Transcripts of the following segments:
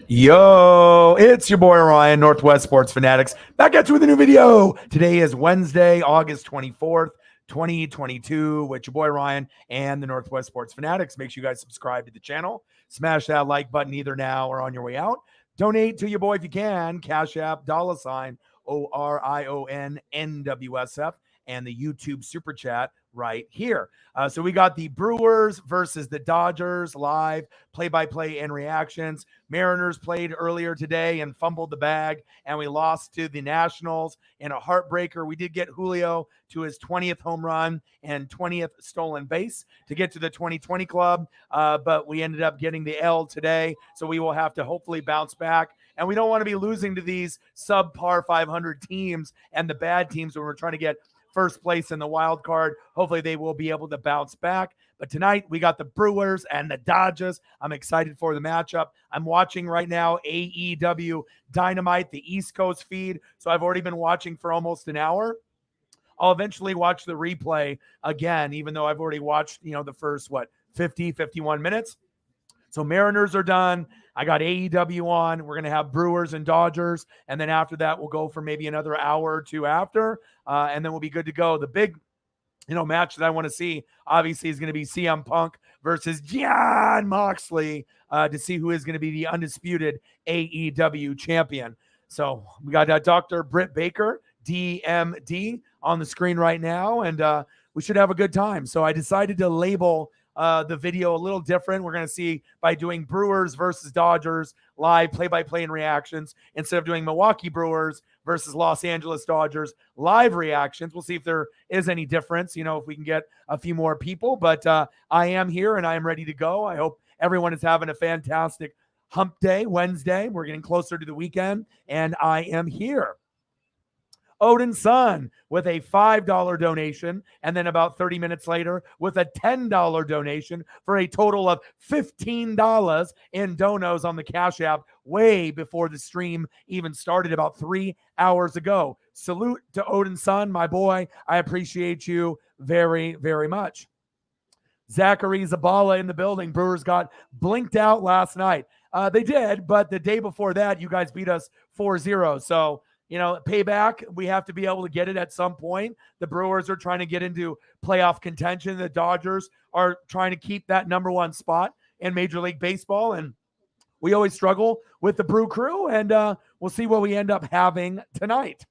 Yo, it's your boy Ryan, Northwest Sports Fanatics, back at you with a new video. Today is Wednesday, August 24th, 2022, with your boy Ryan and the Northwest Sports Fanatics. Make sure you guys subscribe to the channel. Smash that like button either now or on your way out. Donate to your boy if you can. Cash App, $ ORION NWSF, and the YouTube Super Chat right here. So we got the Brewers versus the Dodgers live play-by-play and reactions. Mariners played earlier today and fumbled the bag, and we lost to the Nationals in a heartbreaker. We did get Julio to his 20th home run and 20th stolen base to get to the 2020 club, but we ended up getting the L today, so we will have to hopefully bounce back. And we don't want to be losing to these subpar 500 teams and the bad teams when we're trying to get first place in the wild card. Hopefully they will be able to bounce back. But tonight we got the Brewers and the Dodgers. I'm excited for the matchup. I'm watching right now AEW Dynamite, the East Coast feed. So I've already been watching for almost an hour. I'll eventually watch the replay again, even though I've already watched, the first, 51 minutes. So Mariners are done. I got AEW on. We're going to have Brewers and Dodgers. And then after that, we'll go for maybe another hour or two after. And then we'll be good to go. The big, match that I want to see, obviously, is going to be CM Punk versus Jon Moxley to see who is going to be the undisputed AEW champion. So we got Dr. Britt Baker, DMD, on the screen right now. And we should have a good time. So I decided to label the video a little different. We're going to see by doing Brewers versus Dodgers live play-by-play and reactions instead of doing Milwaukee Brewers versus Los Angeles Dodgers live reactions. We'll see if there is any difference, if we can get a few more people. But I am here and I am ready to go. I hope everyone is having a fantastic hump day, Wednesday. We're getting closer to the weekend, and I am here. Odin Sun with a $5 donation, and then about 30 minutes later with a $10 donation for a total of $15 in donos on the Cash App way before the stream even started about 3 hours ago. Salute to Odin Sun, my boy. I appreciate you very, very much. Zachary Zabala in the building. Brewers got blinked out last night. They did, but the day before that, you guys beat us 4-0. So, payback, we have to be able to get it at some point. The Brewers are trying to get into playoff contention. The Dodgers are trying to keep that number one spot in Major League Baseball. And we always struggle with the Brew Crew, and we'll see what we end up having tonight.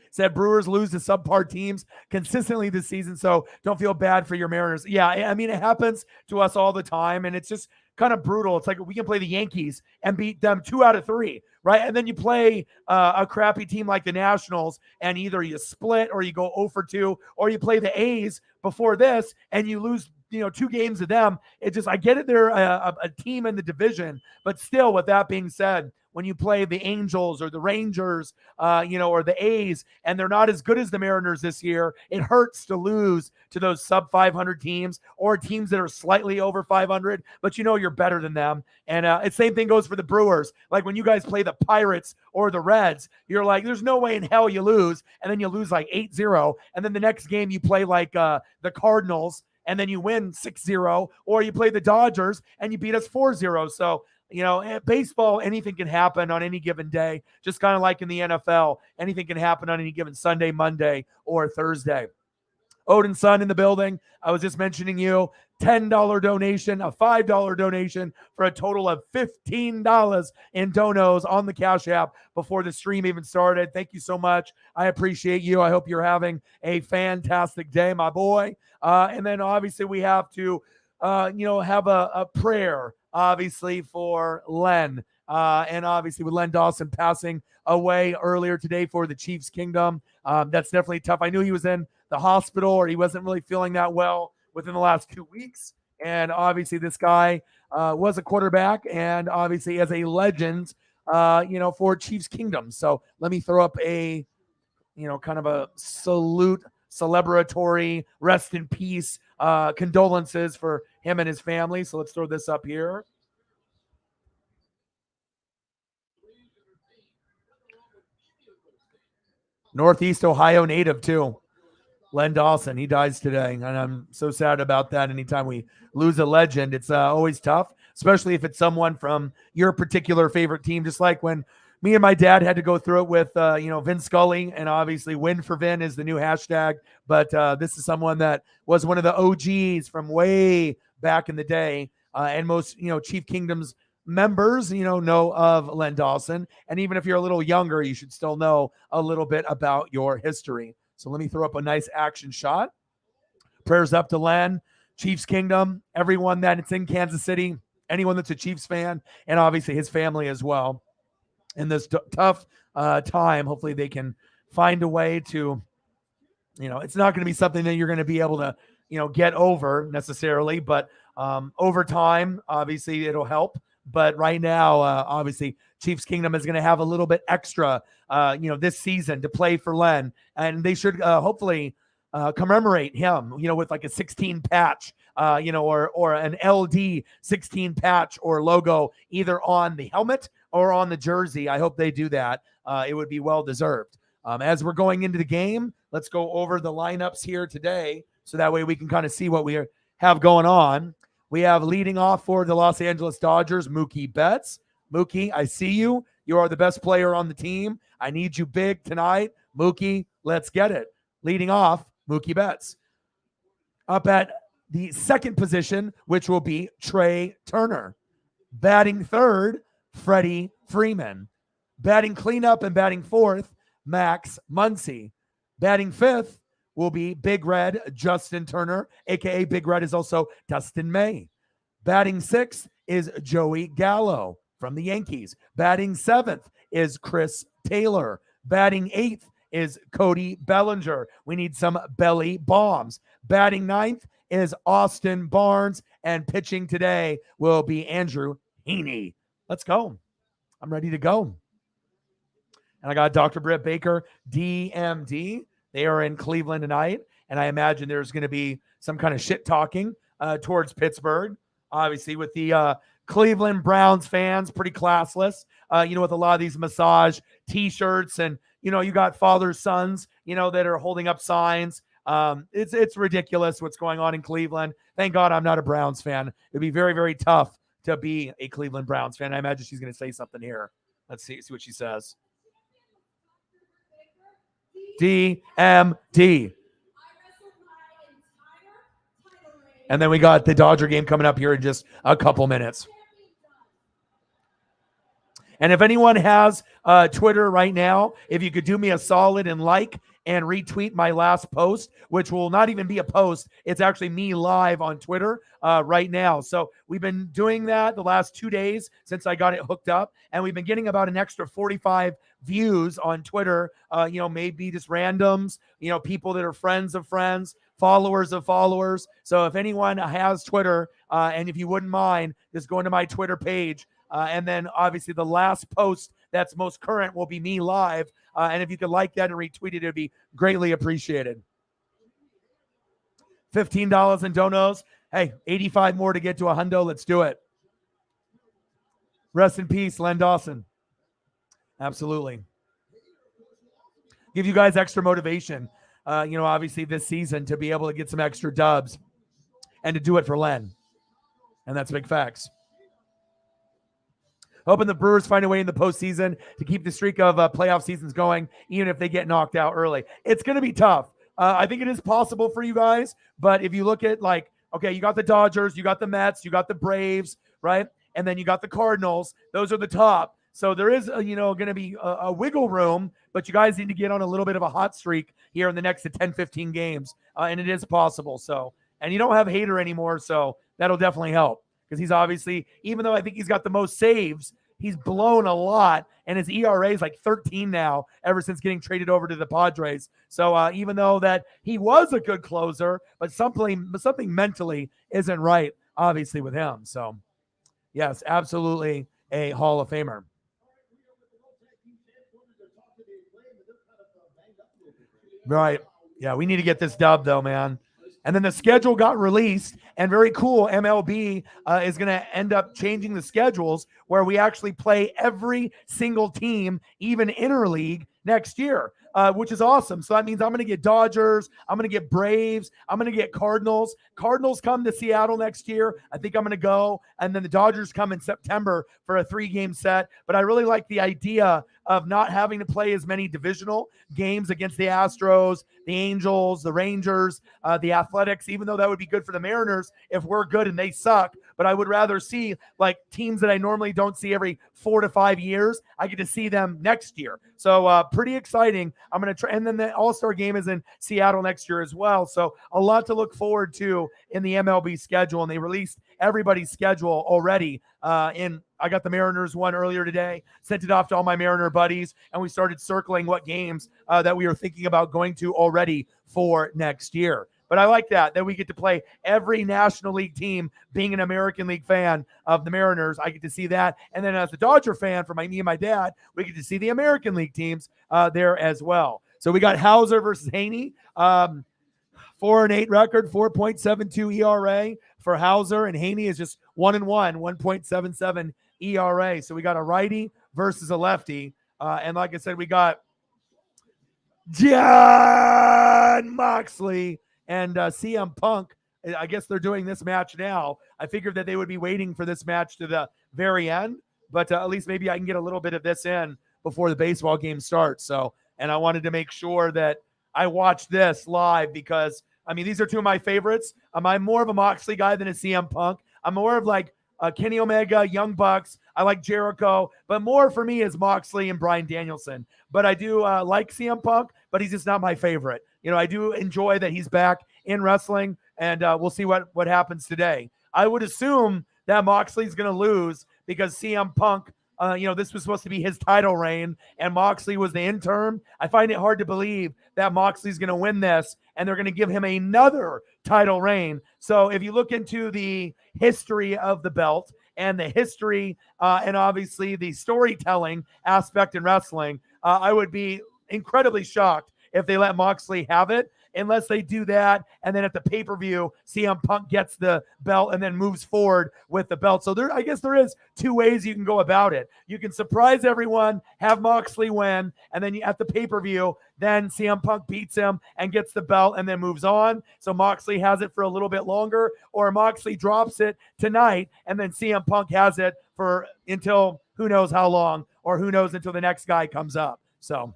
Said Brewers lose to subpar teams consistently this season, so don't feel bad for your Mariners. Yeah, I mean, it happens to us all the time, and it's just kind of brutal. It's like we can play the Yankees and beat them 2 out of 3, right? And then you play a crappy team like the Nationals, and either you split or you go 0 for 2, or you play the A's before this and you lose 2 games to them. It just, I get it, they're a team in the division, but still, with that being said, when you play the Angels or the Rangers, or the A's, and they're not as good as the Mariners this year, it hurts to lose to those sub 500 teams or teams that are slightly over 500, but you're better than them. And the same thing goes for the Brewers. Like when you guys play the Pirates or the Reds, you're like, there's no way in hell you lose. And then you lose like 8-0. And then the next game you play like the Cardinals, and then you win 6-0, or you play the Dodgers and you beat us 4-0. So, baseball, anything can happen on any given day, just kind of like in the NFL. Anything can happen on any given Sunday, Monday, or Thursday. Odin Sun in the building. I was just mentioning you. $10 donation, a $5 donation for a total of $15 in donos on the Cash App before the stream even started. Thank you so much. I appreciate you. I hope you're having a fantastic day, my boy. And then obviously we have to, have a prayer, obviously, for Len. And obviously with Len Dawson passing away earlier today for the Chiefs Kingdom. That's definitely tough. I knew he was in the hospital, or he wasn't really feeling that well within the last 2 weeks. And obviously this guy was a quarterback and obviously as a legend, for Chiefs Kingdom. So let me throw up a, kind of a salute, celebratory, rest in peace, condolences for him and his family. So let's throw this up here. Northeast Ohio native too. Len Dawson, he dies today, and I'm so sad about that. Anytime we lose a legend, it's always tough. especially if it's someone from your particular favorite team, just like when me and my dad had to go through it with, Vin Scully, and obviously win for Vin is the new hashtag. But this is someone that was one of the OGs from way back in the day. And most, Chief Kingdom's members, know of Len Dawson. And even if you're a little younger, you should still know a little bit about your history. So let me throw up a nice action shot. Prayers up to Len, Chiefs Kingdom, everyone that's in Kansas City, anyone that's a Chiefs fan, and obviously his family as well. In this tough time, hopefully they can find a way to, it's not going to be something that you're going to be able to, get over necessarily, but over time, obviously it'll help. But right now, obviously, Chiefs Kingdom is going to have a little bit extra, this season to play for Len, and they should hopefully commemorate him, with like a 16 patch, or an LD 16 patch or logo either on the helmet or on the jersey. I hope they do that. It would be well deserved. As we're going into the game, let's go over the lineups here today, so that way we can kind of see what we have going on. We have leading off for the Los Angeles Dodgers, Mookie Betts. Mookie, I see you. You are the best player on the team. I need you big tonight. Mookie, let's get it. Leading off, Mookie Betts. Up at the second position, which will be Trey Turner. Batting third, Freddie Freeman. Batting cleanup and batting fourth, Max Muncy. Batting fifth will be Big Red Justin Turner, a.k.a. Big Red is also Dustin May. Batting sixth is Joey Gallo from the Yankees. Batting seventh is Chris Taylor. Batting eighth is Cody Bellinger. We need some belly bombs. Batting ninth is Austin Barnes, and pitching today will be Andrew Heaney. Let's go. I'm ready to go. And I got Dr. Britt Baker, DMD. They are in Cleveland tonight, and I imagine there's going to be some kind of shit talking towards Pittsburgh. Obviously, with the Cleveland Browns fans, pretty classless, with a lot of these massage T-shirts, and, you got fathers, sons, that are holding up signs. It's ridiculous what's going on in Cleveland. Thank God I'm not a Browns fan. It'd be very, very tough to be a Cleveland Browns fan. I imagine she's going to say something here. Let's see what she says. DMD. And then we got the Dodger game coming up here in just a couple minutes. And if anyone has Twitter right now, if you could do me a solid and like and retweet my last post, which will not even be a post. It's actually me live on Twitter right now. So we've been doing that the last 2 days since I got it hooked up, and we've been getting about an extra 45 views on Twitter, maybe just randoms, people that are friends of friends, followers of followers. So if anyone has Twitter, and if you wouldn't mind, just going to my Twitter page, and then obviously the last post that's most current will be me live. And if you could like that and retweet it, it'd be greatly appreciated. $15 in donos. Hey, 85 more to get to a hundo. Let's do it. Rest in peace, Len Dawson. Absolutely. Give you guys extra motivation, obviously this season to be able to get some extra dubs and to do it for Len. And that's big facts. Hoping the Brewers find a way in the postseason to keep the streak of playoff seasons going, even if they get knocked out early. It's going to be tough. I think it is possible for you guys, but if you look at you got the Dodgers, you got the Mets, you got the Braves, right? And then you got the Cardinals. Those are the top. So there is, going to be a wiggle room, but you guys need to get on a little bit of a hot streak here in the next 10, 15 games, and it is possible. So, and you don't have Hader anymore, so that'll definitely help. Because he's obviously, even though I think he's got the most saves, he's blown a lot, and his ERA is like 13 now ever since getting traded over to the Padres. So even though that he was a good closer, but something mentally isn't right, obviously, with him. So, yes, absolutely a Hall of Famer. Right. Yeah, we need to get this dub, though, man. And then the schedule got released, and very cool, MLB is going to end up changing the schedules where we actually play every single team, even interleague, next year. which is awesome. So that means I'm going to get Dodgers. I'm going to get Braves. I'm going to get Cardinals. Cardinals come to Seattle next year. I think I'm going to go. And then the Dodgers come in September for a 3-game set. But I really like the idea of not having to play as many divisional games against the Astros, the Angels, the Rangers, the Athletics, even though that would be good for the Mariners if we're good and they suck. But I would rather see like teams that I normally don't see every 4 to 5 years. I get to see them next year. So pretty exciting. I'm going to try. And then the All-Star game is in Seattle next year as well. So a lot to look forward to in the MLB schedule. And they released everybody's schedule already. I got the Mariners one earlier today, sent it off to all my Mariner buddies, and we started circling what games that we were thinking about going to already for next year. But I like that we get to play every National League team. Being an American League fan of the Mariners, I get to see that. And then as a Dodger fan for me and my dad, we get to see the American League teams there as well. So we got Hauser versus Haney. 4-8 record, 4.72 ERA for Hauser, and Haney is just 1-1, 1.77 ERA. So we got a righty versus a lefty. And like I said, we got Jon Moxley and CM Punk. I guess they're doing this match now. I figured that they would be waiting for this match to the very end, but at least maybe I can get a little bit of this in before the baseball game starts. So, and I wanted to make sure that I watched this live because, I mean, these are two of my favorites. I'm more of a Moxley guy than a CM Punk. I'm more of like Kenny Omega, Young Bucks. I like Jericho, but more for me is Moxley and Bryan Danielson. But I do like CM Punk, but he's just not my favorite. You know, I do enjoy that he's back in wrestling, and we'll see what happens today. I would assume that Moxley's going to lose because CM Punk, this was supposed to be his title reign, and Moxley was the interim. I find it hard to believe that Moxley's going to win this, and they're going to give him another title reign. So if you look into the history of the belt and the history and obviously the storytelling aspect in wrestling, I would be incredibly shocked if they let Moxley have it, unless they do that. And then at the pay-per-view, CM Punk gets the belt and then moves forward with the belt. So I guess there is two ways you can go about it. You can surprise everyone, have Moxley win, and then at the pay-per-view, then CM Punk beats him and gets the belt and then moves on. So Moxley has it for a little bit longer, or Moxley drops it tonight and then CM Punk has it for until who knows how long, or who knows until the next guy comes up. So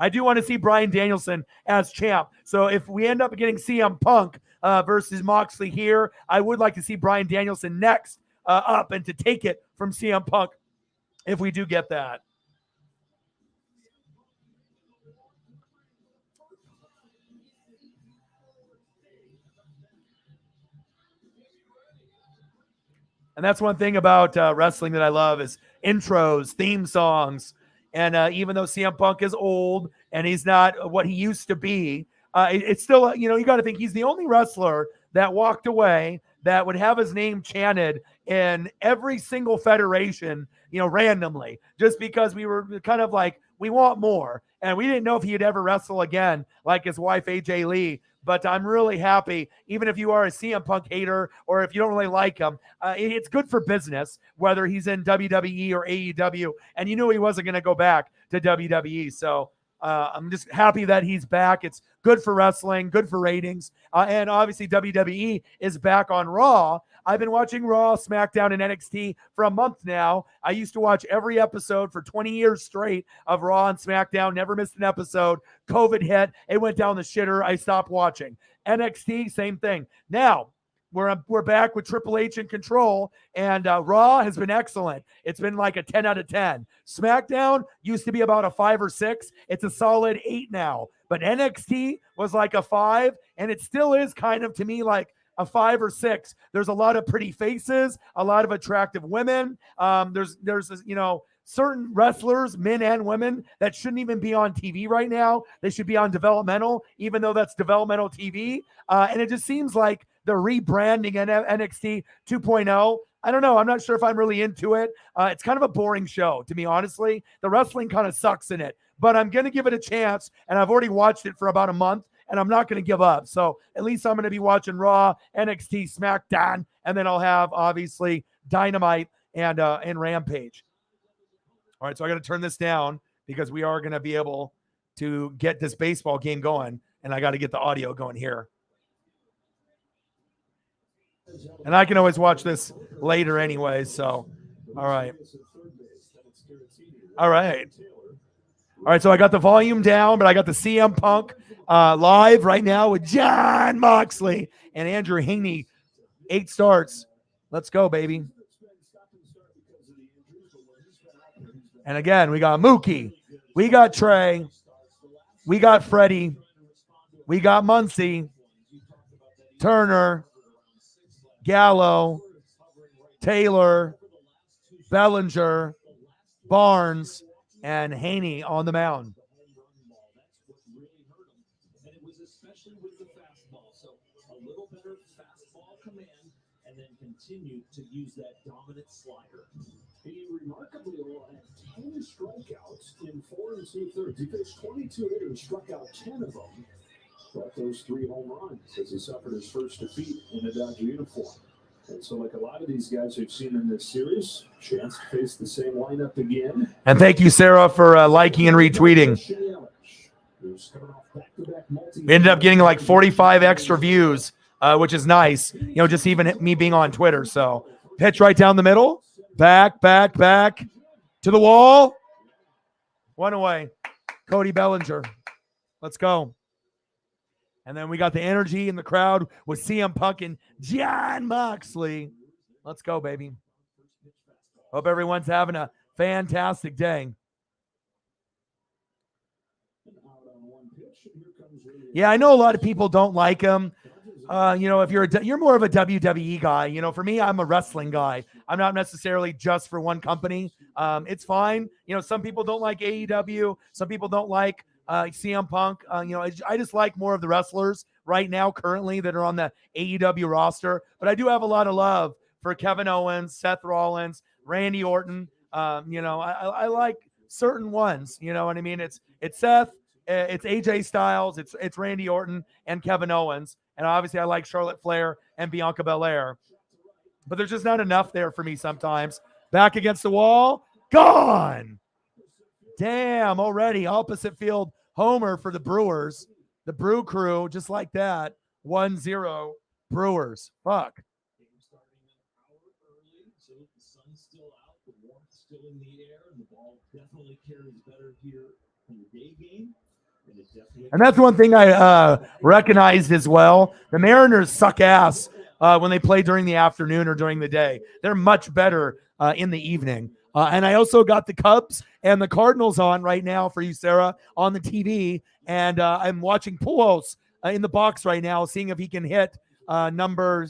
I do want to see Bryan Danielson as champ. So if we end up getting CM Punk versus Moxley here, I would like to see Bryan Danielson next up and to take it from CM Punk if we do get that. And that's one thing about wrestling that I love is intros, theme songs. And even though CM Punk is old and he's not what he used to be, it's still, you got to think he's the only wrestler that walked away that would have his name chanted in every single federation, randomly, just because we were kind of like, we want more. And we didn't know if he'd ever wrestle again, like his wife, AJ Lee. But I'm really happy, even if you are a CM Punk hater or if you don't really like him, it's good for business, whether he's in WWE or AEW. And you knew he wasn't going to go back to WWE. So I'm just happy that he's back. It's good for wrestling, good for ratings. And obviously WWE is back on Raw. I've been watching Raw, SmackDown, and NXT for a month now. I used to watch every episode for 20 years straight of Raw and SmackDown, never missed an episode. COVID hit, it went down the shitter. I stopped watching. NXT, same thing. Now, we're back with Triple H in control, and Raw has been excellent. It's been like a 10 out of 10. SmackDown used to be about a 5 or 6. It's a solid 8 now. But NXT was like a 5, and it still is kind of, to me, like a 5 or 6. There's a lot of pretty faces, a lot of attractive women. There's certain wrestlers, men and women, that shouldn't even be on TV right now. They should be on developmental, even though that's developmental TV. And it just seems like the rebranding NXT 2.0. I don't know. I'm not sure if I'm really into it. It's kind of a boring show, to me, honestly. The wrestling kind of sucks in it, but I'm going to give it a chance. And I've already watched it for about a month, and I'm not going to give up. So at least I'm going to be watching Raw, NXT, SmackDown, and then I'll have, obviously, Dynamite and Rampage. All right, so I got to turn this down because we are going to be able to get this baseball game going, and I got to get the audio going here. And I can always watch this later anyway, so all right. All right. All right, so I got the volume down, but I got the CM Punk live right now with Jon Moxley and Andrew Haney. 8 starts. Let's go, baby. And again, we got Mookie. We got Trey. We got Freddie. We got Muncy. Turner. Gallo. Taylor. Bellinger. Barnes. And Haney on the mound. And it was especially with the fastball. So a little better fastball command and then continued to use that dominant slider. He remarkably had 10 strikeouts in 4 2/3. He pitched 22 innings, struck out 10 of them. Brought those 3 home runs as he suffered his first defeat in a Dodger uniform. And so, like a lot of these guys we've seen in this series, chance to face the same lineup again. And thank you, Sarah, for liking and retweeting. We ended up getting like 45 extra views, which is nice. You know, just even me being on Twitter. So pitch right down the middle. Back to the wall. 1 away. Cody Bellinger. Let's go. And then we got the energy in the crowd with CM Punk and Jon Moxley. Let's go, baby. Hope everyone's having a fantastic day. Yeah, I know a lot of people don't like him. You know, if you're more of a WWE guy, you know, for me, I'm a wrestling guy. I'm not necessarily just for one company. It's fine. You know, some people don't like AEW. Some people don't like CM Punk. You know, I just like more of the wrestlers right now currently that are on the AEW roster. But I do have a lot of love for Kevin Owens, Seth Rollins, Randy Orton. You know, I like certain ones. You know what I mean? It's Seth, it's AJ Styles, it's Randy Orton and Kevin Owens. And obviously I like Charlotte Flair and Bianca Belair. But there's just not enough there for me sometimes. Back against the wall. Gone. Damn, already opposite field homer for the Brewers. The Brew Crew, just like that. 1-0 Brewers. Fuck. So the sun's still out, the warmth still in the air, and the ball definitely carries better here in the day game. And that's one thing I recognized as well. The Mariners suck ass when they play during the afternoon or during the day. They're much better in the evening. And I also got the Cubs and the Cardinals on right now for you, Sarah, on the TV. And I'm watching Pujols in the box right now, seeing if he can hit number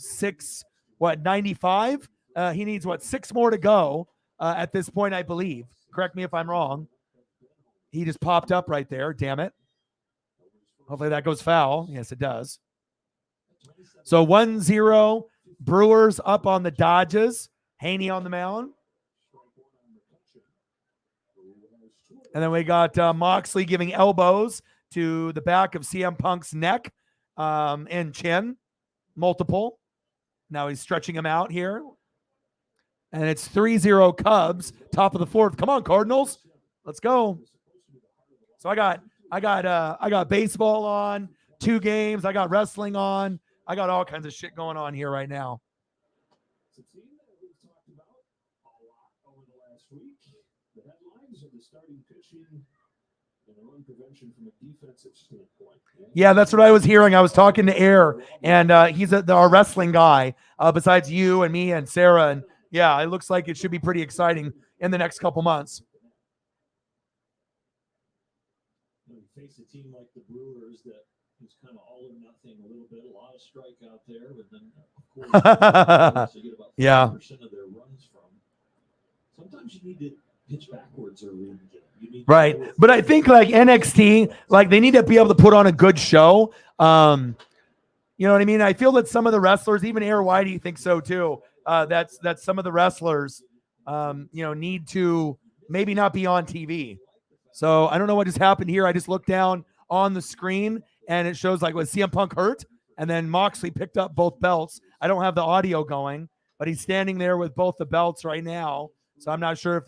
95? He needs, 6 more to go at this point, I believe. Correct me if I'm wrong. He just popped up right there. Damn it. Hopefully that goes foul. Yes, it does. So 1-0 Brewers up on the Dodgers. Haney on the mound. And then we got Moxley giving elbows to the back of CM Punk's neck and chin. Multiple. Now he's stretching him out here. And it's 3-0 Cubs, top of the 4th. Come on, Cardinals. Let's go. So I got baseball on, 2 games. I got wrestling on. I got all kinds of shit going on here right now. It's a team that we've talked about a lot over the last week. The headlines are the starting pitching and the run prevention from a defensive standpoint. Yeah, that's what I was hearing. I was talking to Air, and he's our wrestling guy, besides you and me and Sarah. And yeah, it looks like it should be pretty exciting in the next couple months. You face a team like the Brewers that is kind of all or nothing a little bit, a lot of strikeout there, but then of course you get about 5% of their runs from. Sometimes you need to pitch backwards early in the game. Right. But I think like NXT, like they need to be able to put on a good show. You know what I mean? I feel that some of the wrestlers, even Air Whitey thinks so too. That's some of the wrestlers, need to maybe not be on TV. So I don't know what just happened here. I just looked down on the screen and it shows like was CM Punk hurt, and then Moxley picked up both belts. I don't have the audio going, but he's standing there with both the belts right now. So I'm not sure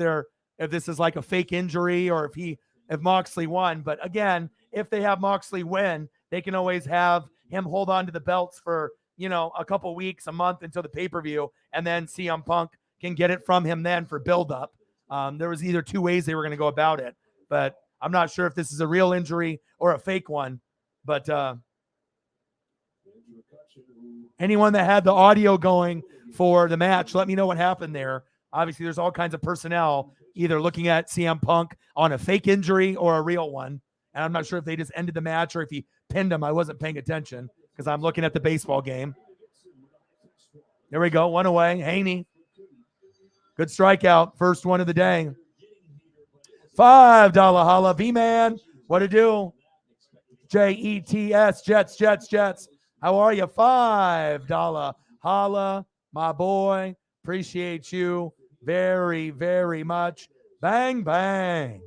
if this is like a fake injury or if Moxley won. But again, if they have Moxley win, they can always have him hold on to the belts for, a couple weeks, a month until the pay-per-view, and then CM Punk can get it from him then for build-up. There was either two ways they were going to go about it, but I'm not sure if this is a real injury or a fake one. But anyone that had the audio going for the match, let me know what happened there. Obviously, there's all kinds of personnel either looking at CM Punk on a fake injury or a real one. And I'm not sure if they just ended the match or if he pinned him. I wasn't paying attention because I'm looking at the baseball game. There we go. One away. Haney. Good strikeout. First one of the day. $5 holla. V-Man. What to do? Jets, Jets. How are you? $5 holla, my boy. Appreciate you very, very much. Bang, bang.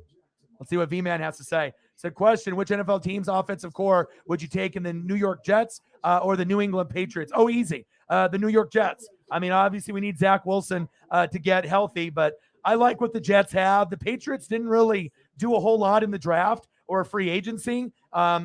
Let's see what V-Man has to say. So question, which NFL team's offensive core would you take in the New York Jets or the New England Patriots? Oh, easy. The New York Jets. I mean, obviously we need Zach Wilson to get healthy, but I like what the Jets have. The Patriots didn't really do a whole lot in the draft or free agency.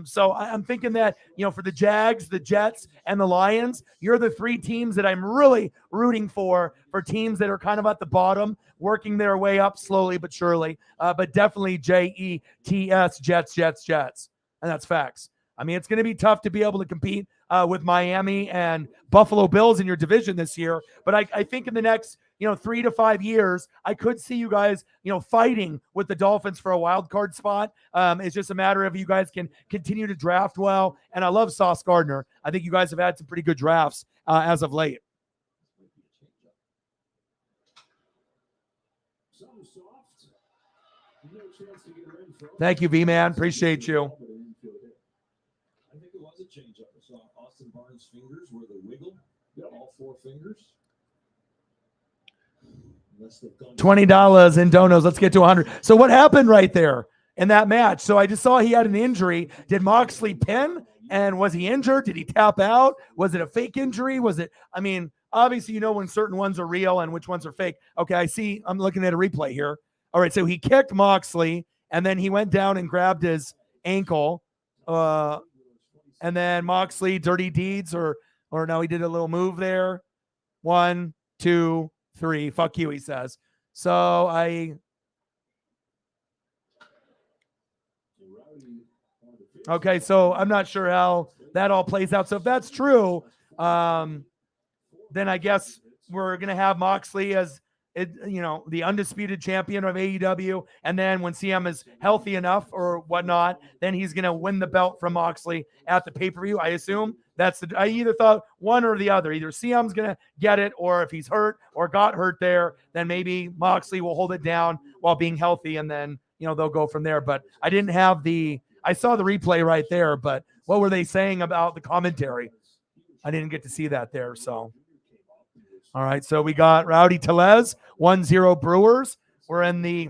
So I'm thinking that, for the Jags, the Jets, and the Lions, you're the three teams that I'm really rooting for teams that are kind of at the bottom, working their way up slowly but surely. But definitely Jets, Jets. And that's facts. I mean, it's going to be tough to be able to compete with Miami and Buffalo Bills in your division this year. But I think in the next, 3 to 5 years, I could see you guys, fighting with the Dolphins for a wild card spot. It's just a matter of you guys can continue to draft well. And I love Sauce Gardner. I think you guys have had some pretty good drafts as of late. Thank you, V-Man. Appreciate you. I think it was a change-up. I saw Austin Barnes' fingers were the wiggle. All four fingers. $20 in donos. Let's get to 100. So what happened right there in that match? So I just saw he had an injury. Did Moxley pin? And was he injured? Did he tap out? Was it a fake injury? Obviously, when certain ones are real and which ones are fake. Okay, I see. I'm looking at a replay here. All right, so he kicked Moxley, and then he went down and grabbed his ankle. And then Moxley, dirty deeds, or no, he did a little move there. 1, 2, 3. Fuck you, he says. So okay, so I'm not sure how that all plays out. So if that's true, then I guess we're going to have Moxley as the undisputed champion of AEW. And then when CM is healthy enough or whatnot, then he's going to win the belt from Moxley at the pay-per-view. I assume I either thought one or the other. Either CM's going to get it, or if he's hurt or got hurt there, then maybe Moxley will hold it down while being healthy. And then, they'll go from there. But I saw the replay right there, but what were they saying about the commentary? I didn't get to see that there. So. All right, so we got Rowdy Tellez, 1-0 Brewers. We're in the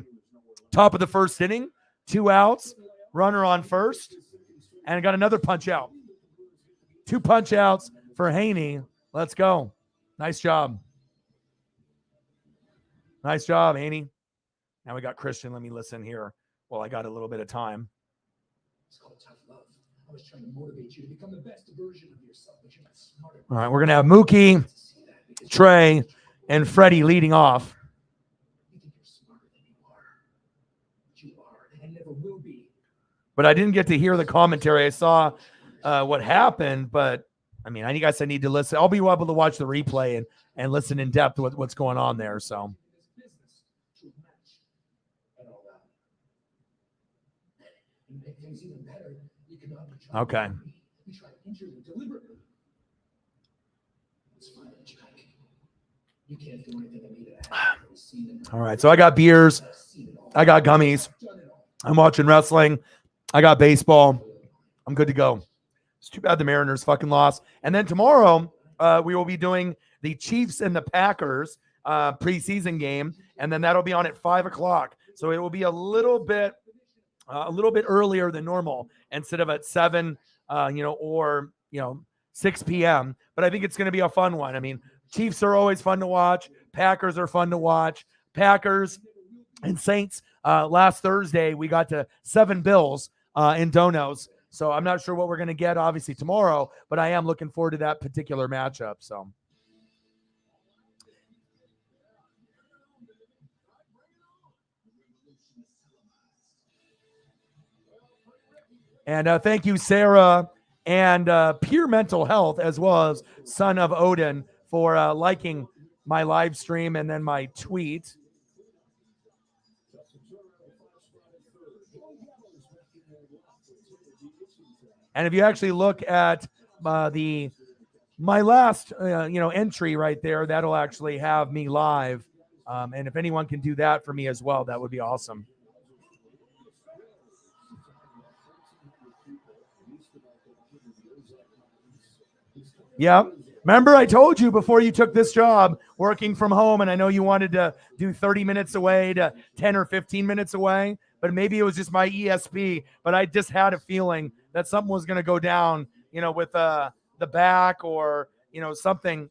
top of the first inning, 2 outs, runner on first, and I got another punch out. 2 punch outs for Haney. Let's go. Nice job. Nice job, Haney. Now we got Christian. Let me listen here. Well, I got a little bit of time. It's called tough love. I was trying to motivate you to become the best version of yourself, but you're not smart enough. All right, we're going to have Mookie, Trey, and Freddie leading off. You think you're smarter than you are. But you are and never will be. But I didn't get to hear the commentary. I saw what happened, but I guess I need to listen. I'll be able to watch the replay and listen in depth with what's going on there. So. Okay. All right. So I got beers. I got gummies. I'm watching wrestling. I got baseball. I'm good to go. It's too bad the Mariners fucking lost. And then tomorrow, we will be doing the Chiefs and the Packers preseason game, and then that'll be on at 5:00. So it will be a little bit earlier than normal instead of at 7, or 6 p.m. But I think it's going to be a fun one. Chiefs are always fun to watch. Packers are fun to watch. Packers and Saints. Last Thursday we got to 7 Bills. in donos. So I'm not sure what we're going to get, obviously, tomorrow, but I am looking forward to that particular matchup. So. And thank you, Sarah, and Pure Mental Health, as well as Son of Odin, for liking my live stream and then my tweet. And if you actually look at my last entry right there, that'll actually have me live. And if anyone can do that for me as well, that would be awesome. Yeah. Remember, I told you before you took this job, working from home, and I know you wanted to do 30 minutes away to 10 or 15 minutes away, but maybe it was just my ESP, but I just had a feeling that something was going to go down, with the back, or, something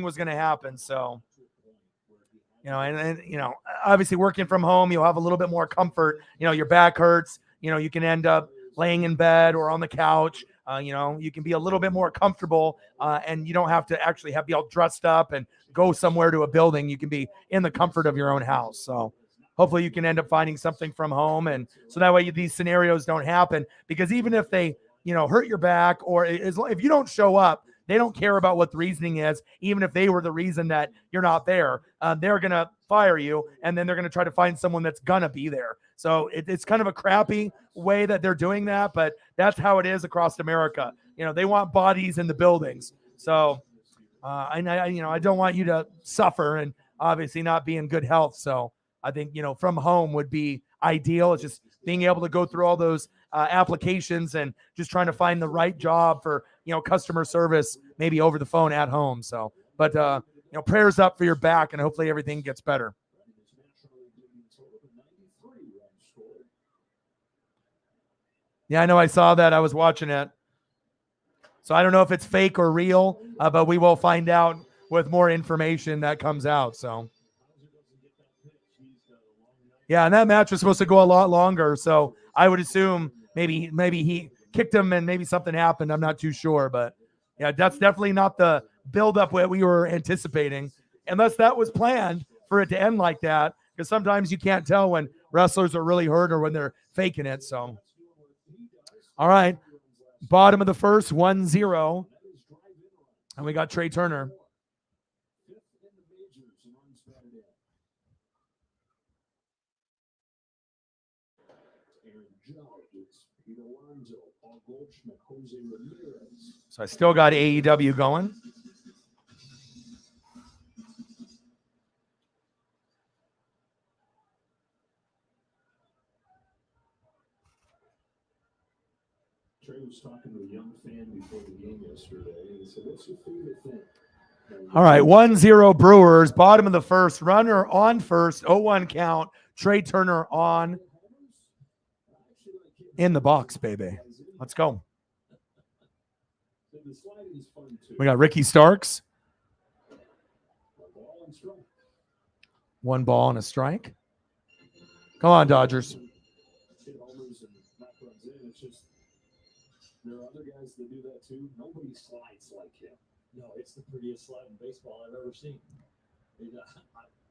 was going to happen. So, and obviously working from home, you'll have a little bit more comfort. Your back hurts, you can end up laying in bed or on the couch. You can be a little bit more comfortable, and you don't have to actually be all dressed up and go somewhere to a building. You can be in the comfort of your own house. So hopefully you can end up finding something from home. And so that way these scenarios don't happen, because even if they, hurt your back, or if you don't show up, they don't care about what the reasoning is. Even if they were the reason that you're not there, they're going to fire you, and then they're going to try to find someone that's going to be there. So it's kind of a crappy way that they're doing that, but that's how it is across America. They want bodies in the buildings. So I don't want you to suffer and obviously not be in good health. So I think, from home would be ideal. It's just being able to go through all those applications and just trying to find the right job for, customer service, maybe over the phone at home. So, but, prayers up for your back, and hopefully everything gets better. Yeah, I know. I saw that. I was watching it. So I don't know if it's fake or real, but we will find out with more information that comes out. So, yeah, and that match was supposed to go a lot longer. So I would assume maybe he kicked him and maybe something happened. I'm not too sure, but yeah, that's definitely not the buildup that we were anticipating, unless that was planned for it to end like that. Because sometimes you can't tell when wrestlers are really hurt or when they're faking it. So, all right, bottom of the first, 1-0, and we got Trey Turner. So I still got AEW going. Trey was talking to a young fan before the game yesterday, and he said, "What's your favorite thing?" All right, 1-0 Brewers, bottom of the first, runner on first, 0-1 count. Trey Turner on in the box, baby. Let's go. We got Ricky Starks. One ball and a strike. Come on, Dodgers. There are other guys that do that too. Nobody slides like him. No, it's the prettiest slide in baseball I've ever seen.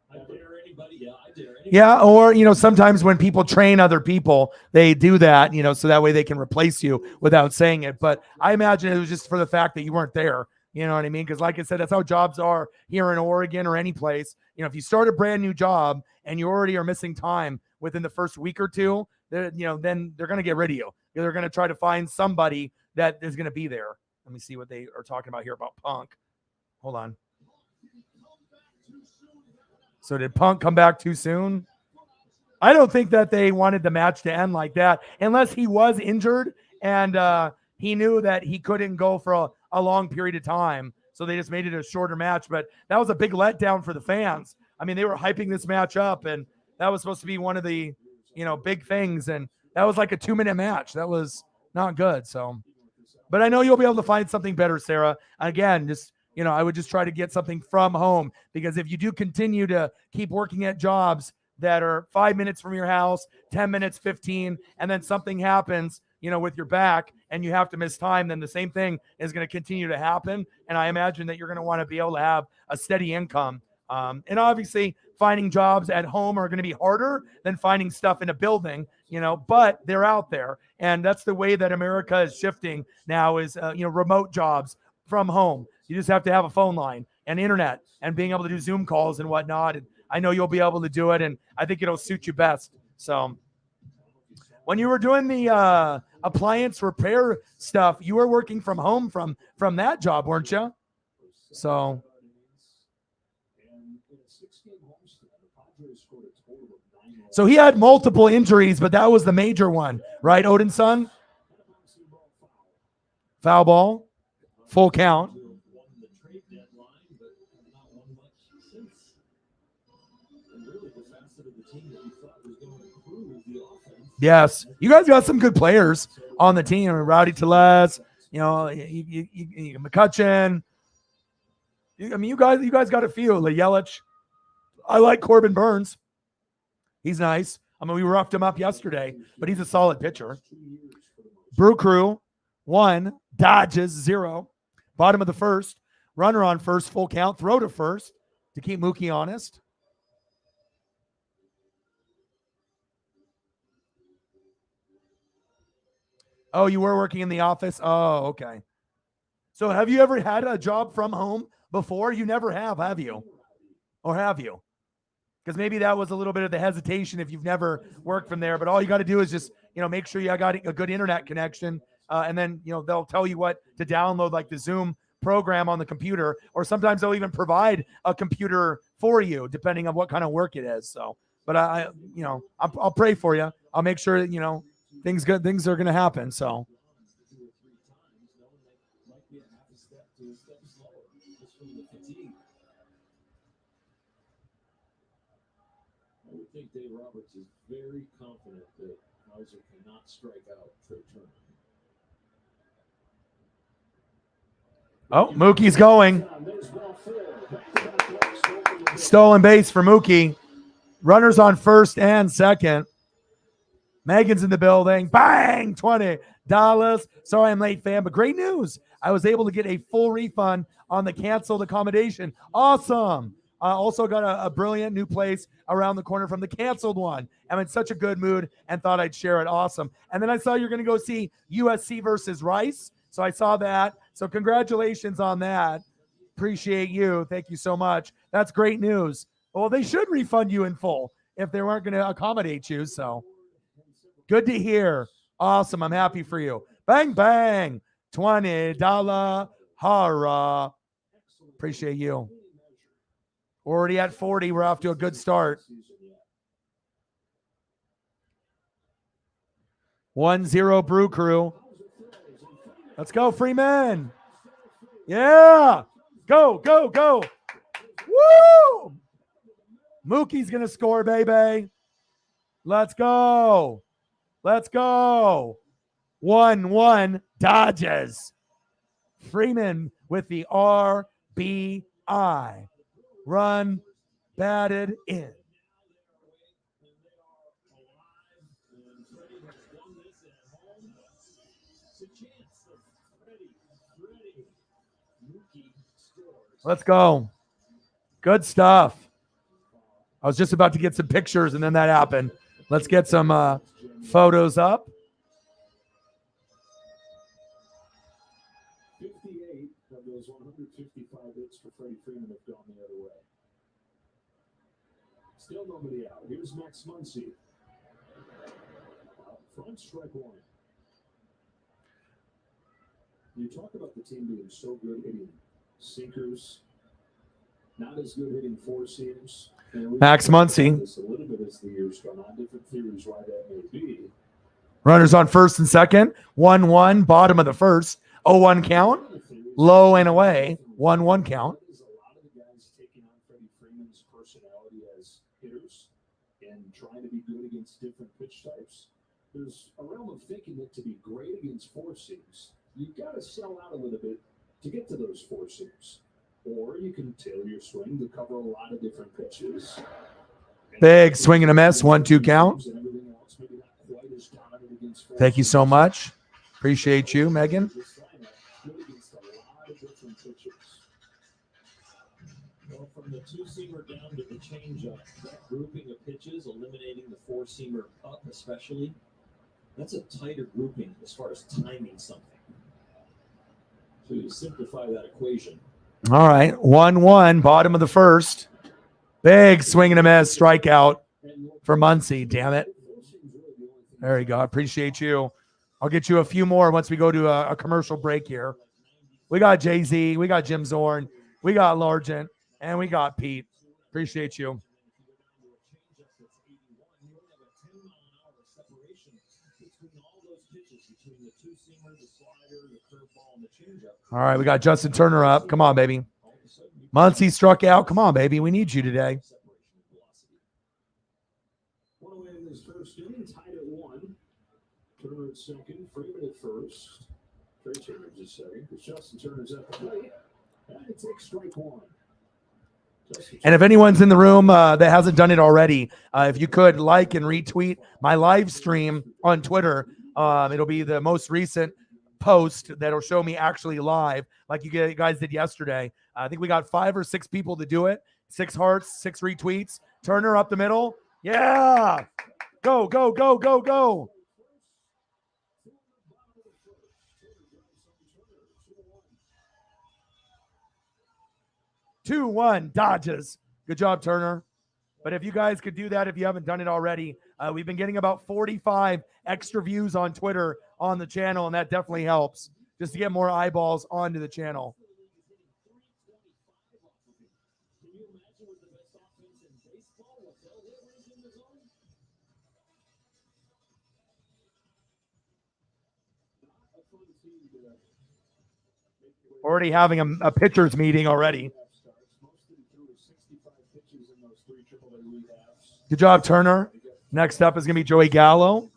I dare anybody. Yeah, I dare anybody. Yeah, or, sometimes when people train other people, they do that, so that way they can replace you without saying it. But I imagine it was just for the fact that you weren't there. You know what I mean? Because like I said, that's how jobs are here in Oregon or any place. If you start a brand new job and you already are missing time within the first week or two, then they're going to get rid of you. They're going to try to find somebody that is going to be there. Let me see what they are talking about here about Punk. Hold on. So did Punk come back too soon? I don't think that they wanted the match to end like that, unless he was injured and he knew that he couldn't go for a long period of time. So they just made it a shorter match. But that was a big letdown for the fans. I mean, they were hyping this match up, and that was supposed to be one of the, big things. And that was like a 2-minute match. That was not good. So, but I know you'll be able to find something better, Sarah. Again, just, I would just try to get something from home, because if you do continue to keep working at jobs that are 5 minutes from your house, 10 minutes, 15, and then something happens, with your back and you have to miss time, then the same thing is going to continue to happen. And I imagine that you're going to want to be able to have a steady income. And obviously finding jobs at home are going to be harder than finding stuff in a building, but they're out there. And that's the way that America is shifting now is, remote jobs from home. You just have to have a phone line and internet and being able to do Zoom calls and whatnot. And I know you'll be able to do it. And I think it'll suit you best. So when you were doing the appliance repair stuff, you were working from home from that job, weren't you? So he had multiple injuries, but that was the major one, right, Odinson? Foul ball, full count. Yes, you guys got some good players on the team. Rowdy Tellez, McCutcheon. You guys got a few. Yelich. I like Corbin Burns. He's nice. We roughed him up yesterday, but he's a solid pitcher. Brew Crew, 1, Dodges, 0. Bottom of the first. Runner on first, full count. Throw to first to keep Mookie honest. Oh, you were working in the office? Oh, okay. So have you ever had a job from home before? You never have you? Or have you? Because maybe that was a little bit of the hesitation if you've never worked from there. But all you got to do is just, make sure you got a good internet connection. And then, they'll tell you what to download, like the Zoom program on the computer. Or sometimes they'll even provide a computer for you, depending on what kind of work it is. So, but I'll pray for you. I'll make sure that, things are going to happen. So. I would think Dave Roberts is very confident that Hauser cannot strike out Trey Turner. Oh, Mookie's going. Stolen base for Mookie. Runners on first and second. Megan's in the building. Bang! $20. Sorry I'm late, fam, but great news. I was able to get a full refund on the canceled accommodation. Awesome. Also got a brilliant new place around the corner from the canceled one. I'm in such a good mood and thought I'd share it. Awesome. And then I saw you're going to go see USC versus Rice. So I saw that. So congratulations on that. Appreciate you. Thank you so much. That's great news. Well, they should refund you in full if they weren't going to accommodate you. So good to hear. Awesome. I'm happy for you. Bang, bang. $20. Hara. Appreciate you. Already at 40. We're off to a good start. 1-0 Brew Crew. Let's go, Freeman. Yeah. Go, go, go. Woo! Mookie's going to score, baby. Let's go. Let's go. 1-1 Dodgers. Freeman with the RBI. Run batted in. Let's go. Good stuff. I was just about to get some pictures and then that happened. Let's get some photos up. 58 of those 155 hits for Freddie Freeman have gone the other way. Still nobody out. Here's Max Muncy. Out front, strike one. You talk about the team being so good hitting sinkers, not as good hitting four seams. Max Muncy. A little bit as the years gone on, different theories why that may be. Runners on first and second. 1-1, bottom of the first. 0-1 count. Low and away. 1-1 count. A lot of the guys taking on Freddie Freeman's personality as hitters and trying to be good against different pitch types. There's a realm of thinking that to be great against four seams, you've got to sell out a little bit to get to those four seams. Or you can tailor your swing to cover a lot of different pitches. Big swing and a miss. 1-2 count. Thank you so much. Appreciate you, Megan. This lineup good against a lot of different pitchers. Well, from the two-seamer down to the changeup, that grouping of pitches, eliminating the four-seamer up especially, that's a tighter grouping as far as timing something. So you simplify that equation. All right, 1-1, bottom of the first. Big swing and a miss, strikeout for Muncy. Damn it. There you go. Appreciate you. I'll get you a few more once we go to a commercial break here. We got Jay-Z, we got Jim Zorn, we got Largent, and we got Pete. Appreciate you. All right, we got Justin Turner up. Come on, baby. Muncy struck out. Come on, baby. We need you today. One away in this first inning, tied at 1. Turner at second, Freeman at first. Trey Turner's at second. Justin Turner's at the plate. And it takes strike 1. And if anyone's in the room that hasn't done it already, if you could like and retweet my live stream on Twitter, it'll be the most recent post that'll show me actually live, like you guys did yesterday. I think we got 5 or 6 people to do it. 6 hearts, 6 retweets. Turner up the middle. Yeah. Go, go, go, go, go. 2-1 Dodgers. Good job, Turner. But if you guys could do that, if you haven't done it already, we've been getting about 45 extra views on Twitter on the channel, and that definitely helps just to get more eyeballs onto the channel. Already having a pitchers meeting already. Good job, Turner. Next up is going to be Joey Gallo.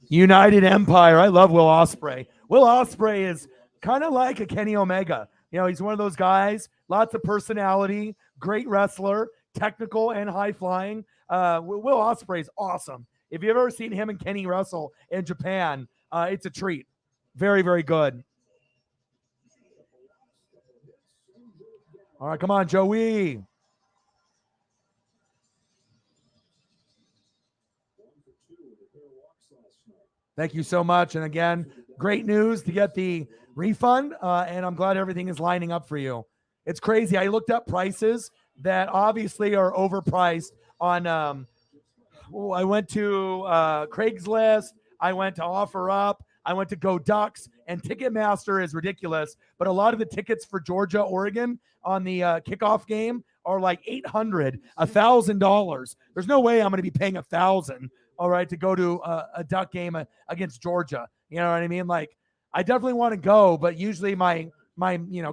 United Empire. I love Will Ospreay. Will Ospreay is kind of like a Kenny Omega. You know, he's one of those guys, lots of personality, great wrestler, technical and high flying. Will Ospreay is awesome. If you've ever seen him and Kenny wrestle in Japan, it's a treat. Very, very good. All right, come on, Joey. Thank you so much. And again, great news to get the refund. And I'm glad everything is lining up for you. It's crazy. I looked up prices that obviously are overpriced on, I went to Craigslist. I went to OfferUp. I went to Go Ducks, and Ticketmaster is ridiculous. But a lot of the tickets for Georgia, Oregon on the kickoff game are like $800, $1,000. There's no way I'm going to be paying $1,000, all right, to go to a Duck game against Georgia. You know what I mean? Like, I definitely want to go, but usually my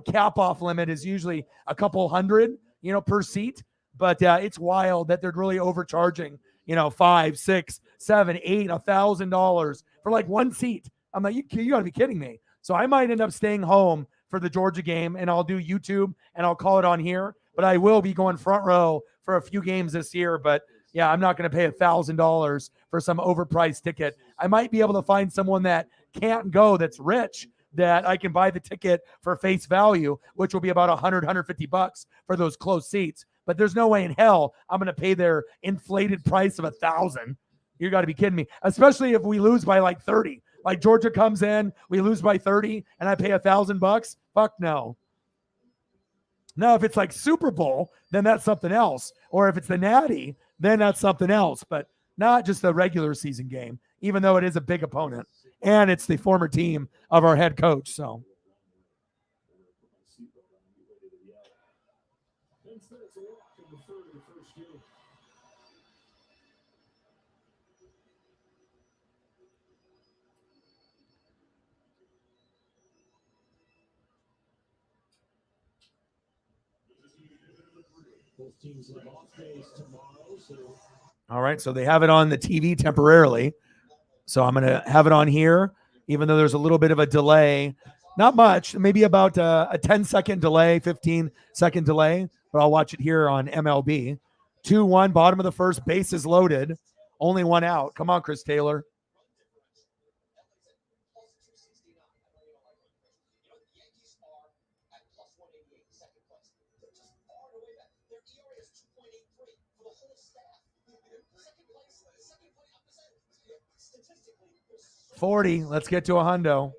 cap off limit is usually a couple hundred, per seat. But it's wild that they're really overcharging, $5, $6, $7, $8, $1,000 for like one seat. I'm like, you got to be kidding me. So I might end up staying home for the Georgia game, and I'll do YouTube, and I'll call it on here. But I will be going front row for a few games this year. But, yeah, I'm not going to pay $1,000 for some overpriced ticket. I might be able to find someone that can't go that's rich, that I can buy the ticket for face value, which will be about $100, $150 for those close seats. But there's no way in hell I'm going to pay their inflated price of $1,000. You got to be kidding me, especially if we lose by like 30. Like Georgia comes in, we lose by 30, and I pay $1,000. Fuck no. Now, if it's like Super Bowl, then that's something else. Or if it's the Natty, then that's something else. But not just a regular season game, even though it is a big opponent. And it's the former team of our head coach. So. Both teams have off days tomorrow, so. All right, so they have it on the TV temporarily. So I'm going to have it on here, even though there's a little bit of a delay. Not much, maybe about a 10-second delay, 15-second delay, but I'll watch it here on MLB. 2-1, bottom of the first, bases loaded. Only one out. Come on, Chris Taylor. $40. Let's get to a hundo.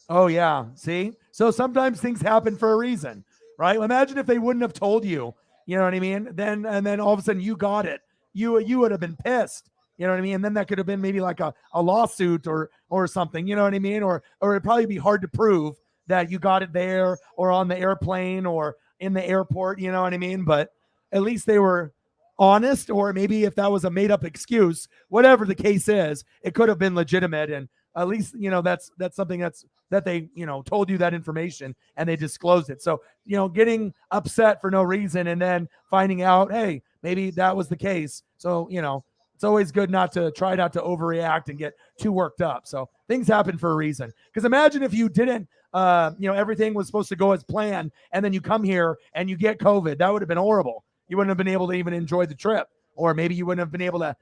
Oh, yeah. See? So sometimes things happen for a reason, right? Imagine if they wouldn't have told you, you know what I mean? And then all of a sudden you got it. You would have been pissed. You know what I mean? And then that could have been maybe like a lawsuit or something, you know what I mean? Or it'd probably be hard to prove that you got it there or on the airplane or in the airport, you know what I mean? But at least they were honest, or maybe if that was a made up excuse, whatever the case is, it could have been legitimate. And at least, that's something that they, told you that information and they disclosed it. So, getting upset for no reason and then finding out, hey, maybe that was the case. So, it's always good not to overreact and get too worked up. So things happen for a reason. Because imagine if you didn't, everything was supposed to go as planned, and then you come here and you get COVID. That would have been horrible. You wouldn't have been able to even enjoy the trip, or maybe you wouldn't have been able to,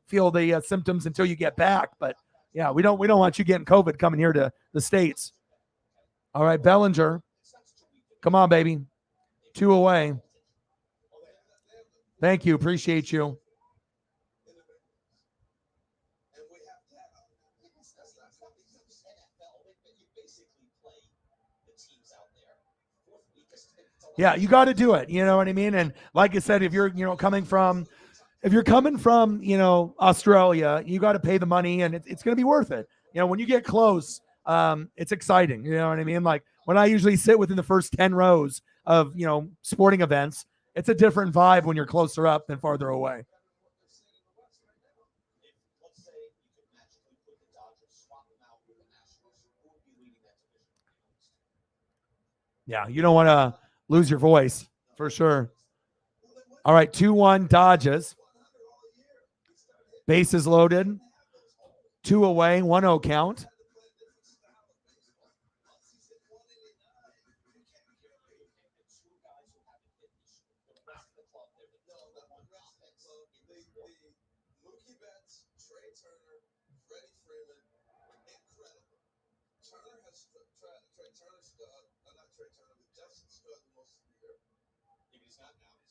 feel the symptoms until you get back. But yeah, we don't want you getting COVID coming here to the States. All right, Bellinger. Come on, baby. 2 away. Thank you. Appreciate you. Yeah, you got to do it. You know what I mean? And like I said, if you're, coming from Australia, you got to pay the money, and it's going to be worth it. When you get close, it's exciting. You know what I mean? Like when I usually sit within the first 10 rows of, sporting events, it's a different vibe when you're closer up than farther away. Yeah, you don't want to lose your voice for sure. All right, 2-1 Dodgers. Bases loaded. 2 away, 1-0 count.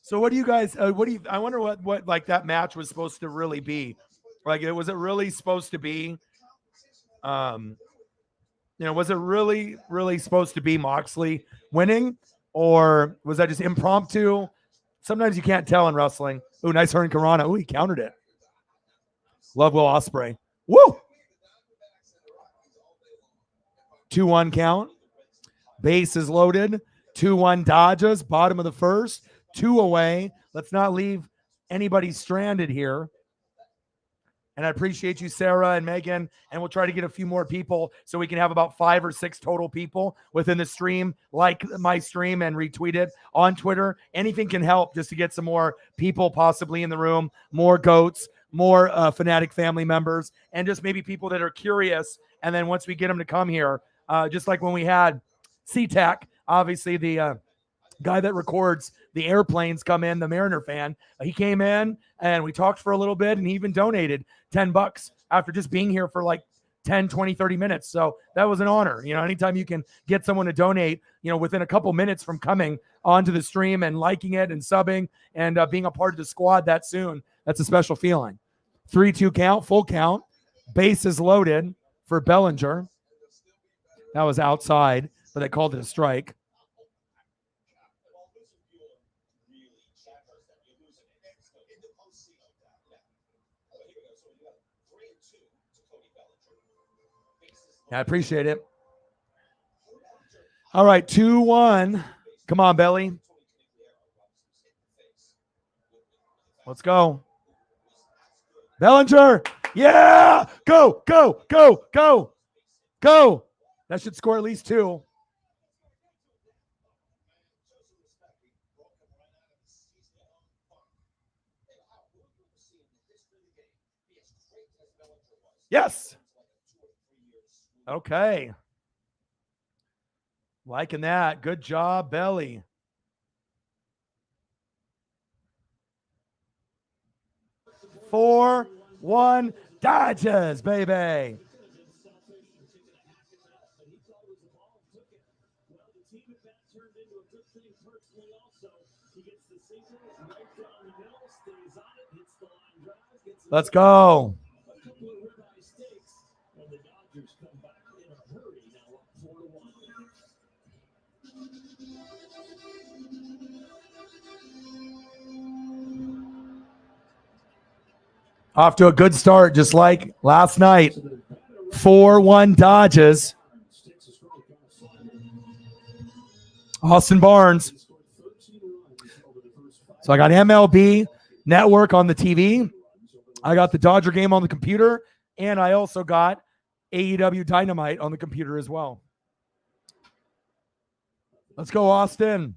So what do you guys, I wonder what like that match was supposed to really be. Like, was it really supposed to be, was it really, really supposed to be Moxley winning, or was that just impromptu? Sometimes you can't tell in wrestling. Ooh, nice Hurricane Karana. Ooh, he countered it. Love Will Ospreay. Woo! 2-1 count. Base is loaded. 2-1 Dodgers. Bottom of the first. 2 away. Let's not leave anybody stranded here. And I appreciate you, Sarah and Megan. And we'll try to get a few more people so we can have about 5 or 6 total people within the stream. Like my stream and retweet it on Twitter. Anything can help just to get some more people possibly in the room, more goats, more Fanatic family members, and just maybe people that are curious. And then once we get them to come here, just like when we had C-Tech, obviously the guy that records the airplanes come in, the Mariner fan, he came in and we talked for a little bit, and he even donated $10 after just being here for like 10, 20, 30 minutes. So that was an honor. Anytime you can get someone to donate, within a couple minutes from coming onto the stream and liking it and subbing and being a part of the squad that soon, that's a special feeling. 3-2 count, full count. Base is loaded for Bellinger. That was outside, but they called it a strike. I appreciate it. All right, 2-1. Come on, Belly. Let's go. Bellinger. Yeah. Go, go, go, go, go. That should score at least 2. Yes. Okay. Liking that. Good job, Belly. 4-1 Dodgers, baby. Let's go. Off to a good start, just like last night. 4-1 Dodgers. Austin Barnes. So I got MLB Network on the TV. I got the Dodger game on the computer. And I also got AEW Dynamite on the computer as well. Let's go, Austin.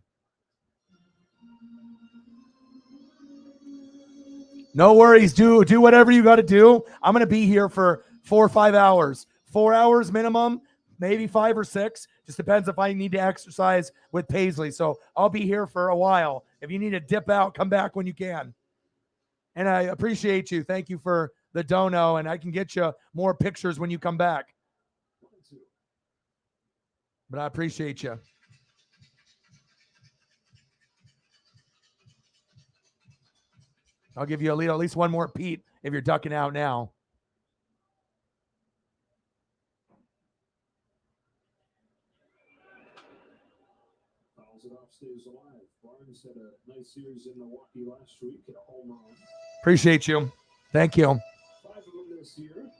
No worries. Do whatever you got to do. I'm going to be here for 4 or 5 hours. 4 hours minimum, maybe 5 or 6. Just depends if I need to exercise with Paisley. So I'll be here for a while. If you need to dip out, come back when you can. And I appreciate you. Thank you for the dono, and I can get you more pictures when you come back. But I appreciate you. I'll give you at least one more Pete if you're ducking out now. Fouls it off, stays alive. Barnes had a nice series in Milwaukee last week at a home run. Appreciate you. Thank you. 5 of them this year.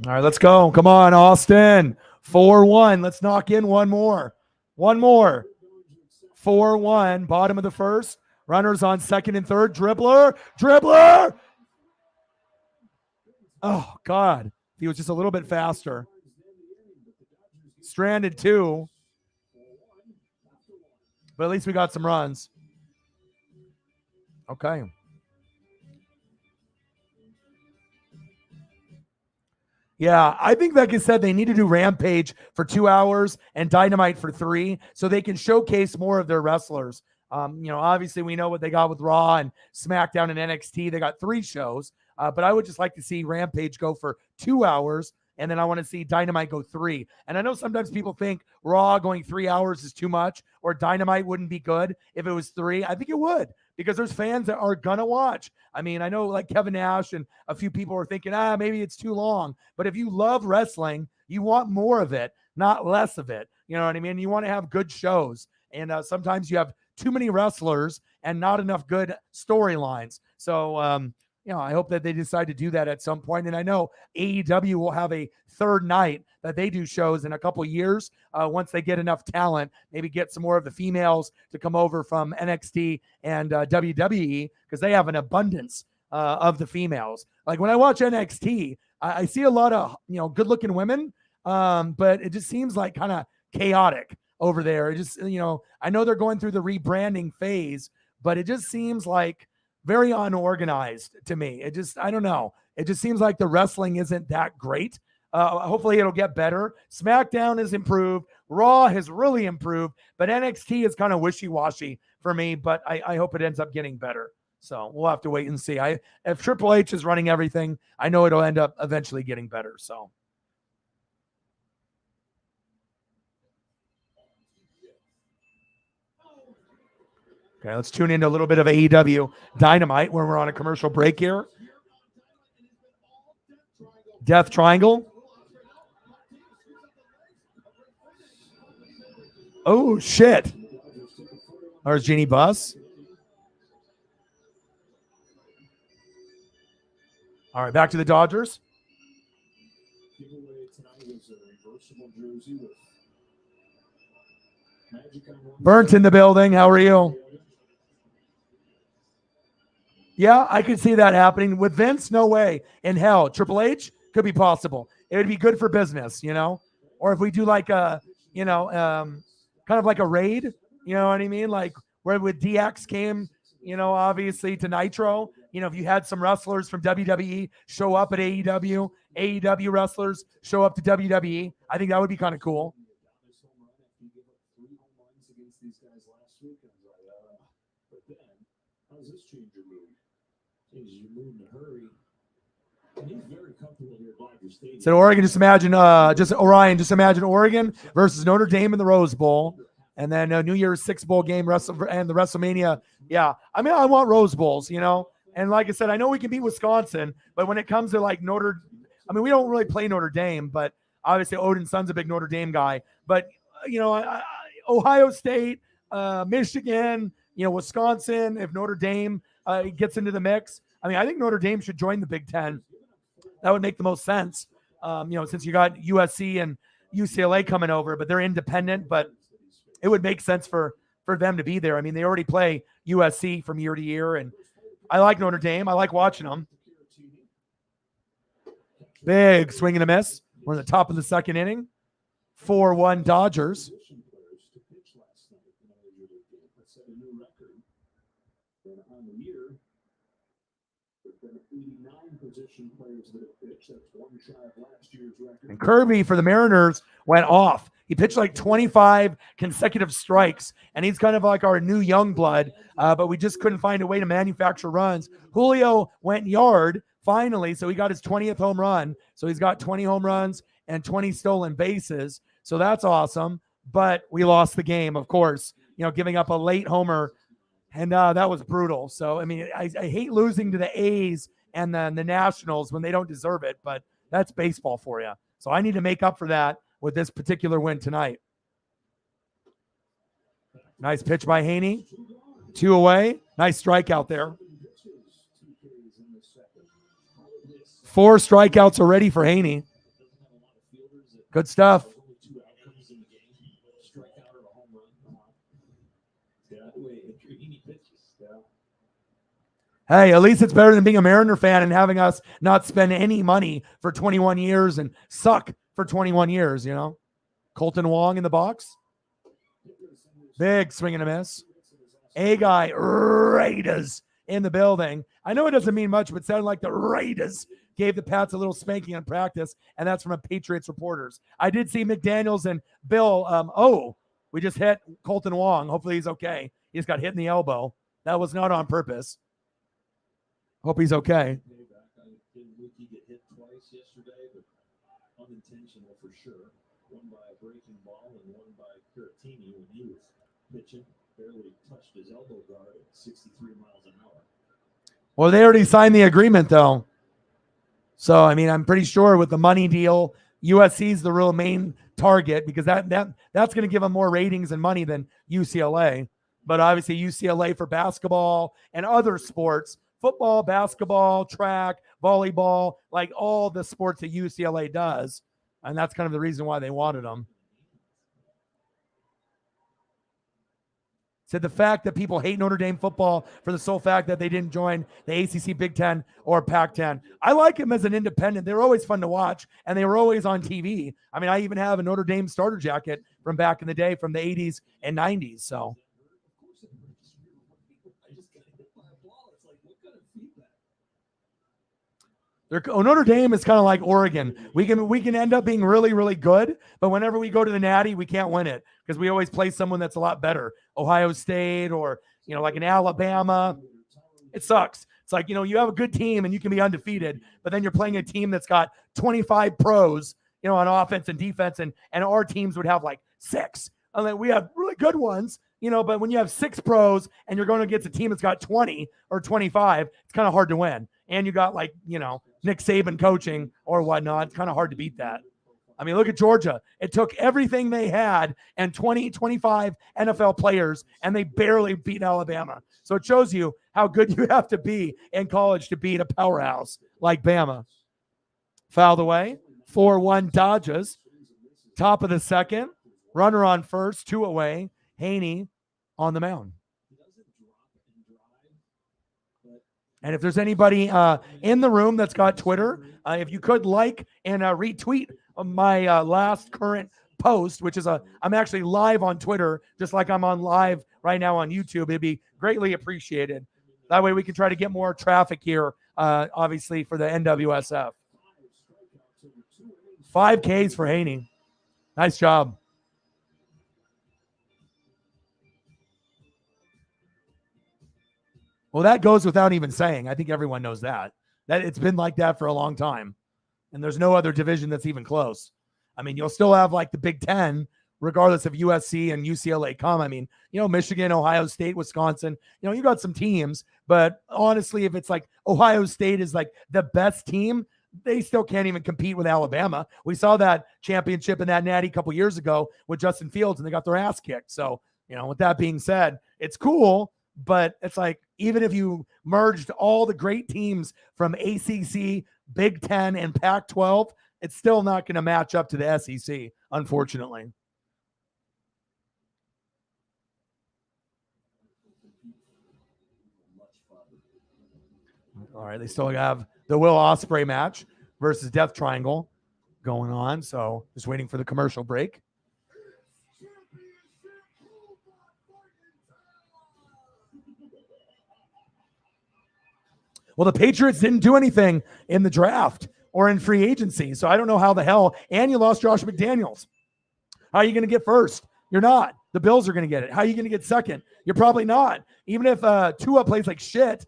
All right, let's go. Come on, Austin. 4-1. Let's knock in one more. 4-1. Bottom of the first. Runners on second and third. Dribbler. Oh, God. He was just a little bit faster. Stranded 2. But at least we got some runs. Okay. Yeah, I think, like I said, they need to do Rampage for 2 hours and Dynamite for 3 so they can showcase more of their wrestlers. Obviously we know what they got with Raw and SmackDown and NXT. They got 3 shows, but I would just like to see Rampage go for 2 hours, and then I want to see Dynamite go 3. And I know sometimes people think Raw going 3 hours is too much, or Dynamite wouldn't be good if it was 3. I think it would, because there's fans that are going to watch. I mean, I know like Kevin Nash and a few people are thinking, maybe it's too long. But if you love wrestling, you want more of it, not less of it. You know what I mean? You want to have good shows. And sometimes you have too many wrestlers and not enough good storylines. So, I hope that they decide to do that at some point. And I know AEW will have a third night that they do shows in a couple years. Once they get enough talent, maybe get some more of the females to come over from NXT and WWE, because they have an abundance of the females. Like when I watch NXT, I see a lot of, good looking women, but it just seems like kind of chaotic over there. It just, I know they're going through the rebranding phase, but it just seems like very unorganized to me. I don't know. It just seems like the wrestling isn't that great. Hopefully it'll get better. SmackDown has improved. Raw has really improved, but NXT is kind of wishy-washy for me, but I hope it ends up getting better. So we'll have to wait and see. If Triple H is running everything, I know it'll end up eventually getting better. So. Okay, let's tune into a little bit of AEW Dynamite when we're on a commercial break here. Death Triangle. Oh, shit. There's Jeannie Buss. All right, back to the Dodgers. Burnt in the building. How are you? Yeah, I could see that happening. With Vince, no way in hell. Triple H could be possible. It would be good for business, Or if we do like a, kind of like a raid, you know what I mean? Like where with DX came, obviously to Nitro. If you had some wrestlers from WWE show up at AEW wrestlers show up to WWE, I think that would be kind of cool. how's this change your mood? Changes your mood in a hurry. And he's very comfortable here at Dodger Stadium. So Oregon, just imagine Oregon versus Notre Dame in the Rose Bowl, and then a New Year's Six bowl game and the WrestleMania. Yeah, I mean, I want Rose Bowls, And like I said, I know we can beat Wisconsin, but when it comes to like we don't really play Notre Dame, but obviously Odin's son's a big Notre Dame guy. But Ohio State, Michigan, Wisconsin, if Notre Dame gets into the mix, I think Notre Dame should join the Big Ten. That would make the most sense, since you got USC and UCLA coming over, but they're independent. But it would make sense for them to be there. I mean, they already play USC from year to year, and I like Notre Dame. I like watching them. Big swing and a miss. We're in the top of the second inning. 4-1 Dodgers. And Kirby for the Mariners went off. He pitched like 25 consecutive strikes, and he's kind of like our new young blood, but we just couldn't find a way to manufacture runs. Julio went yard finally, so he got his 20th home run. So he's got 20 home runs and 20 stolen bases. So that's awesome, but we lost the game, of course, giving up a late homer, and that was brutal. So, I hate losing to the A's and the Nationals when they don't deserve it, but that's baseball for you. So I need to make up for that with this particular win tonight. Nice pitch by Haney. 2 away. Nice strikeout there. 4 strikeouts already for Haney. Good stuff. Hey, at least it's better than being a Mariner fan and having us not spend any money for 21 years and suck for 21 years, Colton Wong in the box. Big swing and a miss. A-guy, Raiders in the building. I know it doesn't mean much, but it sounded like the Raiders gave the Pats a little spanking in practice, and that's from a Patriots reporters. I did see McDaniels and Bill, we just hit Colton Wong. Hopefully he's okay. He just got hit in the elbow. That was not on purpose. Hope he's okay. He get hit twice yesterday, but unintentional for sure. One by a breaking ball and one by Caratini when he was pitching. Barely touched his elbow guard at 63 miles an hour. Well, they already signed the agreement, though. So, I'm pretty sure with the money deal, USC's the real main target because that's going to give them more ratings and money than UCLA. But obviously UCLA for basketball and other sports, football, basketball, track, volleyball, like all the sports that UCLA does. And that's kind of the reason why they wanted them. Said the fact that people hate Notre Dame football for the sole fact that they didn't join the ACC, Big Ten, or Pac-10. I like them as an independent. They were always fun to watch, and they were always on TV. I even have a Notre Dame starter jacket from back in the day from the 80s and 90s. So. Notre Dame is kind of like Oregon. We can end up being really, really good, but whenever we go to the Natty, we can't win it because we always play someone that's a lot better. Ohio State or, like an Alabama. It sucks. It's like, you have a good team and you can be undefeated, but then you're playing a team that's got 25 pros, on offense and defense, and our teams would have like 6. And then we have really good ones, but when you have 6 pros and you're going against a team that's got 20 or 25, it's kind of hard to win. And you got Nick Saban coaching or whatnot. It's kind of hard to beat that. Look at Georgia. It took everything they had and 20, 25 NFL players, and they barely beat Alabama. So it shows you how good you have to be in college to beat a powerhouse like Bama. Fouled away. 4-1 Dodgers. Top of the second. Runner on first. 2 away. Haney on the mound. And if there's anybody in the room that's got Twitter, if you could like and retweet my last current post, which is I'm actually live on Twitter, just like I'm on live right now on YouTube. It'd be greatly appreciated. That way we can try to get more traffic here, obviously, for the NWSF. 5 Ks for Haney. Nice job. Well, that goes without even saying. I think everyone knows that. That it's been like that for a long time. And there's no other division that's even close. I mean, you'll still have like the Big Ten, regardless of USC and UCLA come. I mean, Michigan, Ohio State, Wisconsin, you got some teams. But honestly, if it's like Ohio State is like the best team, they still can't even compete with Alabama. We saw that championship in that natty a couple years ago with Justin Fields, and they got their ass kicked. So, with that being said, it's cool, but it's like even if you merged all the great teams from ACC, Big Ten, and Pac-12, it's still not going to match up to the SEC, unfortunately. All right, they still have the Will Ospreay match versus Death Triangle going on. So just waiting for the commercial break. Well, the Patriots didn't do anything in the draft or in free agency. So I don't know how the hell. And you lost Josh McDaniels. How are you going to get first? You're not. The Bills are going to get it. How are you going to get second? You're probably not. Even if Tua plays like shit,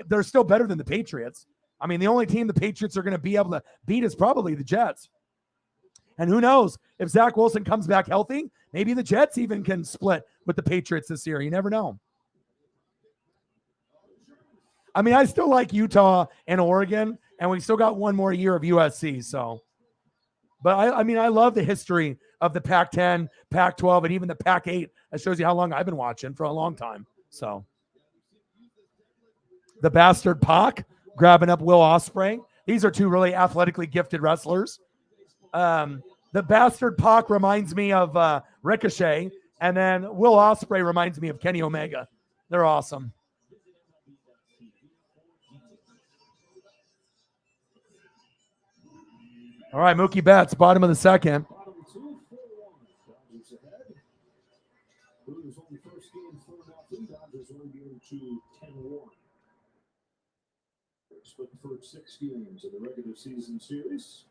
they're still better than the Patriots. I mean, the only team the Patriots are going to be able to beat is probably the Jets. And who knows? If Zach Wilson comes back healthy, maybe the Jets even can split with the Patriots this year. You never know. I mean, I still like Utah and Oregon, and we still got one more year of USC. So, but I love the history of the Pac-10, Pac-12, and even the Pac-8. That shows you how long I've been watching for a long time. So, the bastard Pac grabbing up Will Ospreay. These are two really athletically gifted wrestlers. The bastard Pac reminds me of Ricochet, and then Will Ospreay reminds me of Kenny Omega. They're awesome. All right, Mookie Betts, bottom of the second. For 6 games of the regular season series.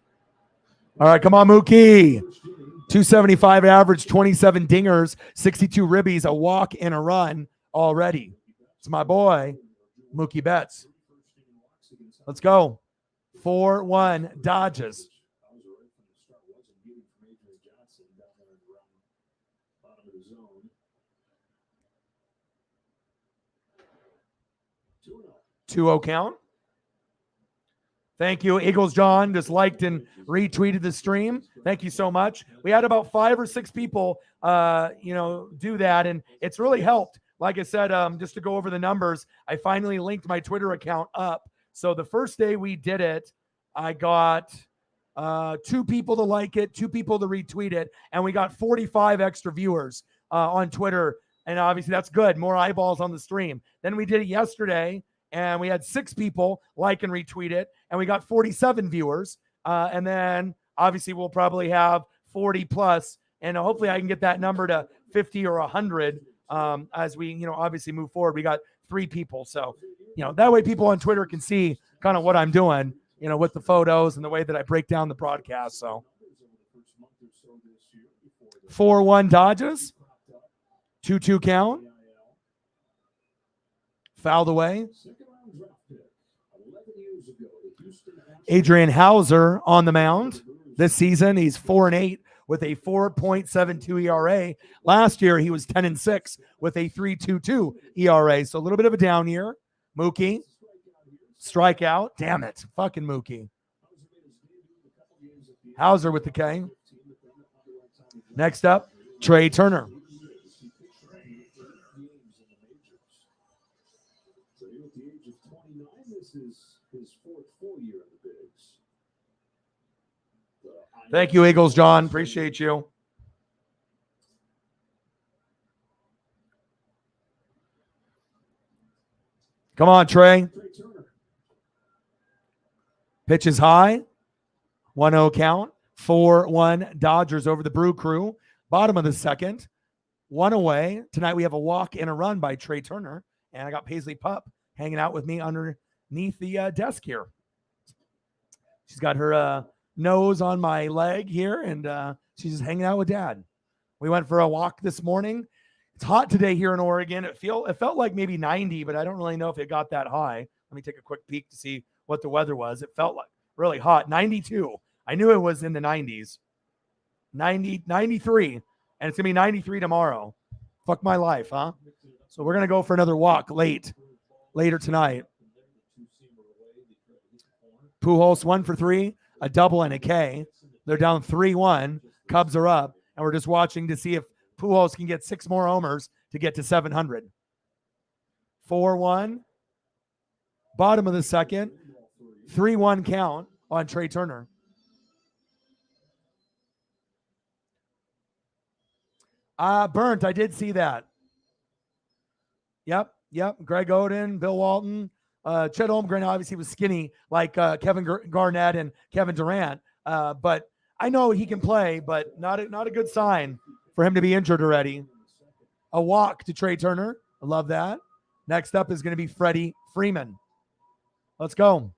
All right, come on, Mookie. 275 average, 27 dingers, 62 ribbies, a walk and a run already. It's my boy, Mookie Betts. Let's go. 4-1 Dodgers. 2-0 count. Thank you. Eagles John just liked and retweeted the stream. Thank you so much. We had about 5 or 6 people, do that, and it's really helped. Like I said, just to go over the numbers, I finally linked my Twitter account up. So the first day we did it, I got 2 people to like it, 2 people to retweet it, and we got 45 extra viewers on Twitter. And obviously that's good. More eyeballs on the stream. Then we did it yesterday, and we had 6 people like and retweet it, and we got 47 viewers. And then obviously we'll probably have 40 plus, and hopefully I can get that number to 50 or 100 as we, obviously move forward. We got 3 people. So, that way people on Twitter can see kind of what I'm doing, with the photos and the way that I break down the broadcast. So 4-1 Dodgers, 2-2 count. Fouled away. Adrian Hauser on the mound this season. He's 4-8 with a 4.72 ERA. Last year, he was 10-6 with a 3.22 ERA. So a little bit of a down year. Mookie, strikeout. Damn it. Fucking Mookie. Hauser with the K. Next up, Trey Turner. Thank you, Eagles John. Appreciate you. Come on, Trey. Pitch is high. 1-0 count. 4-1 Dodgers over the Brew Crew. Bottom of the second. 1 away. Tonight we have a walk and a run by Trey Turner. And I got Paisley Pup hanging out with me underneath the desk here. She's got her nose on my leg here, and she's just hanging out with Dad. We went for a walk this morning. It's hot today here in Oregon. It felt like maybe 90, but I don't really know if it got that high. Let me take a quick peek to see what the weather was. It felt like really hot. 92. I knew it was in the 90s. 90, 93. And it's going to be 93 tomorrow. Fuck my life, huh? So we're going to go for another walk later tonight. Pujols 1 for 3, a double and a K. They're down 3-1. Cubs are up. And we're just watching to see if Pujols can get 6 more homers to get to 700. 4-1. Bottom of the second. 3-1 count on Trey Turner. Burnt. I did see that. Yep. Greg Oden, Bill Walton, Chet Holmgren obviously was skinny like Kevin Garnett and Kevin Durant. But I know he can play, but not a good sign for him to be injured already. A walk to Trey Turner. I love that. Next up is going to be Freddie Freeman. Let's go.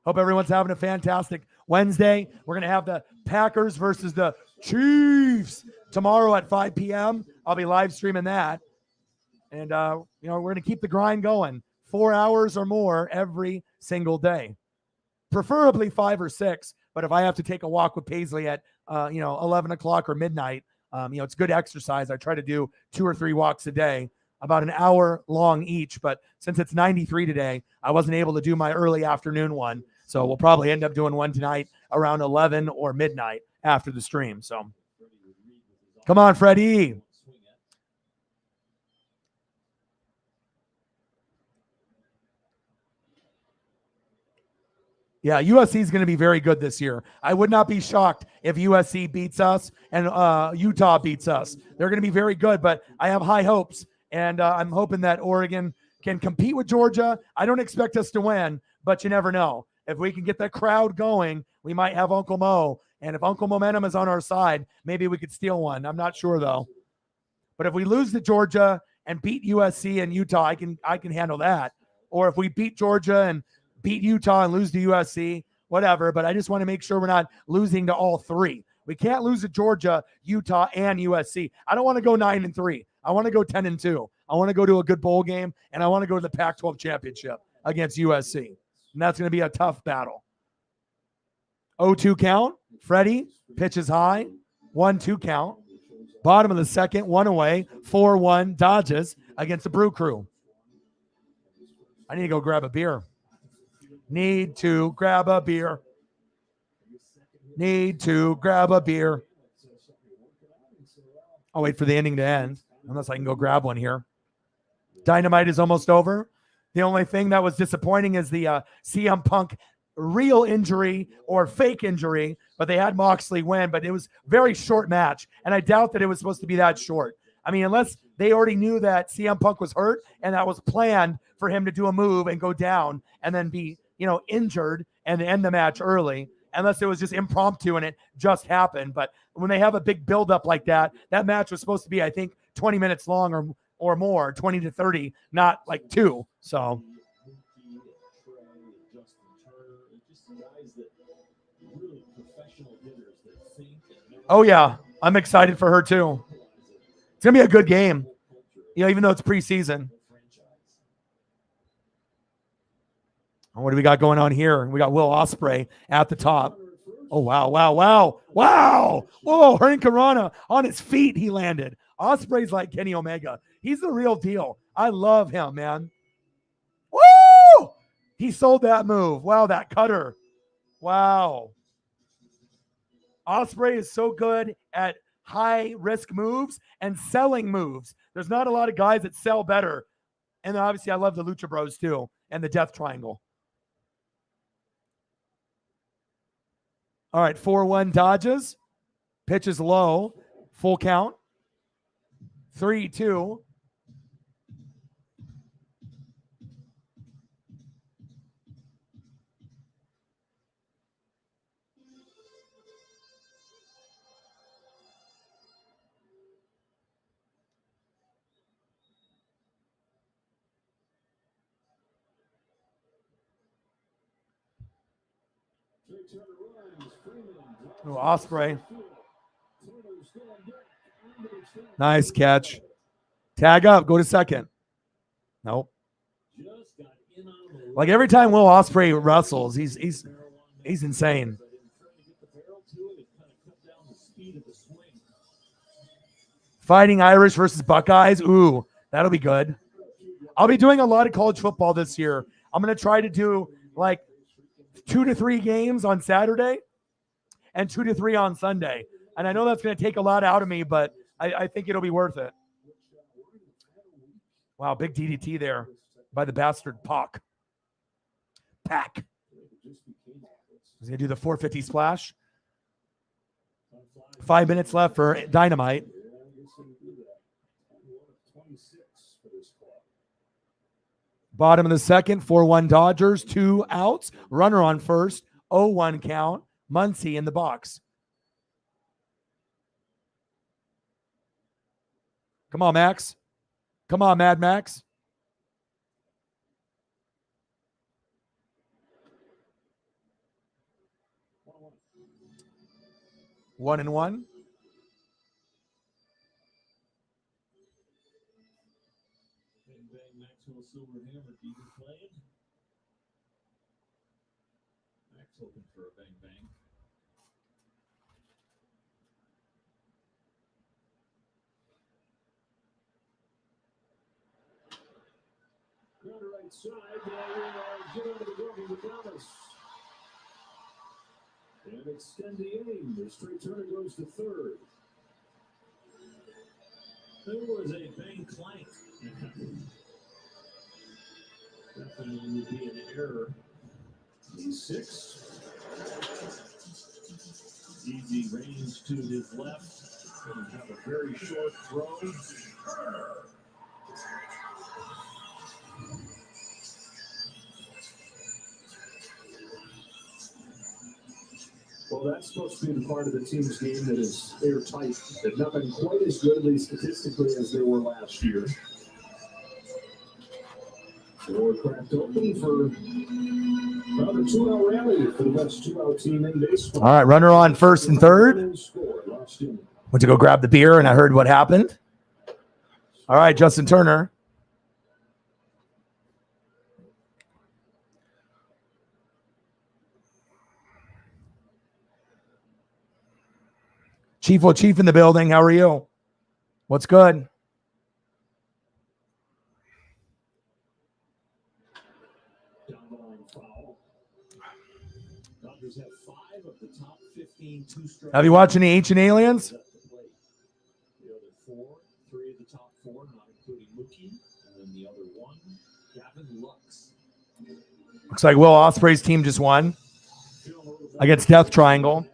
Hope everyone's having a fantastic Wednesday. We're going to have the Packers versus the Chiefs tomorrow at 5 p.m. I'll be live streaming that. And, we're going to keep the grind going 4 hours or more every single day, preferably 5 or 6. But if I have to take a walk with Paisley at, 11 o'clock or midnight, it's good exercise. I try to do 2 or 3 walks a day, about an hour long each. But since it's 93 today, I wasn't able to do my early afternoon one. So we'll probably end up doing one tonight around 11 or midnight after the stream. So come on, Freddie. Yeah, USC is going to be very good this year. I would not be shocked if USC beats us and Utah beats us. They're going to be very good, but I have high hopes, and I'm hoping that Oregon can compete with Georgia. I don't expect us to win, but you never know. If we can get that crowd going, we might have Uncle Mo. And if Uncle Momentum is on our side, maybe we could steal one. I'm not sure, though. But if we lose to Georgia and beat USC and Utah, I can handle that. Or if we beat Georgia and beat Utah and lose to USC, whatever. But I just want to make sure we're not losing to all 3. We can't lose to Georgia, Utah, and USC. I don't want to go 9-3. I want to go 10-2. I want to go to a good bowl game, and I want to go to the Pac-12 championship against USC. And that's going to be a tough battle. 0-2 count. Freddie pitches high. 1-2 count. Bottom of the second, 1 away. 4-1 Dodgers against the Brew Crew. I need to go grab a beer. Need to grab a beer. I'll wait for the inning to end, unless I can go grab one here. Dynamite is almost over. The only thing that was disappointing is the CM Punk real injury or fake injury, but they had Moxley win, but it was a very short match, and I doubt that it was supposed to be that short. I mean, unless they already knew that CM Punk was hurt and that was planned for him to do a move and go down and then be, injured and end the match early, unless it was just impromptu and it just happened. But when they have a big buildup like that, that match was supposed to be, I think, 20 minutes long or more, 20 to 30, not like 2. So oh yeah, I'm excited for her too. It's gonna be a good game, even though it's preseason. What do we got going on here? We got Will Ospreay at the top. Oh, wow. Whoa, Hurricane on his feet, he landed. Ospreay's like Kenny Omega. He's the real deal. I love him, man. Woo! He sold that move. Wow, that cutter. Wow. Ospreay is so good at high-risk moves and selling moves. There's not a lot of guys that sell better. And obviously, I love the Lucha Bros, too, and the Death Triangle. All right, 4-1 Dodgers. Pitch is low. Full count. 3-2. Ospreay. Nice catch. Tag up. Go to second. Nope. Just got in on the Like every time Will Ospreay wrestles, he's insane. but in trying to get the barrel to it, it kind of cut down the speed of the swing. Fighting Irish versus Buckeyes. Ooh, that'll be good. I'll be doing a lot of college football this year. I'm going to try to do like 2 to 3 games on Saturday and 2 to 3 on Sunday. And I know that's going to take a lot out of me, but I think it'll be worth it. Wow, big DDT there by the bastard Pac. He's going to do the 450 splash. 5 minutes left for Dynamite. Bottom of the second, 4-1 Dodgers, 2 outs. Runner on first, 0-1 count. Muncy in the box. Come on, Max. Come on, Mad Max. One and one. Silver Hammer even playing. Max hoping for a bang bang. Ground right side. Get out of the rubber with Thomas. And extend the inning. The straight turner goes to third. There was a bang clank. Definitely would be an error. He's 6. Easy range to his left. Going to have a very short throw. Well, that's supposed to be the part of the team's game that is airtight. They've not been quite as good, at least statistically, as they were last year. Door cracked open for another 2-out rally for the best 2-out team in baseball. All right, runner on first and third. Went to go grab the beer, and I heard what happened. All right, Justin Turner. Chief in the building. How are you? What's good? Have 5 of the top 15 2-strike. Have you watched any Ancient Aliens? The other 4, 3 of the top 4, not including Mookie, and then the other 1, Gavin Lux. Looks like Will Ospreay's team just won against Death Triangle.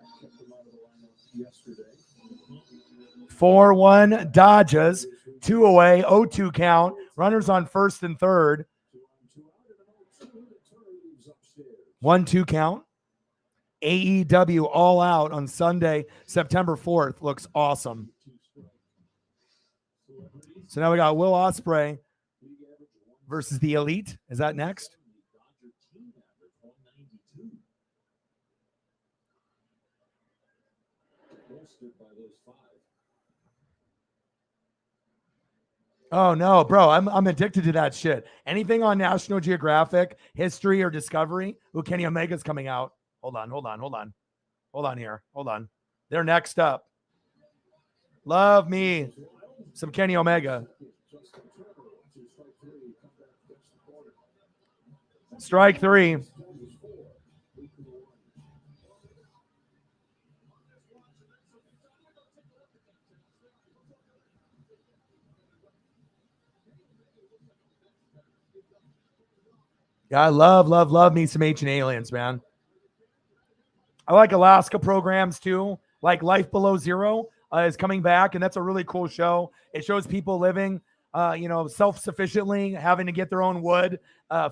4-1 Dodgers, 2 away, 0-2 count. Runners on first and third. 1-2 count. AEW All Out on Sunday, September 4th. Looks awesome. So now we got Will Ospreay versus the Elite. Is that next? Oh no, bro, I'm addicted to that shit. Anything on National Geographic, History, or Discovery. Ooh, Kenny Omega's coming out. Hold on here. Hold on. They're next up. Love me some Kenny Omega. Strike 3. Yeah, I love me some Ancient Aliens, man. I like Alaska programs too, like Life Below Zero is coming back, and that's a really cool show. It shows people living, self-sufficiently, having to get their own wood,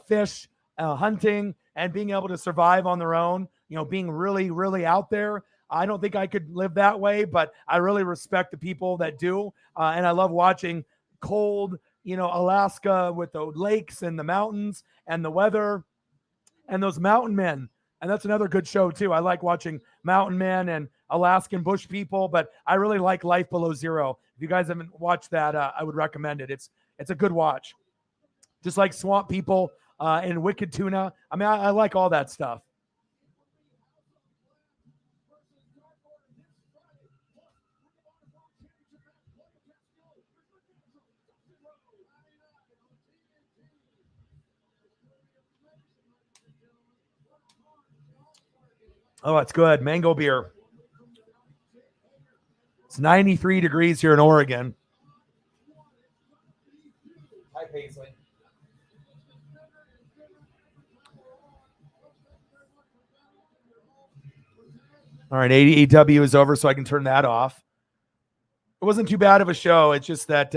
fish, hunting, and being able to survive on their own, being really, really out there. I don't think I could live that way, but I really respect the people that do, and I love watching cold, Alaska with the lakes and the mountains and the weather and those mountain men. And that's another good show too. I like watching Mountain Men and Alaskan bush people, but I really like Life Below Zero. If you guys haven't watched that, I would recommend it. It's a good watch. Just like Swamp People and Wicked Tuna. I mean, I like all that stuff. Oh, it's good. Mango beer. It's 93 degrees here in Oregon. Hi, Paisley. All right, AEW is over, so I can turn that off. It wasn't too bad of a show. It's just that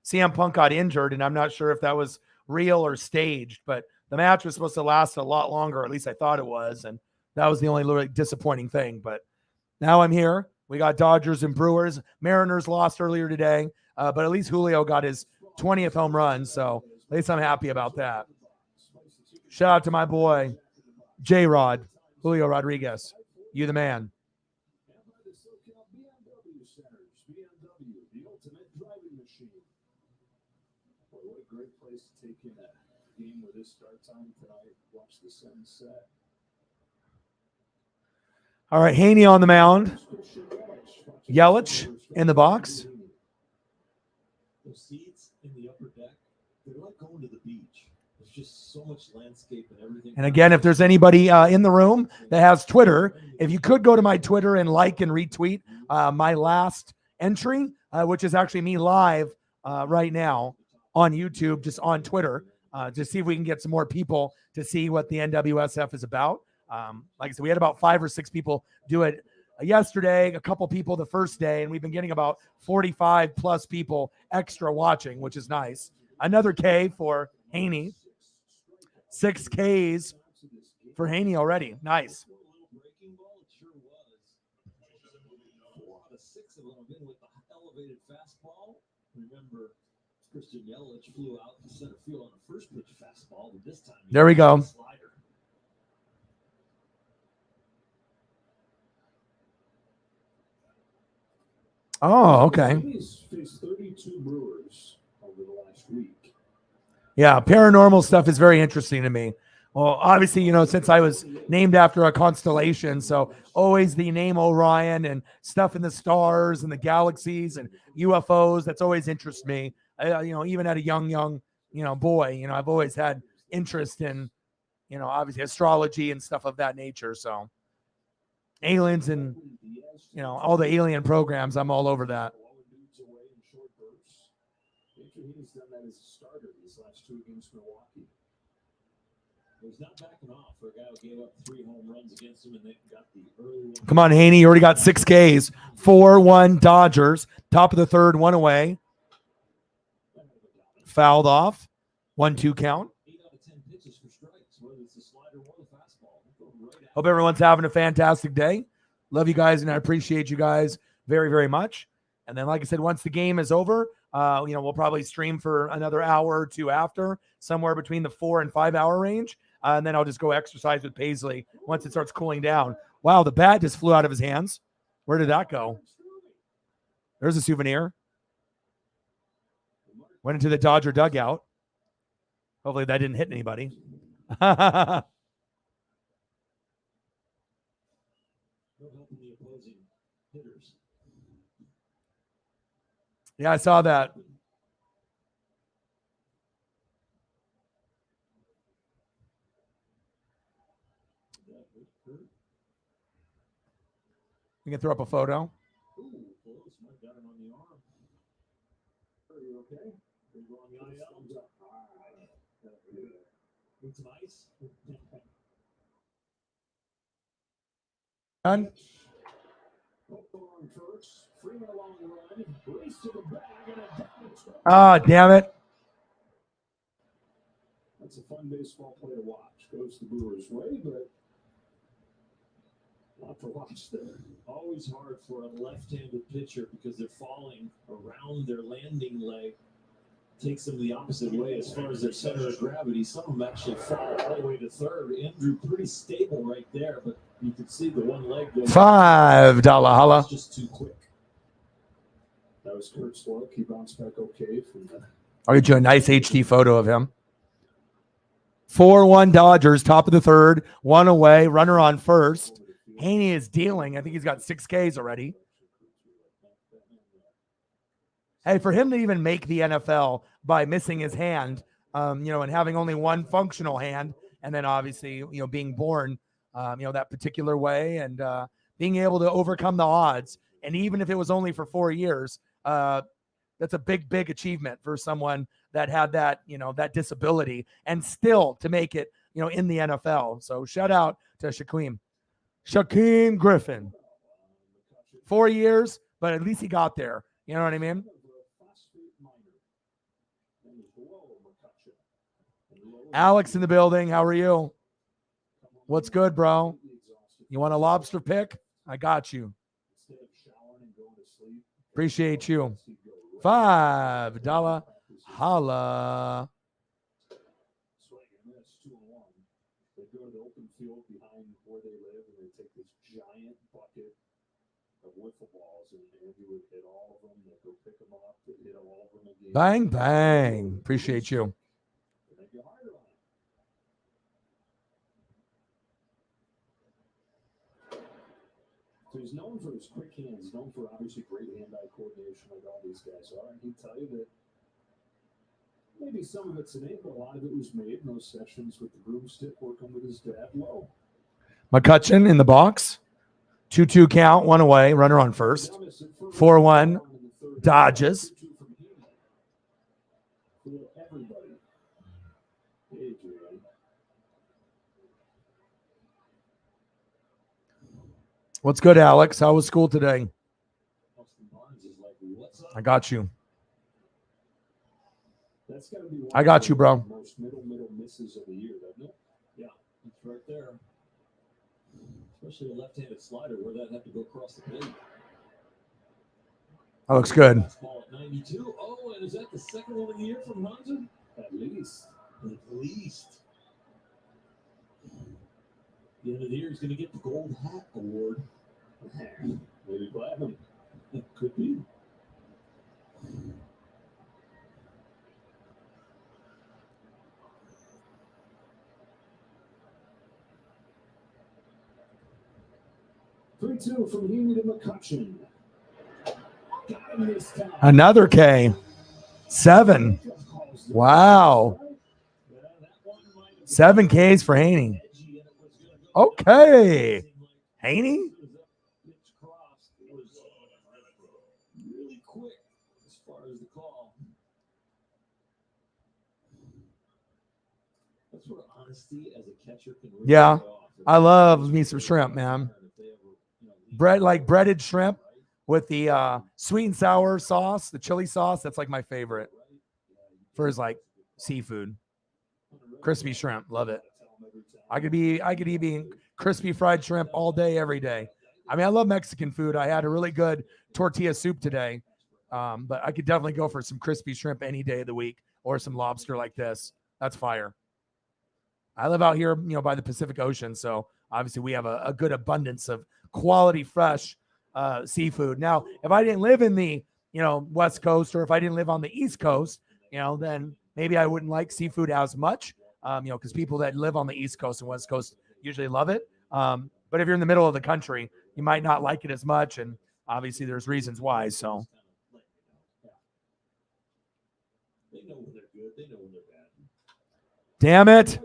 CM Punk got injured, and I'm not sure if that was real or staged, but the match was supposed to last a lot longer, or at least I thought it was, and that was the only really disappointing thing. But now I'm here. We got Dodgers and Brewers. Mariners lost earlier today, but at least Julio got his 20th home run, so at least I'm happy about that. Shout out to my boy, J-Rod, Julio Rodriguez. You the man. The ultimate driving machine. Boy, what a great place to take in a game with this start time tonight. Watch the sunset. All right, Haney on the mound. Yelich in the box. Those seats in the upper deck, they're like going to the beach. There's just so much landscape and everything. And again, if there's anybody in the room that has Twitter, if you could go to my Twitter and like and retweet my last entry, which is actually me live right now on YouTube, just on Twitter, to see if we can get some more people to see what the NWSF is about. Like I said, we had about 5 or 6 people do it yesterday, a couple people the first day, and we've been getting about 45 plus people extra watching, which is nice. Another K for Haney. 6 Ks for Haney already. Nice. 4 out of 6 of them have been with the elevated fastball. Remember, Christian Yelich flew out to center field on the first pitch fastball, but this time there we go. Slider. Oh, okay. Faced 32 Brewers over the last week. Yeah, paranormal stuff is very interesting to me. Well, obviously, you know, since I was named after a constellation, so always the name Orion and stuff in the stars and the galaxies and UFOs, that's always interests me. You know, even at a young, boy, you know, I've always had interest in, you know, obviously astrology and stuff of that nature. So aliens and, you know, all the alien programs, I'm all over that. He's done that as a starter these last 2 against Milwaukee. He's not backing off for a guy who gave up 3 home runs against him and then got the early one. Come on, Haney. You already got 6 Ks. 4-1 Dodgers. Top of the third, 1 away. Fouled off. 1-2 count. 8 out of 10 pitches for strikes, whether it's a slider or the fastball. Hope everyone's having a fantastic day. Love you guys, and I appreciate you guys very, very much. And then, like I said, once the game is over, you know, we'll probably stream for another hour or 2 after, somewhere between the 4 and 5 hour range. And then I'll just go exercise with Paisley once it starts cooling down. Wow, the bat just flew out of his hands. Where did that go? There's a souvenir. Went into the Dodger dugout. Hopefully that didn't hit anybody. Yeah, I saw that. We can throw up a photo. Done? Ah, damn it. That's a fun baseball play to watch. Goes the Brewers' way, but not to watch there. Always hard for a left-handed pitcher because they're falling around their landing leg. Takes them the opposite way as far as their center of gravity. Some of them actually fall all the way to third. Andrew pretty stable right there, but You could see the one leg going. $5 holla. Just too quick. That was Kurt Sloak. He bounced back okay from that. I'll get you a nice HD photo of him. 4-1 Dodgers, top of the third, one away, runner on first. Haney is dealing. I think he's got 6 Ks already. Hey, for him to even make the NFL by missing his hand, and having only one functional hand, and then obviously, being born, that particular way, and being able to overcome the odds, and even if it was only for 4 years, that's a big, big achievement for someone that had that, that disability, and still to make it, in the NFL. So shout out to Shaquem Griffin. 4 years, but at least he got there. You know what I mean? Alex in the building. How are you? What's good, bro? You want a lobster pick? I got you. Appreciate you. $5 holla. They go to the open field behind where they live, and they take this giant bucket of wiffle balls, and Andy would hit all of them. They go pick them up, they hit all of them again. Bang, bang. Appreciate you. So he's known for his quick hands. He's known for obviously great hand-eye coordination like all these guys are. And he'd tell you that maybe some of it's innate, but a lot of it was made in those sessions with the broomstick working with his dad. Whoa. McCutcheon in the box. 2-2 count, one away, runner on first. 4-1 Dodges. What's good, Alex? How was school today? I got you. I got you, bro. Most middle misses of the year, doesn't it? Yeah, it's right there. Especially a left-handed slider where that had to go across the plate. That looks good. Ball at 92. Oh, and is that the second one of the year from Hunter? At least. At least. The end of the year, he's going to get the Gold Hat Award. Maybe platinum. It could be. Three-two from Heaney to McCutcheon. Got him this time. Another K. 7. Wow. 7 Ks for Haney. Okay. Haney? Really quick as far as the call. That's where honesty as a catcher can really Yeah. pay off. I love me some shrimp, man. Breaded shrimp with the sweet and sour sauce, the chili sauce. That's like my favorite for his like seafood. Crispy shrimp. Love it. I could be eating crispy fried shrimp all day, every day. I mean, I love Mexican food. I had a really good tortilla soup today, but I could definitely go for some crispy shrimp any day of the week or some lobster like this. That's fire. I live out here, by the Pacific Ocean, so obviously we have a good abundance of quality, fresh seafood. Now, if I didn't live in the, West Coast, or if I didn't live on the East Coast, then maybe I wouldn't like seafood as much, because people that live on the East Coast and West Coast usually love it. But if you're in the middle of the country, you might not like it as much, and obviously there's reasons why. So, They know when they're good. They know when they're bad. damn it.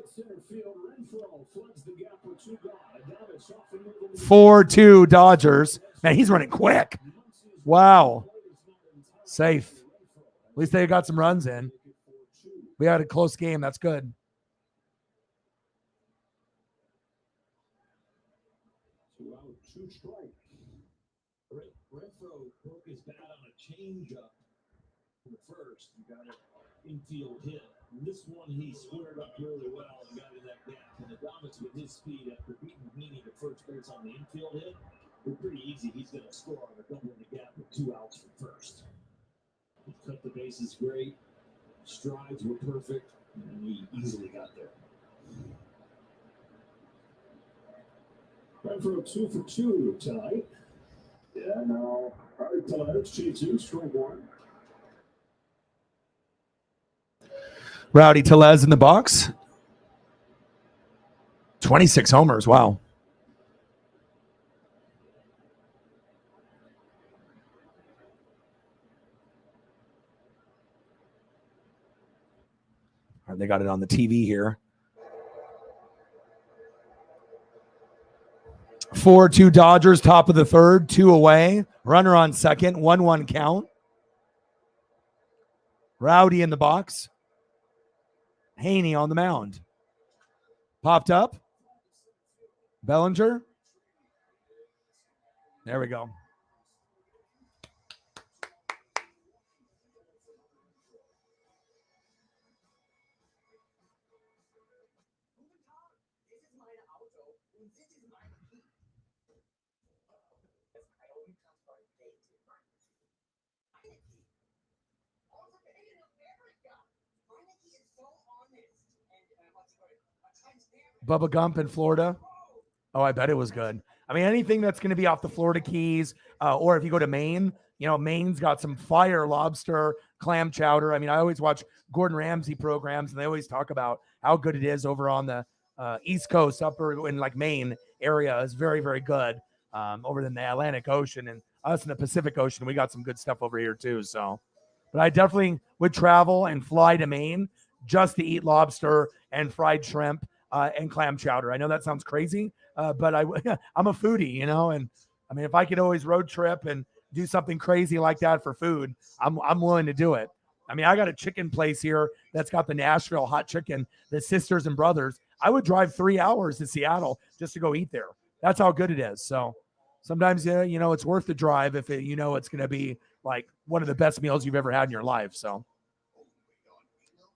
4-2 Dodgers. Man, he's running quick. Wow. Safe. At least they got some runs in. We had a close game. That's good. Two strike. Renfro broke his bat on a changeup in the first. He got an infield hit. And this one he squared up really well and got in that gap. And Adames with his speed after beating Heaney to first base on the infield hit, it was pretty easy. He's going to score on a double in the gap with 2 outs from first. He cut the bases great. Strides were perfect. And he easily got there. Time for a 2 for 2 tonight. Yeah, no. All right, Fanatics, 2-2, strike one. Rowdy Tellez in the box. 26 homers. Wow. All right, they got it on the TV here. 4-2 Dodgers, top of the third, 2 away. Runner on second, 1-1 count. Rowdy in the box. Haney on the mound. Popped up. Bellinger. There we go. Bubba Gump in Florida. Oh, I bet it was good. I mean, anything that's going to be off the Florida Keys, or if you go to Maine, you know, Maine's got some fire lobster, clam chowder. I mean, I always watch Gordon Ramsay programs, and they always talk about how good it is over on the East Coast, upper in like Maine area is very, very good. Over in the Atlantic Ocean and us in the Pacific Ocean, we got some good stuff over here too. So, but I definitely would travel and fly to Maine just to eat lobster and fried shrimp and clam chowder. I know that sounds crazy, but I'm a foodie, you know, and I mean, if I could always road trip and do something crazy like that for food, I'm willing to do it. I mean, I got a chicken place here that's got the Nashville hot chicken, the Sisters and Brothers. I would drive 3 hours to Seattle just to go eat there. That's how good it is. So sometimes, you know, it's worth the drive if it, you know, it's going to be like one of the best meals you've ever had in your life. So,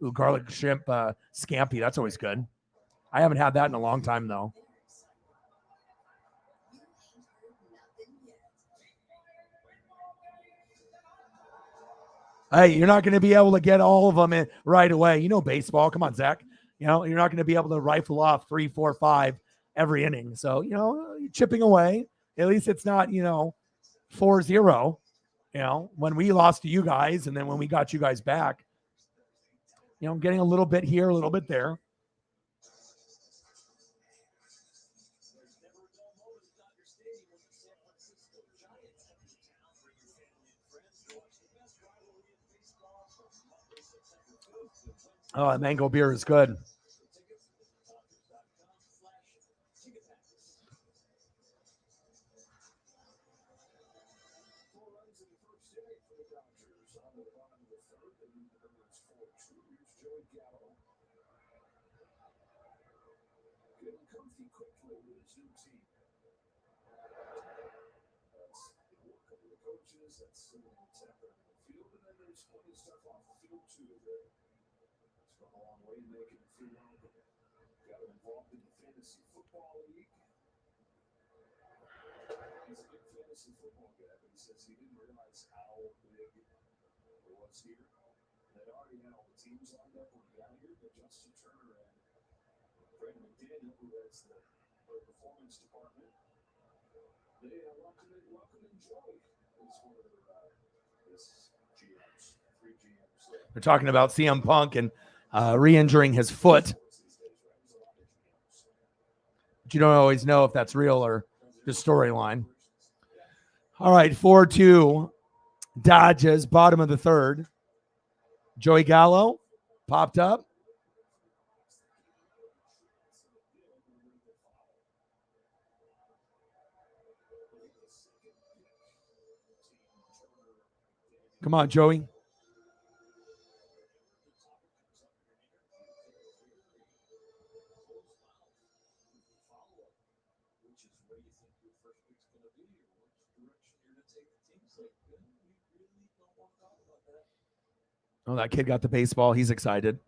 ooh, garlic shrimp scampi. That's always good. I haven't had that in a long time, though. Hey, you're not going to be able to get all of them in right away. You know baseball. Come on, Zach. You know, you're not going to be able to rifle off 3, 4, 5 every inning. So, you know, you're chipping away. At least it's not, you know, 4-0. You know, when we lost to you guys and then when we got you guys back, you know, getting a little bit here, a little bit there. Oh, mango beer is good. Getting comfy quickly with his new team. That's a couple of coaches, that's sitting in temper in the field, and then there's plenty of stuff off the field too. It's gone a long way in making him feel welcome. Got him involved in the fantasy football league. He's a big fantasy football guy, but he says he didn't realize how big it was here. They'd already had all the teams lined up when he got here, but Justin Turner and Brandon McDaniel, who has the performance department, they welcome in Joey as one of this GMs, 3 GMs. They're talking about CM Punk and re-injuring his foot. But you don't always know if that's real or just storyline. All right, 4-2 Dodgers, bottom of the third. Joey Gallo popped up. Come on, Joey. Oh, that kid got the baseball. He's excited.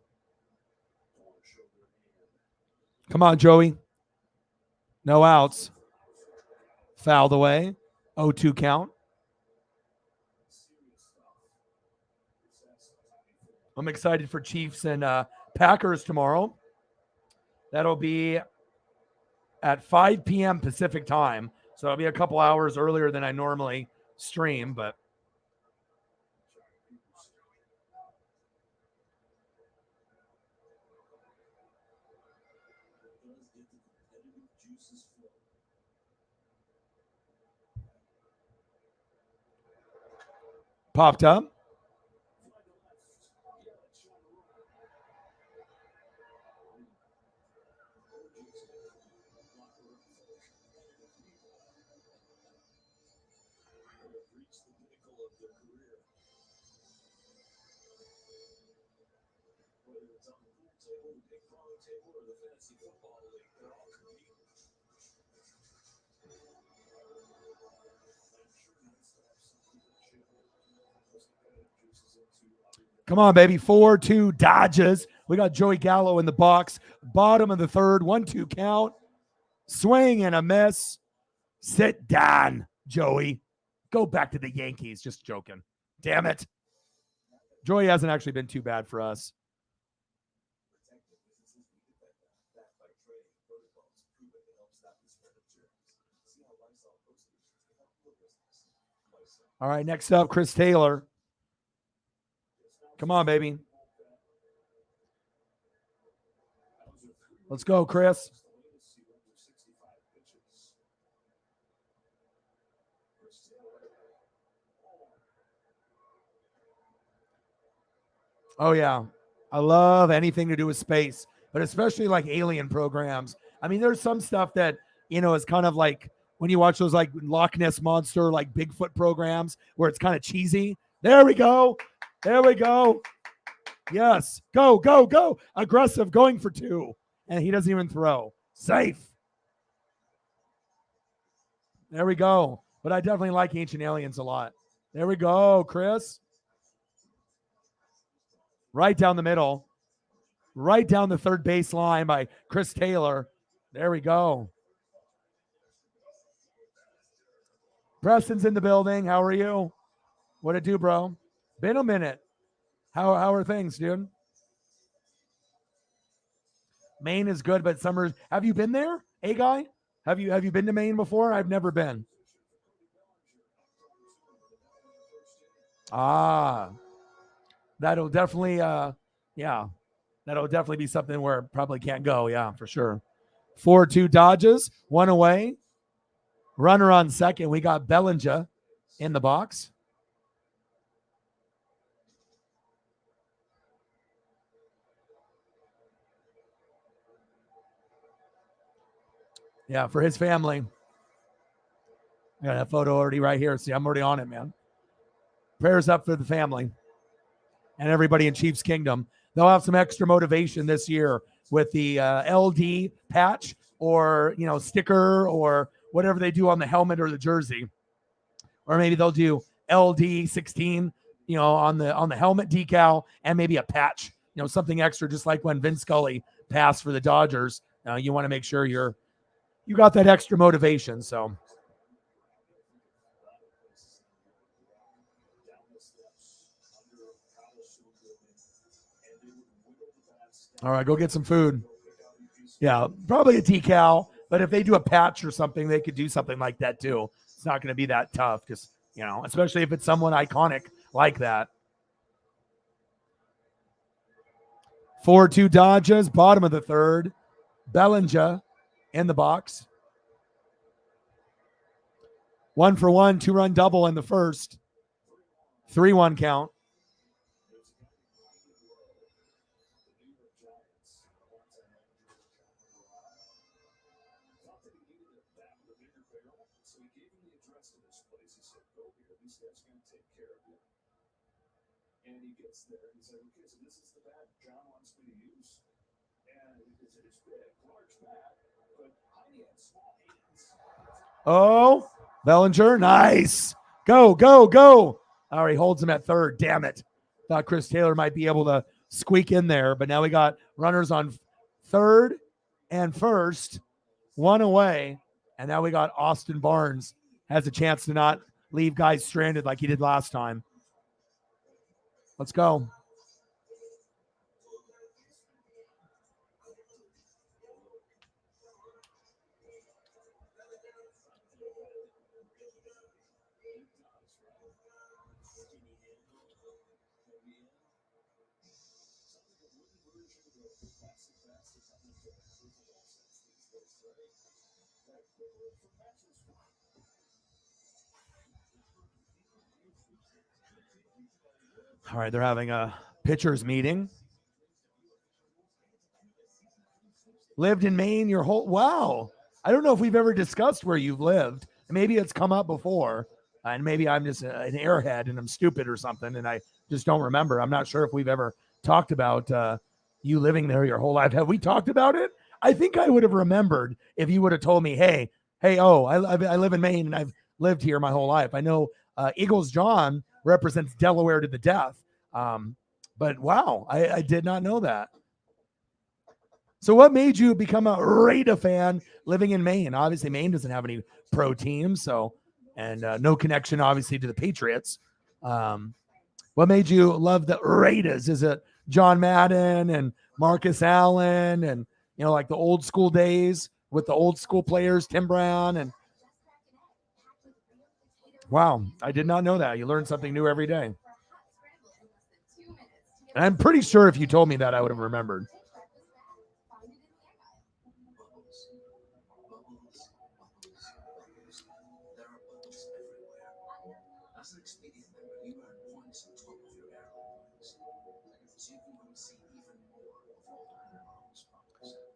Come on, Joey. No outs. Fouled away. 0-2 count. I'm excited for Chiefs and Packers tomorrow. That'll be at 5 p.m. Pacific time. So it'll be a couple hours earlier than I normally stream, but popped up. Come on, baby. 4-2 Dodgers. We got Joey Gallo in the box. Bottom of the third. 1-2 count. Swing and a miss. Sit down, Joey. Go back to the Yankees. Just joking. Damn it. Joey hasn't actually been too bad for us. All right, next up, Chris Taylor. Come on, baby. Let's go, Chris. Oh, yeah. I love anything to do with space, but especially like alien programs. I mean, there's some stuff that, is kind of like when you watch those like Loch Ness Monster, like Bigfoot programs where it's kind of cheesy. There we go. There we go. Yes. Go, go, go. Aggressive, going for 2. And he doesn't even throw. Safe. There we go. But I definitely like Ancient Aliens a lot. There we go, Chris. Right down the middle. Right down the third base line by Chris Taylor. There we go. Preston's in the building. How are you? What it do, bro? Been a minute. How are things, dude? Maine is good, but summer. Have you been there, guy? Have you been to Maine before? I've never been. Ah, that'll definitely that'll definitely be something where it probably can't go. Yeah, for sure. 4-2 Dodgers, 1 away. Runner on second. We got Bellinger in the box. Yeah, for his family. I got a photo already right here. See, I'm already on it, man. Prayers up for the family and everybody in Chiefs Kingdom. They'll have some extra motivation this year with the LD patch or, sticker or whatever they do on the helmet or the jersey. Or maybe they'll do LD 16, on the helmet decal and maybe a patch, something extra, just like when Vince Scully passed for the Dodgers. You want to make sure you got that extra motivation. So. All right, go get some food. Yeah, probably a decal, but if they do a patch or something, they could do something like that too. It's not going to be that tough, just, especially if it's someone iconic like that. 4-2 Dodgers, bottom of the third. Bellinger in the box. 1-for-1, 2-run double in the first. 3-1 count. And he gets there and he's like, okay, so this is the bat John wants me to use. And it's big, large bat, but tiny and small hands. Oh, Bellinger, nice. Go, go, go. All right, holds him at third. Damn it. Thought Chris Taylor might be able to squeak in there, but now we got runners on third and first, 1 away. And now we got Austin Barnes has a chance to not leave guys stranded like he did last time. Let's go. All right, they're having a pitchers meeting. Lived in Maine your whole wow. I don't know if we've ever discussed where you've lived. Maybe it's come up before, and maybe I'm just an airhead and I'm stupid or something, and I just don't remember. I'm not sure if we've ever talked about you living there your whole life. Have we talked about it? I think I would have remembered if you would have told me, hey, I live in Maine and I've lived here my whole life. I know Eagles John represents Delaware to the death. But wow, I did not know that. So what made you become a Raider fan living in Maine? Obviously, Maine doesn't have any pro teams, and no connection, obviously, to the Patriots. What made you love the Raiders? Is it John Madden and Marcus Allen and, like the old school days with the old school players, Tim Brown? And wow, I did not know that. You learn something new every day. And I'm pretty sure if you told me that, I would have remembered.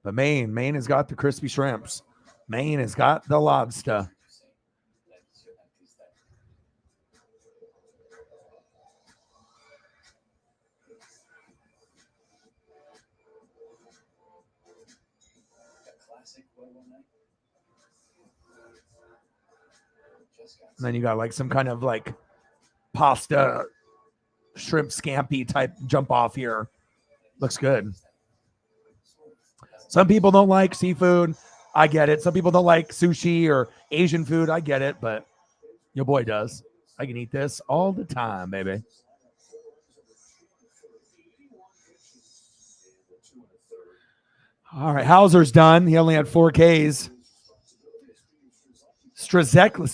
But Maine has got the crispy shrimps. Maine has got the lobster. And then you got like some kind of like pasta shrimp scampi type jump off here. Looks good. Some people don't like seafood. I get it. Some people don't like sushi or Asian food. I get it, but your boy does. I can eat this all the time, baby. All right, Hauser's done. He only had 4 Ks. Strzelecki,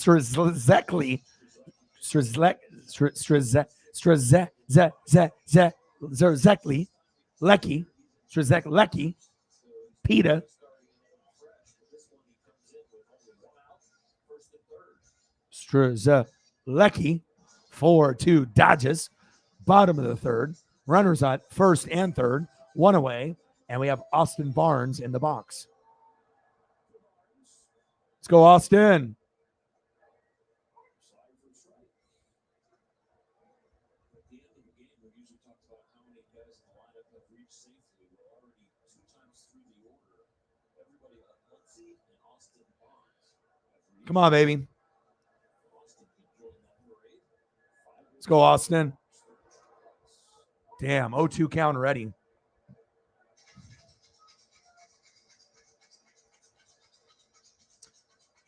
Peta. Strzelecki, 4-2 Dodgers. Bottom of the third. Runners on first and third. 1 away. And we have Austin Barnes in the box. Let's go, Austin. Come on, baby. Let's go, Austin. Damn, 0-2 count already.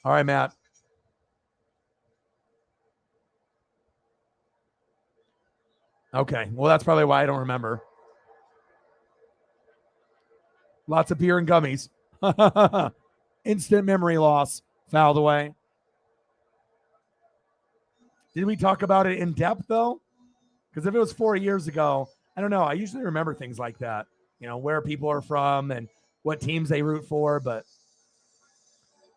All right, Matt. Okay, well, that's probably why I don't remember. Lots of beer and gummies. Instant memory loss. Fouled away. Did we talk about it in depth, though? Because if it was 4 years ago, I don't know. I usually remember things like that. Where people are from and what teams they root for. But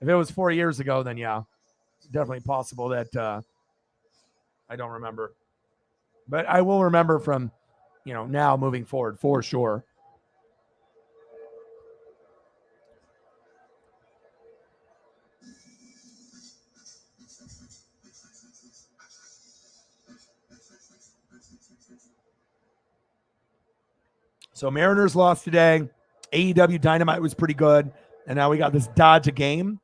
if it was 4 years ago, then yeah, it's definitely possible that I don't remember. But I will remember from, now moving forward for sure. So Mariners lost today. AEW Dynamite was pretty good. And now we got this Dodger game.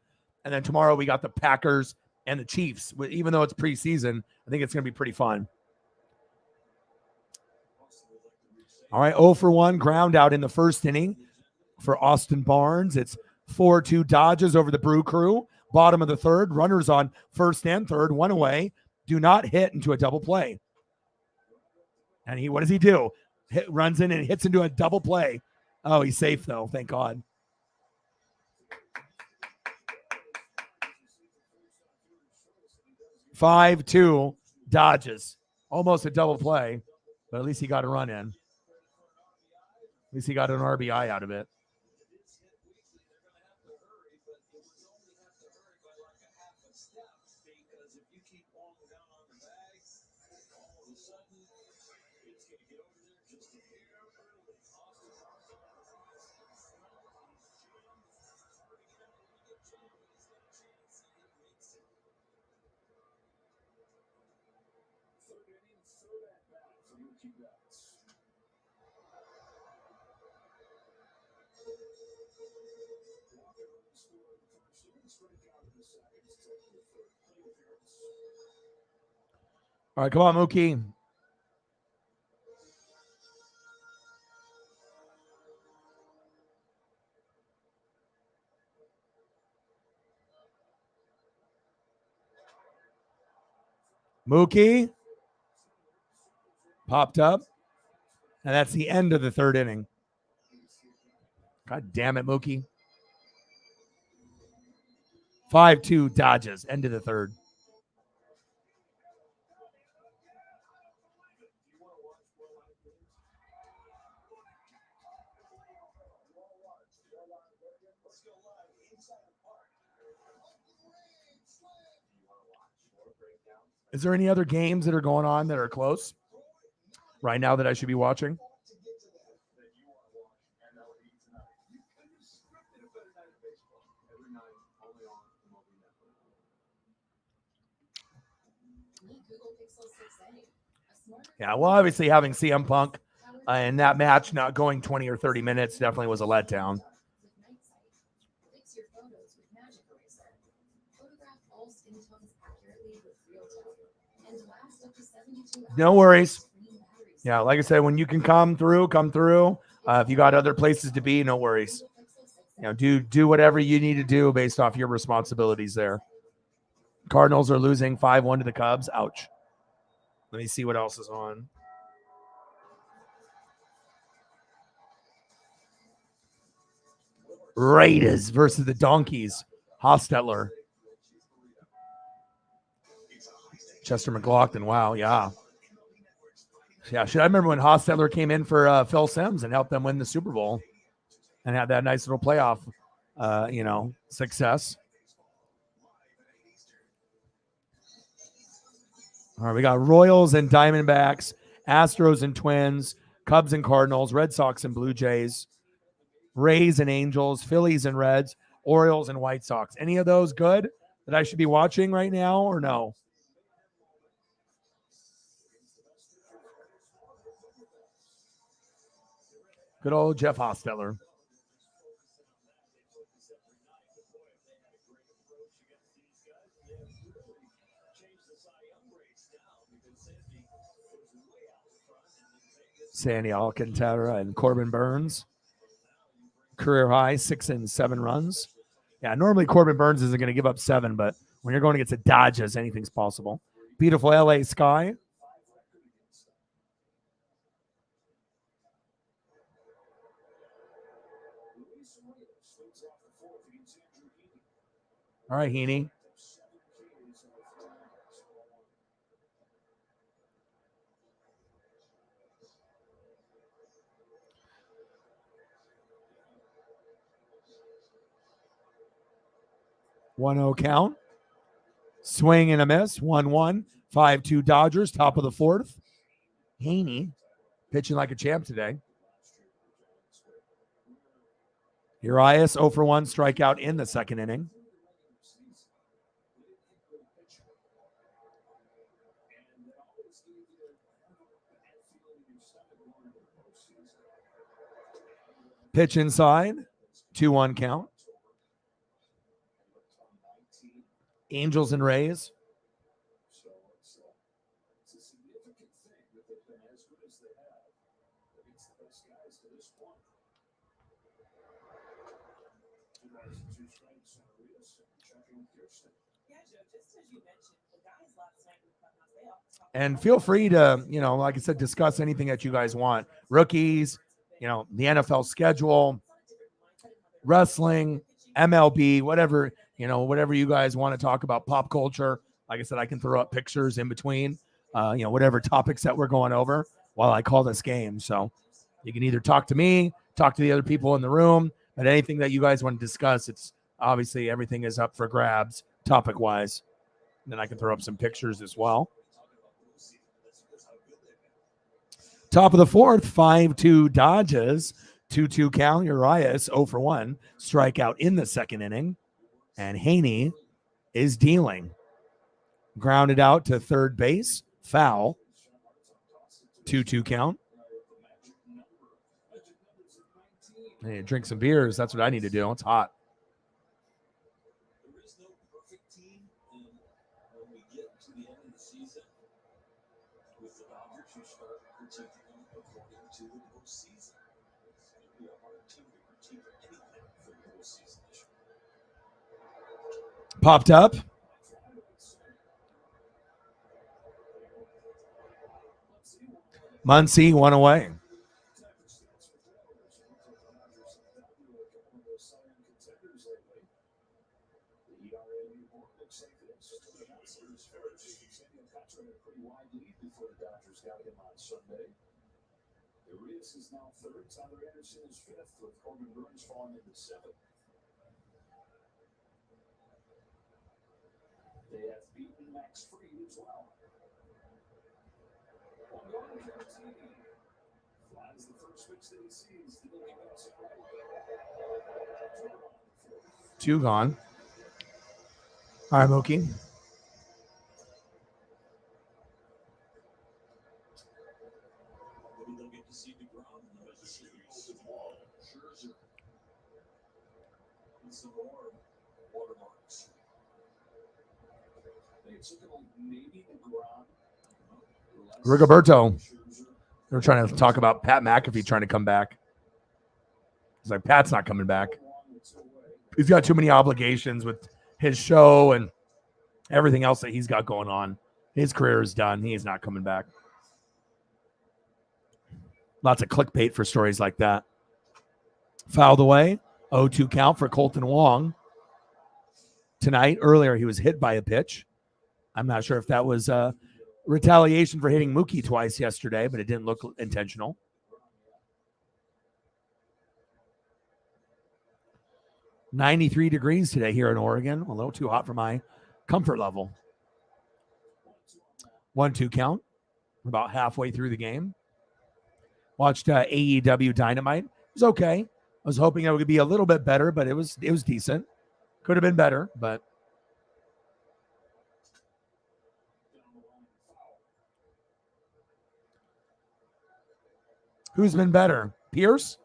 And then tomorrow we got the Packers and the Chiefs. Even though it's preseason, I think it's going to be pretty fun. All right, 0-for-1 ground out in the first inning for Austin Barnes. It's 4-2 Dodgers over the Brew Crew. Bottom of the third, runners on first and third, 1 away. Do not hit into a double play. And what does he do? Runs in and hits into a double play. Oh, he's safe, though. Thank God. (5-2) Dodgers. Almost a double play, but at least he got a run in. At least he got an RBI out of it. All right, come on, Mookie. Mookie popped up, and that's the end of the third inning. God damn it, Mookie. 5-2 Dodgers, end of the third. Is there any other games that are going on that are close right now that I should be watching? Yeah, well, obviously having CM Punk in that match not going 20 or 30 minutes definitely was a letdown. No worries. Yeah, like I said, when you can come through, come through. If you got other places to be, no worries. You know, do whatever you need to do based off your responsibilities there. Cardinals are losing 5-1 to the Cubs. Ouch. Let me see what else is on. Raiders versus the Donkeys. Hostetler. Chester McLaughlin. Wow, yeah. Yeah, I remember when Hostetler came in for Phil Simms and helped them win the Super Bowl and had that nice little playoff, success. All right, we got Royals and Diamondbacks, Astros and Twins, Cubs and Cardinals, Red Sox and Blue Jays, Rays and Angels, Phillies and Reds, Orioles and White Sox. Any of those good that I should be watching right now or no? Good old Jeff Hostetler. Sandy Alcantara and Corbin Burns. Career high, 6 and 7 runs. Yeah, normally Corbin Burns isn't going to give up 7, but when you're going against the Dodgers, anything's possible. Beautiful LA sky. All right, Heaney. One-zero count. Swing and a miss. 1-1. 5-2 Dodgers. Top of the fourth. Heaney pitching like a champ today. Urias 0 for 1 strikeout in the second inning. Pitch inside. 2-1 count. Angels and Rays. And feel free to, like I said, discuss anything that you guys want. Rookies, the NFL schedule, wrestling, MLB, whatever, whatever you guys want to talk about, pop culture. Like I said, I can throw up pictures in between, whatever topics that we're going over while I call this game. So you can either talk to me, talk to the other people in the room. But anything that you guys want to discuss, it's obviously everything is up for grabs topic wise. And then I can throw up some pictures as well. Top of the fourth, 5-2 Dodgers, 2-2 count. Urias 0 for 1, strikeout in the second inning. And Haney is dealing. Grounded out to third base, foul. 2-2 count. Hey, drink some beers. That's what I need to do. It's hot. There is no perfect team, and when we get to the end of the season, with the Dodgers who start critiquing them according to the postseason, it's going to be a hard team to critique anything for the postseason this year. Popped up. Muncy, one away. Urias is now third. Tyler Anderson is fifth, with Corbin Burns falling into seventh. They have beaten Max Fried as well. One gone, Caratini flies the first pitch that he sees. The Milwaukee Brewers right. 2 gone. All right, Mookie. Maybe they'll get to see DeGrom in the series. Scherzer. And some more watermarks. They took him maybe DeGrom. Rigoberto. They're trying to talk about Pat McAfee trying to come back. He's like, Pat's not coming back. He's got too many obligations with his show and everything else that he's got going on. His career is done. He is not coming back. Lots of clickbait for stories like that. Fouled away. 0-2 count for Colton Wong. Tonight, earlier, he was hit by a pitch. I'm not sure if that was retaliation for hitting Mookie twice yesterday, but it didn't look intentional. $93 degrees today here in Oregon. A little too hot for my comfort level. 1-2 count. About halfway through the game. Watched AEW Dynamite. It was okay. I was hoping it would be a little bit better, but it was decent. Could have been better, but who's been better? Pierce?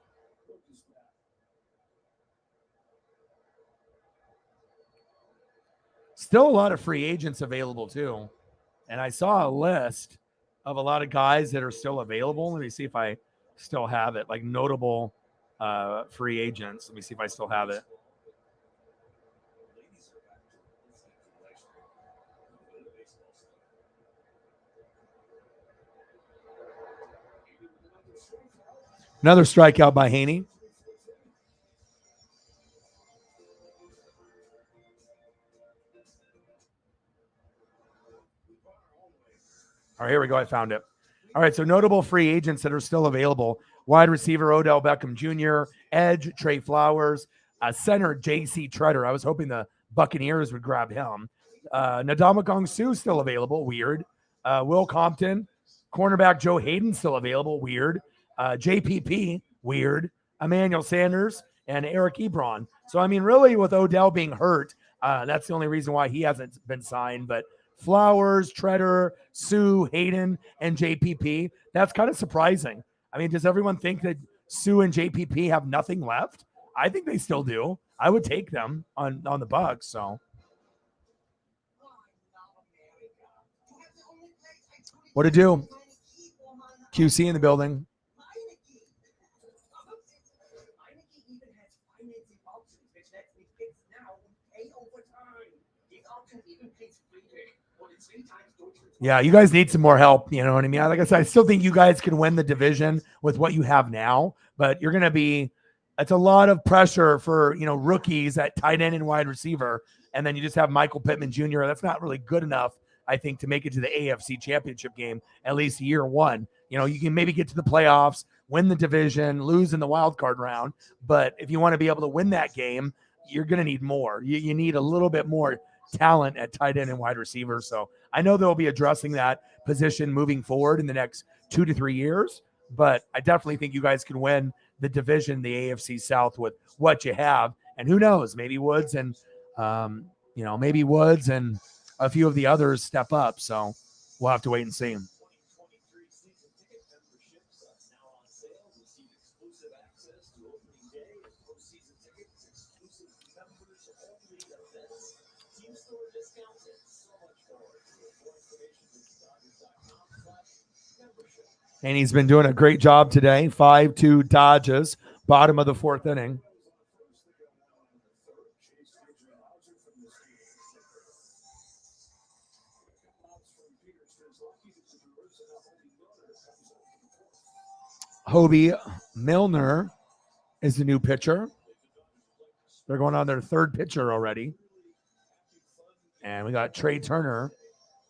Still a lot of free agents available too. And I saw a list of a lot of guys that are still available. Let me see if I still have it, like notable free agents. Let me see if I still have it. Another strikeout by Haney. All right, here we go. I found it. All right, so notable free agents that are still available. Wide receiver Odell Beckham Jr., edge Trey Flowers, center J.C. Treader. I was hoping the Buccaneers would grab him. Ndamukong Suh still available. Weird. Will Compton. Cornerback Joe Hayden still available. Weird. JPP. Weird. Emmanuel Sanders and Eric Ebron. So, I mean, really with Odell being hurt, that's the only reason why he hasn't been signed. But Flowers, Treader, Suh, Hayden, and JPP, that's kind of surprising. I mean, does everyone think that Suh and JPP have nothing left? I think they still do. I would take them on the Bucs. So, what to do? QC in the building. Yeah, you guys need some more help. You know what I mean? Like I said, I still think you guys can win the division with what you have now, but you're going to be, it's a lot of pressure for, rookies at tight end and wide receiver. And then you just have Michael Pittman Jr. That's not really good enough, I think, to make it to the AFC Championship game, at least year one. You can maybe get to the playoffs, win the division, lose in the wild card round. But if you want to be able to win that game, you're going to need more. You need a little bit more talent at tight end and wide receiver. So I know they'll be addressing that position moving forward in the next 2 to 3 years. But I definitely think you guys can win the division, the AFC South, with what you have. And who knows, maybe Woods and maybe Woods and a few of the others step up. So we'll have to wait and see. And he's been doing a great job today. 5-2 Dodgers, bottom of the 4th inning. Hobie Milner is the new pitcher. They're going on their 3rd pitcher already. And we got Trey Turner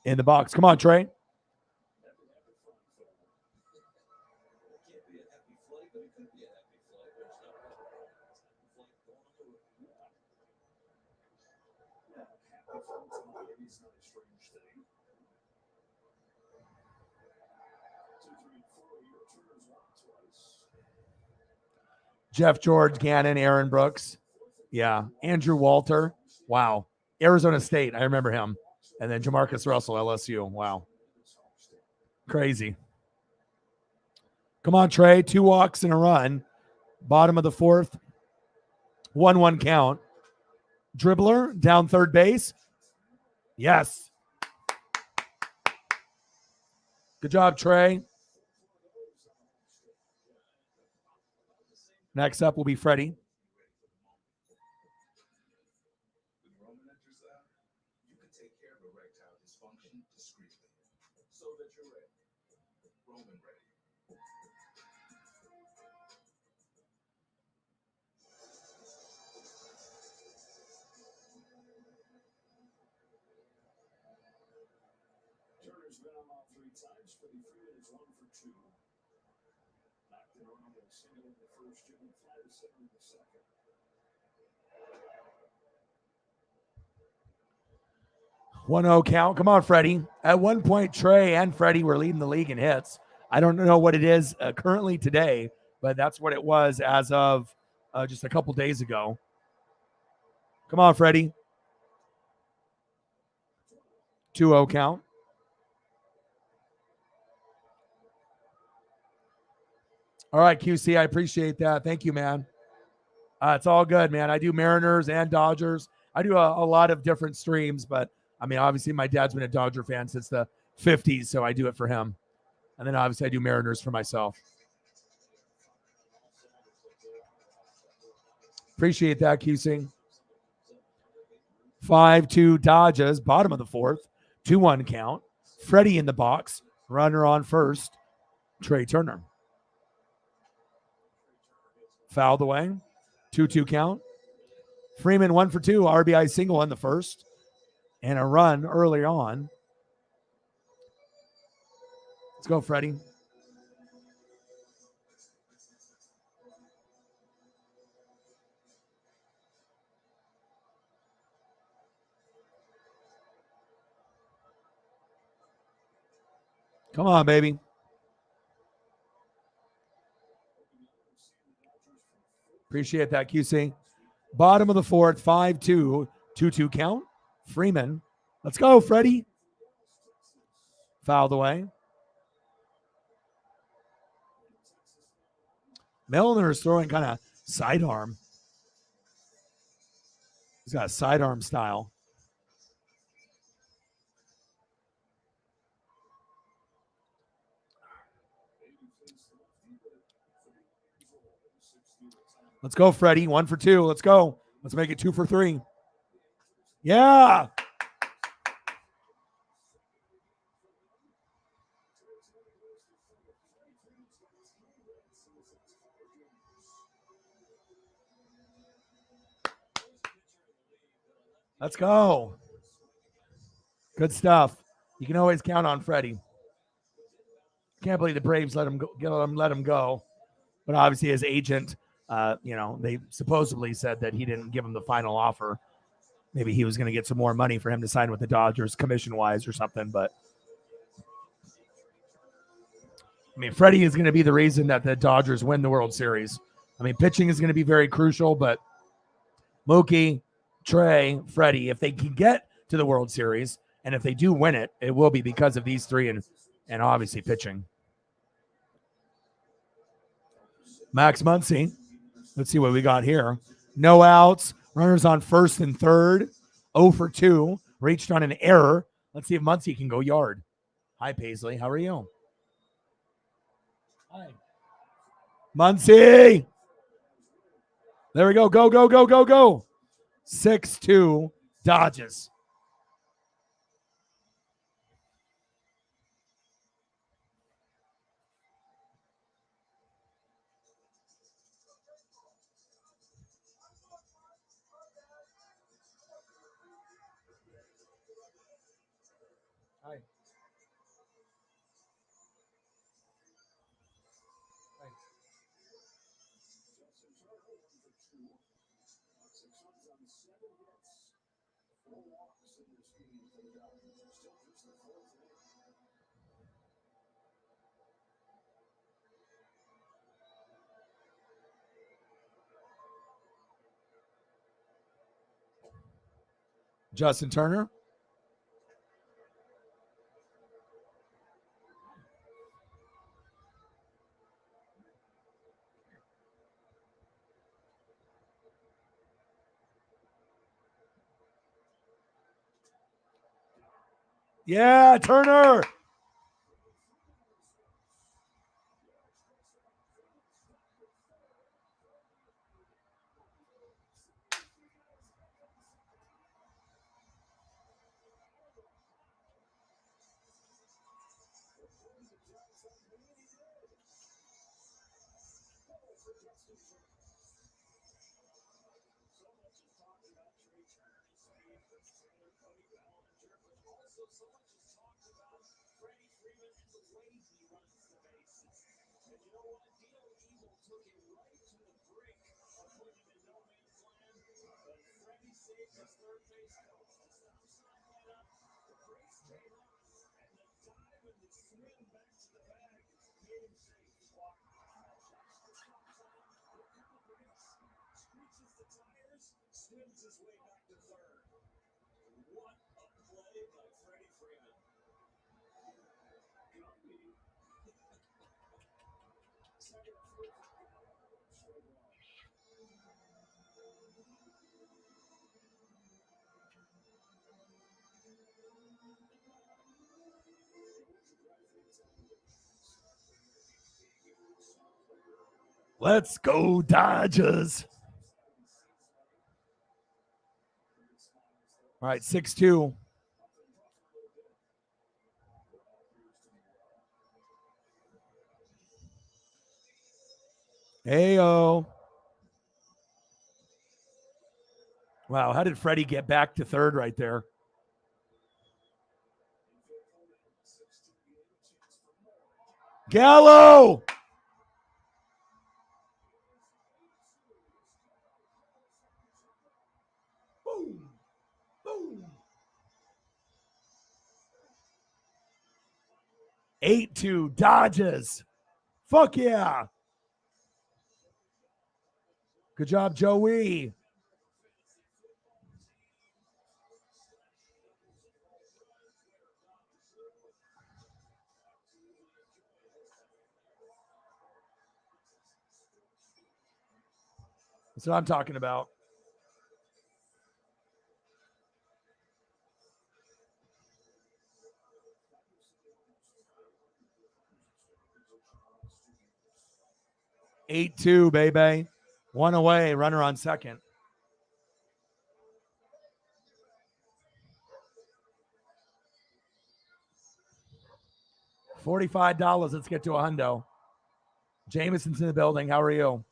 in the box. Come on, Trey. Jeff George, Gannon, Aaron Brooks. Yeah. Andrew Walter. Wow. Arizona State. I remember him. And then Jamarcus Russell, LSU. Wow. Crazy. Come on, Trey. 2 walks and a run. Bottom of the 4th. 1-1 count. Dribbler down third base. Yes. Good job, Trey. Next up will be Freddie. Turner's been on all 3 times. Freddie Freeman is 1 for 2. Knocked it around with a single in the first inning, fly to center in the second. 1-0 count. Come on, Freddie. At one point, Trey and Freddie were leading the league in hits. I don't know what it is currently today, but that's what it was as of just a couple days ago. Come on, Freddie. 2-0 count. All right, QC, I appreciate that. Thank you, man. It's all good, man. I do Mariners and Dodgers. I do a lot of different streams, but I mean, obviously my dad's been a Dodger fan since the 50s, so I do it for him. And then obviously I do Mariners for myself. Appreciate that, QC. 5-2 Dodgers, bottom of the 4th. 2-1 count. Freddie in the box. Runner on first. Trey Turner. Fouled away. 2-2 count. Freeman 1 for 2. RBI single in the first. And a run early on. Let's go, Freddie. Come on, baby. Appreciate that, QC. Bottom of the 4th, 5-2, 2-2 count. Freeman. Let's go, Freddie. Fouled away. Milner is throwing kind of sidearm. He's got a sidearm style. Let's go, Freddie. 1 for 2. Let's go. Let's make it 2 for 3. Yeah. Let's go. Good stuff. You can always count on Freddie. Can't believe the Braves let him go. But obviously his agent, they supposedly said that he didn't give him the final offer. Maybe he was going to get some more money for him to sign with the Dodgers commission-wise or something. But, I mean, Freddie is going to be the reason that the Dodgers win the World Series. I mean, pitching is going to be very crucial, but Mookie, Trey, Freddie, if they can get to the World Series, and if they do win it, it will be because of these three and obviously pitching. Max Muncy. Let's see what we got here. No outs. Runners on first and third. 0 for 2. Reached on an error. Let's see if Muncy can go yard. Hi, Paisley. How are you? Hi. Muncy. There we go. Go, go, go, go, go. 6-2 Dodgers. Hi. Justin Turner. Yeah, Turner. Let's go, Dodgers. All right, 6-2. Heyo. Wow, how did Freddie get back to third right there? Gallo. Boom. Boom. 8-2 Dodgers. Fuck yeah. Good job, Joey. That's what I'm talking about. 8-2, baby. One away, runner on second. $45. Let's get to a hundo. Jameson's in the building. How are you?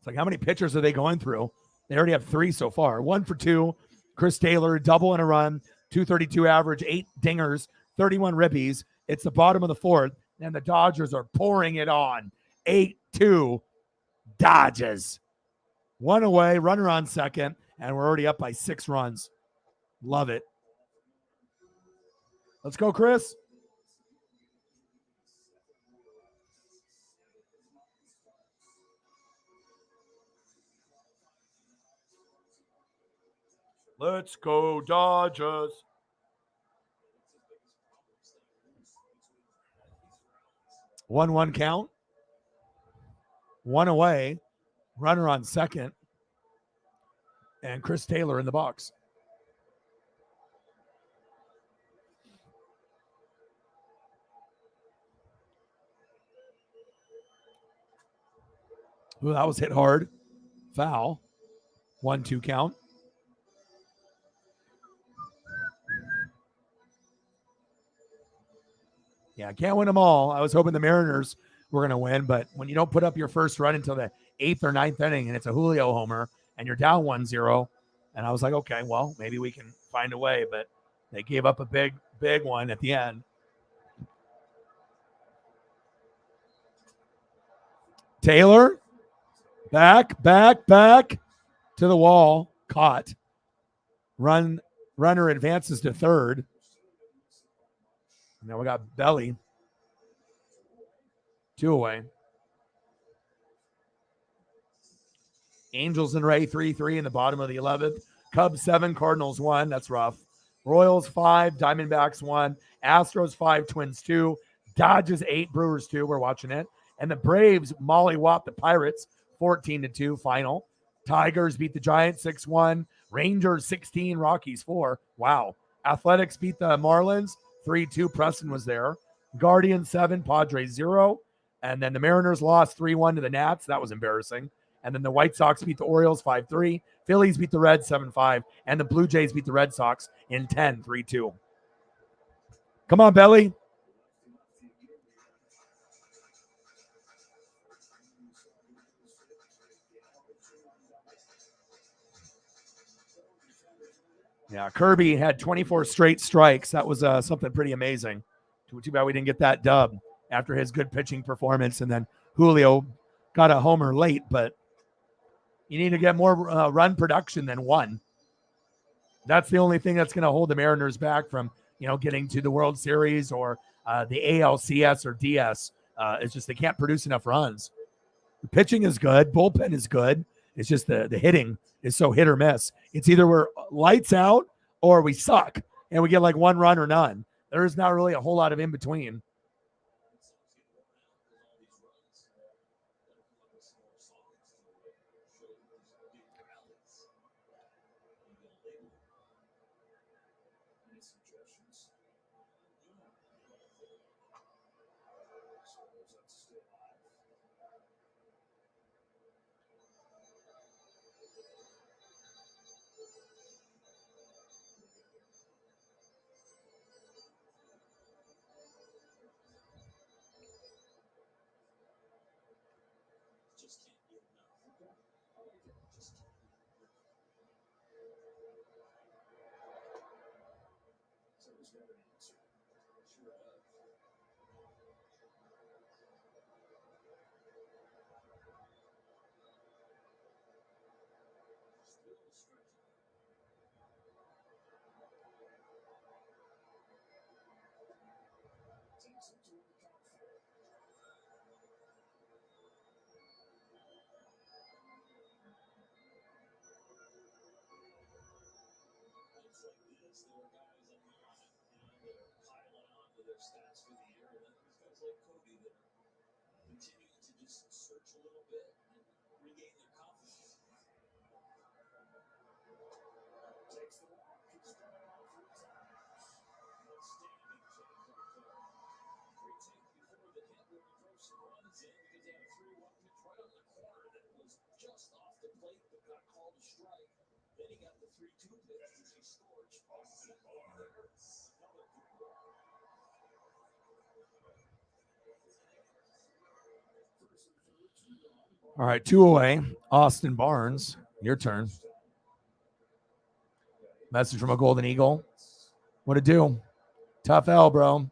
It's like, how many pitchers are they going through? They already have 3 so far. 1 for 2. Chris Taylor, double and a run, 232 average, 8 dingers, 31 ribbies. It's the bottom of the 4th, and the Dodgers are pouring it on. 8-2 Dodgers. 1 away, runner on second, and we're already up by 6 runs. Love it. Let's go, Chris. Let's go, Dodgers. One count. 1 away. Runner on second. And Chris Taylor in the box. Ooh, that was hit hard. Foul. 1-2 count. Yeah, I can't win them all. I was hoping the Mariners were going to win, but when you don't put up your first run until the 8th or 9th inning and it's a Julio homer and you're down 1-0, and I was like, okay, well, maybe we can find a way, but they gave up a big one at the end. Taylor, back to the wall, caught. Runner advances to third. Now we got Belly. 2 away. Angels and Ray 3-3 in the bottom of the 11th. Cubs 7, Cardinals 1. That's rough. Royals 5, Diamondbacks 1. Astros 5, Twins 2. Dodgers 8, Brewers 2. We're watching it. And the Braves mollywop the Pirates 14-2 final. Tigers beat the Giants 6-1. Rangers 16, Rockies 4. Wow. Athletics beat the Marlins 3-2. Preston was there. Guardians 7, Padres 0. And then the Mariners lost 3-1 to the Nats. That was embarrassing. And then the White Sox beat the Orioles 5-3. Phillies beat the Reds 7-5. And the Blue Jays beat the Red Sox in 10, 3-2. Come on, Belly. Yeah, Kirby had 24 straight strikes. That was something pretty amazing. Too bad we didn't get that dub after his good pitching performance. And then Julio got a homer late, but you need to get more run production than 1. That's the only thing that's going to hold the Mariners back from, getting to the World Series or the ALCS or DS. It's just they can't produce enough runs. The pitching is good. Bullpen is good. It's just the hitting is so hit or miss. It's either we're lights out or we suck and we get like 1 run or none. There's not really a whole lot of in between. All right, 2 away. Austin Barnes, your turn. Message from a Golden Eagle. What it do? Tough L, bro.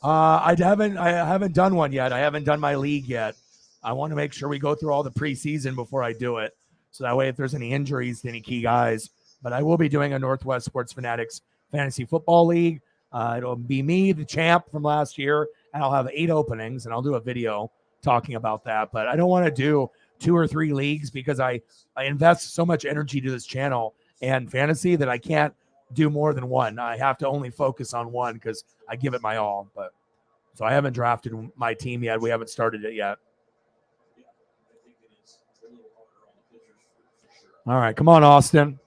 I haven't done one yet. I haven't done my league yet. I want to make sure we go through all the preseason before I do it. So that way, if there's any injuries to any key guys, but I will be doing a Northwest Sports Fanatics Fantasy Football League. It'll be me, the champ from last year, and I'll have 8 openings, and I'll do a video talking about that. But I don't want to do 2 or 3 leagues because I invest so much energy to this channel and fantasy that I can't do more than one. I have to only focus on one because I give it my all. But so I haven't drafted my team yet. We haven't started it yet. All right, come on, Austin.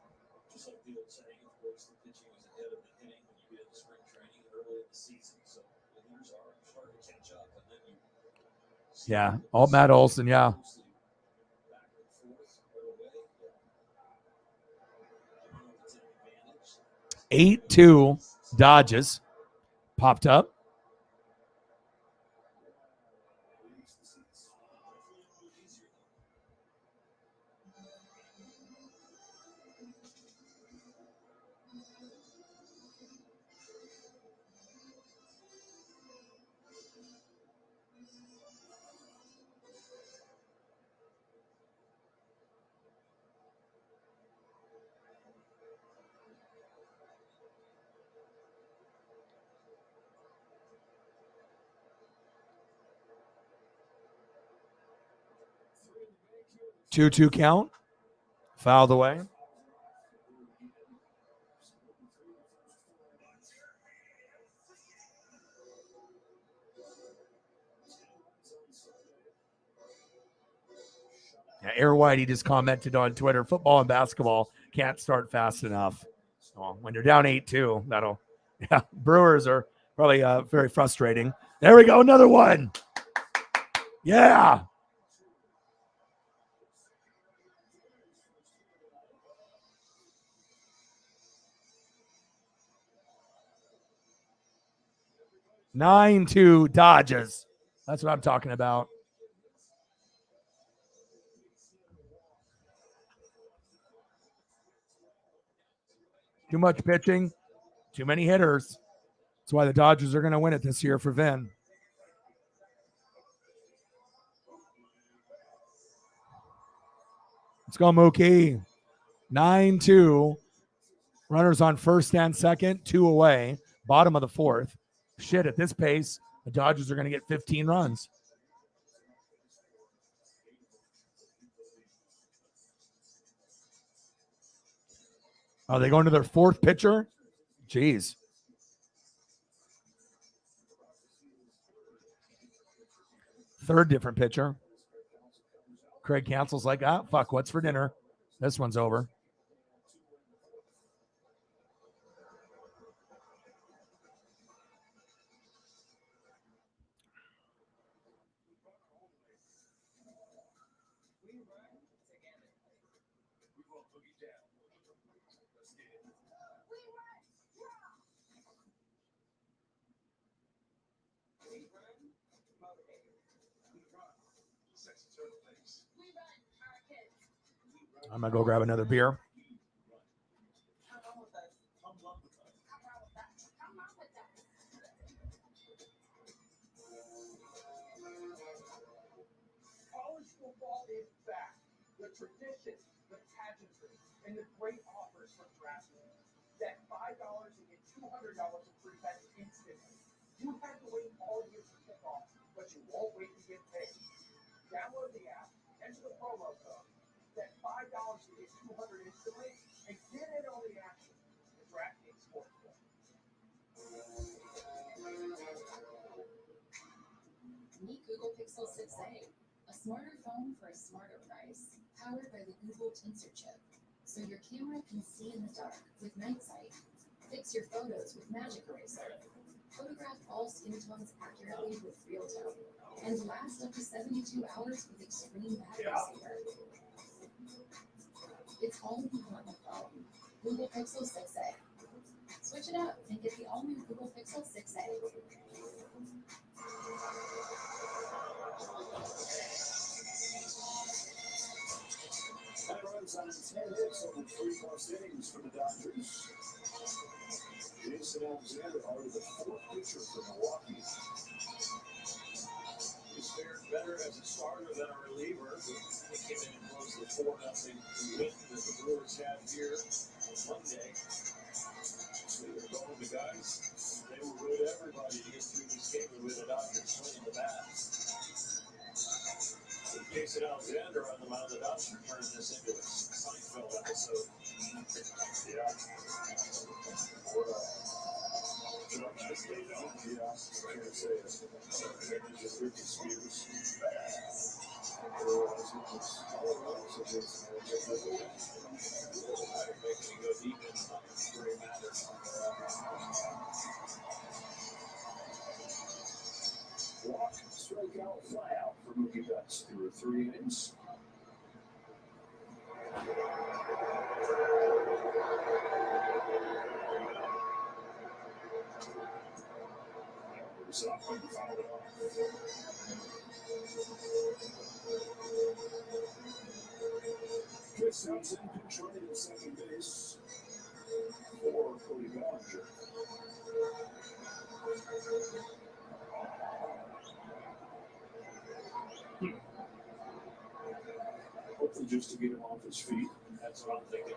Yeah, all Matt Olson, yeah. 8-2 Dodges popped up. Two count. Fouled away. Yeah, Air Whitey just commented on Twitter, football and basketball can't start fast enough. Well, when you're down 8-2, yeah, Brewers are probably very frustrating. There we go, another one. Yeah. Nine two Dodgers. That's what I'm talking about. Too much pitching, too many hitters. That's why the Dodgers are going to win it this year for Vin. Let's go, Mookie. 9-2. Runners on first and second, 2 away. Bottom of the 4th. Shit, at this pace, the Dodgers are going to get 15 runs. Are they going to their 4th pitcher? Jeez. Third different pitcher. Craig Counsell's like, fuck, what's for dinner? This one's over. I'm going to go grab another beer. College football is back. The tradition, the pageantry, and the great offers from DraftKings. Bet $5 and get $200 of free bets instantly. You had to wait all year for kickoff, but you won't wait to get paid. Download the app, enter the promo code, bet $5 to get $200 instantly, and get in on the action. The DraftKings Sportsbook. Meet Google Pixel 6a, a smarter phone for a smarter price, powered by the Google Tensor chip. So your camera can see in the dark with Night Sight, fix your photos with Magic Eraser, photograph all skin tones accurately with Real Tone, and last up to 72 hours with extreme battery saver. It's all you want in a phone. Google Pixel 6a. Switch it up and get the all-new Google Pixel 6a. 3+ innings for the Dodgers. Jason Alexander already the fourth pitcher for Milwaukee. He's fared better as a starter than a reliever. He came in and closed the 4-0 win that the Brewers had here on Monday. So they're going to guys. They will root everybody to get through this game with the Dodgers winning the bat. So Jason Alexander on the mound, the Dodgers turning this into a Seinfeld episode. Yeah. Walk, strikeout, fly out for Mookie Betts through 3 innings. Chris Thompson conjoined at second base for Cody Bellinger. Hopefully just to get him off his feet. That's what I'm thinking.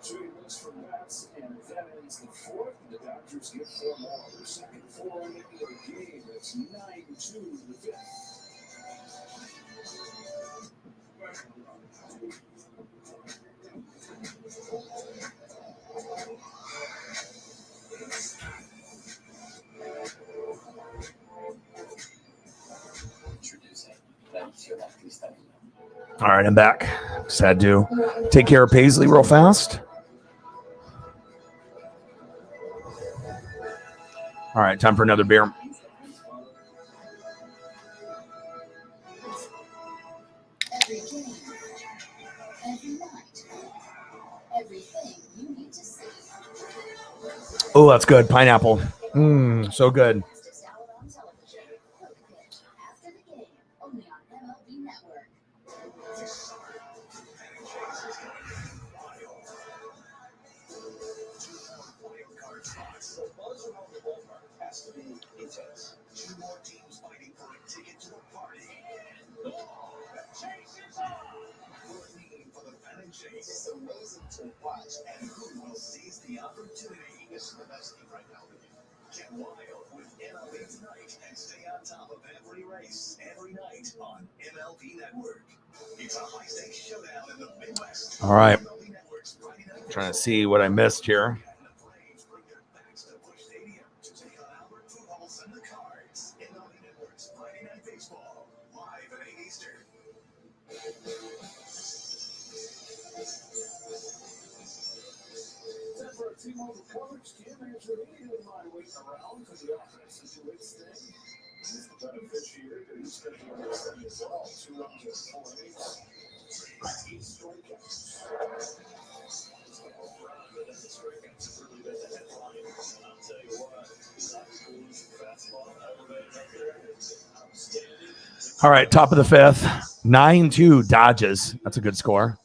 So he looks for bats, and that ends the fourth. The Dodgers get 4 more. Their second 4 inning of the game. It's 9-2 the fifth. All right, I'm back. Just had to take care of Paisley real fast. All right, time for another beer. Every game, every night, everything you need to see. Oh, that's good. Pineapple. So good. Fantastic salad on television. Quick pitch after the game, only on MLB Network. The buzz around the ballpark has to be intense. 2 more teams fighting for a ticket to the party. The chase is on! We're meeting for the Fan Chase. It's amazing to watch, and who will seize the opportunity? This is the best thing right now. Get wild with MLB Tonight and stay on top of every race, every night on MLB Network. It's a high-stakes showdown in the Midwest. All right. MLB Network's Friday Night Trying to see what I missed here. T-Mobile coverage, Cam Andrew, he didn't mind waiting around for the offense to do its thing. He's the beneficiary, but he's going to be on this thing as well. 2 runs in 4 innings. 8 strikeouts. It's like a run, but then the strikeouts have really been the headline. And I'll tell you what, he's obviously fastball elevated up there. Outstanding. All right, top of the fifth. 9-2 Dodgers. That's a good score.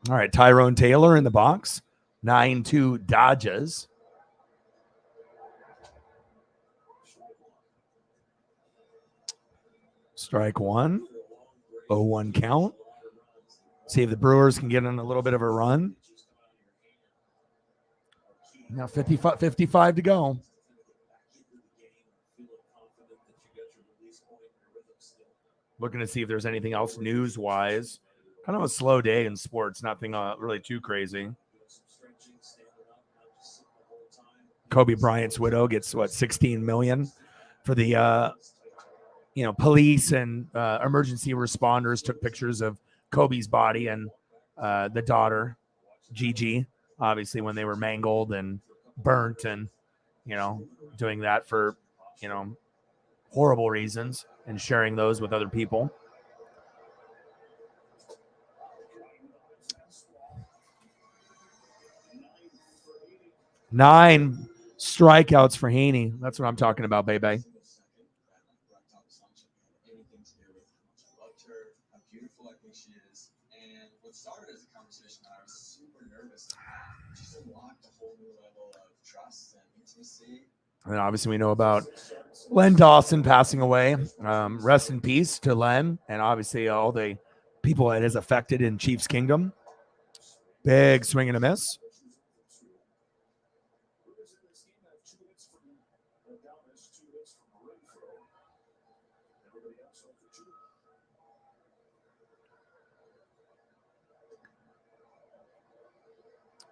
All right, Tyrone Taylor in the box. 9-2 Dodgers. Strike one. 0-1 count. See if the Brewers can get in a little bit of a run. Now 55 to go. Looking to see if there's anything else news-wise Kind of a slow day in sports. Nothing really too crazy. Kobe Bryant's widow gets what, 16 million for the police and emergency responders took pictures of Kobe's body and the daughter Gigi, obviously when they were mangled and burnt and doing that for horrible reasons and sharing those with other people. Nine strikeouts for Haney. That's what I'm talking about, baby. And obviously we know about Len Dawson passing away. Rest in peace to Len, and obviously all the people it has affected in Chiefs Kingdom. Big swing and a miss.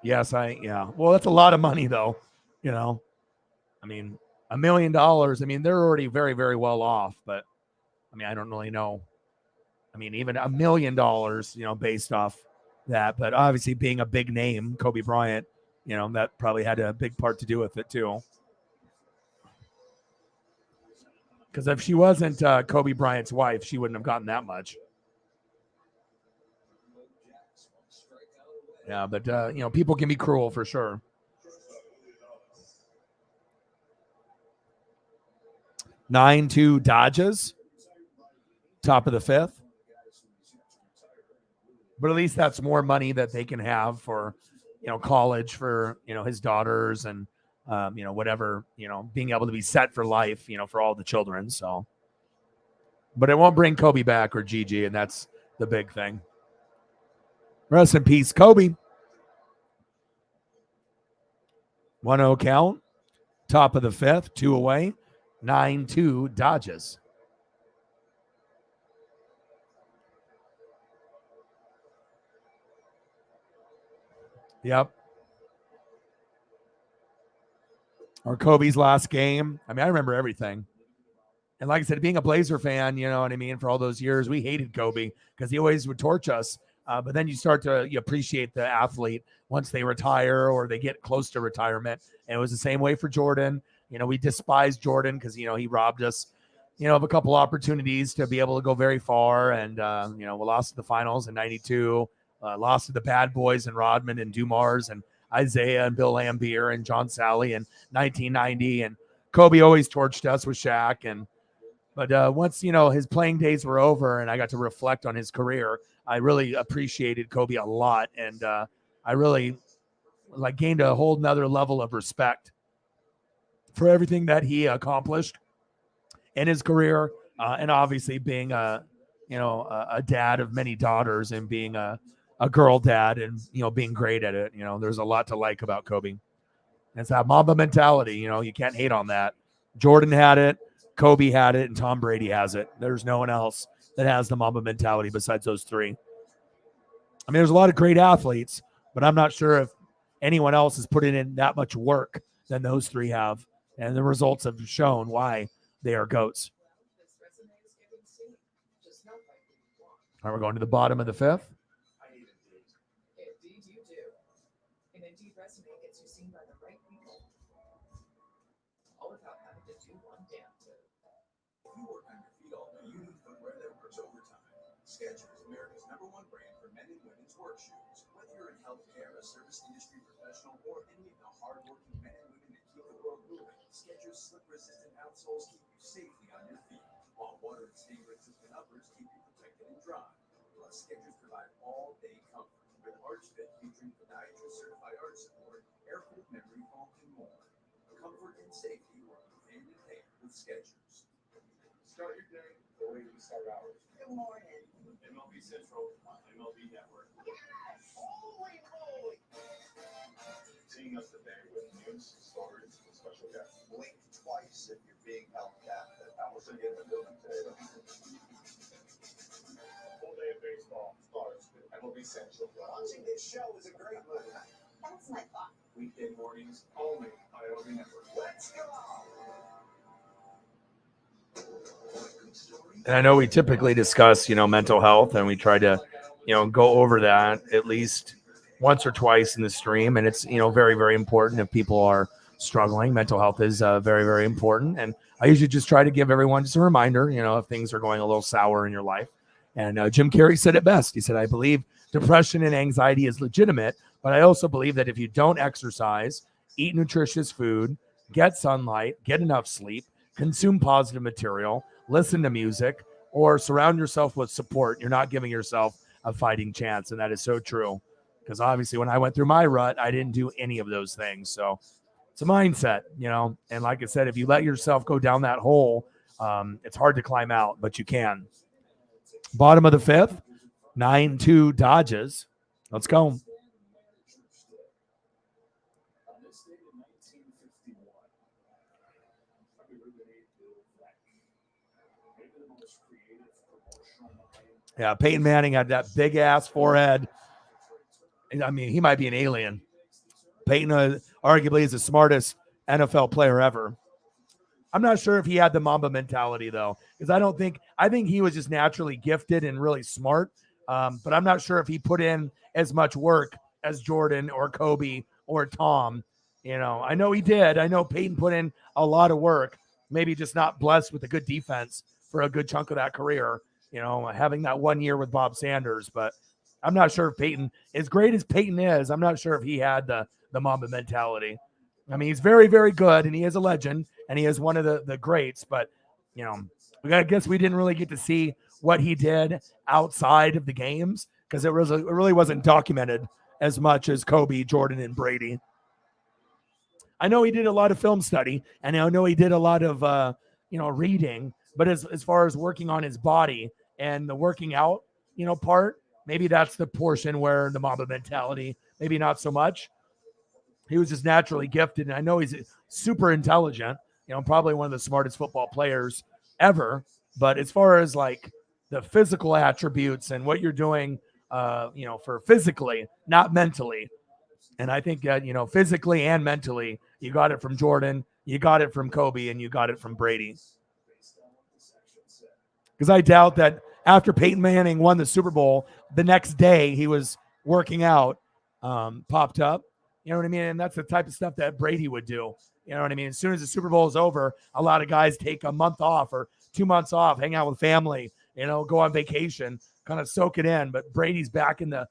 Yes, well, that's a lot of money though, I mean, $1 million. I mean, they're already very, very well off, but I mean, I don't really know. I mean, even $1 million, based off that, but obviously being a big name, Kobe Bryant, that probably had a big part to do with it too. Because if she wasn't Kobe Bryant's wife, she wouldn't have gotten that much. Yeah, but people can be cruel for sure. 9-2 Dodgers, top of the fifth. But at least that's more money that they can have for, college for, his daughters and, whatever, being able to be set for life, for all the children. So, but it won't bring Kobe back or Gigi, and that's the big thing. Rest in peace, Kobe. 1-0 count, top of the fifth, 2 away, 9-2 Dodgers. Yep. Or Kobe's last game. I mean, I remember everything. And like I said, being a Blazer fan, you know what I mean, for all those years, we hated Kobe because he always would torch us. But then you start to appreciate the athlete once they retire or they get close to retirement. And it was the same way for Jordan. We despised Jordan because, he robbed us, of a couple opportunities to be able to go very far. And, we lost to the finals in 92, lost to the bad boys and Rodman and Dumars and Isaiah and Bill Laimbeer and John Sally in 1990. And Kobe always torched us with Shaq. But once, his playing days were over and I got to reflect on his career, I really appreciated Kobe a lot. And I really gained a whole nother level of respect for everything that he accomplished in his career. And obviously being a dad of many daughters and being a girl dad and, being great at it. There's a lot to like about Kobe. It's that Mamba mentality. You can't hate on that. Jordan had it. Kobe had it, and Tom Brady has it. There's no one else that has the Mamba mentality besides those three. I mean, there's a lot of great athletes, but I'm not sure if anyone else has put in that much work than those three have. And the results have shown why they are GOATs. All right, we're going to the bottom of the fifth. Indeed you do. An Indeed resume gets you seen by the right people. All without having to do one damn thing. If you work on your feet all day, you need footwear that works overtime. Skechers, America's #1 brand for men and women's work shoes. Whether you're in healthcare, a service industry professional, or any of the hardworking men and women that keep the world moving, Skechers slip-resistant outsoles keep you safely on your feet, while water and stain-resistant uppers keep you protected and dry. Plus, Skechers provide all-day comfort with Arch Fit featuring podiatrist-certified arch support, air-cooled memory foam, and more. Comfort and safety work hand in hand with Skechers. Start your day the way we start ours. Good morning. MLB Central on MLB Network. Yes! Holy moly! Seeing us today with news, stories, and special guests. Blink twice if you're being held captive. Allison in the building today. Full day of baseball starts with essential. Watching this show is a great move. That's my thought. Weekday mornings only on Iota Network. Let's go! And I know we typically discuss, mental health, and we try to, go over that at least once or twice in the stream. And it's, very, very important if people are struggling. Mental health is very, very important. And I usually just try to give everyone just a reminder, if things are going a little sour in your life. And Jim Carrey said it best. He said, I believe depression and anxiety is legitimate, but I also believe that if you don't exercise, eat nutritious food, get sunlight, get enough sleep, consume positive material, listen to music, or surround yourself with support, you're not giving yourself a fighting chance. And that is so true. Because obviously when I went through my rut, I didn't do any of those things. So it's a mindset, and like I said, if you let yourself go down that hole, it's hard to climb out, but you can. Bottom of the fifth, 9-2 Dodgers. Let's go. Yeah, Peyton Manning had that big ass forehead. I mean, he might be an alien. Peyton arguably is the smartest NFL player ever. I'm not sure if he had the Mamba mentality though, because I think he was just naturally gifted and really smart. But I'm not sure if he put in as much work as Jordan or Kobe or Tom. I know he did. I know Peyton put in a lot of work, maybe just not blessed with a good defense for a good chunk of that career, having that 1 year with Bob Sanders. But I'm not sure if Peyton, as great as Peyton is, I'm not sure if he had the Mamba mentality. I mean, he's very, very good, and he is a legend, and he is one of the greats. But, I guess we didn't really get to see what he did outside of the games because it really wasn't documented as much as Kobe, Jordan, and Brady. I know he did a lot of film study, and I know he did a lot of, reading. But as far as working on his body and the working out, part, maybe that's the portion where the Mamba mentality, maybe not so much. He was just naturally gifted, and I know he's super intelligent, probably one of the smartest football players ever. But as far as like the physical attributes and what you're doing, for physically, not mentally. And I think, physically and mentally, you got it from Jordan, you got it from Kobe, and you got it from Brady. Because I doubt that after Peyton Manning won the Super Bowl, the next day he was working out, popped up. You know what I mean? And that's the type of stuff that Brady would do. You know what I mean? As soon as the Super Bowl is over, a lot of guys take a month off or 2 months off, hang out with family, go on vacation, kind of soak it in. But Brady's back in the,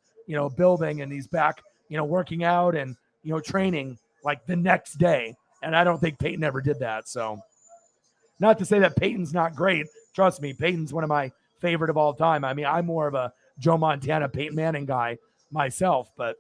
building, and he's back, working out and, training like the next day. And I don't think Peyton ever did that. So not to say that Peyton's not great. Trust me, Peyton's one of my favorite of all time. I mean, I'm more of a Joe Montana, Peyton Manning guy myself, but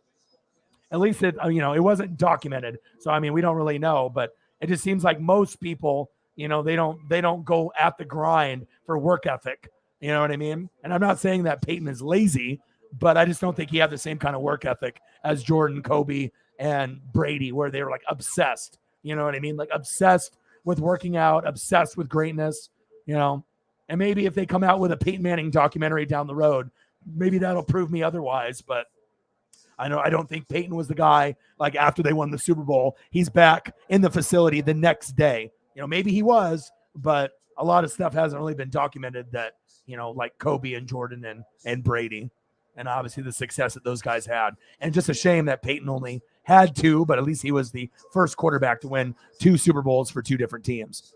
at least it wasn't documented. So, I mean, we don't really know, but it just seems like most people, they don't go at the grind for work ethic. You know what I mean? And I'm not saying that Peyton is lazy, but I just don't think he had the same kind of work ethic as Jordan, Kobe, and Brady, where they were like obsessed. You know what I mean? Like obsessed with working out, obsessed with greatness, and maybe if they come out with a Peyton Manning documentary down the road, maybe that'll prove me otherwise. But I don't think Peyton was the guy, like after they won the Super Bowl, he's back in the facility the next day. Maybe he was, but a lot of stuff hasn't really been documented that, like Kobe and Jordan and Brady, and obviously the success that those guys had. And just a shame that Peyton only had 2, but at least he was the first quarterback to win 2 Super Bowls for 2 different teams.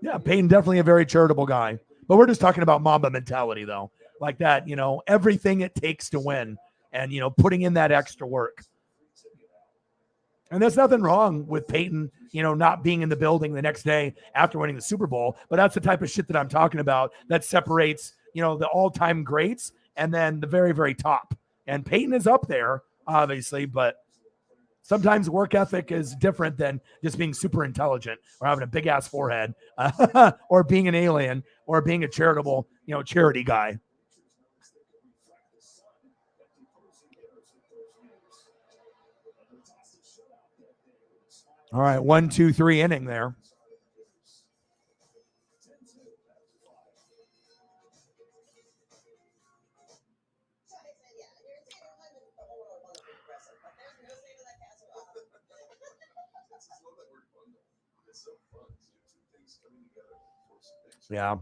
Yeah, Peyton definitely a very charitable guy. But we're just talking about Mamba mentality, though. Like that, everything it takes to win and, putting in that extra work. And there's nothing wrong with Peyton, not being in the building the next day after winning the Super Bowl. But that's the type of shit that I'm talking about that separates, the all-time greats and then the very, very top. And Peyton is up there, obviously, but sometimes work ethic is different than just being super intelligent or having a big-ass forehead or being an alien or being a charitable, charity guy. All right, 1, 2, 3 inning there. Yeah.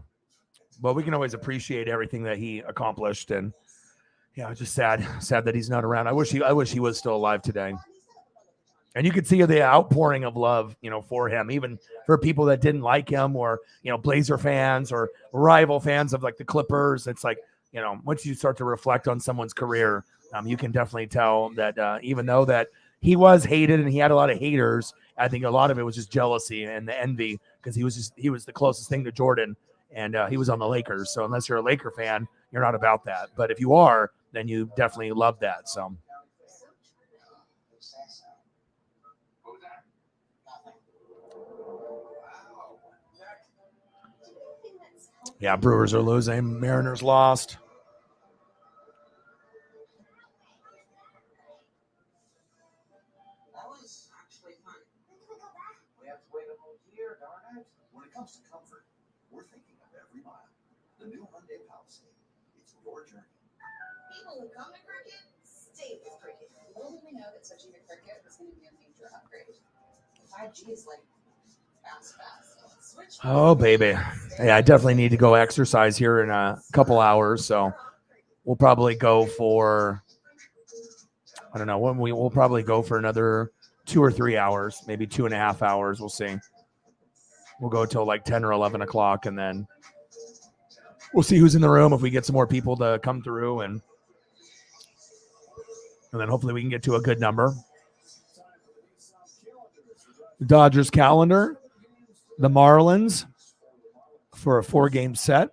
But we can always appreciate everything that he accomplished, and yeah, it's just sad that he's not around. I wish he was still alive today. And you could see the outpouring of love, for him, even for people that didn't like him, or Blazer fans or rival fans of like the Clippers. It's like, once you start to reflect on someone's career, you can definitely tell that even though that he was hated and he had a lot of haters, I think a lot of it was just jealousy and the envy, because he was the closest thing to Jordan, and he was on the Lakers. So unless you're a Laker fan, you're not about that. But if you are, then you definitely love that. So. Yeah, Brewers are losing. Mariners lost. That was actually fun. We have to wait a whole year, darn it. When it comes to comfort, we're thinking of every mile. The new Hyundai Palisade. It's your journey. People who come to Cricket stay with Cricket. Little did we know that switching to Cricket was going to be a major upgrade. 5G is like fast. Switch Oh, baby. Yeah, I definitely need to go exercise here in a couple hours. So we'll probably go for, I don't know, we'll probably go for another 2 or 3 hours, maybe 2.5 hours. We'll see. We'll go till like 10 or 11 o'clock, and then we'll see who's in the room, if we get some more people to come through, and then hopefully we can get to a good number. Dodgers calendar. The Marlins for a 4-game set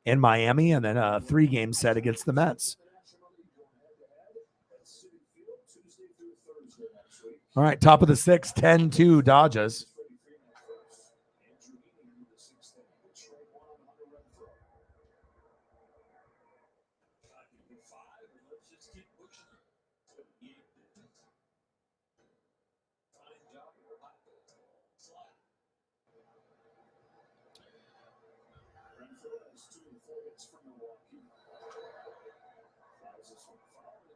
in Miami, and then a 3-game set against the Mets. All right, top of the 6th, 10-2 Dodgers.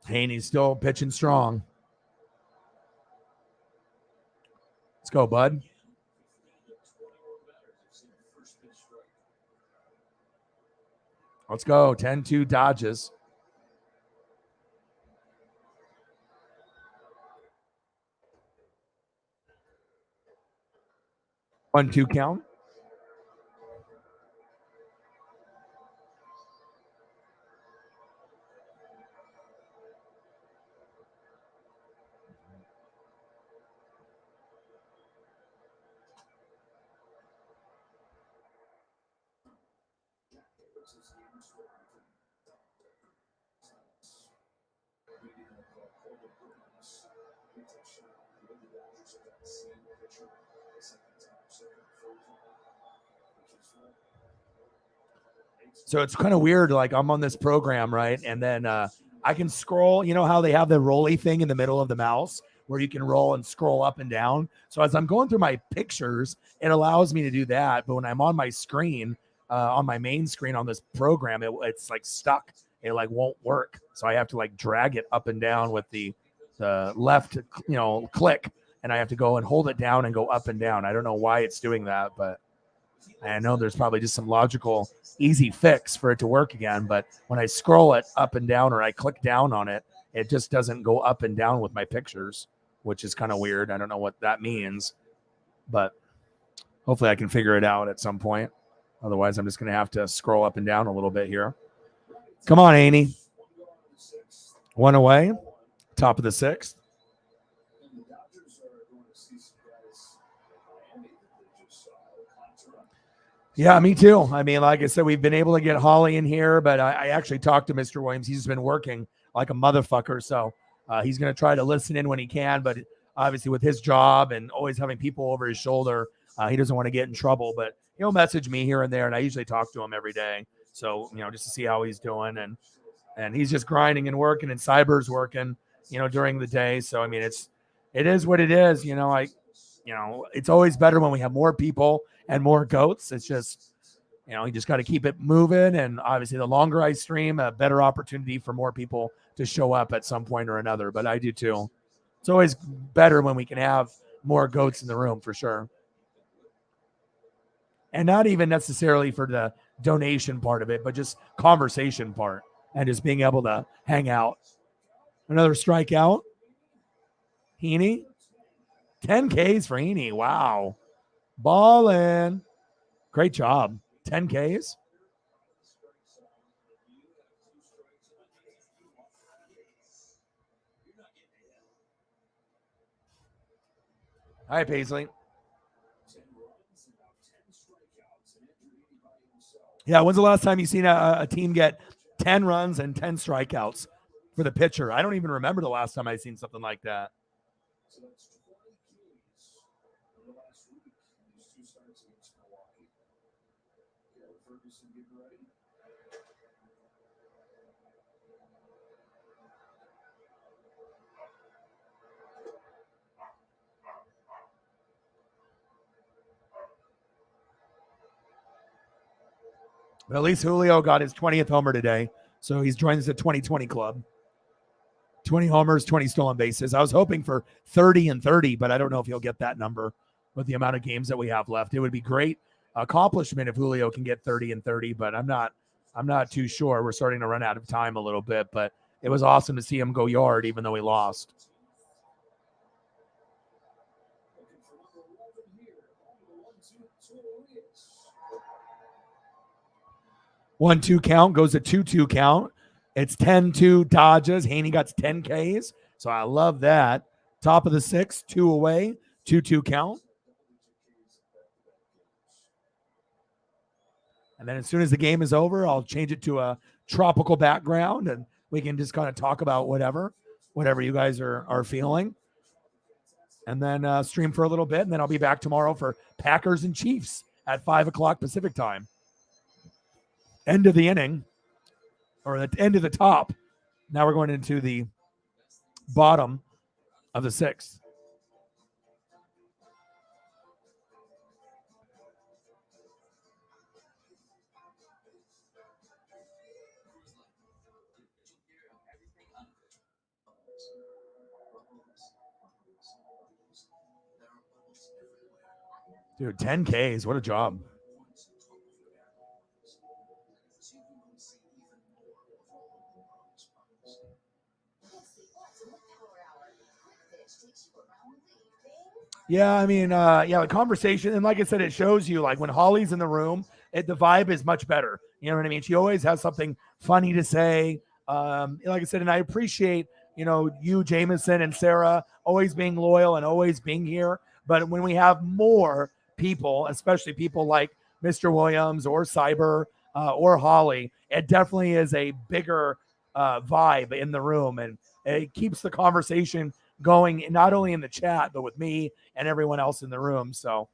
Haney's still pitching strong. Let's go, bud. Let's go. 10-2 Dodgers. One, two count. So it's kind of weird. Like, I'm on this program, right? And then I can scroll. You know how they have the rolly thing in the middle of the mouse where you can roll and scroll up and down? So as I'm going through my pictures, it allows me to do that. But when I'm on my screen, on my main screen on this program, it's like stuck. It like won't work. So I have to like drag it up and down with the left, click. And I have to go and hold it down and go up and down. I don't know why it's doing that, but I know there's probably just some logical, easy fix for it to work again. But when I scroll it up and down, or I click down on it, it just doesn't go up and down with my pictures, which is kind of weird. I don't know what that means, but hopefully I can figure it out at some point. Otherwise, I'm just going to have to scroll up and down a little bit here. Come on, Aney. One away, top of the 6th. Yeah, me too. I mean, like I said, we've been able to get Holly in here, but I actually talked to Mr. Williams. He's been working like a motherfucker. So he's going to try to listen in when he can. But obviously with his job and always having people over his shoulder, he doesn't want to get in trouble. But he'll message me here and there, and I usually talk to him every day. So, just to see how he's doing. And he's just grinding and working, and Cyber's working, during the day. So, I mean, it is what it is. It's always better when we have more people and more goats. It's just, you just got to keep it moving. And obviously the longer I stream, a better opportunity for more people to show up at some point or another. But I do too. It's always better when we can have more goats in the room for sure. And not even necessarily for the donation part of it, but just conversation part and just being able to hang out. Another strikeout. Heaney. 10 Ks for Heaney. Wow. Ballin'. Great job. 10 Ks. Hi, Paisley. Yeah, when's the last time you seen a team get 10 runs and 10 strikeouts for the pitcher? I don't even remember the last time I seen something like that. So that's 20 Ks in the last week. These two starts against Milwaukee. Yeah, Ferguson getting ready. But at least Julio got his 20th homer today, so he's joined the 2020 club. 20 homers, 20 stolen bases. I was hoping for 30 and 30, but I don't know if he'll get that number with the amount of games that we have left. It would be great accomplishment if Julio can get 30 and 30, but I'm not too sure. We're starting to run out of time a little bit, but it was awesome to see him go yard even though he lost. Looking for number 11 here. On the 1-2 is. 1-2 count goes to 2-2 count. It's 10-2 Dodgers. Haney got 10 Ks, so I love that. Top of the 6th, 2 away, 2-2 count. And then as soon as the game is over, I'll change it to a tropical background, and we can just kind of talk about whatever you guys are feeling. And then stream for a little bit, and then I'll be back tomorrow for Packers and Chiefs at 5 o'clock Pacific time. End of the inning, or the end of the top. Now we're going into the bottom of the 6th. Dude, 10 Ks. What a job. Yeah, I mean, the conversation, and like I said, it shows you, like, when Holly's in the room, the vibe is much better. You know what I mean? She always has something funny to say. Like I said, and I appreciate, you, Jameson, and Sarah always being loyal and always being here. But when we have more people, especially people like Mr. Williams or Cyber or Holly, it definitely is a bigger vibe in the room, and it keeps the conversation going, not only in the chat but with me and everyone else in the room. So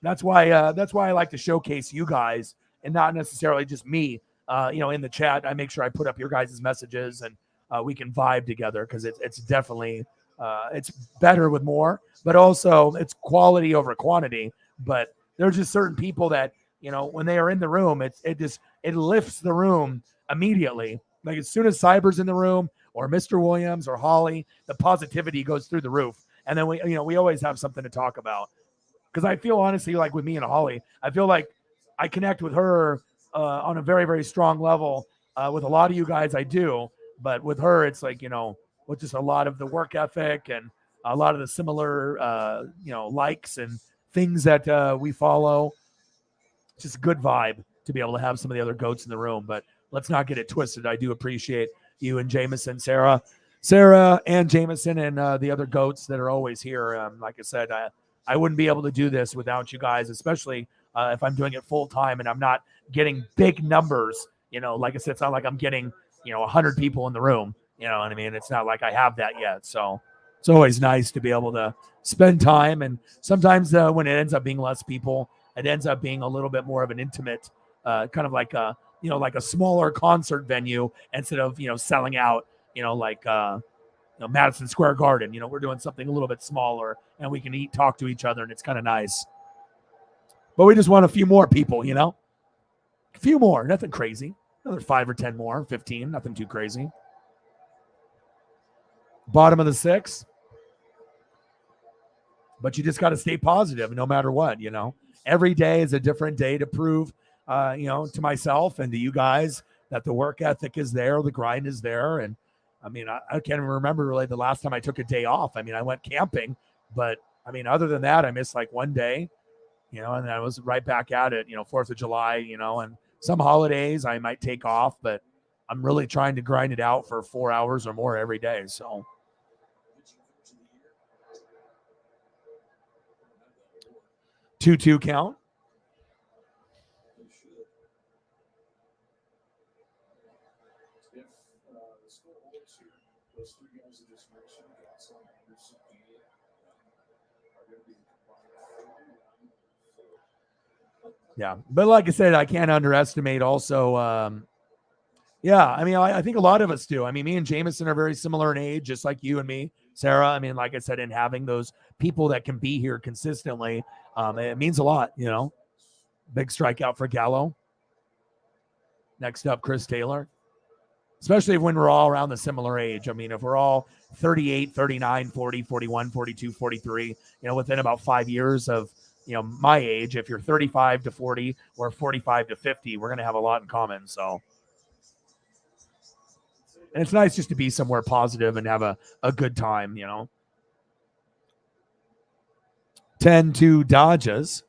that's why I like to showcase you guys and not necessarily just me. In the chat, I make sure I put up your guys' messages, and we can vibe together, because it's definitely it's better with more, but also it's quality over quantity. But there's just certain people that, when they are in the room, it lifts the room immediately. Like as soon as Cyber's in the room, or Mr. Williams or Holly, the positivity goes through the roof. And then we always have something to talk about. Because I feel, honestly, like with me and Holly, I feel like I connect with her on a very, very strong level. With a lot of you guys, I do. But with her, it's like, with just a lot of the work ethic and a lot of the similar, likes and things that we follow. It's just a good vibe to be able to have some of the other goats in the room. But let's not get it twisted. I do appreciate you and Jameson, Sarah and Jameson, and the other goats that are always here. Like I said, I wouldn't be able to do this without you guys, especially if I'm doing it full time and I'm not getting big numbers. Like I said, it's not like I'm getting 100 people in the room. You know what I mean? It's not like I have that yet. So it's always nice to be able to spend time. And sometimes when it ends up being less people, it ends up being a little bit more of an intimate, kind of like a like a smaller concert venue instead of, selling out, Madison Square Garden. We're doing something a little bit smaller, and we can talk to each other, and it's kind of nice. But we just want a few more people, a few more, nothing crazy. Another 5 or 10 more, 15, nothing too crazy. Bottom of the 6th. but you just got to stay positive no matter what, Every day is a different day to prove, to myself and to you guys that the work ethic is there, the grind is there. And I mean, I can't even remember really the last time I took a day off. I mean, I went camping, but I mean, other than that, I missed like one day, and I was right back at it, 4th of July, and some holidays I might take off, but I'm really trying to grind it out for 4 hours or more every day. So 2-2 count. If the score holds here, those three guys that just mentioned, Gaston, Anderson, are going to be combined. Yeah. But like I said, I can't underestimate also. I mean, I think a lot of us do. I mean, me and Jameson are very similar in age, just like you and me, Sarah. I mean, like I said, in having those people that can be here consistently, it means a lot, Big strikeout for Gallo. Next up, Chris Taylor. Especially when we're all around the similar age. I mean, if we're all 38, 39, 40, 41, 42, 43, within about 5 years of, my age, if you're 35 to 40 or 45 to 50, we're going to have a lot in common. So, and it's nice just to be somewhere positive and have a good time, 10-2 Dodgers.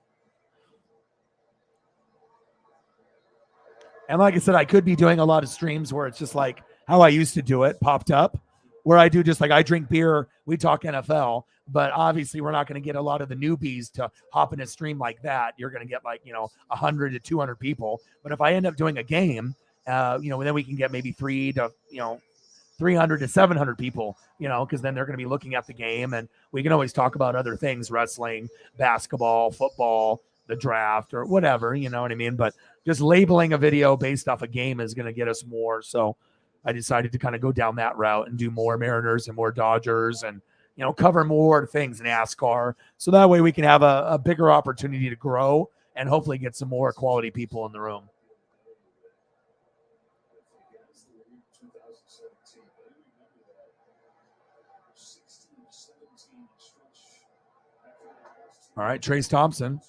And like I said, I could be doing a lot of streams where it's just like how I used to do it, popped up, where I do just like I drink beer, we talk NFL, but obviously we're not going to get a lot of the newbies to hop in a stream like that. You're going to get like, 100 to 200 people. But if I end up doing a game, then we can get maybe 300 to 700 people, because then they're going to be looking at the game and we can always talk about other things, wrestling, basketball, football, the draft or whatever, you know what I mean? But just labeling a video based off a game is going to get us more. So I decided to kind of go down that route and do more Mariners and more Dodgers and, cover more things, NASCAR. So that way we can have a bigger opportunity to grow and hopefully get some more quality people in the room. All right, Trace Thompson.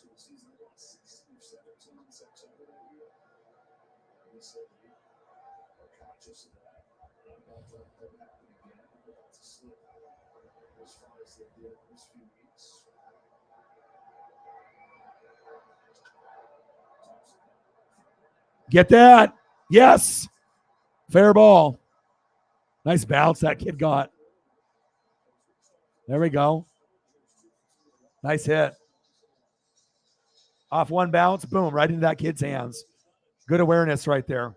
Get that. Yes. Fair ball. Nice bounce that kid got. There we go. Nice hit. Off one bounce, boom, right into that kid's hands. Good awareness right there.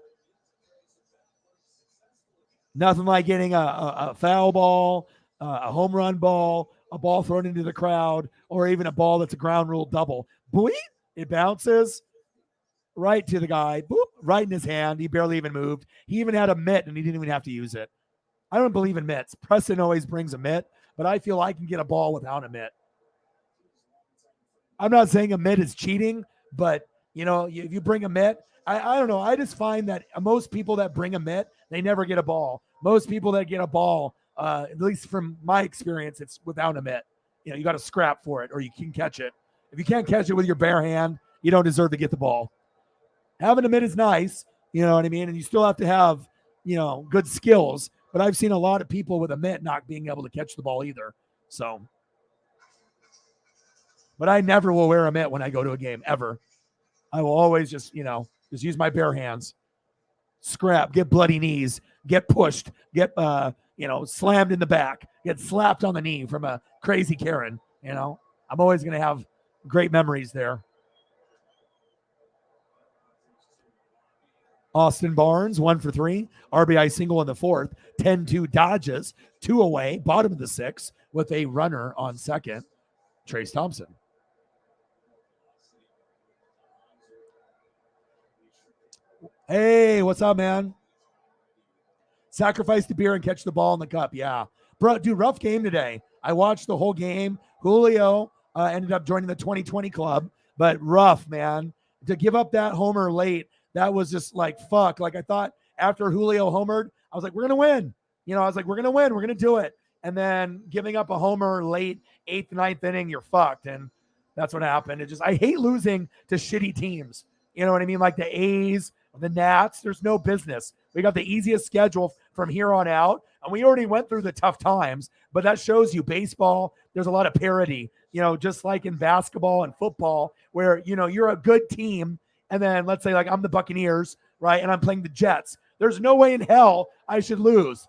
Nothing like getting a foul ball, a home run ball, a ball thrown into the crowd, or even a ball that's a ground rule double. Boing, it bounces right to the guy, boop, right in his hand. He barely even moved. He even had a mitt, and he didn't even have to use it. I don't believe in mitts. Preston always brings a mitt, but I feel I can get a ball without a mitt. I'm not saying a mitt is cheating, but, if you bring a mitt, I don't know. I just find that most people that bring a mitt, they never get a ball. Most people that get a ball, at least from my experience, it's without a mitt. You got to scrap for it or you can catch it. If you can't catch it with your bare hand, you don't deserve to get the ball. Having a mitt is nice, you know what I mean? And you still have to have, good skills. But I've seen a lot of people with a mitt not being able to catch the ball either. So, but I never will wear a mitt when I go to a game, ever. I will always just use my bare hands. Scrap, get bloody knees, get pushed, get, slammed in the back, get slapped on the knee from a crazy Karen, I'm always going to have great memories there. Austin Barnes, 1 for 3. RBI single in the 4th. 10-2 Dodgers. 2 away, bottom of the 6th, with a runner on second. Trace Thompson. Hey, what's up, man? Sacrifice the beer and catch the ball in the cup. Yeah. Bro, dude, rough game today. I watched the whole game. Julio ended up joining the 2020 club, but rough, man. To give up that homer late, that was just like, fuck. Like I thought after Julio homered, I was like, we're going to win. We're going to win. We're going to do it. and then giving up a homer late 8th, 9th inning, you're fucked. And that's what happened. I hate losing to shitty teams. You know what I mean? Like the A's, the Nats, there's no business. We got the easiest schedule from here on out, and we already went through the tough times, but that shows you baseball, there's a lot of parity, just like in basketball and football, where, you're a good team, and then let's say like I'm the Buccaneers, right, and I'm playing the Jets. There's no way in hell I should lose.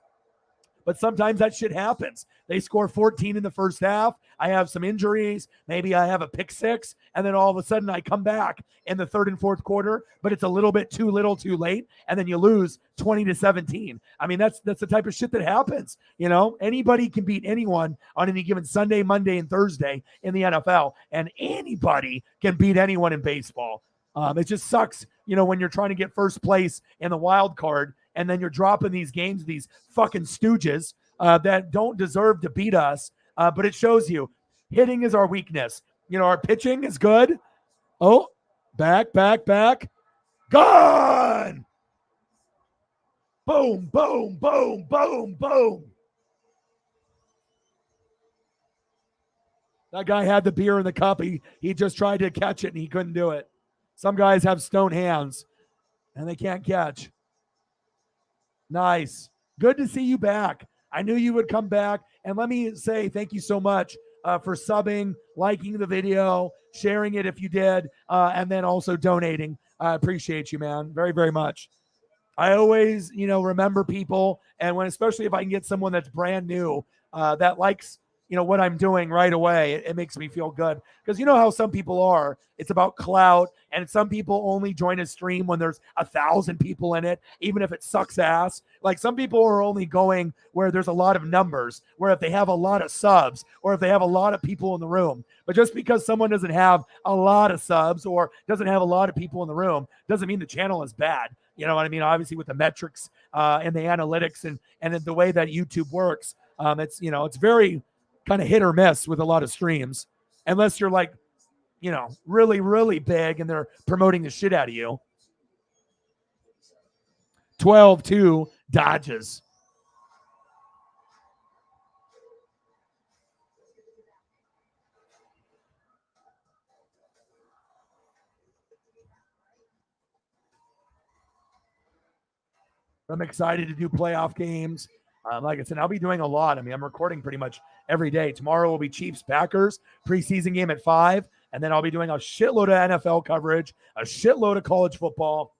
But sometimes that shit happens. They score 14 in the first half. I have some injuries. Maybe I have a pick six. And then all of a sudden I come back in the third and fourth quarter, but it's a little bit too little too late. And then you lose 20-17. I mean, that's the type of shit that happens. Anybody can beat anyone on any given Sunday, Monday, and Thursday in the NFL. And anybody can beat anyone in baseball. It just sucks, when you're trying to get first place in the wild card, and then you're dropping these games, these fucking stooges that don't deserve to beat us. But it shows you hitting is our weakness. Our pitching is good. Oh, back. Gone. Boom, boom, boom, boom, boom. That guy had the beer in the cup. He just tried to catch it and he couldn't do it. Some guys have stone hands and they can't catch. Nice. Good to see you back. I knew you would come back. And let me say thank you so much for subbing, liking the video, sharing it if you did, and then also donating. I appreciate you, man, very, very much. I always, remember people, and especially if I can get someone that's brand new that likes, what I'm doing right away, it makes me feel good. Because you know how some people are. It's about clout, and some people only join a stream when there's 1,000 people in it, even if it sucks ass. Like some people are only going where there's a lot of numbers, where if they have a lot of subs, or if they have a lot of people in the room. But just because someone doesn't have a lot of subs or doesn't have a lot of people in the room, doesn't mean the channel is bad. You know what I mean? Obviously with the metrics and the analytics and the way that YouTube works, it's very kind of hit or miss with a lot of streams, unless you're like, really, really big and they're promoting the shit out of you. 12-2 Dodgers. I'm excited to do playoff games. Like I said, I'll be doing a lot. I mean, I'm recording pretty much every day. Tomorrow will be Chiefs Packers preseason game at 5. And then I'll be doing a shitload of NFL coverage, a shitload of college football.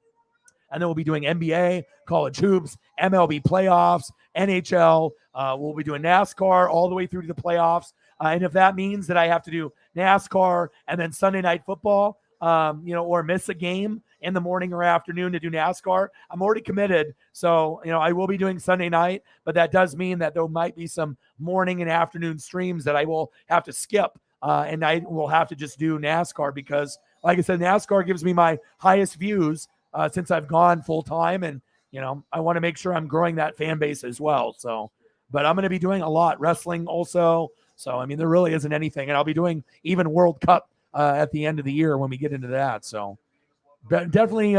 And then we'll be doing NBA, college hoops, MLB playoffs, NHL. We'll be doing NASCAR all the way through to the playoffs. And if that means that I have to do NASCAR and then Sunday night football, or miss a game in the morning or afternoon to do NASCAR, I'm already committed. So, I will be doing Sunday night, but that does mean that there might be some morning and afternoon streams that I will have to skip. And I will have to just do NASCAR because, like I said, NASCAR gives me my highest views since I've gone full time. And, I want to make sure I'm growing that fan base as well. So, but I'm going to be doing a lot wrestling also. So, I mean, there really isn't anything. And I'll be doing even World Cup at the end of the year when we get into that. So definitely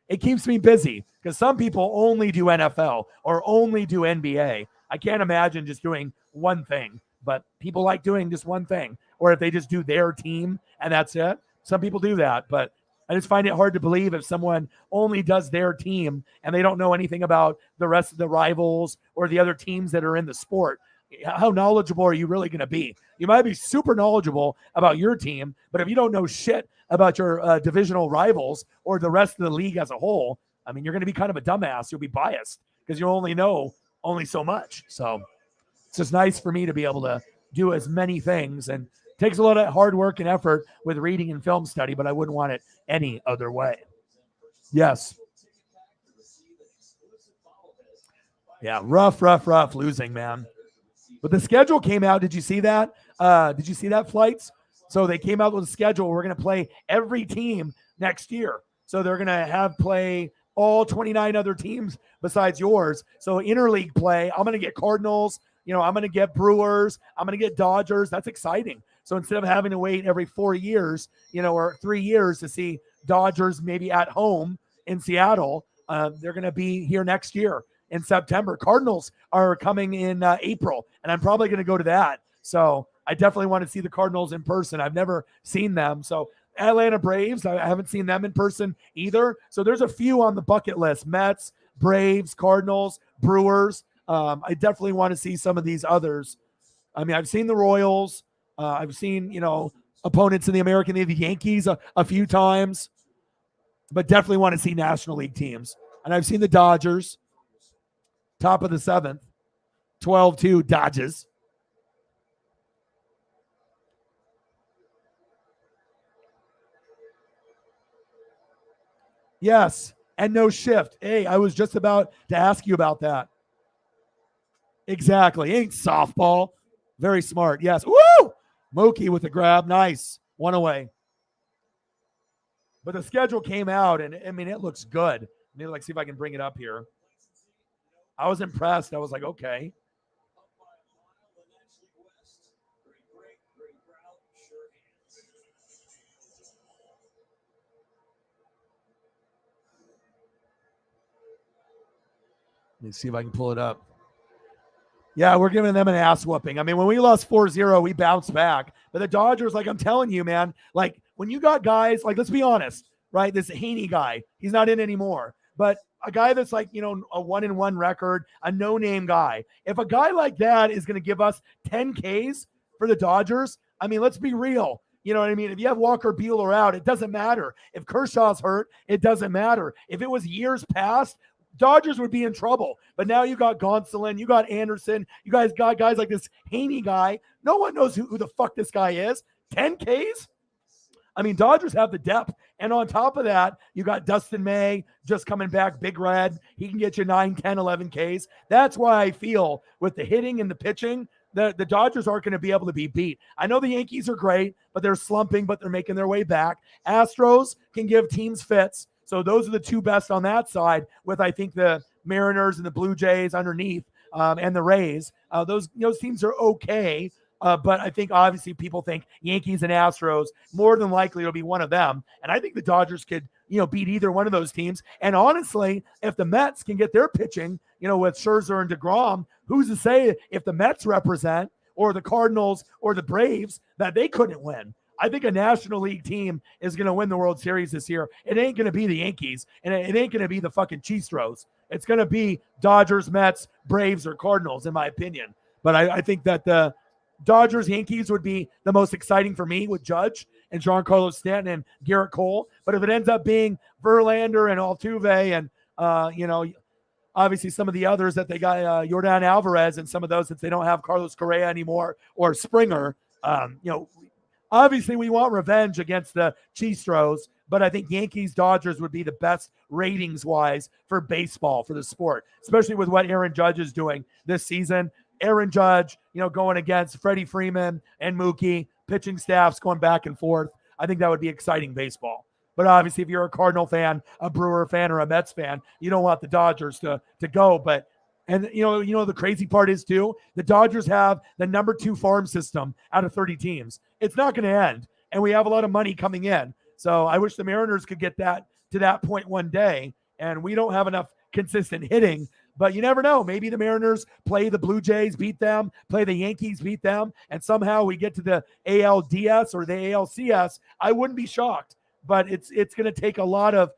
it keeps me busy because some people only do NFL or only do NBA. I can't imagine just doing one thing, but people like doing just one thing. Or if they just do their team and that's it. Some people do that, but I just find it hard to believe if someone only does their team and they don't know anything about the rest of the rivals or the other teams that are in the sport. How knowledgeable are you really going to be? You might be super knowledgeable about your team, but if you don't know shit about your divisional rivals or the rest of the league as a whole, I mean, you're going to be kind of a dumbass. You'll be biased because you only know so much. So it's just nice for me to be able to do as many things, and it takes a lot of hard work and effort with reading and film study, but I wouldn't want it any other way. Yes. Yeah, rough losing, man. But the schedule came out. Did you see that? Flights? So they came out with a schedule. We're going to play every team next year. So they're going to play all 29 other teams besides yours. So interleague play, I'm going to get Cardinals. I'm going to get Brewers. I'm going to get Dodgers. That's exciting. So instead of having to wait every 4 years, or 3 years to see Dodgers maybe at home in Seattle, they're going to be here next year in September. Cardinals are coming in April, and I'm probably going to go to that. So I definitely want to see the Cardinals in person. I've never seen them. So Atlanta Braves, I haven't seen them in person either. So there's a few on the bucket list: Mets, Braves, Cardinals, Brewers. I definitely want to see some of these others. I mean, I've seen the Royals. I've seen, opponents in the American League, the Yankees a few times, but definitely want to see National League teams. And I've seen the Dodgers, top of the 7th, 12-2 Dodgers. Yes, and no shift. Hey, I was just about to ask you about that. Exactly. Ain't softball. Very smart. Yes. Woo! Mookie with the grab. Nice. One away. But the schedule came out, and I mean, it looks good. Maybe see if I can bring it up here. I was impressed. I was like, okay. Let me see if I can pull it up. Yeah, we're giving them an ass whooping. I mean, when we lost 4-0, we bounced back. But the Dodgers, I'm telling you, man, when you got guys, let's be honest, right? This Haney guy, he's not in anymore. But a guy that's a 1-1 record, a no-name guy. If a guy like that is going to give us 10 Ks for the Dodgers, I mean, let's be real. You know what I mean? If you have Walker Buehler out, it doesn't matter. If Kershaw's hurt, it doesn't matter. If it was years past, Dodgers would be in trouble. But now you got Gonsolin, you got Anderson, you guys got guys like this Haney guy. No one knows who the fuck this guy is. 10 Ks? I mean, Dodgers have the depth. And on top of that, you got Dustin May just coming back, Big Red. He can get you 9, 10, 11 Ks. That's why I feel with the hitting and the pitching, the Dodgers aren't going to be able to be beat. I know the Yankees are great, but they're slumping, but they're making their way back. Astros can give teams fits. So those are the two best on that side, with I think the Mariners and the Blue Jays underneath, and the Rays. Those teams are okay, but I think obviously people think Yankees and Astros, more than likely it'll be one of them. And I think the Dodgers could beat either one of those teams. And honestly, if the Mets can get their pitching, with Scherzer and DeGrom, who's to say if the Mets represent, or the Cardinals or the Braves, that they couldn't win? I think a National League team is going to win the World Series this year. It ain't going to be the Yankees, and it ain't going to be the fucking Cheestros. It's going to be Dodgers, Mets, Braves, or Cardinals, in my opinion. But I think that the Dodgers, Yankees would be the most exciting for me with Judge and Giancarlo Stanton and Garrett Cole. But if it ends up being Verlander and Altuve and, obviously some of the others that they got, Yordan Alvarez and some of those, since they don't have Carlos Correa anymore or Springer, obviously, we want revenge against the Cheestros, but I think Yankees-Dodgers would be the best ratings-wise for baseball, for the sport, especially with what Aaron Judge is doing this season. Aaron Judge, going against Freddie Freeman and Mookie, pitching staffs going back and forth. I think that would be exciting baseball. But obviously, if you're a Cardinal fan, a Brewer fan, or a Mets fan, you don't want the Dodgers to go. But the crazy part is too, the Dodgers have the number 2 farm system out of 30 teams. It's not going to end, and we have a lot of money coming in. So I wish the Mariners could get that to that point one day, and we don't have enough consistent hitting. But you never know. Maybe the Mariners play the Blue Jays, beat them, play the Yankees, beat them, and somehow we get to the ALDS or the ALCS. I wouldn't be shocked, but it's going to take a lot of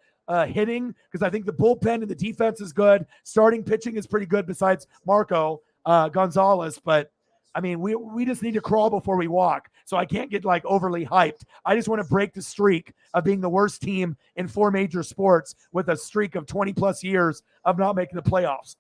hitting, because I think the bullpen and the defense is good. Starting pitching is pretty good besides Marco Gonzalez. But, I mean, we just need to crawl before we walk. So I can't get overly hyped. I just want to break the streak of being the worst team in 4 major sports with a streak of 20-plus years of not making the playoffs.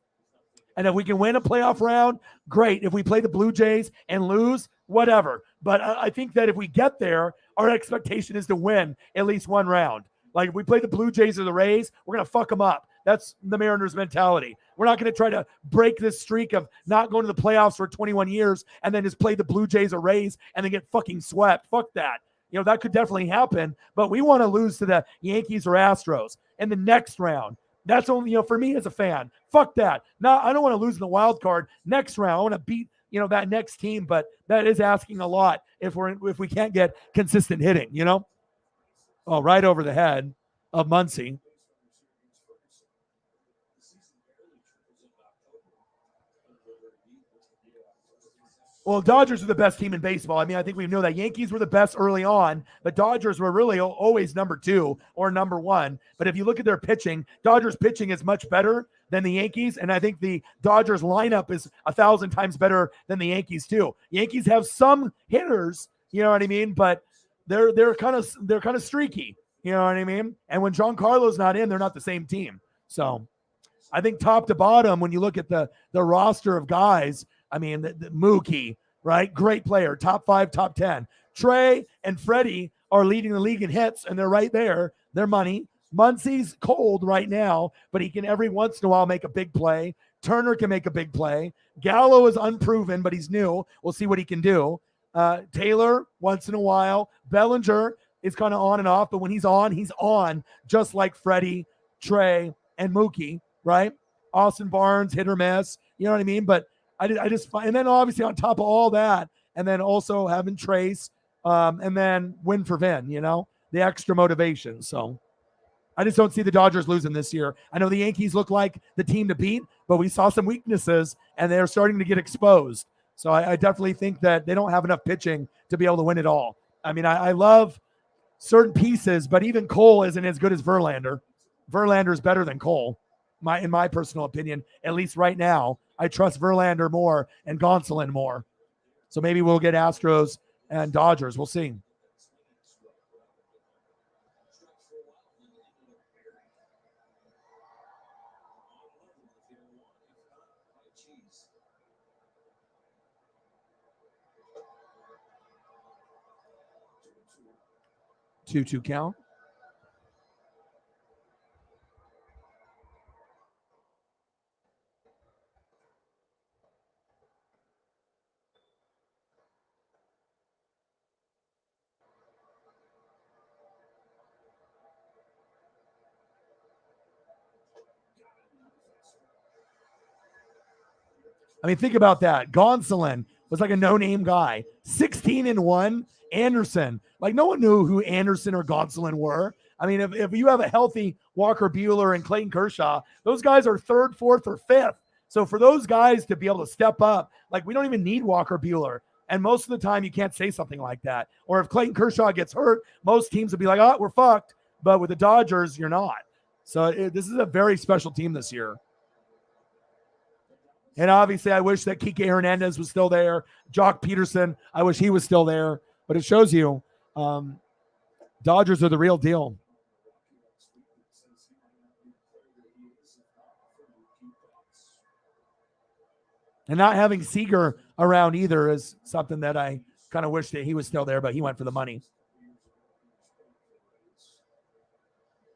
And if we can win a playoff round, great. If we play the Blue Jays and lose, whatever. But I think that if we get there, our expectation is to win at least one round. If we play the Blue Jays or the Rays, we're going to fuck them up. That's the Mariners mentality. We're not going to try to break this streak of not going to the playoffs for 21 years and then just play the Blue Jays or Rays and then get fucking swept. Fuck that. That could definitely happen, but we want to lose to the Yankees or Astros in the next round. That's only, for me as a fan. Fuck that. No, I don't want to lose in the wild card. Next round, I want to beat, that next team, but that is asking a lot if we can't get consistent hitting, Oh, right over the head of Muncy. Well, Dodgers are the best team in baseball. I mean, I think we know that Yankees were the best early on, but Dodgers were really always number 2 or number 1. But if you look at their pitching, Dodgers pitching is much better than the Yankees, and I think the Dodgers lineup is 1,000 times better than the Yankees too. Yankees have some hitters, you know what I mean, but they're kind of streaky, you know what I mean. And when Giancarlo's not in, they're not the same team. So I think top to bottom, when you look at the roster of guys, I mean, the Mookie, right? Great player, top 5, top 10. Trey and Freddie are leading the league in hits, and they're right there. They're money. Muncie's cold right now, but he can every once in a while make a big play. Turner can make a big play. Gallo is unproven, but he's new. We'll see what he can do. Taylor, once in a while. Bellinger is kind of on and off, but when he's on, just like Freddie, Trey, and Mookie, right? Austin Barnes, hit or miss. You know what I mean? But I just find, and then obviously on top of all that, and then also having Trace, and then win for Vin, you know, the extra motivation. So I just don't see the Dodgers losing this year. I know the Yankees look like the team to beat, but we saw some weaknesses, and they're starting to get exposed. So I definitely think that they don't have enough pitching to be able to win it all. I mean, I love certain pieces, but even Cole isn't as good as Verlander. Verlander is better than Cole, in my personal opinion, at least right now. I trust Verlander more and Gonsolin more. So maybe we'll get Astros and Dodgers. We'll see. Two count. I mean, think about that. Gonsolin was like a no-name guy. 16-1. Anderson. Like, no one knew who Anderson or Gonsolin were. I mean, if you have a healthy Walker Buehler and Clayton Kershaw, those guys are 3rd, 4th, or 5th. So for those guys to be able to step up, like, we don't even need Walker Buehler. And most of the time, you can't say something like that. Or if Clayton Kershaw gets hurt, most teams would be like, oh, we're fucked. But with the Dodgers, you're not. So this is a very special team this year. And obviously, I wish that Kike Hernandez was still there. Jock Peterson, I wish he was still there. But it shows you Dodgers are the real deal. And not having Seager around either is something that I kind of wish that he was still there, but he went for the money.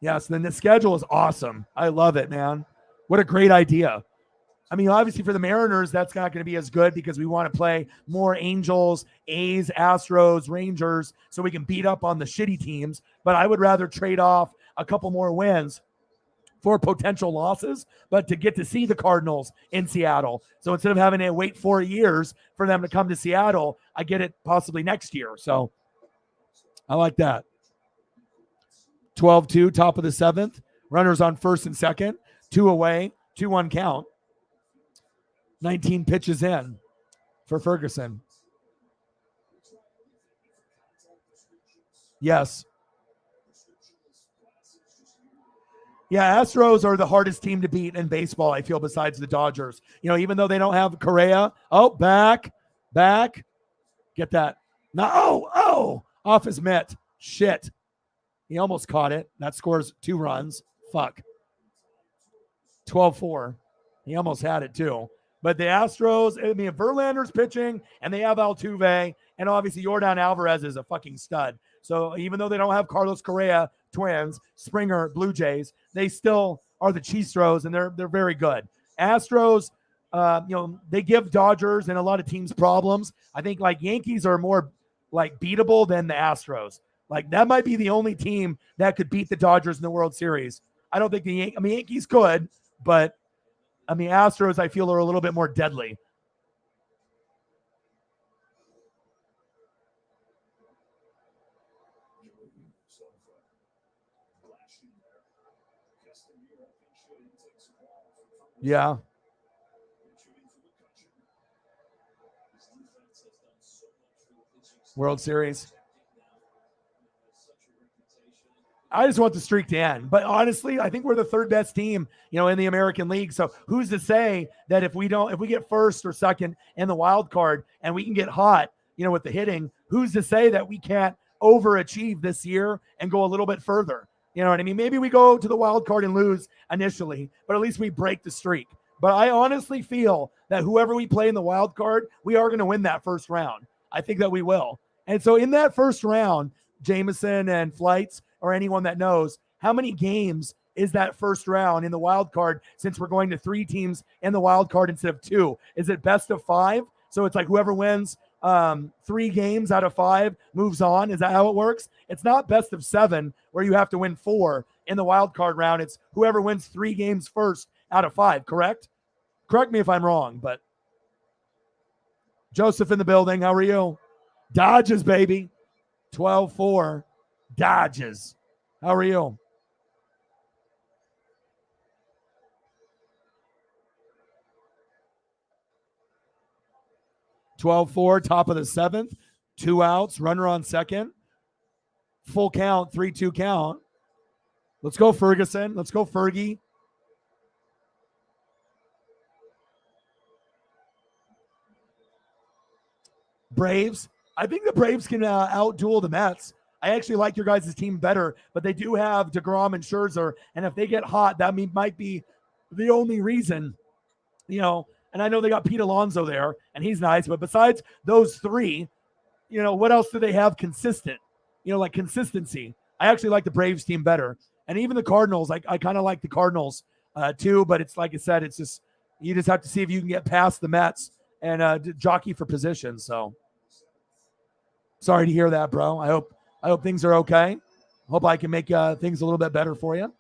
Yes, then the schedule is awesome. I love it, man. What a great idea. I mean, obviously for the Mariners, that's not going to be as good because we want to play more Angels, A's, Astros, Rangers, so we can beat up on the shitty teams. But I would rather trade off a couple more wins for potential losses, but to get to see the Cardinals in Seattle. So instead of having to wait 4 years for them to come to Seattle, I get it possibly next year. So I like that. 12-2, top of the 7th. Runners on first and second. 2 away, 2-1 count. 19 pitches in for Ferguson. Yes. Yeah, Astros are the hardest team to beat in baseball, I feel, besides the Dodgers. You know, even though they don't have Correa. Oh, back. Get that. No, off his mitt. Shit. He almost caught it. That scores 2 runs. Fuck. 12-4. He almost had it too. But the Astros, I mean, Verlander's pitching, and they have Altuve, and obviously Yordan Alvarez is a fucking stud. So even though they don't have Carlos Correa, Twins, Springer, Blue Jays, they still are the Chistros, and they're very good. Astros, they give Dodgers and a lot of teams problems. I think like Yankees are more like beatable than the Astros. Like that might be the only team that could beat the Dodgers in the World Series. I don't think Yankees could, but Astros, I feel, are a little bit more deadly. Yeah. World Series. I just want the streak to end. But honestly, I think we're the third best team, in the American League. So who's to say that if we get first or second in the wild card and we can get hot, with the hitting, who's to say that we can't overachieve this year and go a little bit further? You know what I mean? Maybe we go to the wild card and lose initially, but at least we break the streak. But I honestly feel that whoever we play in the wild card, we are going to win that first round. I think that we will. And so in that first round, Jameson and Flights, or anyone that knows, how many games is that first round in the wild card, since we're going to 3 teams in the wild card instead of 2? Is it best of 5? So it's like whoever wins 3 games out of 5 moves on. Is that how it works? It's not best of 7 where you have to win 4 in the wild card round. It's whoever wins 3 games first out of 5, correct? Correct me if I'm wrong, but Joseph in the building. How are you? Dodges, baby. 12-4. Dodges. How are you? (12-4), top of the 7th. 2 outs, runner on second. Full count, 3-2 count. Let's go, Ferguson. Let's go, Fergie. Braves. I think the Braves can outduel the Mets. I actually like your guys' team better, but they do have DeGrom and Scherzer, and if they get hot, that might be the only reason, and I know they got Pete Alonso there, and he's nice, but besides those 3, what else do they have consistent? Like consistency. I actually like the Braves team better. And even the Cardinals, I kind of like the Cardinals too, but it's like I said, it's just, you just have to see if you can get past the Mets and jockey for position. So sorry to hear that, bro. I hope things are okay. Hope I can make things a little bit better for you.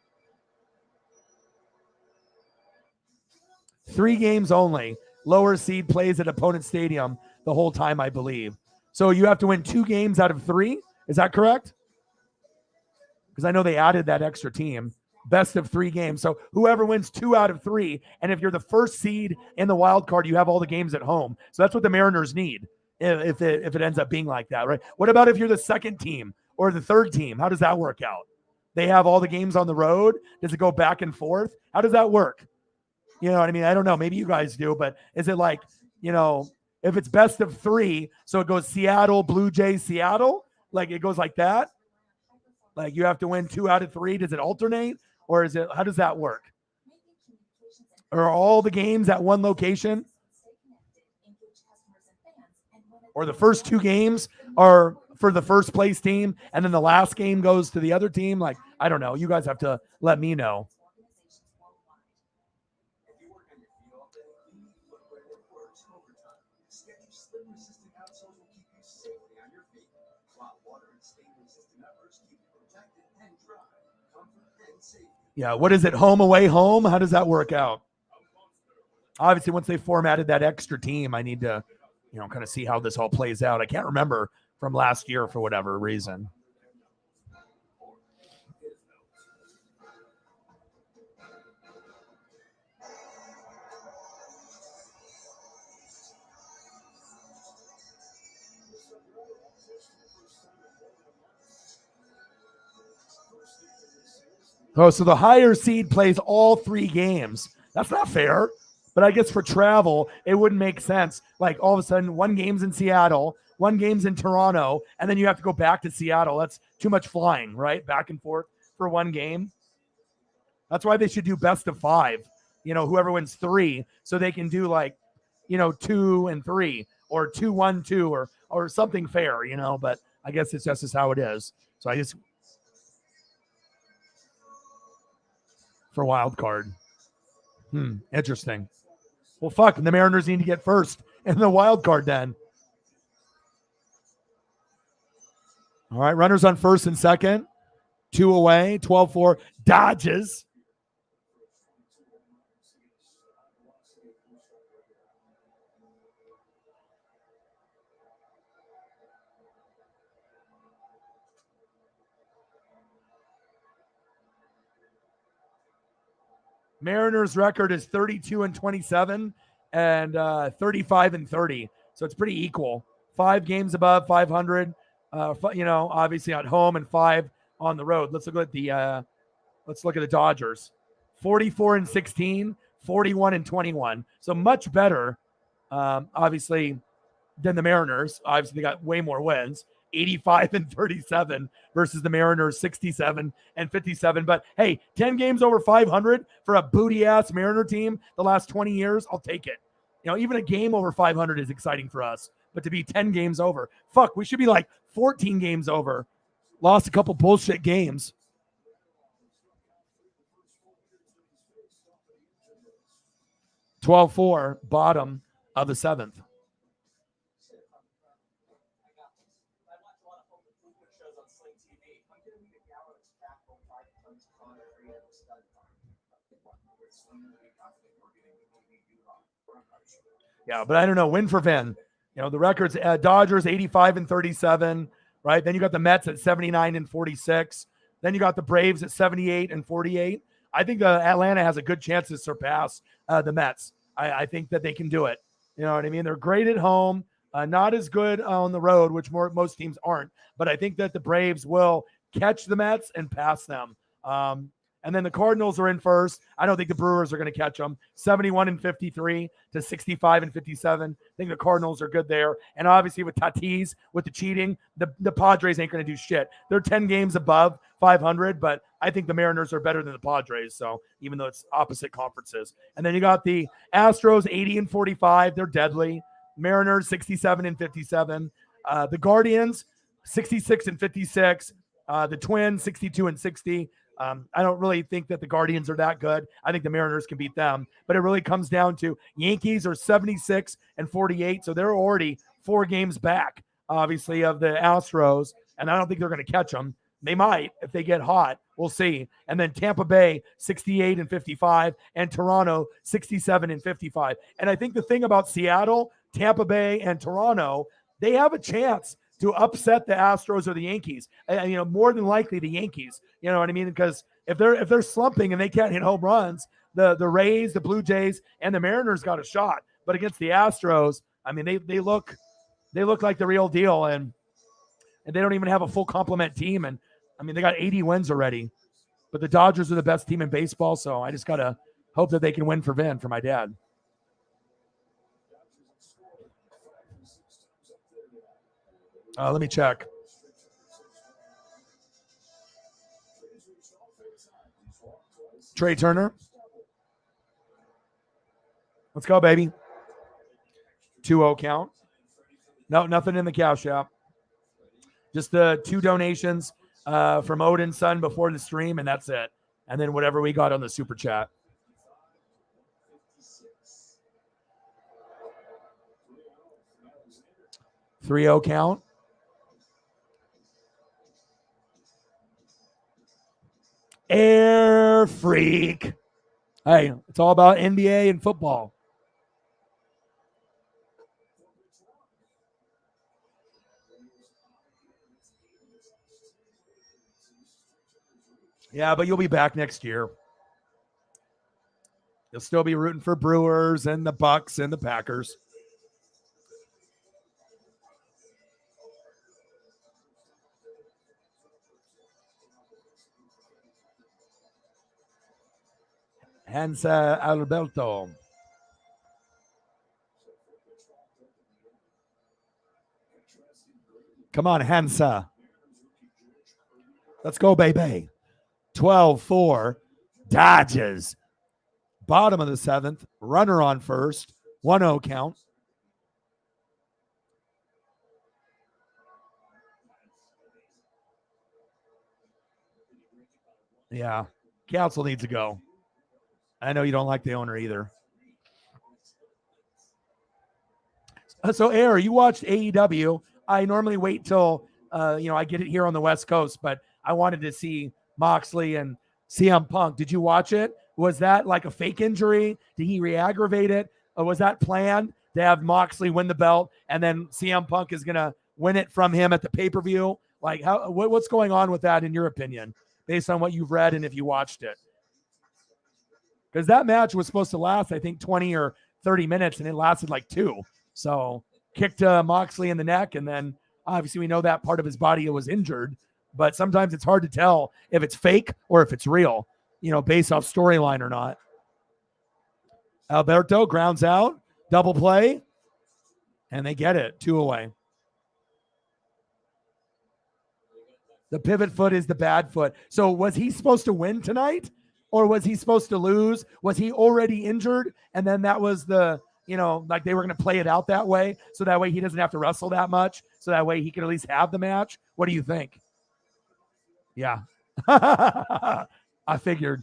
3 games only. Lower seed plays at opponent stadium the whole time, I believe. So you have to win 2 games out of 3. Is that correct? Because I know they added that extra team. Best of 3 games. So whoever wins 2 out of 3, and if you're the first seed in the wild card, you have all the games at home. So that's what the Mariners need if it ends up being like that, right? What about if you're the second team or the third team? How does that work out? They have all the games on the road. Does it go back and forth? How does that work? You know what I mean? I don't know. Maybe you guys do, but is it like, if it's best of 3, so it goes Seattle, Blue Jays, Seattle, like it goes like that? Like you have to win 2 out of 3. Does it alternate, or how does that work? Are all the games at one location? Or the first 2 games are for the first place team, and then the last game goes to the other team? Like, I don't know. You guys have to let me know. Yeah, what is it? Home, away, home? How does that work out? Obviously, once they formatted that extra team, I need to, kind of see how this all plays out. I can't remember from last year for whatever reason. Oh, so the higher seed plays all 3 games. That's not fair. But I guess for travel, it wouldn't make sense. Like all of a sudden, 1 game's in Seattle, 1 game's in Toronto, and then you have to go back to Seattle. That's too much flying, right? Back and forth for 1 game. That's why they should do best of 5. Whoever wins 3, so they can do 2 and 3, or 2-1-2, or something fair, But I guess it's just how it is. So I just for wild card. Interesting. Well, fuck. The Mariners need to get first in the wild card then. All right, runners on first and second. 2 away, 12-4. Dodges. Mariners record is 32-27 and 35-30. So it's pretty equal. 5 games above 500. Obviously at home and 5 on the road. Let's look at the Dodgers. 44-16, 41-21. So much better, obviously, than the Mariners. Obviously, they got way more wins. 85-37 versus the Mariners 67-57. But hey, 10 games over 500 for a booty ass Mariner team the last 20 years, I'll take it. Even a game over 500 is exciting for us. But to be 10 games over, fuck, we should be like 14 games over. Lost a couple bullshit games. (12-4), bottom of the 7th. Yeah, but I don't know. Win for Vin. The records, Dodgers 85-37, right? Then you got the Mets at 79-46. Then you got the Braves at 78-48. I think Atlanta has a good chance to surpass the Mets. I think that they can do it. You know what I mean? They're great at home, not as good on the road, which most teams aren't. But I think that the Braves will catch the Mets and pass them. And then the Cardinals are in first. I don't think the Brewers are going to catch them. 71-53 to 65-57. I think the Cardinals are good there. And obviously with Tatis, with the cheating, the Padres ain't going to do shit. They're 10 games above 500, but I think the Mariners are better than the Padres. So even though it's opposite conferences. And then you got the Astros 80-45. They're deadly. Mariners 67-57. The Guardians 66-56. The Twins 62-60. I don't really think that the Guardians are that good. I think the Mariners can beat them, but it really comes down to Yankees are 76-48. So they're already 4 games back, obviously, of the Astros. And I don't think they're going to catch them. They might if they get hot. We'll see. And then Tampa Bay 68-55 and Toronto 67-55. And I think the thing about Seattle, Tampa Bay, and Toronto, they have a chance to upset the Astros or the Yankees. More than likely the Yankees. You know what I mean? Because if they're slumping and they can't hit home runs, the Rays, the Blue Jays, and the Mariners got a shot. But against the Astros, I mean, they look like the real deal, and they don't even have a full complement team. And I mean, they got 80 wins already. But the Dodgers are the best team in baseball, so I just gotta hope that they can win for Vin, for my dad. Let me check. Trey Turner. Let's go, baby. 2-0 count. No, nothing in the cash app. Just the 2 donations from Odin's son before the stream, and that's it. And then whatever we got on the super chat. $3-0 count. Air freak. Hey, it's all about NBA and football. Yeah, but you'll be back next year. You'll still be rooting for Brewers and the Bucks and the Packers. Hansa Alberto. Come on, Hansa. Let's go, baby. 12-4. Dodgers. Bottom of the 7th. Runner on first. 1-0 count. Yeah. Council needs to go. I know you don't like the owner either. So, Air, you watched AEW. I normally wait till, I get it here on the West Coast, but I wanted to see Moxley and CM Punk. Did you watch it? Was that like a fake injury? Did he re-aggravate it? Or was that planned to have Moxley win the belt and then CM Punk is going to win it from him at the pay-per-view? Like, what's going on with that in your opinion, based on what you've read and if you watched it? Because that match was supposed to last, I think, 20 or 30 minutes, and it lasted like 2. So kicked Moxley in the neck, and then obviously we know that part of his body was injured. But sometimes it's hard to tell if it's fake or if it's real, based off storyline or not. Alberto grounds out, double play, and they get it, 2 away. The pivot foot is the bad foot. So was he supposed to win tonight, or was he supposed to lose? Was he already injured, and then that was the, like they were going to play it out that way, so that way he doesn't have to wrestle that much, so that way he can at least have the match? What do you think? Yeah. I figured.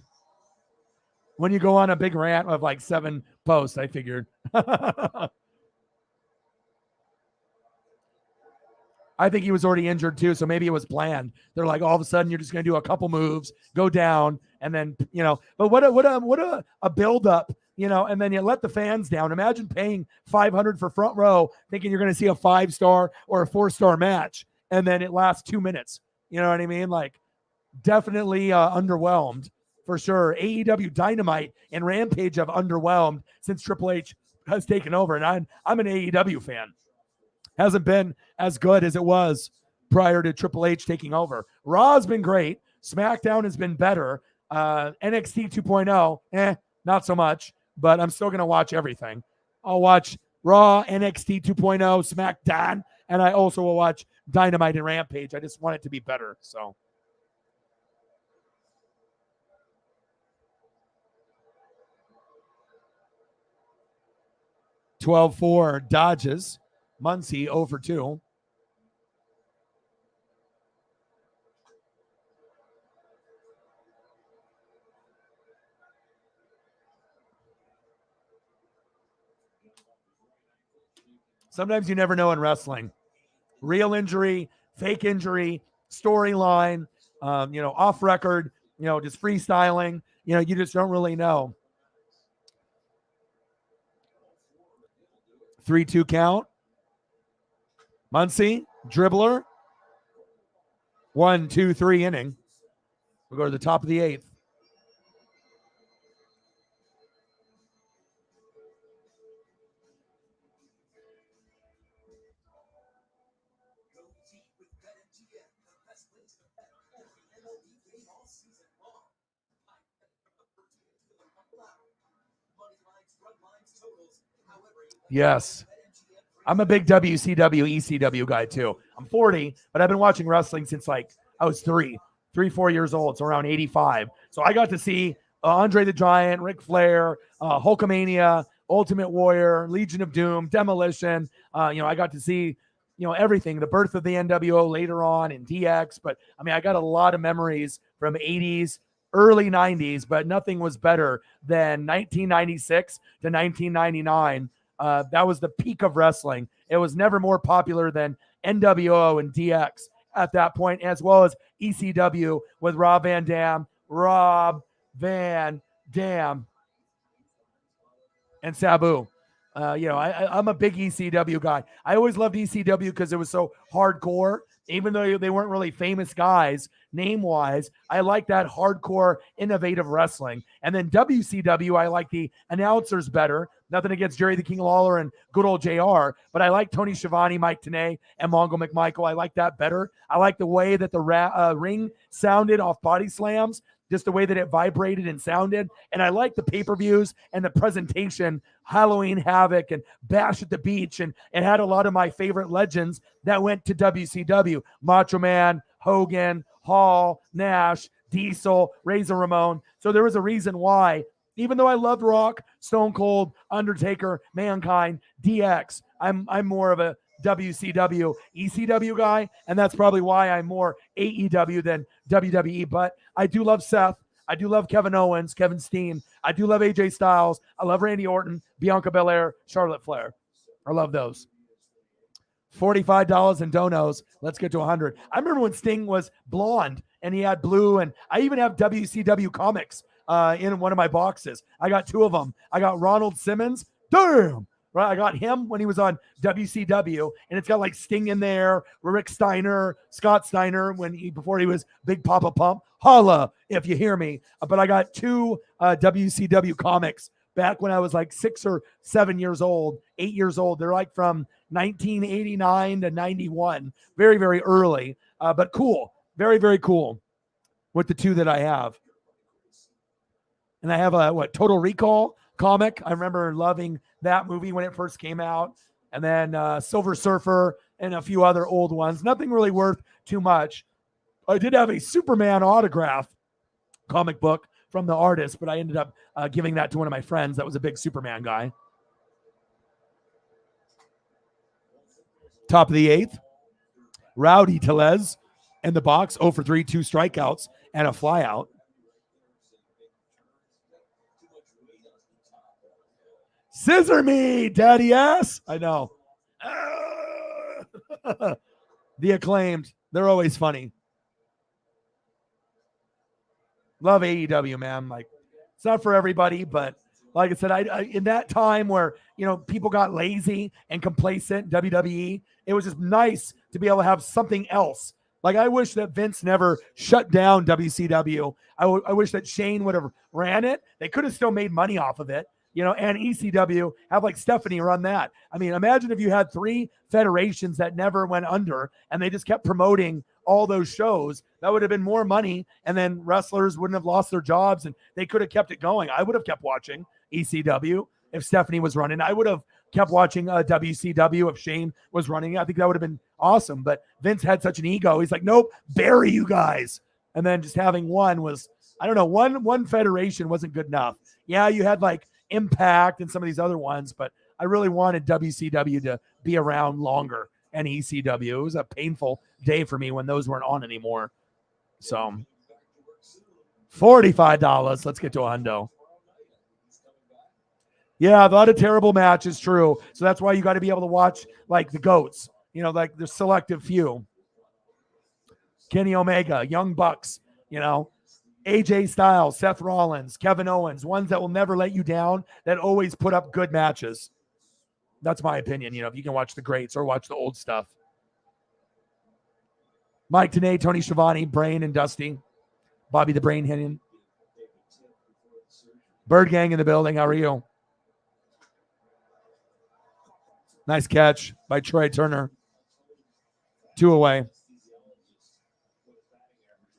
When you go on a big rant of like 7 posts, I figured. I think he was already injured too, so maybe it was planned. They're like, all of a sudden, you're just going to do a couple moves, go down, and then, But what a build up, and then you let the fans down. Imagine paying $500 for front row, thinking you're going to see a 5-star or a 4-star match, and then it lasts 2 minutes. You know what I mean? Like, definitely underwhelmed for sure. AEW Dynamite and Rampage have underwhelmed since Triple H has taken over, and I'm an AEW fan. Hasn't been as good as it was prior to Triple H taking over. Raw's been great. SmackDown has been better. NXT 2.0, not so much, but I'm still going to watch everything. I'll watch Raw, NXT 2.0, SmackDown, and I also will watch Dynamite and Rampage. I just want it to be better, so. $12-4 Dodges. Muncie 0-2. Sometimes you never know in wrestling. Real injury, fake injury, storyline, off record, just freestyling. You just don't really know. 3-2 count. Muncie, dribbler. 1, 2, 3 inning. We'll go to the top of the 8th. Yes. I'm a big WCW, ECW guy too. I'm 40, but I've been watching wrestling since like I was 4 years old, so around 85. So I got to see Andre the Giant, Ric Flair, Hulkamania, Ultimate Warrior, Legion of Doom, Demolition. I got to see, everything, the birth of the NWO later on in DX. But I mean, I got a lot of memories from 80s, early 90s, but nothing was better than 1996 to 1999. That was the peak of wrestling. It was never more popular than NWO and DX at that point, as well as ECW with Rob Van Dam, and Sabu. I'm a big ECW guy. I always loved ECW because it was so hardcore. Even though they weren't really famous guys name-wise, I like that hardcore, innovative wrestling. And then WCW, I like the announcers better. Nothing against Jerry the King Lawler and good old JR, but I like Tony Schiavone, Mike Tenay, and Mongo McMichael. I like that better. I like the way that the ring sounded off body slams, just the way that it vibrated and sounded. And I like the pay-per-views and the presentation, Halloween Havoc and Bash at the Beach, and it had a lot of my favorite legends that went to WCW. Macho Man, Hogan, Hall, Nash, Diesel, Razor Ramon. So there was a reason why, even though I loved Rock, Stone Cold, Undertaker, Mankind, DX, I'm more of a WCW, ECW guy, and that's probably why I'm more AEW than WWE. But I do love Seth. I do love Kevin Owens, Kevin Steen. I do love AJ Styles. I love Randy Orton, Bianca Belair, Charlotte Flair. I love those. $45 in donos. Let's get to 100. I remember when Sting was blonde and he had blue, and I even have WCW comics in one of my boxes. I got 2 of them. I got Ronald Simmons. Damn. Right, I got him when he was on WCW, and it's got like Sting in there, Rick Steiner, Scott Steiner before he was Big Papa Pump. Holla if you hear me. But I got 2 WCW comics back when I was like 6 or 7 years old, 8 years old. They're like from 1989 to 91. Very, very early, but cool. Very, very cool with the two that I have. And I have a Total Recall comic. I remember loving that movie when it first came out. And then Silver Surfer and a few other old ones. Nothing really worth too much. I did have a Superman autograph comic book from the artist, but I ended up giving that to one of my friends that was a big Superman guy. Top of the 8th. Rowdy Tellez in the box, 0 for 3, 2 strikeouts, and a flyout. Scissor me, daddy ass. I know. The Acclaimed. They're always funny. Love AEW, man. Like, it's not for everybody, but like I said, I in that time where, people got lazy and complacent, WWE, it was just nice to be able to have something else. Like, I wish that Vince never shut down WCW. I wish that Shane would have ran it. They could have still made money off of it, and ECW, have like Stephanie run that. I mean, imagine if you had 3 federations that never went under and they just kept promoting all those shows. That would have been more money, and then wrestlers wouldn't have lost their jobs, and they could have kept it going. I would have kept watching ECW if Stephanie was running. I would have kept watching WCW if Shane was running. I think that would have been awesome, but Vince had such an ego. He's like, nope, bury you guys. And then just having one was, I don't know, one federation wasn't good enough. Yeah, you had like Impact and some of these other ones, but I really wanted WCW to be around longer, and ECW. It was a painful day for me when those weren't on anymore. So $45. Let's get to a hundo. Yeah, a lot of terrible matches, true. So that's why you got to be able to watch like the GOATs, like the selective few. Kenny Omega, Young Bucks, AJ Styles, Seth Rollins, Kevin Owens, ones that will never let you down, that always put up good matches. That's my opinion, if you can watch the greats or watch the old stuff. Mike Tenay, Tony Schiavone, Brain and Dusty, Bobby the Brain Heenan. Bird Gang in the building. How are you? Nice catch by Troy Turner. 2 away.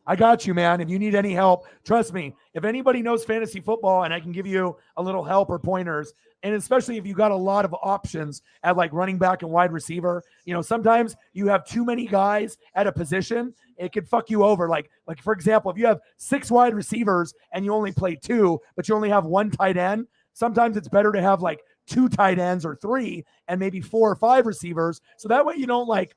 I got you, man. If you need any help, trust me. If anybody knows fantasy football and I can give you a little help or pointers, and especially if you got a lot of options at like running back and wide receiver, sometimes you have too many guys at a position. It could fuck you over. Like for example, if you have 6 wide receivers and you only play 2, but you only have 1 tight end, sometimes it's better to have like 2 tight ends or 3 and maybe 4 or 5 receivers. So that way you don't like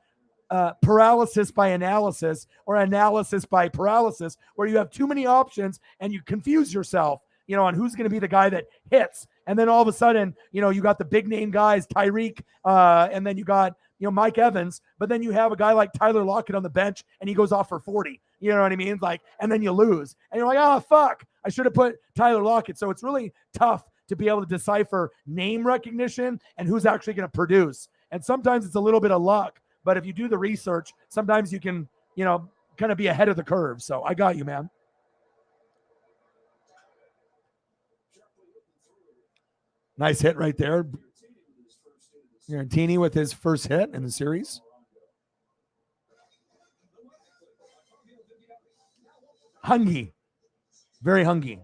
paralysis by analysis or analysis by paralysis, where you have too many options and you confuse yourself, on who's going to be the guy that hits. And then all of a sudden, you got the big name guys, Tyreek, and then you got, Mike Evans, but then you have a guy like Tyler Lockett on the bench and he goes off for 40. You know what I mean? Like, and then you lose and you're like, oh, fuck, I should have put Tyler Lockett. So it's really tough to be able to decipher name recognition and who's actually going to produce. And sometimes it's a little bit of luck. But if you do the research, sometimes you can, kind of be ahead of the curve. So I got you, man. Nice hit right there. Garantini with his first hit in the series. Hungry. Very hungry.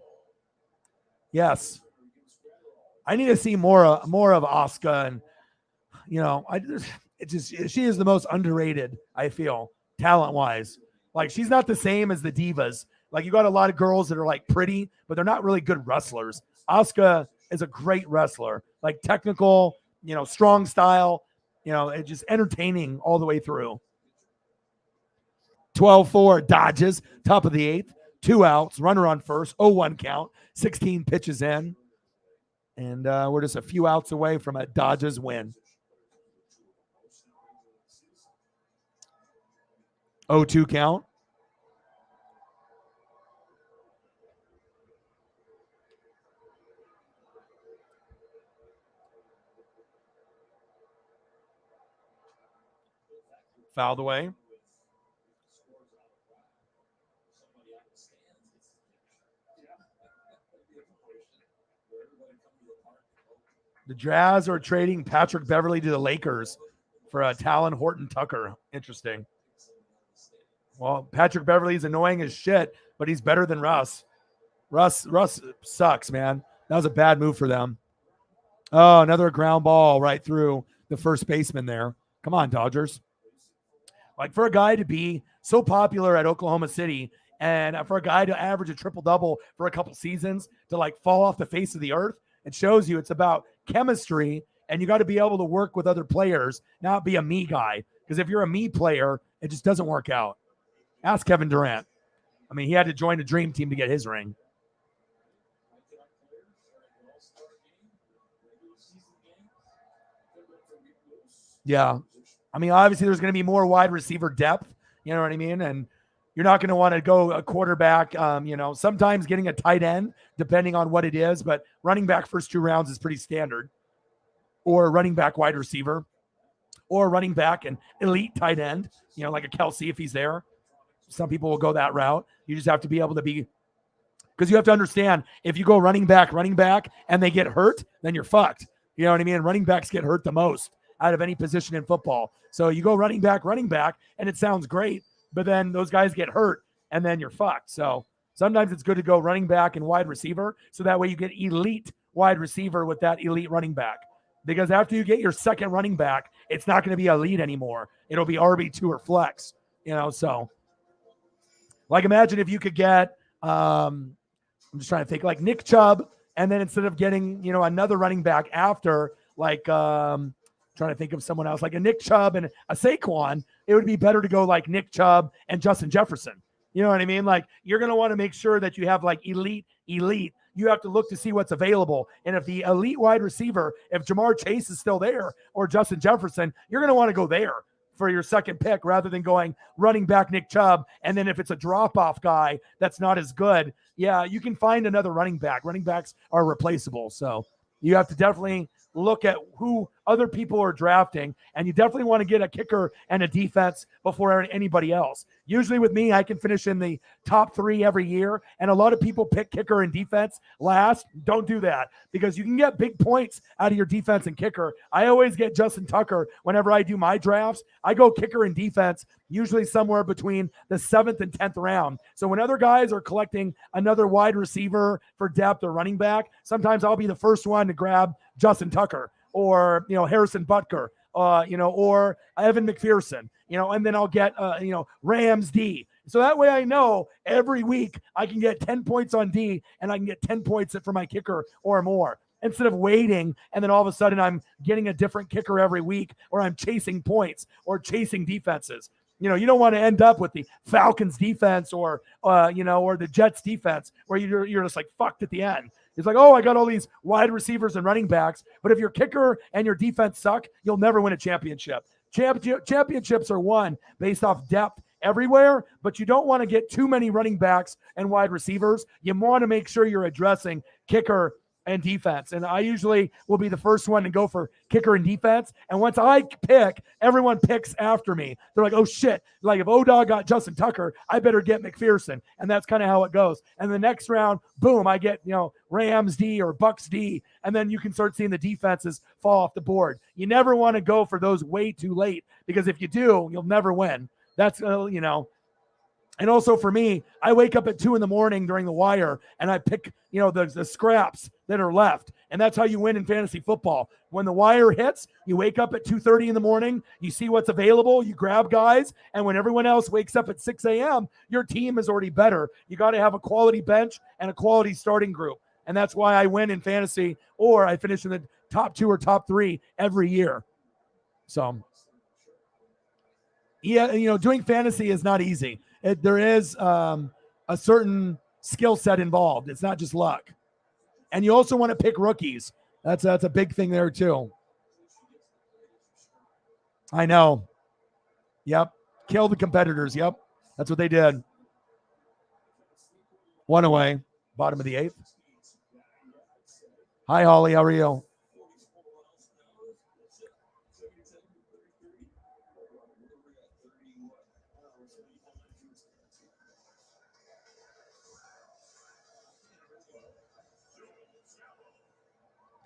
Yes. I need to see more of Asuka, and, she is the most underrated, I feel, talent-wise. Like, she's not the same as the divas. Like, you got a lot of girls that are, like, pretty, but they're not really good wrestlers. Asuka is a great wrestler. Like, technical, strong style, it's just entertaining all the way through. 12-4, Dodges, top of the 8th. 2 outs, runner on first, 0-1 count, 16 pitches in. And we're just a few outs away from a Dodgers win. 0-2 count. Fouled away. The Jazz are trading Patrick Beverly to the Lakers for Talon Horton Tucker. Interesting. Well, Patrick Beverly's annoying as shit, but he's better than Russ. Russ sucks, man. That was a bad move for them. Oh, another ground ball right through the first baseman there. Come on, Dodgers. Like, for a guy to be so popular at Oklahoma City and for a guy to average a triple-double for a couple seasons to, like, fall off the face of the earth, it shows you it's about chemistry, and you got to be able to work with other players, not be a me guy. Because if you're a me player, it just doesn't work out. Ask Kevin Durant. I mean, he had to join a dream team to get his ring. Yeah. I mean, obviously there's going to be more wide receiver depth. You know what I mean? And you're not going to want to go a quarterback. Sometimes getting a tight end, depending on what it is, but running back first 2 rounds is pretty standard. Or running back wide receiver. Or running back an elite tight end, like a Kelsey if he's there. Some people will go that route. You just have to be able to be, because you have to understand, if you go running back, and they get hurt, then you're fucked. You know what I mean? Running backs get hurt the most out of any position in football. So you go running back, and it sounds great, but then those guys get hurt, and then you're fucked. So sometimes it's good to go running back and wide receiver, so that way you get elite wide receiver with that elite running back. Because after you get your second running back, it's not going to be elite anymore. It'll be RB2 or flex, so. Like, imagine if you could get, I'm just trying to think, like Nick Chubb, and then instead of getting, another running back after, like, trying to think of someone else, like a Nick Chubb and a Saquon, it would be better to go like Nick Chubb and Justin Jefferson. You know what I mean? Like, you're going to want to make sure that you have like elite. You have to look to see what's available. And if the elite wide receiver, if Jamar Chase is still there or Justin Jefferson, you're going to want to go there for your second pick rather than going running back Nick Chubb. And then if it's a drop-off guy that's not as good, yeah, you can find another running back. Running backs are replaceable. So you have to definitely look at who other people are drafting, and you definitely want to get a kicker and a defense before anybody else. Usually with me, I can finish in the top 3 every year, and a lot of people pick kicker and defense last. Don't do that, because you can get big points out of your defense and kicker. I always get Justin Tucker whenever I do my drafts. I go kicker and defense usually somewhere between the 7th and 10th round. So when other guys are collecting another wide receiver for depth or running back, sometimes I'll be the first one to grab Justin Tucker or, Harrison Butker, or Evan McPherson, and then I'll get, Rams D. So that way I know every week I can get 10 points on D and I can get 10 points for my kicker or more, instead of waiting and then all of a sudden I'm getting a different kicker every week, or I'm chasing points or chasing defenses. You don't want to end up with the Falcons defense or the Jets defense where you're just like fucked at the end. It's like, oh, I got all these wide receivers and running backs, but if your kicker and your defense suck, you'll never win a championship. Championships are won based off depth everywhere, but you don't want to get too many running backs and wide receivers. You want to make sure you're addressing kicker and defense. And I usually will be the first one to go for kicker and defense. And once I pick, everyone picks after me. They're like, oh shit, like if O-Dog got Justin Tucker, I better get McPherson. And that's kind of how it goes. And the next round, boom, I get, Rams D or Bucks D. And then you can start seeing the defenses fall off the board. You never want to go for those way too late, because if you do, you'll never win. That's, And also for me, I wake up at 2 a.m. during the wire and I pick, the scraps that are left. And that's how you win in fantasy football. When the wire hits, you wake up at 2:30 in the morning, you see what's available, you grab guys. And when everyone else wakes up at 6 a.m., your team is already better. You got to have a quality bench and a quality starting group. And that's why I win in fantasy, or I finish in the top 2 or top 3 every year. So, yeah, doing fantasy is not easy. There is a certain skill set involved. It's not just luck. And you also want to pick rookies. That's a big thing there too. I know. Yep. Kill the competitors. Yep. That's what they did. 1 away. Bottom of the 8th. Hi, Holly. How are you?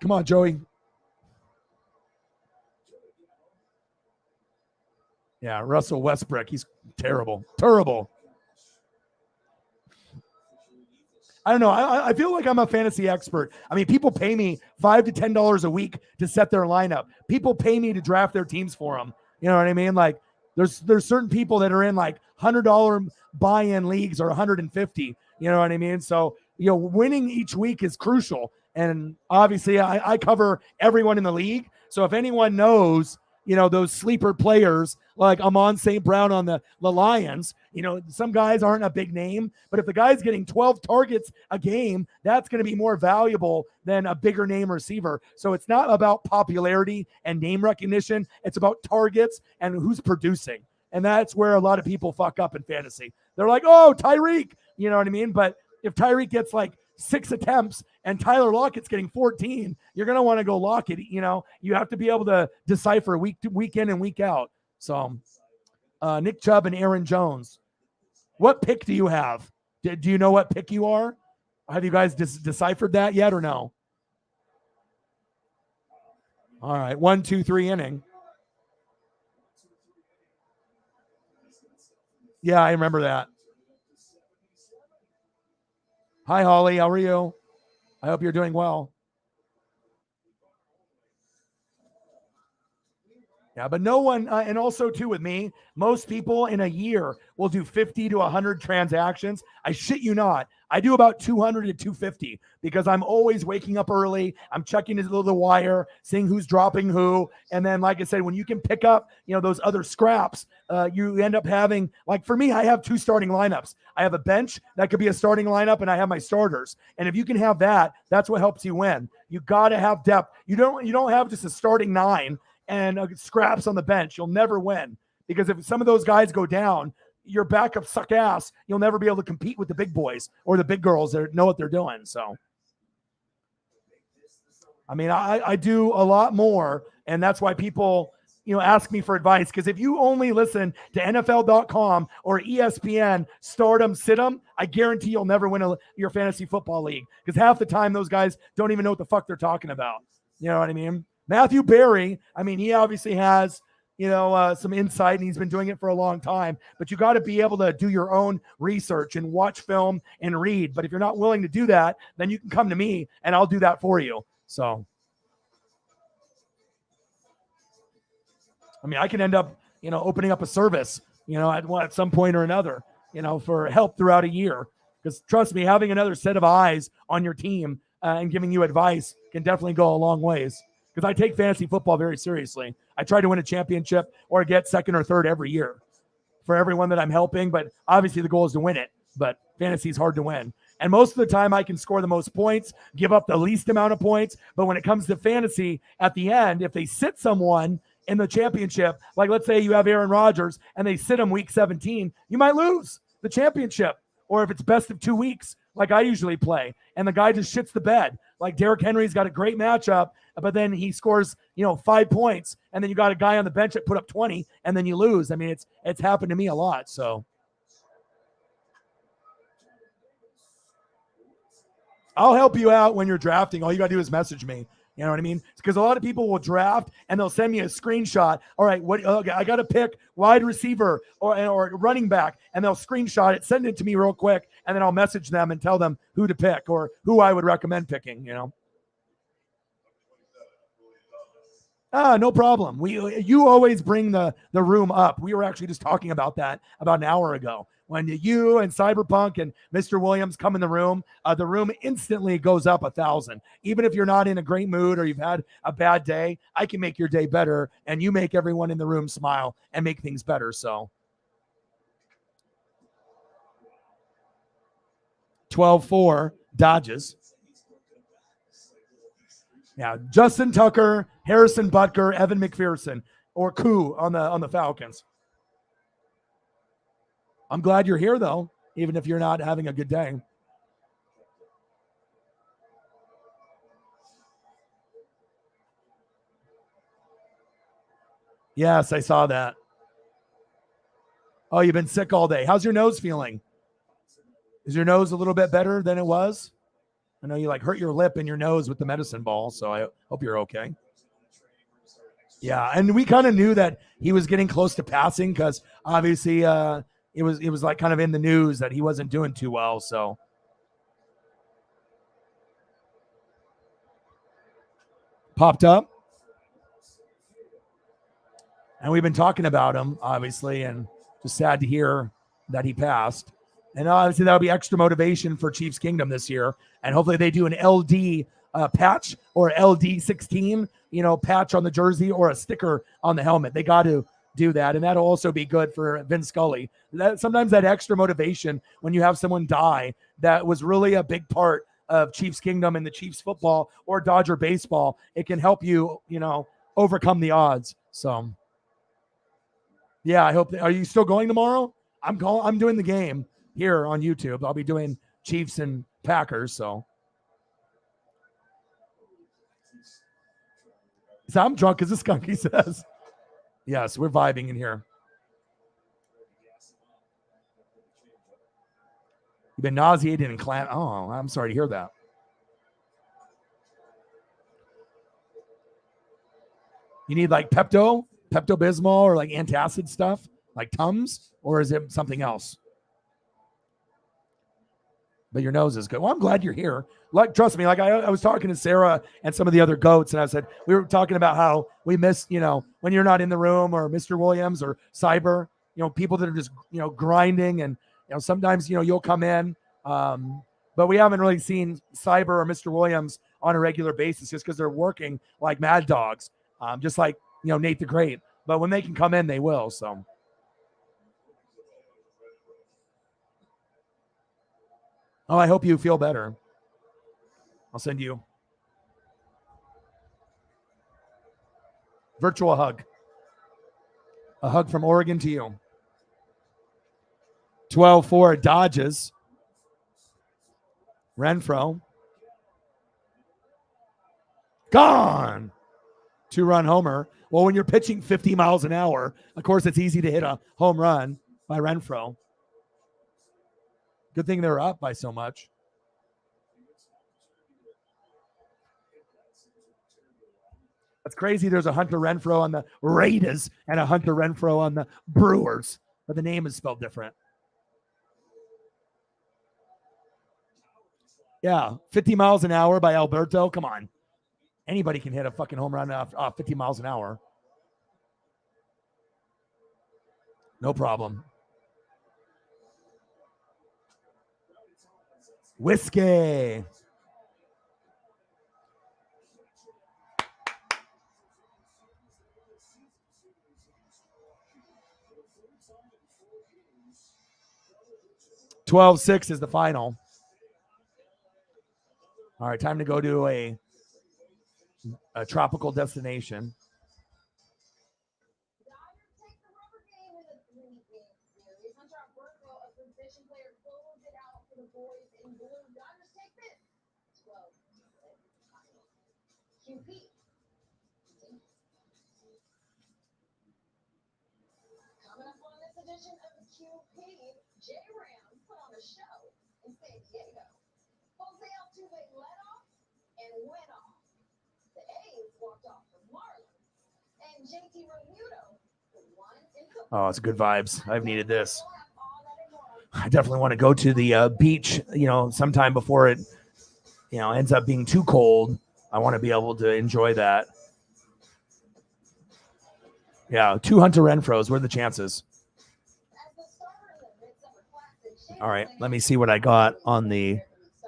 Come on, Joey. Yeah, Russell Westbrook. He's terrible. Terrible. I don't know. I feel like I'm a fantasy expert. I mean, people pay me $5 to $10 a week to set their lineup. People pay me to draft their teams for them. You know what I mean? Like, there's certain people that are in like $100 buy-in leagues or 150. You know what I mean? So, winning each week is crucial. And obviously, I cover everyone in the league. So if anyone knows, those sleeper players like Amon St. Brown on the Lions, some guys aren't a big name, but if the guy's getting 12 targets a game, that's going to be more valuable than a bigger name receiver. So it's not about popularity and name recognition. It's about targets and who's producing. And that's where a lot of people fuck up in fantasy. They're like, oh, Tyreek, you know what I mean? But if Tyreek gets like 6 attempts and Tyler Lockett's getting 14, you're going to want to go Lockett. You have to be able to decipher week in and week out. So Nick Chubb and Aaron Jones. What pick do you have? Do you know what pick you are? Have you guys deciphered that yet or no? All right. 1, 2, 3 inning. Yeah, I remember that. Hi, Holly. How are you? I hope you're doing well. Yeah, but no one, and also too with me, most people in a year will do 50 to 100 transactions. I shit you not. I do about 200 to 250 because I'm always waking up early. I'm checking the wire, seeing who's dropping who. And then, like I said, when you can pick up, those other scraps, you end up having, like for me, I have 2 starting lineups. I have a bench that could be a starting lineup and I have my starters. And if you can have that, that's what helps you win. You got to have depth. You don't have just a starting 9 and scraps on the bench. You'll never win because if some of those guys go down, your backup suck ass, you'll never be able to compete with the big boys or the big girls that know what they're doing. So, I mean, I do a lot more, and that's why people, ask me for advice. Because if you only listen to NFL.com or ESPN, stardom, sit-em, I guarantee you'll never win your fantasy football league because half the time those guys don't even know what the fuck they're talking about. You know what I mean? Matthew Berry, I mean, he obviously has, some insight and he's been doing it for a long time, but you got to be able to do your own research and watch film and read. But if you're not willing to do that, then you can come to me and I'll do that for you. So, I mean, I can end up, opening up a service, at some point or another, for help throughout a year. Because trust me, having another set of eyes on your team and giving you advice can definitely go a long ways. Because I take fantasy football very seriously. I try to win a championship or get 2nd or 3rd every year for everyone that I'm helping. But obviously the goal is to win it. But fantasy is hard to win. And most of the time I can score the most points, give up the least amount of points. But when it comes to fantasy, at the end, if they sit someone in the championship, like let's say you have Aaron Rodgers and they sit him week 17, you might lose the championship. Or if it's best of 2 weeks, like I usually play, and the guy just shits the bed. Like Derrick Henry's got a great matchup, but then he scores, 5 points, and then you got a guy on the bench that put up 20, and then you lose. I mean, it's happened to me a lot. So I'll help you out when you're drafting. All you got to do is message me. You know what I mean? Because a lot of people will draft and they'll send me a screenshot. All right, I got to pick wide receiver or running back, and they'll screenshot it, send it to me real quick, and then I'll message them and tell them who to pick or who I would recommend picking. No problem. You always bring the room up. We were actually just talking about that about an hour ago. When you and Cyberpunk and Mr. Williams come in the room instantly goes up 1,000. Even if you're not in a great mood or you've had a bad day, I can make your day better, and you make everyone in the room smile and make things better. So 12-4 Dodges. Yeah, Justin Tucker, Harrison Butker, Evan McPherson, or Koo on the Falcons. I'm glad you're here, though, even if you're not having a good day. Yes, I saw that. Oh, you've been sick all day. How's your nose feeling? Is your nose a little bit better than it was? I know you like hurt your lip and your nose with the medicine ball, so I hope you're okay. Yeah, and we kind of knew that he was getting close to passing because obviously it was like kind of in the news that he wasn't doing too well. So popped up, and we've been talking about him obviously, and just sad to hear that he passed. And obviously that'll be extra motivation for Chiefs Kingdom this year, and hopefully they do an LD patch or LD16, patch on the jersey or a sticker on the helmet. They got to do that, and that'll also be good for Vince Scully. Sometimes that extra motivation when you have someone die that was really a big part of Chiefs Kingdom and the Chiefs football or Dodger baseball, it can help you, overcome the odds. So, yeah, I hope. Are you still going tomorrow? I'm doing the game here on YouTube. I'll be doing Chiefs and Packers. So I'm drunk as a skunk, he says. Yes, we're vibing in here. You've been nauseated and clam. Oh, I'm sorry to hear that. You need like Pepto-Bismol or like antacid stuff, like Tums, or is it something else? But your nose is good. Well, I'm glad you're here. Like, trust me, like I was talking to Sarah and some of the other goats, and I said, we were talking about how we miss, when you're not in the room, or Mr. Williams or Cyber, people that are just, grinding, and, sometimes, you'll come in. But we haven't really seen Cyber or Mr. Williams on a regular basis just because they're working like mad dogs, just like, Nate the Great. But when they can come in, they will. So. Oh, I hope you feel better. I'll send you virtual hug. A hug from Oregon to you. 12-4 Dodges. Renfro. Gone. 2-run homer. Well, when you're pitching 50 miles an hour, of course, it's easy to hit a home run by Renfro. Good thing they were up by so much. That's crazy. There's a Hunter Renfro on the Raiders and a Hunter Renfro on the Brewers, but the name is spelled different. Yeah, 50 miles an hour by Alberto. Come on. Anybody can hit a fucking home run off 50 miles an hour. No problem. Whiskey. $12-6 is the final. All right, time to go to a tropical destination. Coming up on this edition of QP, J-Rams put on a show in San Diego. Jose Altuve led off and went off. The A's walked off from Marlins, and JT Realmuto won in the. Oh, it's good vibes. I've needed this. I definitely want to go to the beach, sometime before it, ends up being too cold. I want to be able to enjoy that. Yeah, 2 Hunter Renfros. What are the chances? All right, let me see what I got on the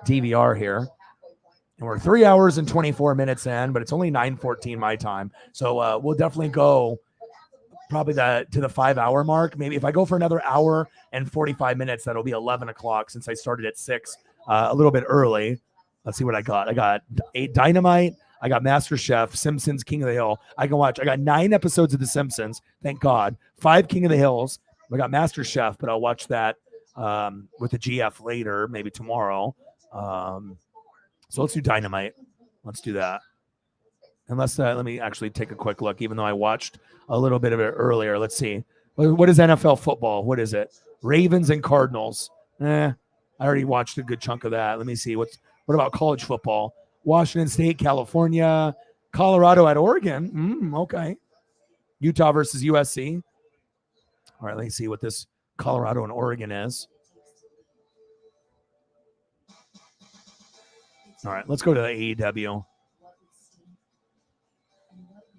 DVR here. And we're 3 hours and 24 minutes in, but it's only 9:14 my time. So we'll definitely go probably to the 5-hour mark. Maybe if I go for another hour and 45 minutes, that'll be 11 o'clock since I started at 6, a little bit early. Let's see what I got. I got 8 Dynamite. I got Master Chef, Simpsons, King of the Hill. I can watch. I got 9 episodes of The Simpsons. Thank God. 5 King of the Hills. I got Master Chef, but I'll watch that with the GF later, maybe tomorrow. So let's do Dynamite. Let's do that. Unless let me actually take a quick look, even though I watched a little bit of it earlier. Let's see. What is NFL football? What is it? Ravens and Cardinals. I already watched a good chunk of that. Let me see. What about college football? Washington State, California, Colorado at Oregon. Okay. Utah versus USC. All right, let's see what this Colorado and Oregon is. All right, let's go to the AEW.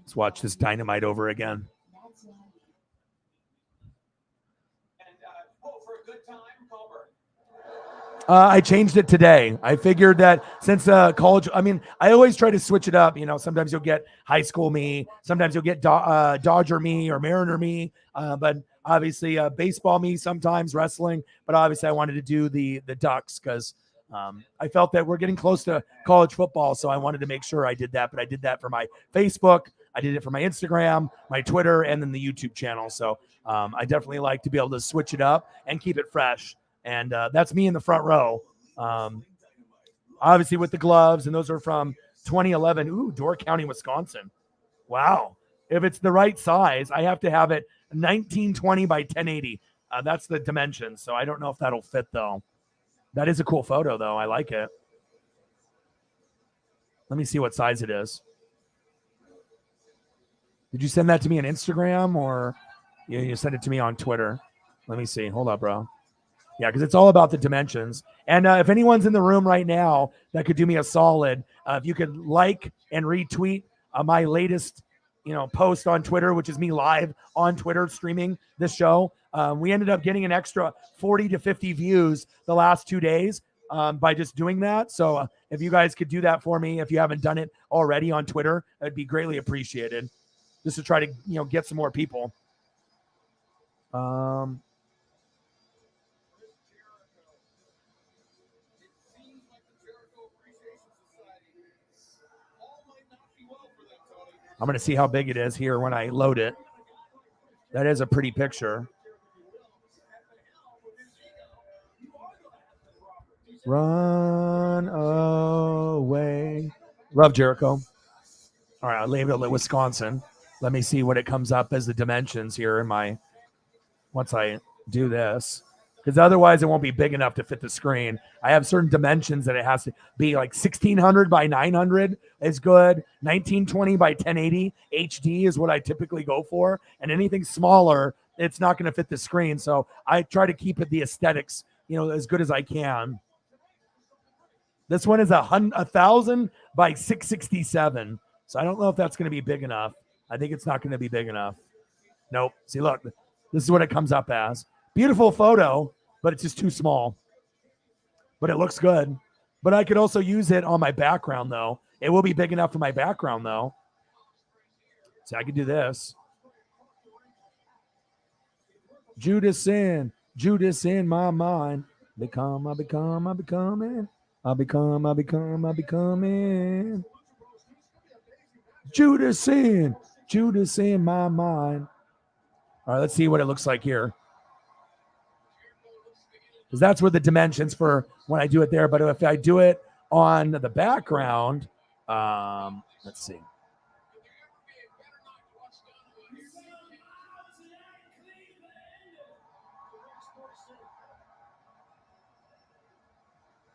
Let's watch this Dynamite over again. I changed it today. I figured that since college, I mean, I always try to switch it up. You know, sometimes you'll get high school me, sometimes you'll get Dodger me or Mariner me, but obviously baseball me sometimes, wrestling. But obviously I wanted to do the Ducks because I felt that we're getting close to college football, so I wanted to make sure I did that. But I did that for my Facebook, I did it for my Instagram, my Twitter, and then the YouTube channel. So I definitely like to be able to switch it up and keep it fresh. And that's me in the front row. Obviously with the gloves, and those are from 2011. Ooh, Door County, Wisconsin. Wow. If it's the right size, I have to have it 1920 by 1080. That's the dimensions. So I don't know if that'll fit, though. That is a cool photo, though. I like it. Let me see what size it is. Did you send that to me on Instagram, or you sent it to me on Twitter? Let me see. Hold up, bro. Yeah, because it's all about the dimensions. And if anyone's in the room right now that could do me a solid, if you could like and retweet my latest, post on Twitter, which is me live on Twitter streaming this show. We ended up getting an extra 40 to 50 views the last 2 days by just doing that. So if you guys could do that for me, if you haven't done it already on Twitter, it'd be greatly appreciated. Just to try to, get some more people. I'm going to see how big it is here when I load it. That is a pretty picture. Run away. Love Jericho. All right, I labeled it Wisconsin. Let me see what it comes up as the dimensions here in my, once I do this. Because otherwise it won't be big enough to fit the screen. I have certain dimensions that it has to be like 1600 by 900 is good. 1920 by 1080 HD is what I typically go for. And anything smaller, it's not going to fit the screen. So I try to keep it the aesthetics, as good as I can. This one is 1,000 by 667. So I don't know if that's going to be big enough. I think it's not going to be big enough. Nope. See, look, this is what it comes up as. Beautiful photo, but it's just too small. But it looks good. But I could also use it on my background, though. It will be big enough for my background, though. See, I could do this. Judas in my mind. I becoming. Judas in my mind. All right, let's see what it looks like here. Because that's where the dimensions for when I do it there. But if I do it on the background, let's see.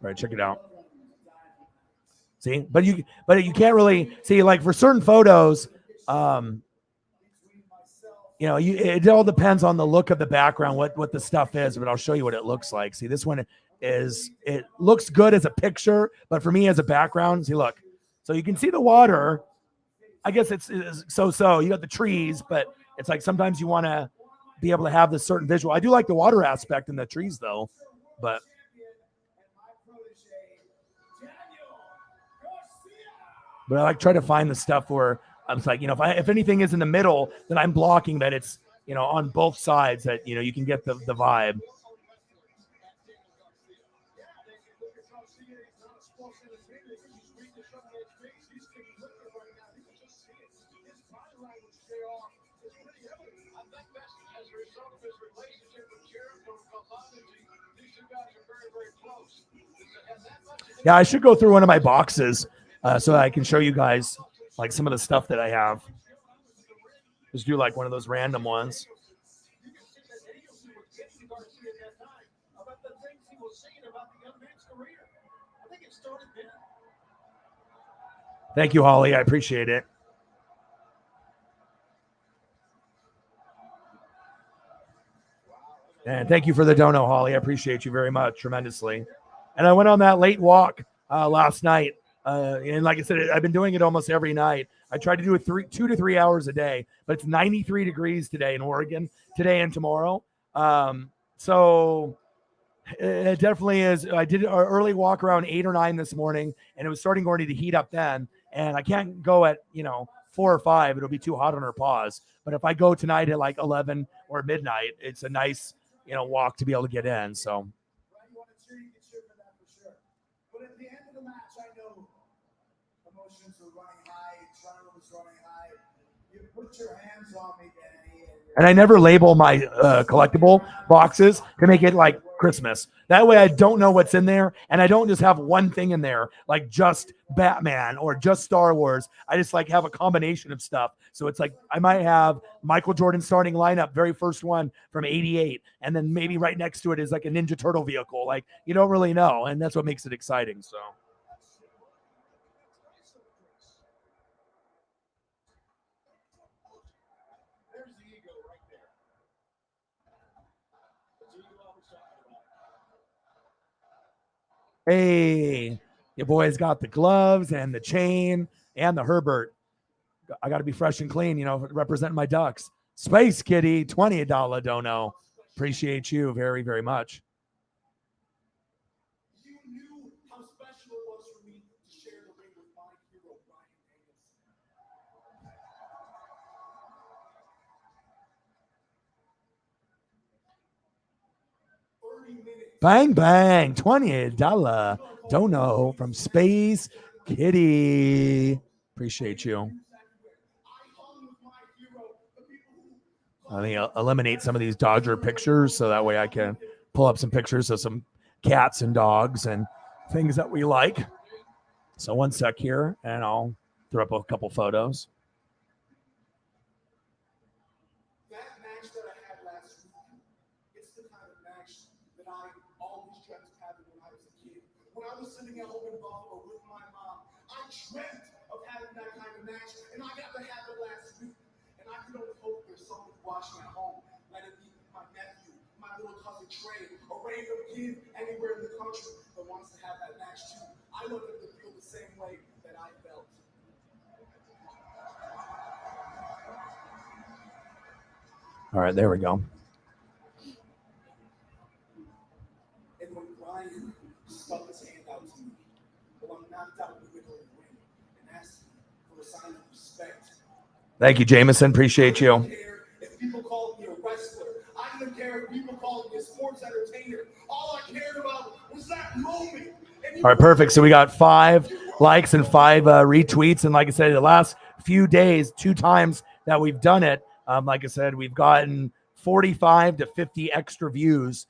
All right, check it out. See, but you can't really see, like for certain photos, it all depends on the look of the background, what the stuff is, but I'll show you what it looks like. See, this one it looks good as a picture, but for me as a background, see, look. So you can see the water. I guess it's so. You got the trees, but it's like sometimes you want to be able to have this certain visual. I do like the water aspect in the trees, though, but. But I like try to find the stuff where I'm like, if anything is in the middle, then I'm blocking that it's, on both sides that, you can get the vibe. Yeah, I should go through one of my boxes so that I can show you guys like some of the stuff that I have. Just do like one of those random ones. think it started then. Thank you, Holly. I appreciate it. And thank you for the dono, Holly. I appreciate you very much, tremendously. And I went on that late walk last night. And like I said, I've been doing it almost every night. I try to do it 2 to 3 hours a day, but it's 93 degrees today in Oregon, today and tomorrow. So it definitely is. I did an early walk around 8 or 9 this morning, and it was starting already to heat up then. And I can't go at, 4 or 5. It'll be too hot on our paws. But if I go tonight at like 11 or midnight, it's a nice, walk to be able to get in. So. Right, you want to cheer, you can cheer for that for sure. But at the end of the match, I know emotions are running high, adrenaline was running high. You put your hands on me, Danny. And I never label my collectible boxes to make it like Christmas. That way I don't know what's in there, and I don't just have one thing in there, like just Batman or just Star Wars. I just like have a combination of stuff. So it's like I might have Michael Jordan starting lineup, very first one from 88, and then maybe right next to it is like a Ninja Turtle vehicle. Like you don't really know, and that's what makes it exciting. So. There's the ego right there. That's what you always talking about. Hey, your boy's got the gloves and the chain and the Herbert. I got to be fresh and clean, representing my Ducks. Space Kitty, $20 dono. Appreciate you very, very much. You knew how special it was for me to share the ring with my hero, Brian Danielson. Bang, bang, $20 dono from Space Kitty. Appreciate you. Let me eliminate some of these Dodger pictures so that way I can pull up some pictures of some cats and dogs and things that we like. So one sec here, and I'll throw up a couple photos. That match that I had last week, it's the kind of match that I always dreamt of having when I was a kid. When I was sitting at home in Buffalo with my mom, I dreamt of having that kind of match, and I got to have it last week. And I can only hope there's someone watching at home. Let it be my nephew, my little cousin Trey, a random kid anywhere in the country that wants to have that match too. I want them to feel the same way that I felt. All right, there we go. And when Brian stuck his hand out to me, while I'm knocked out in the middle of the ring, and asked for a sign of respect. Thank you, Jameson. Appreciate you. I didn't care if people called me a wrestler. I didn't care if people called me a sports entertainer. All I cared about was that moment. All right, perfect. So we got 5 likes and 5 retweets. And like I said, the last few days, 2 times that we've done it, like I said, we've gotten 45 to 50 extra views,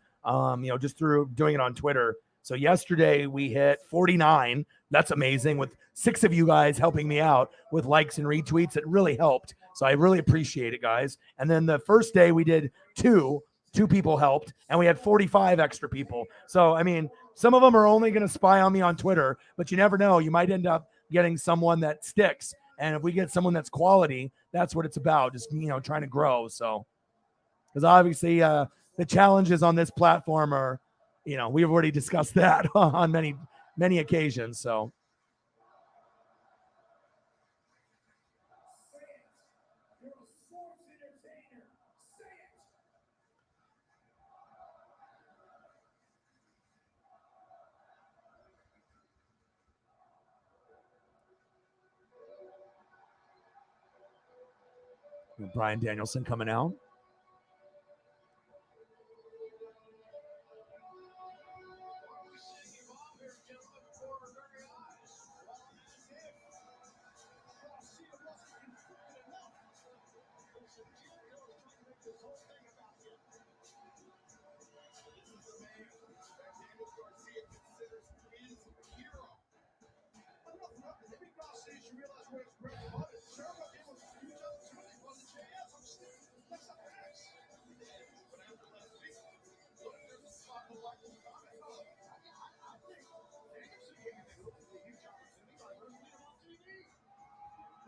just through doing it on Twitter. So yesterday we hit 49. That's amazing, with 6 of you guys helping me out with likes and retweets. It really helped. So I really appreciate it, guys. And then the first day we did 2 people helped, and we had 45 extra people. So, I mean, some of them are only going to spy on me on Twitter, but you never know. You might end up getting someone that sticks. And if we get someone that's quality, that's what it's about. Just, trying to grow. So, because obviously the challenges on this platform are, we've already discussed that on many, many occasions. So. Brian Danielson coming out.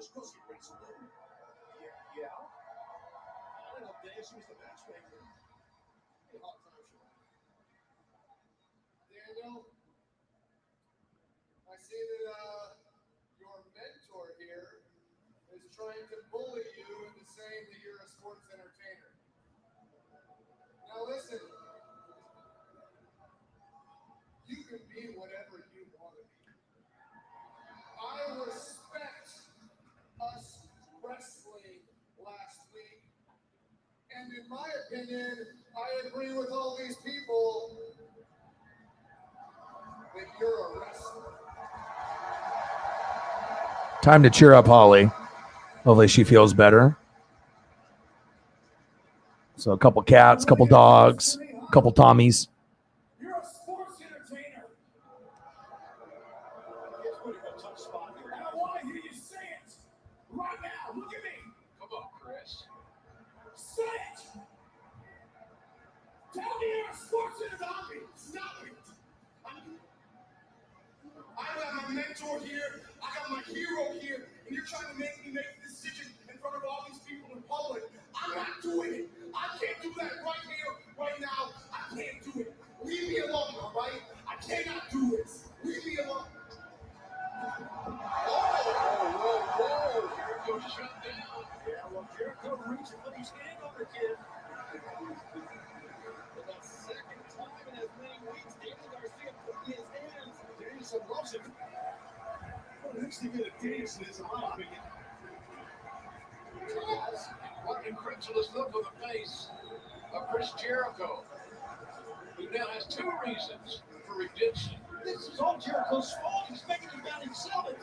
Just because he rates a little. Yeah. I don't know, Dave. She was the matchmaker. Hey, hot time show. Daniel, I see that your mentor here is trying to bully you into saying that you're a sports entertainer. Now listen, you can be whatever you want to be. I respect us wrestling last week, and in my opinion, I agree with all these people that you're a wrestler. Time to cheer up Holly. Hopefully she feels better. So a couple cats, couple dogs, couple Tommies. You're a sports entertainer. Here's where you got a tough spot here. And I want to hear you say it. Right now. Look at me. Come on, Chris. Say it. Tell me you're a sports entertainer. Stop it. I got my mentor here. I got my hero here. And you're trying to make me make a decision in front of all these people in public. I'm not doing it. I can't do that right here, right now. I can't do it. Leave me alone, all right? I cannot do this. Leave me alone. Whoa. Jericho shut down. Yeah, well, Jericho reaching for these hangover, kid. For the second time in as many weeks, Daniel Garcia put in his hands. Danielson loves it. What makes you get a dance in his eye? What an incredulous look on the face of Chris Jericho, who now has two reasons for redemption. This is all Jericho's fault. He's making it about himself. And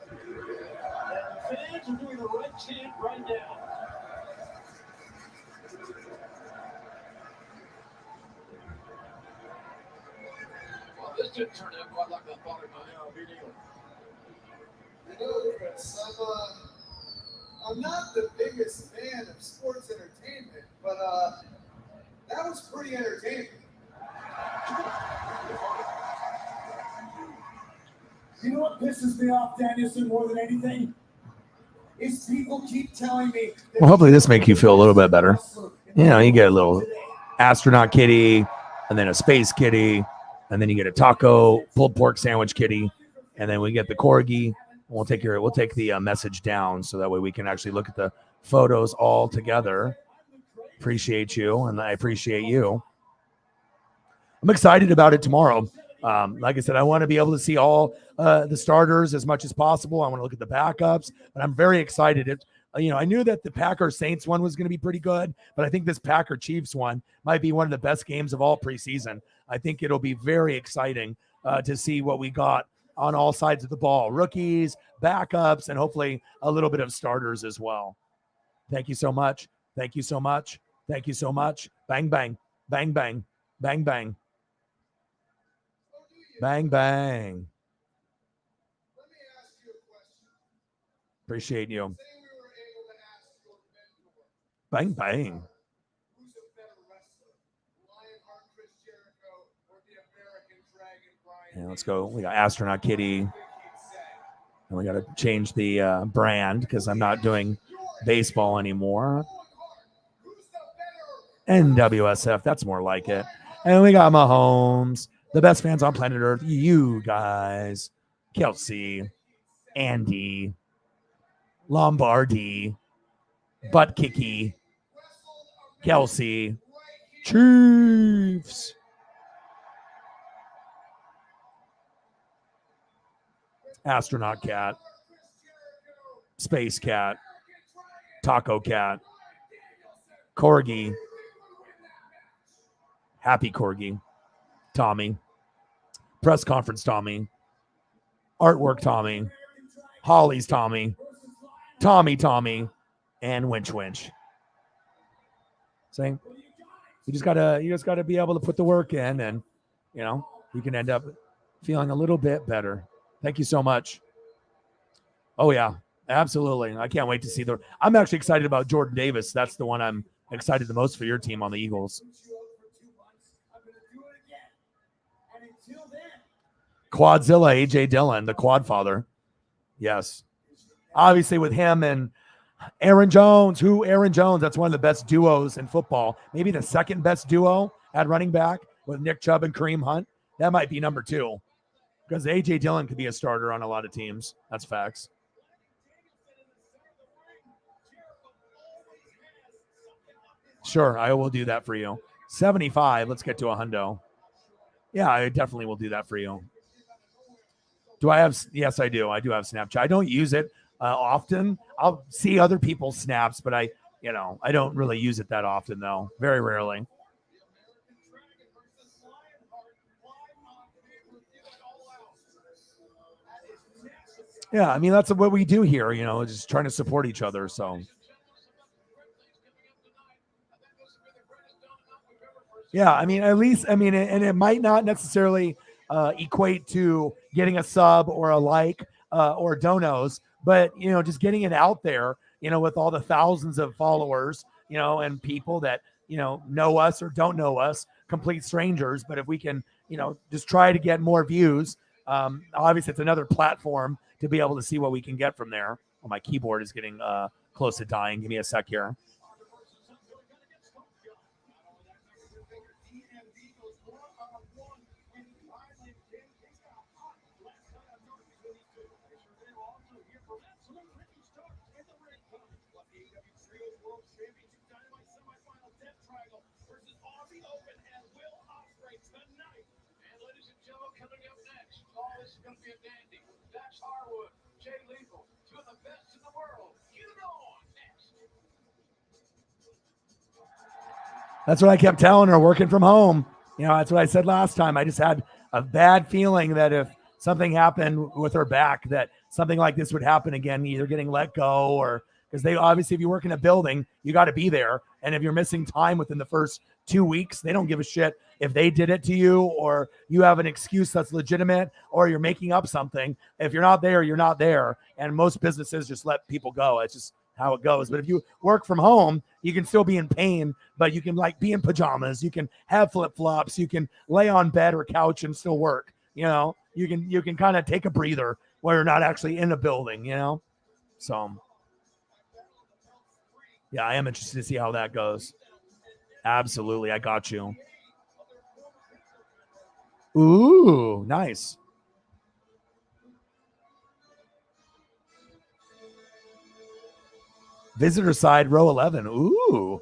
the fans are doing the right chant right now. Well, this didn't turn out quite like I thought it might. You know, Chris, I'm not the biggest fan of sports entertainment, but that was pretty entertaining. You know what pisses me off, Danielson, more than anything? Is people keep telling me. Well, hopefully this makes you feel a little bit better. You know, you get a little astronaut kitty, and then a space kitty, and then you get a taco pulled pork sandwich kitty, and then we get the corgi. We'll take the message down so that way we can actually look at the photos all together. Appreciate you, and I appreciate you. I'm excited about it tomorrow. Like I said, I want to be able to see all the starters as much as possible. I want to look at the backups, but I'm very excited. I knew that the Packer-Saints one was going to be pretty good, but I think this Packer-Chiefs one might be one of the best games of all preseason. I think it'll be very exciting to see what we got on all sides of the ball, rookies, backups, and hopefully a little bit of starters as well. Thank you so much. Thank you so much. Thank you so much. Bang, bang, bang, bang, bang, bang, bang, bang. Let me ask you a question. Appreciate you. Say we were able to ask your mentor, Bang, bang. who's a better wrestler, Lionheart Chris Jericho or the American Dragon Brian? Yeah, let's go. We got Astronaut Kitty. And we got to change the brand because I'm not doing baseball anymore. NWSF, that's more like it. And we got Mahomes, the best fans on planet Earth, you guys, Kelsey, Andy, Lombardi, Butt Kicky, Kelsey, Chiefs. Astronaut Cat, Space Cat, Taco Cat, Corgi, Happy Corgi, Tommy, Press Conference Tommy, Artwork Tommy, Holly's Tommy, Tommy, and Winch. Saying you just gotta be able to put the work in, and you can end up feeling a little bit better. Thank you so much. Oh yeah, absolutely. I can't wait to see I'm actually excited about Jordan Davis. That's the one I'm excited the most for your team on the Eagles. Quadzilla, AJ Dillon, the quad father. Yes. Obviously with him and Aaron Jones, Aaron Jones, that's one of the best duos in football. Maybe the second best duo at running back with Nick Chubb and Kareem Hunt. That might be number 2 because A.J. Dillon could be a starter on a lot of teams. That's facts. Sure, I will do that for you. 75. Let's get to a hundo. Yeah, I definitely will do that for you. Do I have? Yes, I do. I do have Snapchat. I don't use it often. I'll see other people's snaps, but I don't really use it that often, though. Very rarely. Yeah, I mean, that's what we do here, just trying to support each other. So, yeah, I mean, at least, and it might not necessarily equate to getting a sub or a like or donos, but, just getting it out there, with all the thousands of followers, and people that, know us or don't know us, complete strangers. But if we can, just try to get more views, obviously it's another platform to be able to see what we can get from there. Well, my keyboard is getting close to dying. Give me a sec here. That's what I kept telling her, working from home. That's what I said last time. I just had a bad feeling that if something happened with her back, that something like this would happen again, either getting let go or because they obviously, if you work in a building, you got to be there. And if you're missing time within the first 2 weeks, they don't give a shit if they did it to you or you have an excuse that's legitimate or you're making up something. If you're not there, you're not there. And most businesses just let people go. It's just how it goes. But if you work from home, you can still be in pain, but you can be in pajamas. You can have flip-flops. You can lay on bed or couch and still work. You can kind of take a breather where you're not actually in a building, So, yeah, I am interested to see how that goes. Absolutely. I got you. Ooh, nice. Visitor side, row 11. Ooh.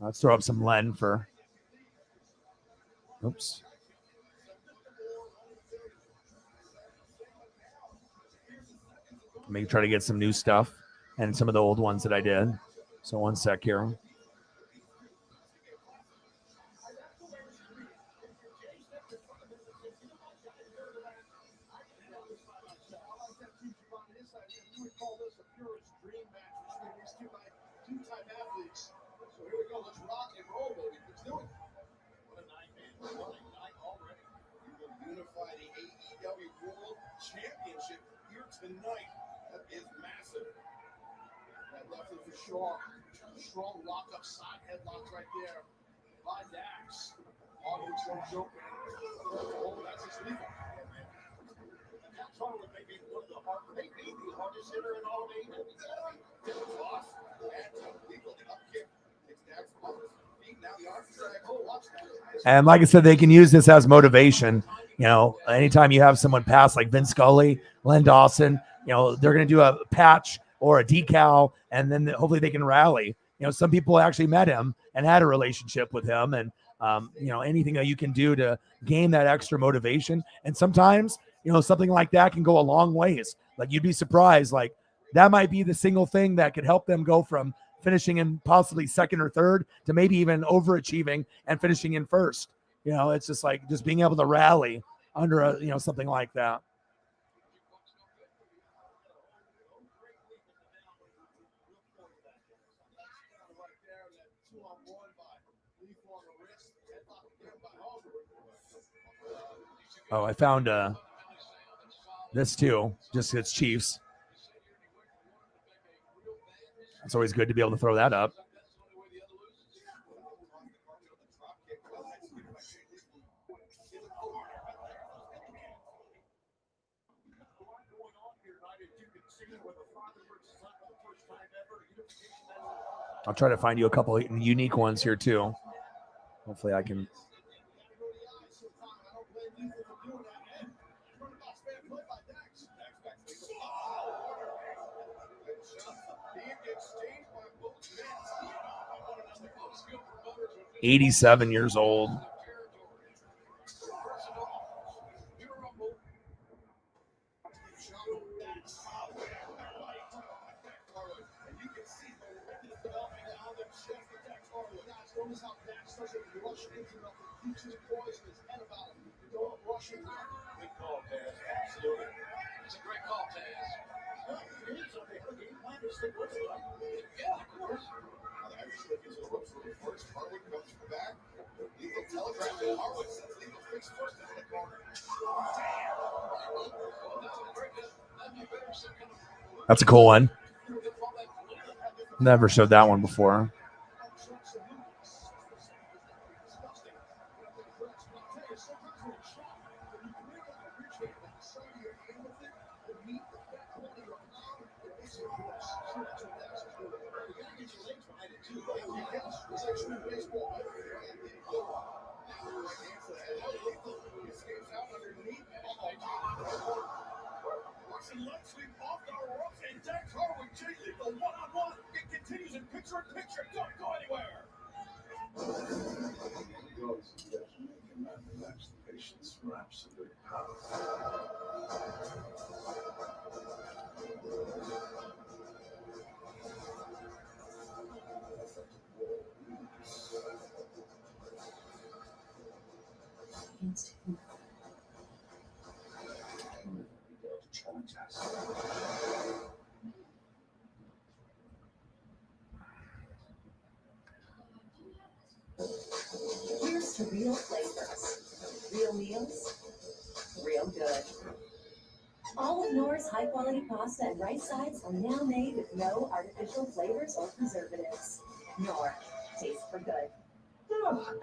Let's throw up some Len for. Oops. Maybe try to get some new stuff and some of the old ones that I did. So one sec here. Championship here tonight. That is massive. That definitely for sure. Strong lock-up side headlocks right there by Dax. On the choke. Oh, that's his lethal. Dax Harwood may be one of the hardest hitter in all of AEW. Lost. And lethal up kick. It's Dax off his feet. Now the arm drag. Oh, watch that. And like I said, they can use this as motivation. Anytime you have someone pass like Vince Scully, Len Dawson, they're going to do a patch or a decal, and then hopefully they can rally. Some people actually met him and had a relationship with him, and anything that you can do to gain that extra motivation. And sometimes, something like that can go a long ways. Like you'd be surprised, like that might be the single thing that could help them go from finishing in possibly second or third to maybe even overachieving and finishing in first. It's just like just being able to rally under something like that. Oh, I found this too. Just it's Chiefs. It's always good to be able to throw that up. I'll try to find you a couple of unique ones here too. Hopefully I can. "87 years old." That's a cool one. Never showed that one before. Here's to real flavors, real meals, real good. All of Knorr's high-quality pasta and rice sides are now made with no artificial flavors or preservatives. Knorr, taste for good.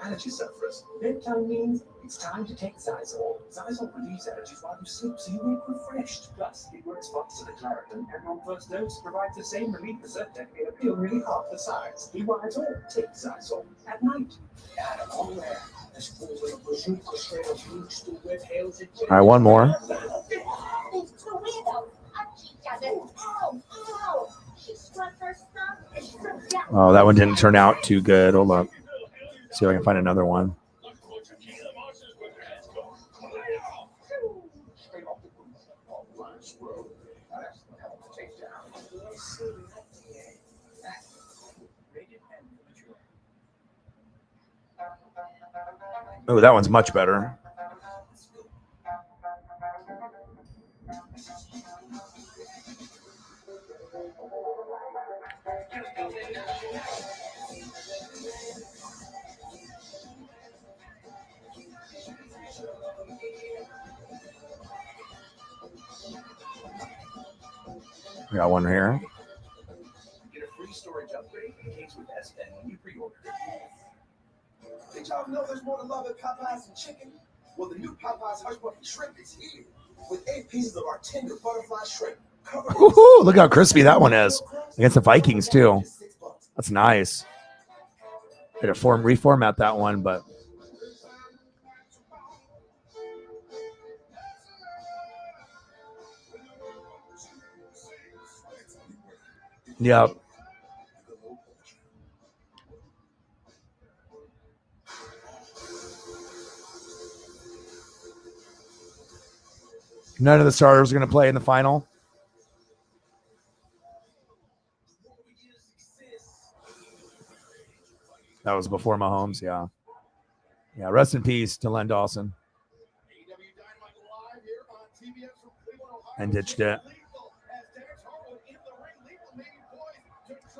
Allergy sufferers. Bedtime means it's time to take Zysol. Zysol relieves allergies while you sleep, so you wake refreshed. Plus, it works faster than Claritin, and on first dose provides the same relief as Zyrtec in a pill really half the size. Do why at all? Take Zysol at night. Out of nowhere. This falls in a bazooka straight up reach to wet hails it. All right, one more. Oh, that one didn't turn out too good. Hold up. See if I can find another one. Oh, that one's much better. We got one here. Get a free storage upgrade in case with S Pen when you pre-order. Did y'all know there's more to love at Popeyes than chicken? Well, the new Popeyes Hush Puppy Shrimp is here with 8 pieces of our tender butterfly shrimp. Woo-hoo, look how crispy that one is. Against the Vikings, too. That's nice. Had to reformat that one, but. Yep. None of the starters are going to play in the final. That was before Mahomes, yeah. Yeah, rest in peace to Len Dawson. And ditched it.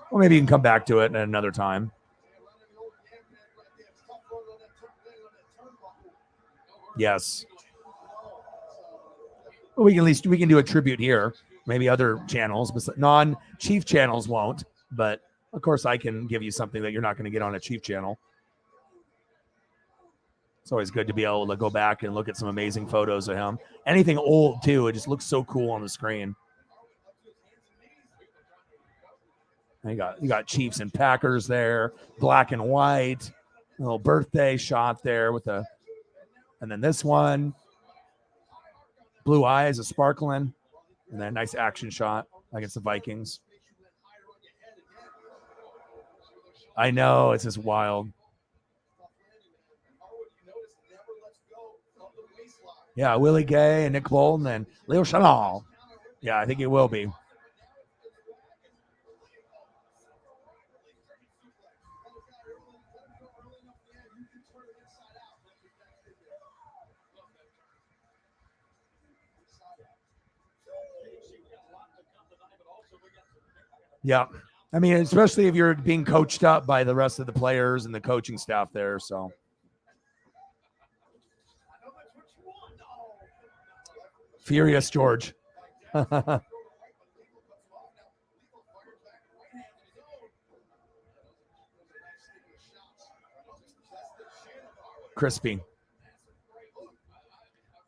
Well, maybe you can come back to it at another time. Yes. Well, we can do a tribute here. Maybe other channels, but non-Chief channels won't. But of course, I can give you something that you're not going to get on a Chief channel. It's always good to be able to go back and look at some amazing photos of him. Anything old too, it just looks so cool on the screen. And you got Chiefs and Packers there, black and white, a little birthday shot there with and then this one, blue eyes, a sparkling, and then a nice action shot against the Vikings. I know, it's just wild. Yeah, Willie Gay and Nick Bolton and Leo Chanel. Yeah, I think it will be. Yeah. I mean, especially if you're being coached up by the rest of the players and the coaching staff there. So. Furious George. Crispy.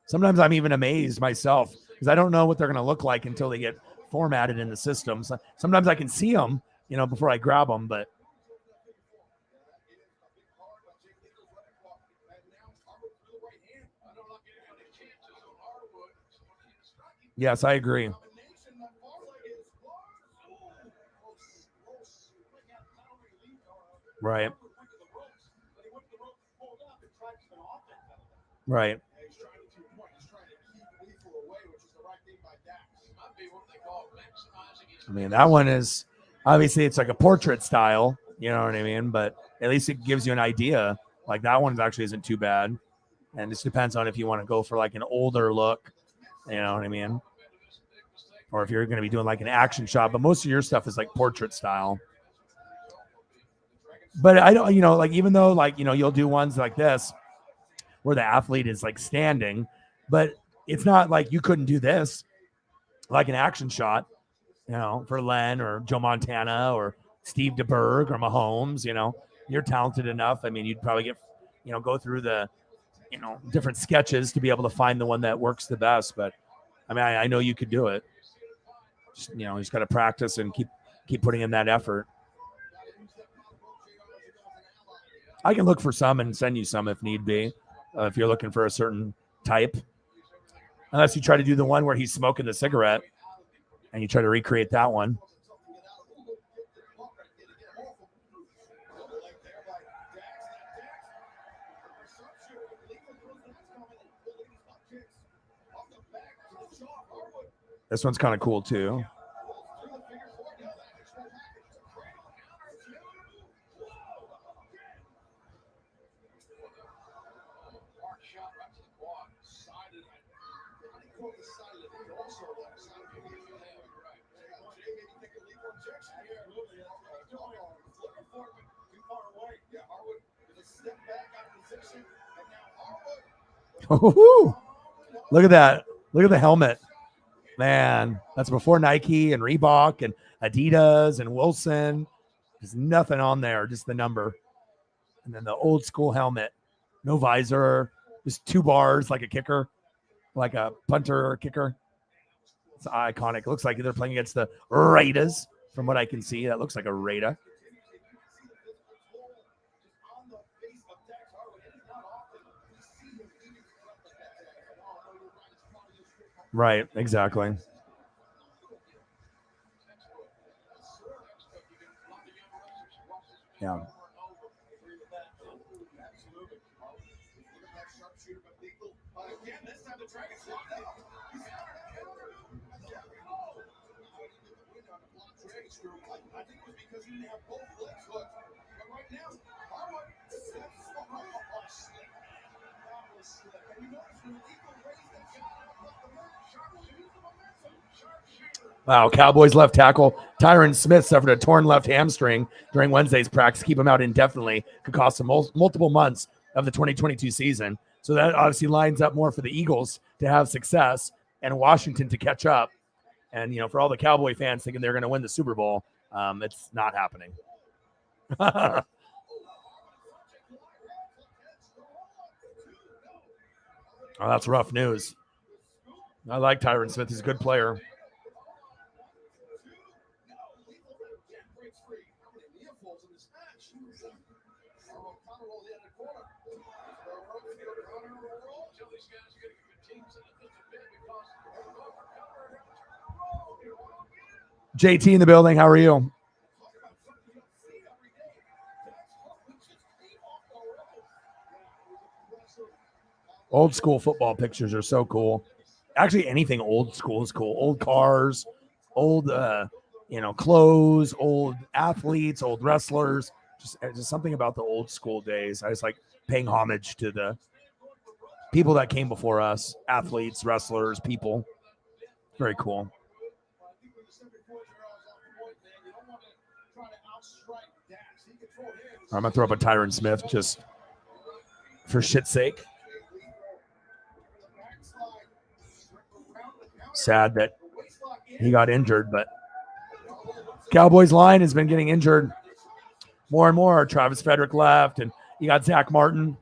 Sometimes I'm even amazed myself because I don't know what they're going to look like until they get formatted in the system. So sometimes I can see them, before I grab them, but. Yes, I agree. Right. Right. I mean, that one is obviously it's like a portrait style, you know what I mean? But at least it gives you an idea. Like that one actually isn't too bad. And it just depends on if you want to go for like an older look, you know what I mean? Or if you're going to be doing like an action shot, but most of your stuff is like portrait style. But I don't, like even though like, you'll do ones like this where the athlete is like standing, but it's not like you couldn't do this like an action shot, for Len or Joe Montana or Steve DeBerg or Mahomes, you're talented enough. I mean, you'd probably get, go through the, different sketches to be able to find the one that works the best. But I mean, I know you could do it. Just, you just got to practice and keep putting in that effort. I can look for some and send you some if need be, if you're looking for a certain type. Unless you try to do the one where he's smoking the cigarette and you try to recreate that one. This one's kind of cool too. Oh, look at that. Look at the helmet. Man, that's before Nike and Reebok and Adidas and Wilson. There's nothing on there, just the number. And then the old school helmet. No visor, just 2 bars like a kicker, like a punter or kicker. It's iconic. It looks like they're playing against the Raiders from what I can see. That looks like a Raider. Right, exactly. Yeah. Wow, Cowboys left tackle Tyron Smith suffered a torn left hamstring during Wednesday's practice. Keep him out indefinitely. Could cost him multiple months of the 2022 season. So that obviously lines up more for the Eagles to have success and Washington to catch up. And, for all the Cowboy fans thinking they're going to win the Super Bowl, it's not happening. Oh, that's rough news. I like Tyron Smith. He's a good player. JT in the building. How are you? Old school football pictures are so cool. Actually, anything old school is cool. Old cars, old, clothes, old athletes, old wrestlers. Just something about the old school days. I just like paying homage to the people that came before us, athletes, wrestlers, people. Very cool. I'm going to throw up a Tyron Smith just for shit's sake. Sad that he got injured, but Cowboys line has been getting injured more and more. Travis Frederick left, and you got Zach Martin.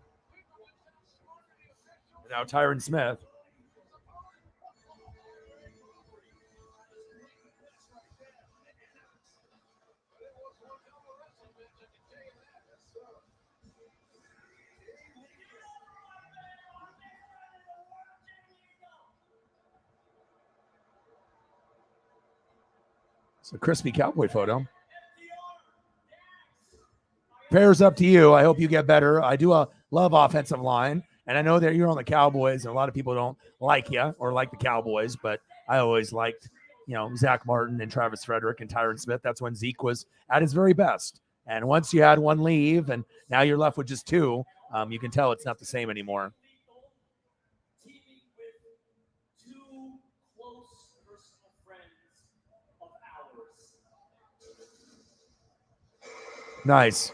Now Tyron Smith. It's a crispy Cowboy photo. Prayers up to you. I hope you get better. I do love offensive line, and I know that you're on the Cowboys, and a lot of people don't like you or like the Cowboys, but I always liked, Zach Martin and Travis Frederick and Tyron Smith. That's when Zeke was at his very best. And once you had one leave, and now you're left with just two, you can tell it's not the same anymore. Nice.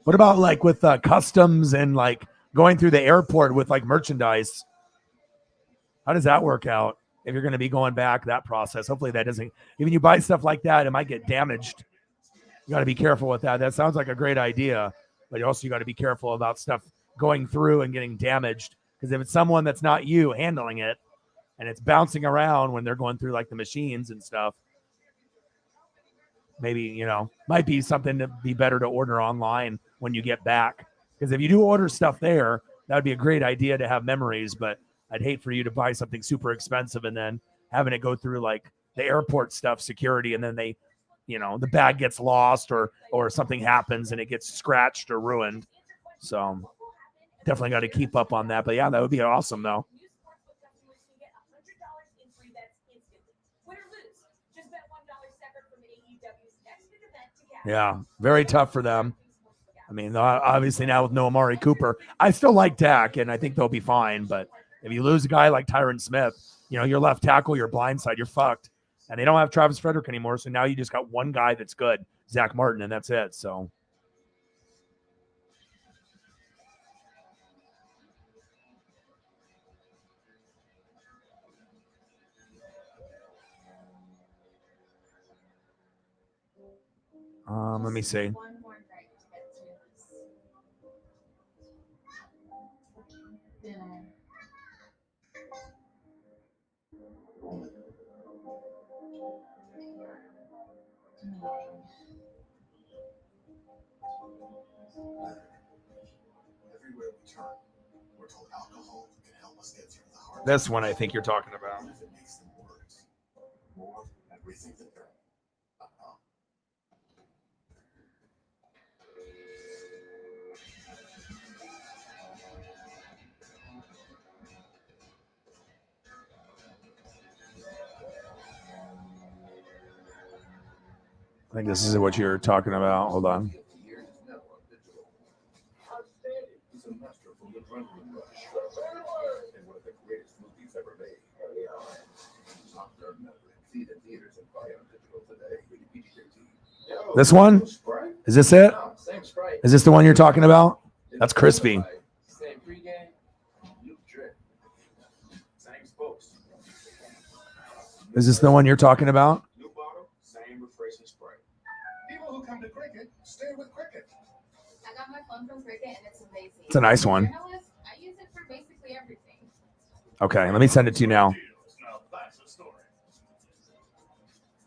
What about like with customs and like going through the airport with like merchandise? How does that work out if you're going to be going back that process? Hopefully that doesn't, even you buy stuff like that, it might get damaged. You got to be careful with that. That sounds like a great idea, but also you got to be careful about stuff going through and getting damaged. Because if it's someone that's not you handling it and it's bouncing around when they're going through like the machines and stuff, maybe, might be something to be better to order online when you get back. Because if you do order stuff there, that would be a great idea to have memories, but I'd hate for you to buy something super expensive and then having it go through like the airport stuff, security, and then they, the bag gets lost or something happens and it gets scratched or ruined. So definitely got to keep up on that. But yeah, that would be awesome though. Yeah, very tough for them. I mean, obviously now with no Amari Cooper, I still like Dak, and I think they'll be fine. But if you lose a guy like Tyron Smith, your left tackle, your blind side, you're fucked. And they don't have Travis Frederick anymore, so now you just got one guy that's good, Zach Martin, and that's it. So. Let me see. This one I think you're talking about. I think this is what you're talking about. Hold on. Adrenaline rush. And one of the greatest movies ever made. Top Gun Maverick. See it in theaters and buy it on digital today. PG-13. This one? Is this it? No, same Sprite. Is this the one you're talking about? That's crispy. Same pregame, new drip. Same spokes. Is this the one you're talking about? New bottle, same refreshing Sprite. People who come to Cricket stay with Cricket. I got my phone from Cricket and it's amazing. It's a nice one. Journalist, I use it for basically everything. Okay, let me send it to you now. Now that's a story.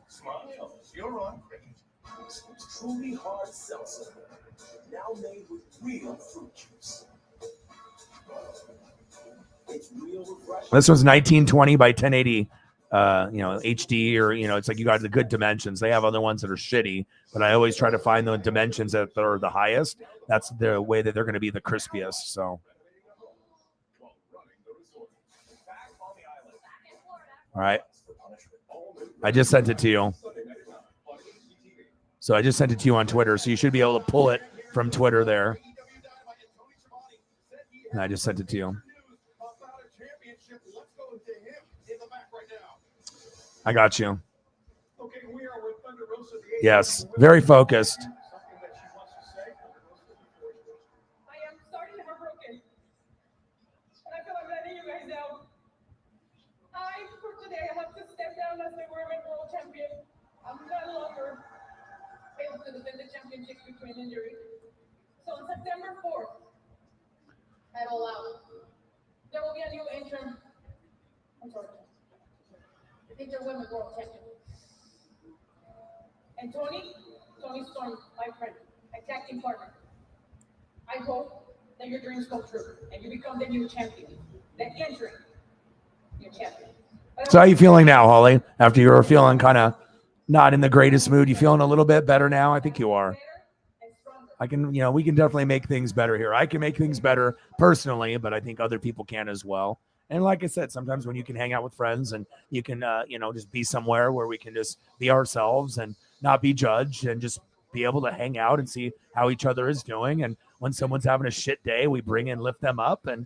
Smile, you're on Cricket. It's truly hard seltzer. Now made with real fruit juice. It's real refreshing. This one's 1920 by 1080, HD, or it's like you got the good dimensions. They have other ones that are shitty, but I always try to find the dimensions that are the highest. That's the way that they're going to be the crispiest. So, all right, I just sent it to you. So I just sent it to you on Twitter, so you should be able to pull it from Twitter there. And I just sent it to you. I got you. Yes, very focused. I am sorry to have broken. And I feel like letting you guys down. For today, I have to step down as the women's world champion. I'm no longer able to defend the championship between injury. So on September 4th, at All Out, there will be a new interim women's world champion. And Tony Storm, my friend, my tag team partner. I hope that your dreams come true and you become the new champion, the interim new champion. So how you feeling now, Holly? After you were feeling kind of not in the greatest mood, you feeling a little bit better now? I think you are. We can definitely make things better here. I can make things better personally, but I think other people can as well. And like I said, sometimes when you can hang out with friends and you can, just be somewhere where we can just be ourselves and not be judged and just be able to hang out and see how each other is doing. And when someone's having a shit day, we bring and lift them up. And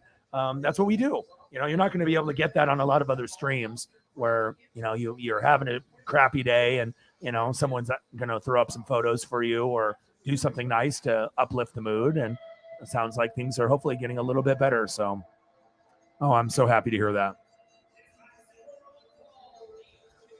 that's what we do. You're not going to be able to get that on a lot of other streams where, you're having a crappy day and, someone's going to throw up some photos for you or do something nice to uplift the mood. And it sounds like things are hopefully getting a little bit better. So, I'm so happy to hear that.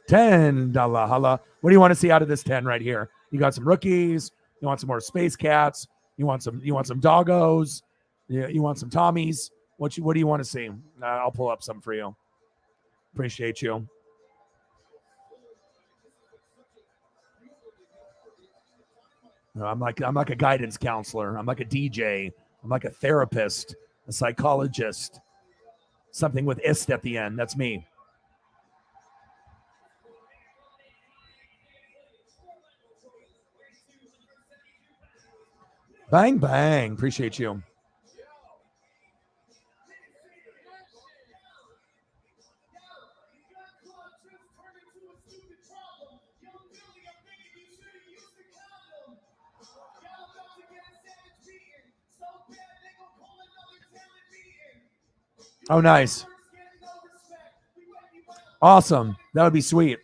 $10 holla. What do you want to see out of this 10 right here? You got some rookies. You want some more space cats. You want some doggos. You want some Tommies. What do you want to see? I'll pull up some for you. Appreciate you. I'm like a guidance counselor. I'm like a DJ. I'm like a therapist, a psychologist. Something with ist at the end. That's me. Bang, bang. Appreciate you. Oh, nice. Awesome. That would be sweet.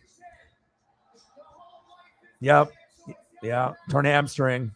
Yep. Yeah. Torn hamstring.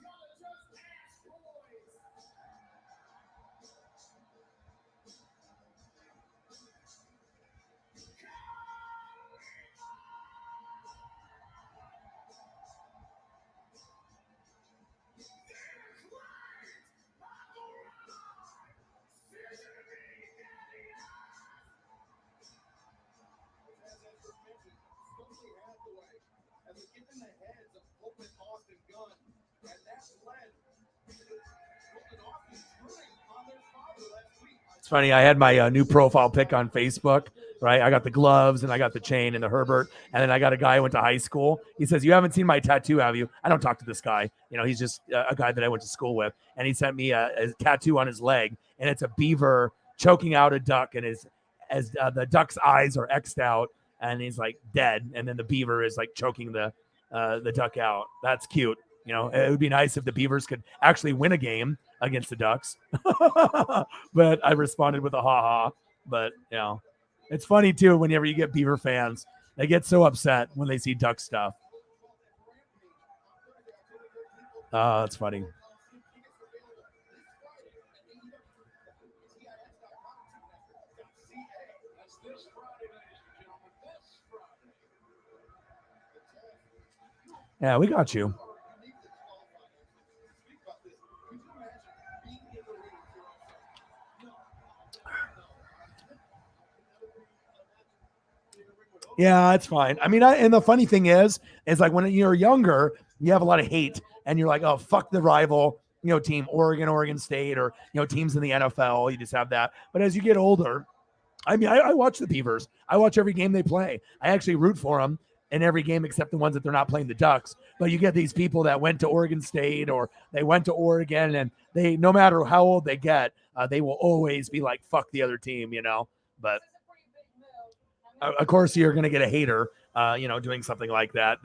It's funny. I had my new profile pic on Facebook, right? I got the gloves and I got the chain and the Herbert. And then I got a guy I went to high school. He says, "You haven't seen my tattoo, have you?" I don't talk to this guy. He's just a guy that I went to school with. And he sent me a tattoo on his leg. And it's a beaver choking out a duck. And the duck's eyes are X'd out. And he's like dead. And then the beaver is like choking the duck out. That's cute. You know, it would be nice if the Beavers could actually win a game against the Ducks. But I responded with a ha-ha. But, you know, it's funny, too, whenever you get Beaver fans. They get so upset when they see Duck stuff. Oh, that's funny. Yeah, we got you. Yeah, it's fine. I mean, and the funny thing is like when you're younger, you have a lot of hate, and you're like, oh, fuck the rival, team, Oregon State, or teams in the NFL. You just have that. But as you get older, I mean, I watch the Beavers. I watch every game they play. I actually root for them in every game except the ones that they're not playing the Ducks. But you get these people that went to Oregon State or they went to Oregon, and they, no matter how old they get, they will always be like, fuck the other team, But of course, you're going to get a hater, doing something like that,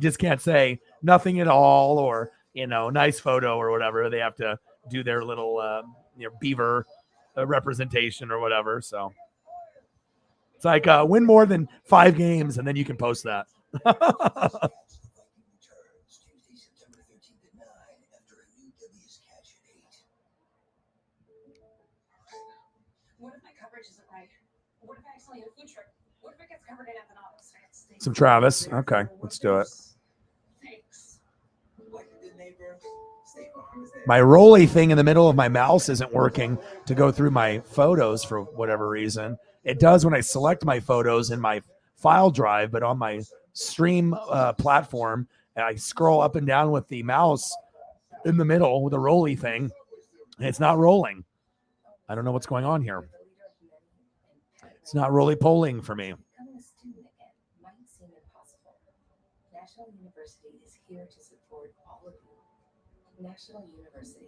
just can't say nothing at all or, nice photo or whatever. They have to do their little, Beaver representation or whatever. So it's like win more than 5 games and then you can post that. What if my coverage isn't right? What if I accidentally have a food trip? What if it gets covered in ethanol? Some Travis. Okay, let's do it. Thanks. My rolly thing in the middle of my mouse isn't working to go through my photos for whatever reason. It does when I select my photos in my file drive, but on my stream platform, I scroll up and down with the mouse in the middle with the rolly thing, and it's not rolling. I don't know what's going on here. It's not roly-poling for me. Becoming a student again might seem impossible. National University is here to support all of you. National University,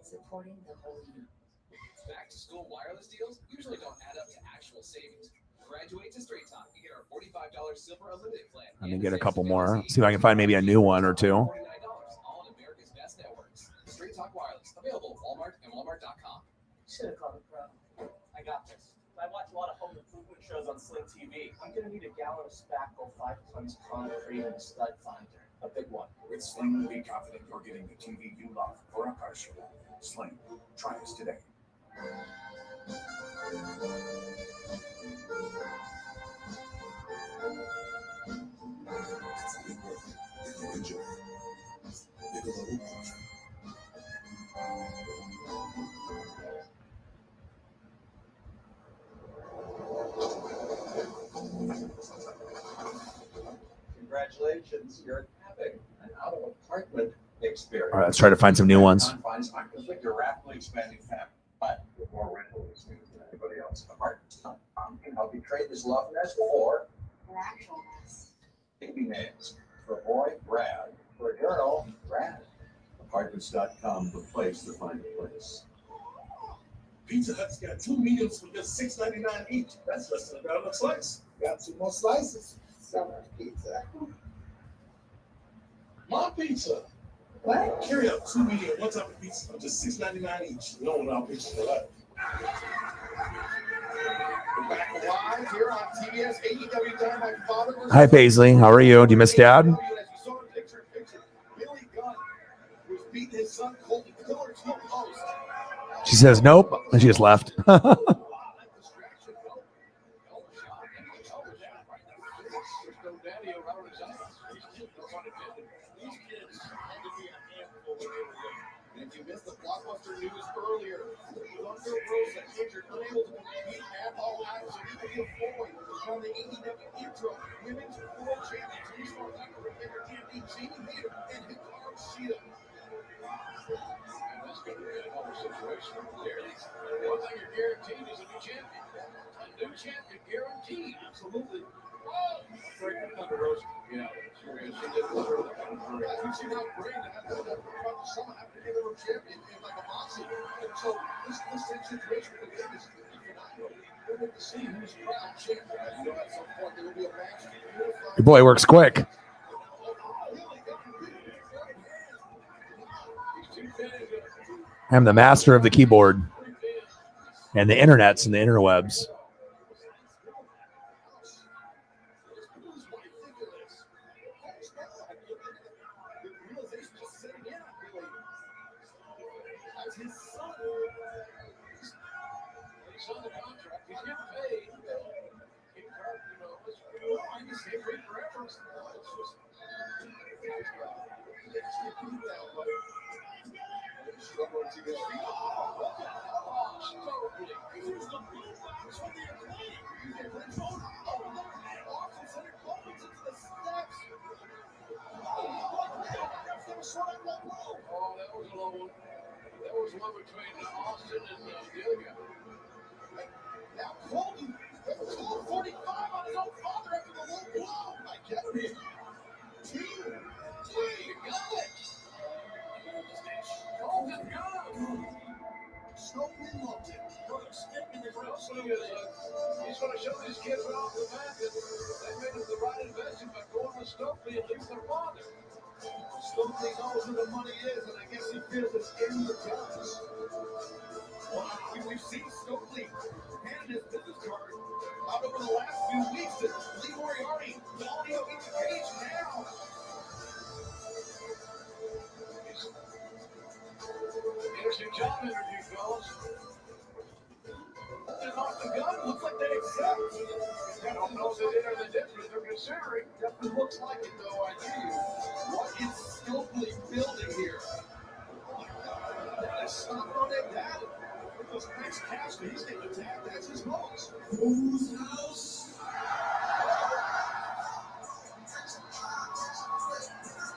supporting the whole you. Back to school wireless deals usually don't add up to actual savings. Graduate to Straight Talk. You get our $45 silver unlimited plan. Let me get a couple more. See if I can find maybe a new one or two. $49, all on America's best networks. Straight Talk Wireless, available at Walmart and Walmart.com. Should have called a pro. I got this. I watch a lot of home improvement shows on Sling TV. I'm gonna need a gallon of spackle, 5 tons concrete, and a stud finder. A big one. With Sling, be confident you're getting the TV you love for a car show. Sling, try us today. Enjoy. Congratulations, you're having an out-of-apartment experience. All right, let's try to find some new ones. You're rapidly expanding family, but with more rental experience than anybody else. Apartments.com can help you trade this love nest for An actual mess. baby names. For a boy, Brad. For a girl, Brad. Apartments.com, the place to find a place. Pizza Hut's got 2 mediums for just $6.99 each. That's less than $1 a slice. Got 2 more slices. Summer pizza. My pizza. What? Carry out 2 medium, 1 type of pizza for just $6.99 each. No one our pizza for that. We're back live here on TBS AEW Dynamite Father versus Hi, Paisley. How are you? Do you miss Dad? As you saw in picture, Billy Gunn was beating his son Colton Pillar to a post. She says nope, and she just left. If you missed the blockbuster news earlier, Thunder Rosa injured, unable to compete at all hours, and Evil Floyd on the AEW intro. Women's World Champions, we saw Dr. Rebecca Kennedy, Jamie Hayter, and Hikaru Shida. And this could be a whole situation there. One thing you're guaranteed is a new champion. A new champion guaranteed. Absolutely. Oh! Very good Thunder Rosa. Yeah, sure is. She did this early. I think she's not great to have to someone have to give her a champion in like a boxing. And so this situation with the game is phenomenal. We're going to see who's crowned champion. You know, at some point there will be a match. Your boy works quick. I'm the master of the keyboard and the internets and the interwebs. He's going to show these kids right off the bat that they made the right investment by going with Stokely and leaving their father. Stokely knows where the money is, and I guess he feels it's in the guns. Well, we've seen Stokely hand his business card out over the last few weeks to Lee Moriarty. Valdio each page now. Interesting job interview, fellas. Off the gun, looks like they accept. I don't know if they did or they didn't, but they're considering. Definitely looks like it, though, I tell you. What is Stokely building here? That is stopped on that dad. Because Max Caster, he's getting attacked. That's his house. Whose house?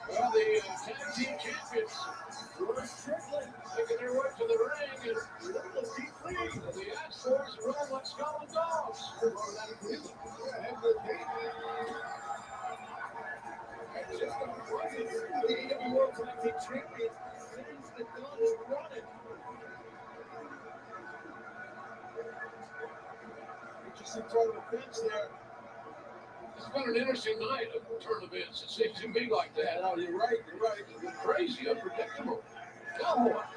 Well, the tag team champions, Brewers Strickland, making their way to the ring, and let's keep clean. The Astros run like Scotland dogs. And just on the presence of the AEW World Tag Team Champions, sends the guns running. Just in front of the fence there. It's been an interesting night of turn events. It seems to be like that. Oh, you're right. You're crazy, unpredictable.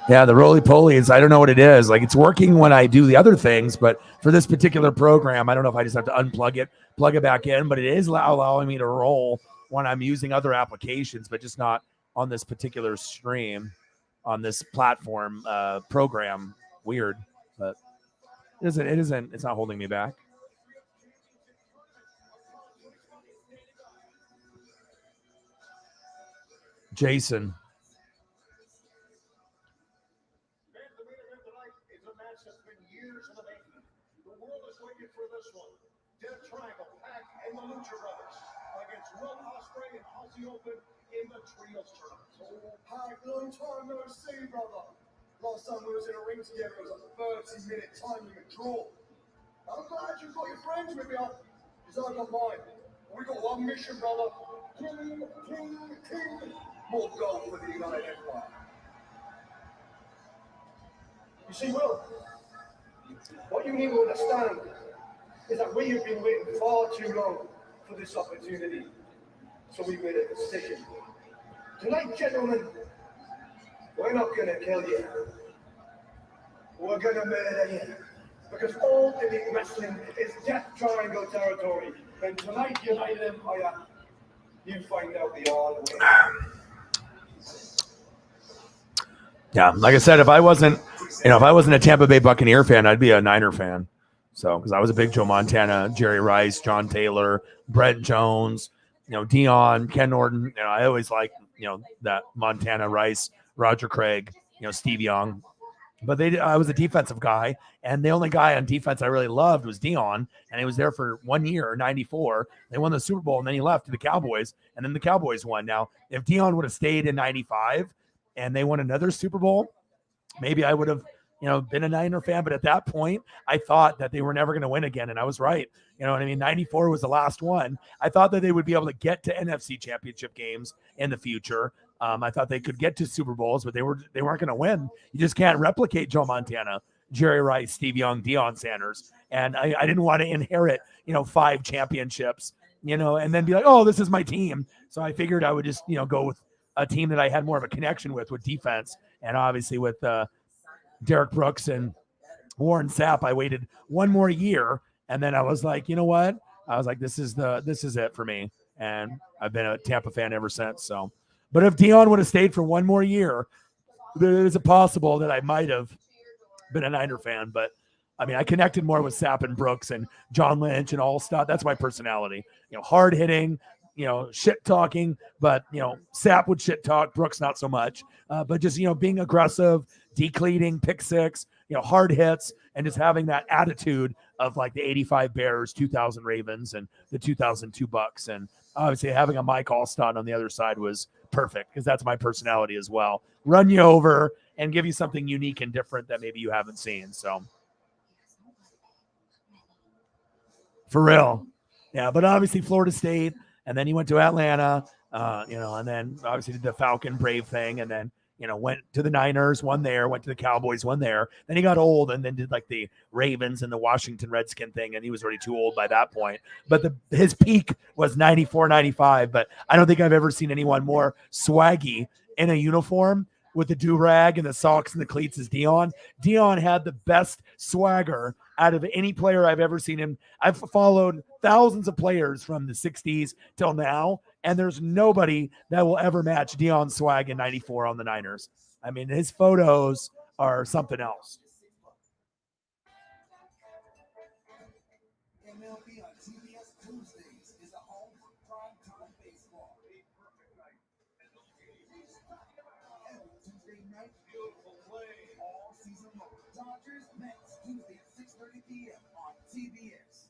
Yeah, the roly-polies, I don't know what it is. Like, it's working when I do the other things, but for this particular program, I don't know if I just have to unplug it, plug it back in, but it is allowing me to roll when I'm using other applications, but just not on this particular stream, on this platform program. Weird, but it's not holding me back. Jason. In the trios tournament. Oh, Pac, long time no see, brother. Last time we was in a ring together, it was a 30-minute time limit draw. I'm glad you've got your friends with you, because I got mine. We got one mission, brother. King. More gold for the United Empire. You see, Will, what you need to understand is that we have been waiting far too long for this opportunity. So we made a decision. Tonight, gentlemen, we're not going to kill you. We're going to murder you. Because all elite wrestling is Death Triangle territory. And tonight, United Empire, you find out the hard way. Yeah, like I said, if I wasn't a Tampa Bay Buccaneer fan, I'd be a Niner fan. So, because I was a big Joe Montana, Jerry Rice, John Taylor, Brett Jones, Dion, Ken Norton. I always liked, that Montana, Rice, Roger Craig, Steve Young. But I was a defensive guy, and the only guy on defense I really loved was Dion, and he was there for 1 year, 94. They won the Super Bowl, and then he left to the Cowboys, and then the Cowboys won. Now, if Dion would have stayed in 95 and they won another Super Bowl, maybe I would have, been a Niner fan. But at that point, I thought that they were never going to win again, and I was right. You know what I mean? 94 was the last one. I thought that they would be able to get to NFC championship games in the future. I thought they could get to Super Bowls, but they weren't going to win. You just can't replicate Joe Montana, Jerry Rice, Steve Young, Deion Sanders. And I didn't want to inherit, 5 championships, and then be like, oh, this is my team. So I figured I would just, go with a team that I had more of a connection with defense And obviously with Derek Brooks and Warren Sapp, I waited one more year, and then I was like, you know what? I was like, this is it for me, and I've been a Tampa fan ever since. So, but if Dion would have stayed for one more year, there is a possible that I might have been a Niner fan. But I mean, I connected more with Sapp and Brooks and John Lynch and all stuff. That's my personality. Hard hitting, shit talking. But Sapp would shit talk, Brooks not so much. But just being aggressive, decleating, pick six, hard hits, and just having that attitude of like the 85 Bears, 2000 Ravens, and the 2002 Bucks. And obviously having a Mike Alstott on the other side was perfect because that's my personality as well. Run you over and give you something unique and different that maybe you haven't seen. So for real. Yeah. But obviously Florida State, and then he went to Atlanta, and then obviously did the Falcon Brave thing. And then, went to the Niners, won there, went to the Cowboys, won there. Then he got old and then did like the Ravens and the Washington Redskin thing. And he was already too old by that point. But his peak was 94, 95. But I don't think I've ever seen anyone more swaggy in a uniform with the do-rag and the socks and the cleats as Dion. Dion had the best swagger out of any player I've ever seen him. I've followed thousands of players from the 60s till now, and there's nobody that will ever match Dion's swag in 94 on the Niners. I mean, his photos are something else. MLB on TBS Tuesdays is a home for primetime baseball. Every Tuesday night, beautiful play all season long. Dodgers, Mets, Tuesday at 6:30 p.m. on TBS.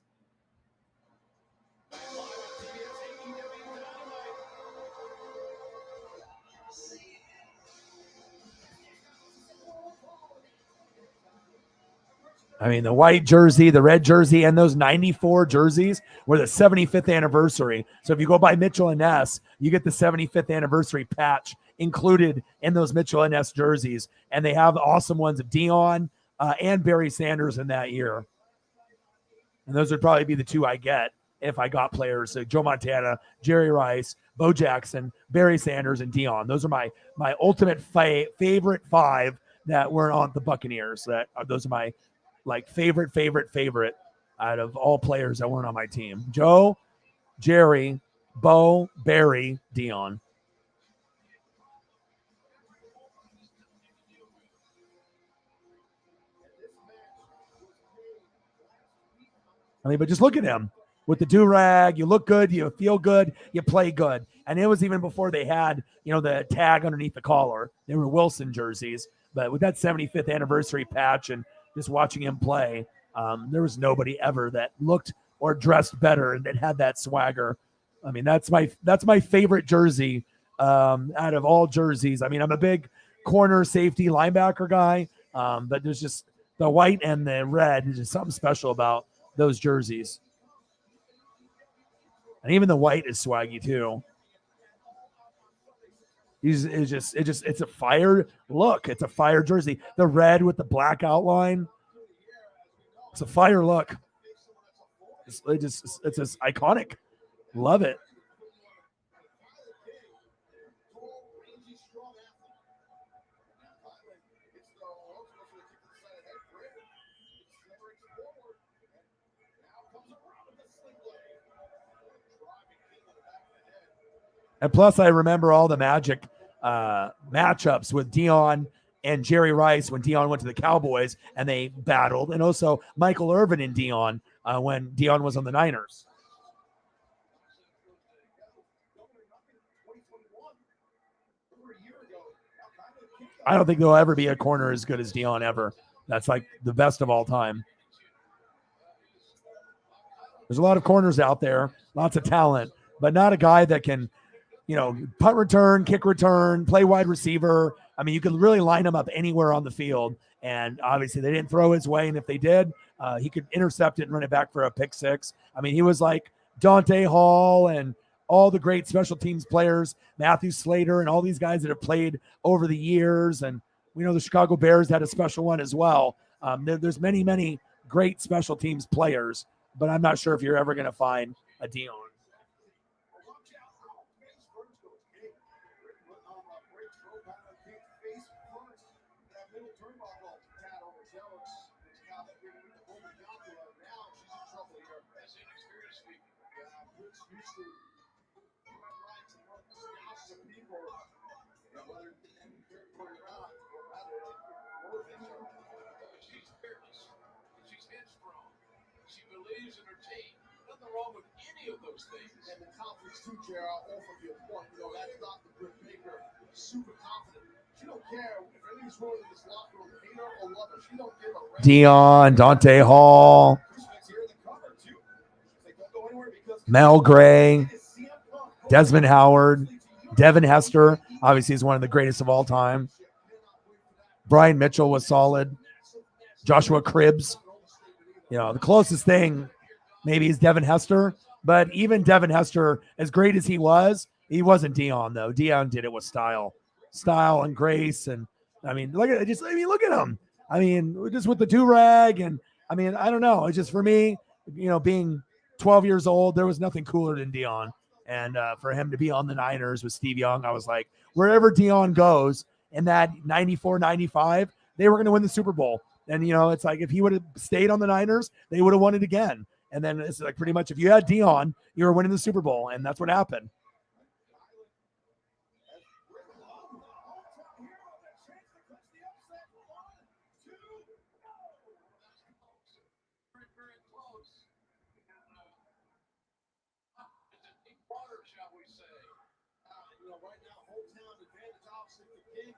I mean, the white jersey, the red jersey, and those 94 jerseys were the 75th anniversary. So if you go by Mitchell and Ness, you get the 75th anniversary patch included in those Mitchell and Ness jerseys. And they have awesome ones of Dion and Barry Sanders in that year. And those would probably be the two I get if I got players. So Joe Montana, Jerry Rice, Bo Jackson, Barry Sanders, and Dion. Those are my ultimate favorite five that weren't on the Buccaneers. Those are my favorite out of all players that weren't on my team. Joe, Jerry, Bo, Barry, Dion. I mean, but just look at him with the do-rag. You look good, you feel good, you play good. And it was even before they had, the tag underneath the collar. They were Wilson jerseys. But with that 75th anniversary patch and just watching him play, there was nobody ever that looked or dressed better and that had that swagger. I mean, that's my favorite jersey out of all jerseys. I mean, I'm a big corner safety linebacker guy, but there's just the white and the red is just something special about those jerseys. And even the white is swaggy too. It's a fire look. It's a fire jersey. The red with the black outline. It's a fire look. It's just iconic. Love it. And plus, I remember all the Magic matchups with Dion and Jerry Rice when Dion went to the Cowboys and they battled. And also Michael Irvin and Dion when Dion was on the Niners. I don't think there'll ever be a corner as good as Dion ever. That's like the best of all time. There's a lot of corners out there, lots of talent, but not a guy that can, punt return, kick return, play wide receiver. I mean, you could really line him up anywhere on the field. And obviously they didn't throw his way. And if they did, he could intercept it and run it back for a pick six. I mean, he was like Dante Hall and all the great special teams players, Matthew Slater and all these guys that have played over the years. And we know the Chicago Bears had a special one as well. There's many, many great special teams players, but I'm not sure if you're ever going to find a Dion. turnbuckle. Tad overzealous. It's got the big woman got to her. Now she's in trouble here. That's inexperienced speaking. Yeah, Brooks used to run rights and run scouts to people. You know, whether they're put around or rather, more things are. She's fearless. She's headstrong. She believes in her team. Nothing wrong with any of those things. And the confidence too, Gerald, off of your point. You know, that's Dr. Britt Baker. Super confident. She don't care if anything's wrong in this locker room, hate her or love her. She don't give a rap. Dion, Dante Hall, Mel Gray, Desmond Howard, Devin Hester. Obviously, he's one of the greatest of all time. Brian Mitchell was solid. Joshua Cribbs. You know, the closest thing maybe is Devin Hester. But even Devin Hester, as great as he wasn't Dion, though. Dion did it with style and grace. And I mean, look at him. I mean, just with the do-rag. And I mean, I don't know. It's just for me, you know, being 12 years old, there was nothing cooler than Dion. And for him to be on the Niners with Steve Young, I was like, wherever Dion goes in that 94, 95, they were going to win the Super Bowl. And, you know, it's like if he would have stayed on the Niners, they would have won it again. And then it's like pretty much if you had Dion, you were winning the Super Bowl. And that's what happened. Right now, hometown advantage opposite the Kings.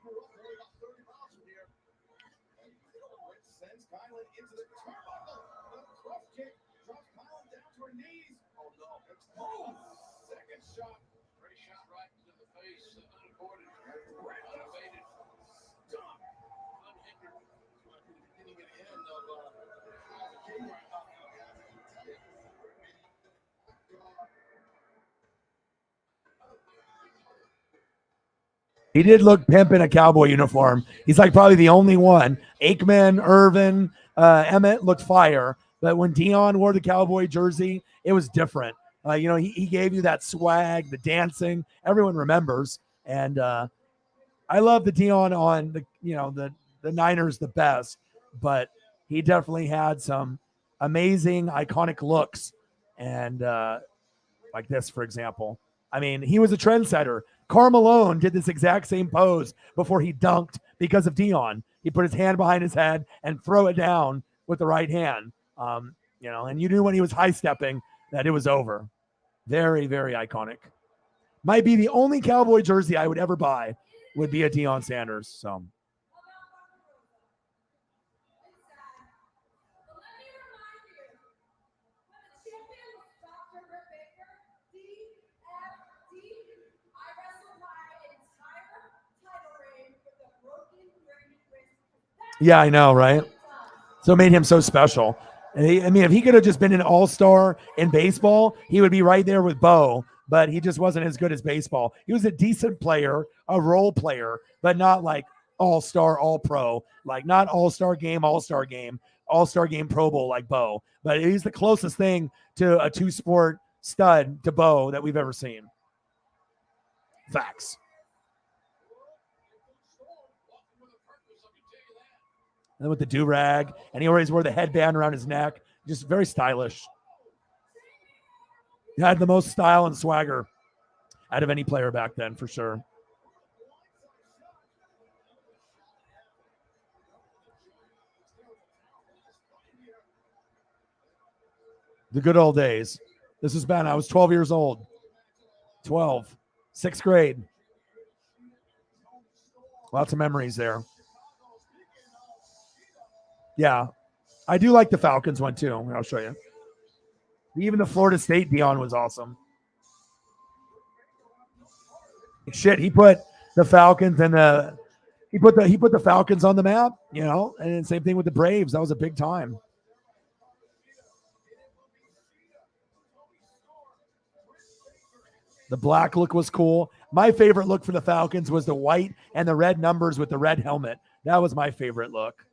Grew up only about 30 miles from here. And Britt sends Kylan into the turnbuckle. A cross kick drops Kylan down to her knees. Oh no! Second shot. Great shot right into the face. Unavoided. Unabated. Stop. Unhindered. Might be the beginning and end of the King right now. He did look pimp in a cowboy uniform. He's like probably the only one. Aikman, Irvin, Emmett looked fire. But when Dion wore the cowboy jersey, it was different. You know, he gave you that swag, the dancing. Everyone remembers. And I love the Dion on the Niners the best. But he definitely had some amazing, iconic looks. And like this, for example. I mean, he was a trendsetter. Karl Malone did this exact same pose before he dunked because of Dion. He put his hand behind his head and throw it down with the right hand. You know, and you knew when he was high stepping that it was over. Very, very iconic. Might be the only cowboy jersey I would ever buy would be a Deion Sanders. So. Yeah, I know, right? So it made him so special. I mean, if he could have just been an all-star in baseball, he would be right there with Bo, but he just wasn't as good as baseball. He was a decent player, a role player, but not like all-star, all-pro, like not all-star game, all-star game, Pro Bowl like Bo. But he's the closest thing to a two-sport stud to Bo that we've ever seen. Facts. And with the do-rag, and he always wore the headband around his neck. Just very stylish. He had the most style and swagger out of any player back then, for sure. The good old days. This was bad. I was 12 years old. 12. 6th grade. Lots of memories there. Yeah. I do like the Falcons one too. I'll show you. Even the Florida State Dion was awesome. Shit, he put the Falcons and he put the Falcons on the map, you know, and same thing with the Braves. That was a big time. The black look was cool. My favorite look for the Falcons was the white and the red numbers with the red helmet. That was my favorite look.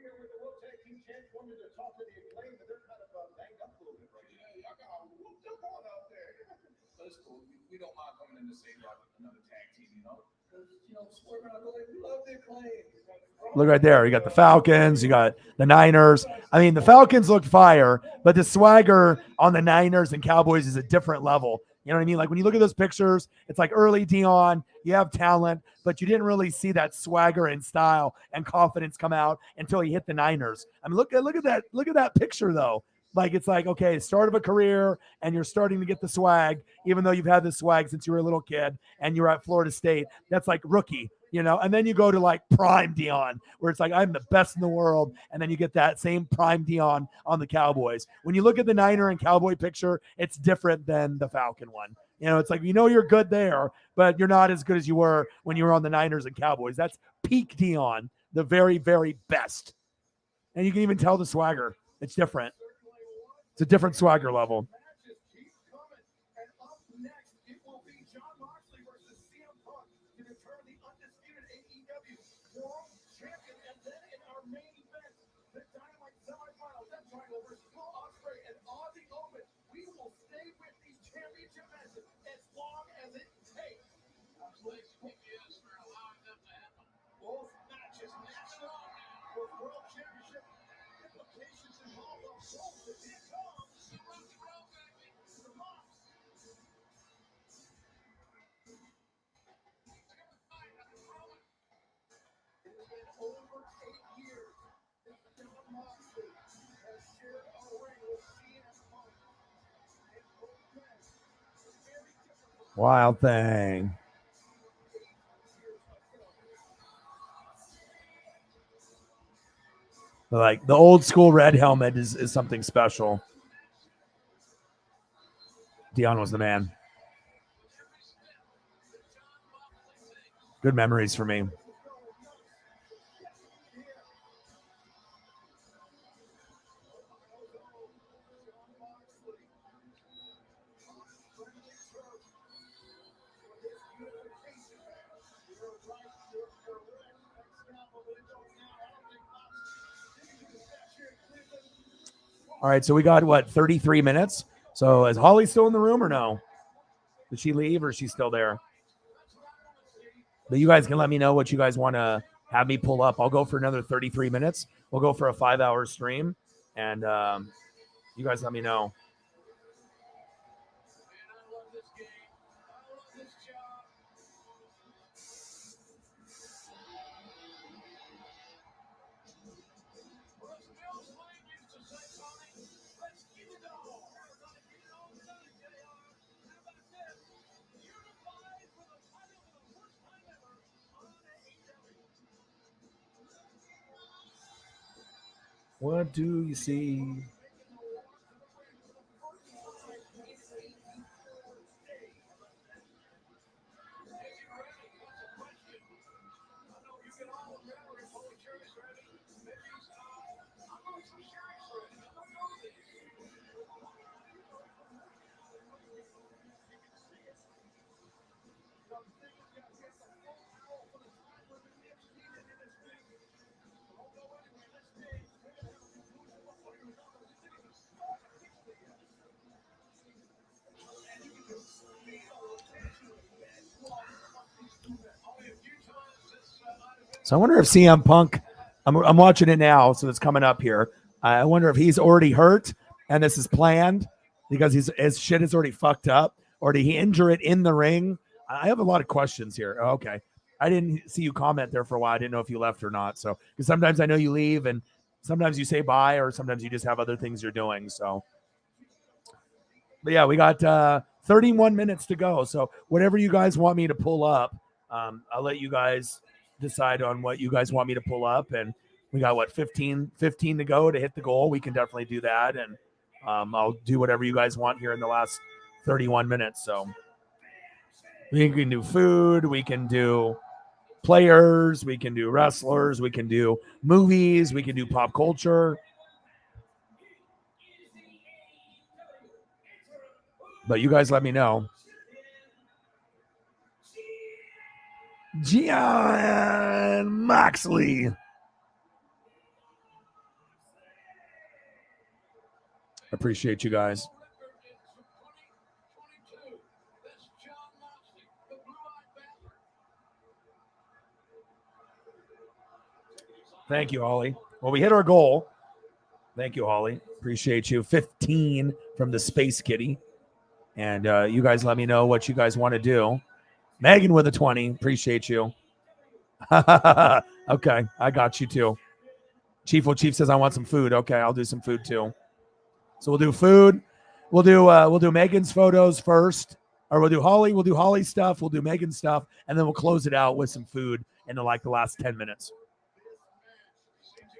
here with the World Tag Team Champs. Wanted to talk to the Acclaim, but they're kind of banged up a little bit right now. Yeah, y'all got whooped up on out there. That's cool. We don't mind coming in to save another tag team, you know? Because, you know, swerving out the way, we love the Acclaim. Look right there. You got the Falcons. You got the Niners. I mean, the Falcons look fire, but the swagger on the Niners and Cowboys is a different level. You know what I mean? Like when you look at those pictures, it's like early Dion. You have talent, but you didn't really see that swagger and style and confidence come out until he hit the Niners. I mean, look at that. Look at that picture though. Like it's like, okay, start of a career and you're starting to get the swag, even though you've had the swag since you were a little kid and you were at Florida State. That's like rookie, you know, and then you go to like prime Dion, where it's like, I'm the best in the world. And then you get that same prime Dion on the Cowboys. When you look at the Niner and Cowboy picture, it's different than the Falcon one. You know, it's like, you know, you're good there, but you're not as good as you were when you were on the Niners and Cowboys. That's peak Dion, the very, very best. And you can even tell the swagger. It's different. It's a different swagger level. Matches keep coming. And up next, it will be Jon Moxley versus CM Punk to determine the undisputed AEW World Champion. And then in our main event, the Dynamite semifinals, that triangle versus Will Ospreay and Aussie Open. We will stay with these championship matches as long as it takes. Yes, for allowing them to happen. Both matches national for World Championship implications involved on both. Here comes the rock and roll baby, the Mox. It has been over 8 years since Jon Moxley has shared a ring with CM Punk. And both men are very different. Wild thing. Like the old school red helmet is something special. Dion was the man. Good memories for me. All right, so we got what, 33 minutes? So is Holly still in the room or no? Did she leave or is she still there? But you guys can let me know what you guys want to have me pull up. I'll go for another 33 minutes. We'll go for a 5-hour stream, and you guys let me know. What do you see? So I wonder if CM Punk, I'm watching it now, so it's coming up here. I wonder if he's already hurt and this is planned because his shit is already fucked up, or did he injure it in the ring? I have a lot of questions here. Oh, okay. I didn't see you comment there for a while. I didn't know if you left or not. So, because sometimes I know you leave and sometimes you say bye, or sometimes you just have other things you're doing. So, but yeah, we got 31 minutes to go. So whatever you guys want me to pull up, I'll let you guys decide on what you guys want me to pull up. And we got what, 15 to go to hit the goal. We can definitely do that. And I'll do whatever you guys want here in the last 31 minutes. So we can do food, we can do players, we can do wrestlers, we can do movies, we can do pop culture. But you guys let me know. Jon Moxley. Appreciate you guys. Thank you, Holly. Well, we hit our goal. Thank you, Holly. Appreciate you. 15 from the Space Kitty. And you guys let me know what you guys want to do. Megan with a 20. Appreciate you. Okay, I got you too. Chief says I want some food. Okay, I'll do some food too. So we'll do food. We'll do Megan's photos first. Or we'll do Holly's stuff. We'll do Megan's stuff. And then we'll close it out with some food in the last 10 minutes.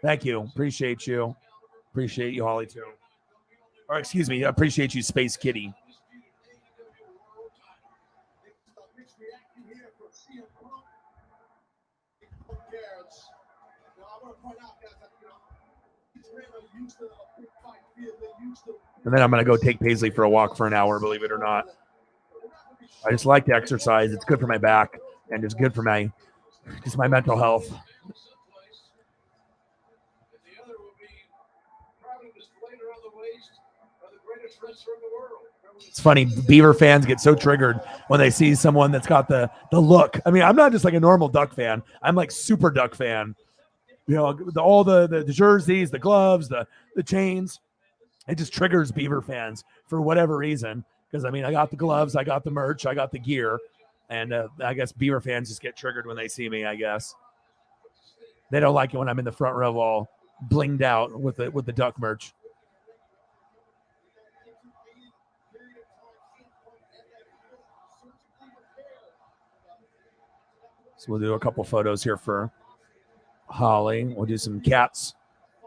Thank you. Appreciate you. Appreciate you, Holly, too. Or excuse me, appreciate you, Space Kitty. And then I'm going to go take Paisley for a walk for an hour, believe it or not. I just like to exercise. It's good for my back and it's good for my mental health. It's funny, Beaver fans get so triggered when they see someone that's got the look. I mean, I'm not just like a normal Duck fan. I'm like super Duck fan. You know, all the jerseys, the gloves, the chains. It just triggers Beaver fans for whatever reason. Because, I mean, I got the gloves, I got the merch, I got the gear. And I guess Beaver fans just get triggered when they see me, I guess. They don't like it when I'm in the front row all blinged out with the Duck merch. So we'll do a couple photos here for Holly. We'll do some cats,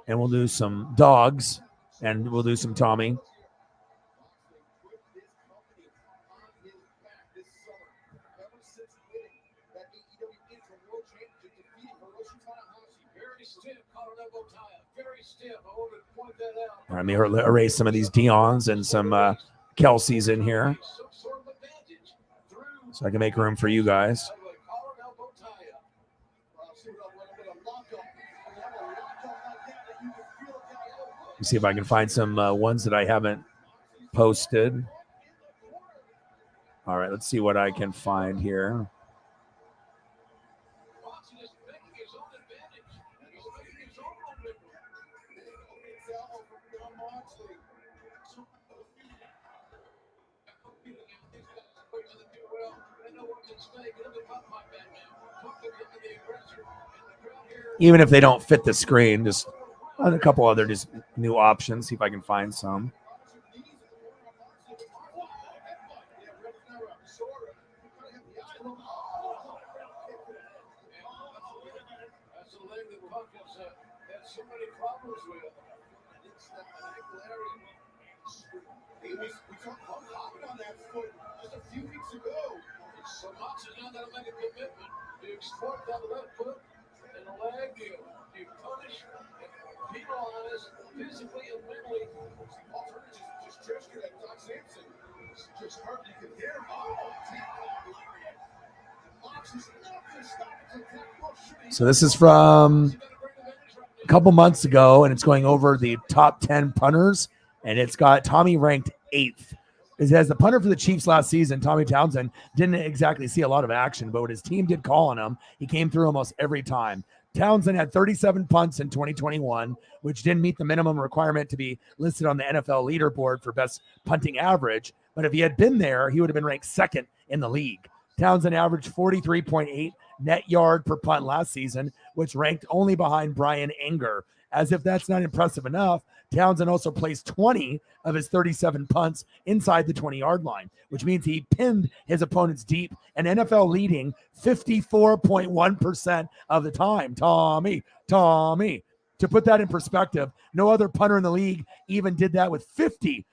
and we'll do some dogs, and we'll do some Tommy. All right, let me erase some of these Dion's and some Kelsey's in here so I can make room for you guys. Let's see if I can find some ones that I haven't posted. All right, let's see what I can find here. Even if they don't fit the screen, just a couple other just new options. See if I can find some. So this is from a couple months ago, and it's going over the top 10 punters, and it's got Tommy ranked 8th. As the punter for the Chiefs last season, Tommy Townsend didn't exactly see a lot of action, but what his team did call on him, he came through almost every time. Townsend had 37 punts in 2021, which didn't meet the minimum requirement to be listed on the NFL leaderboard for best punting average. But if he had been there, he would have been ranked 2nd in the league. Townsend averaged 43.8 net yard per punt last season, which ranked only behind Brian Anger. As if that's not impressive enough, Townsend also placed 20 of his 37 punts inside the 20-yard line, which means he pinned his opponents deep, an NFL leading 54.1% of the time. Tommy. To put that in perspective, no other punter in the league even did that with 50%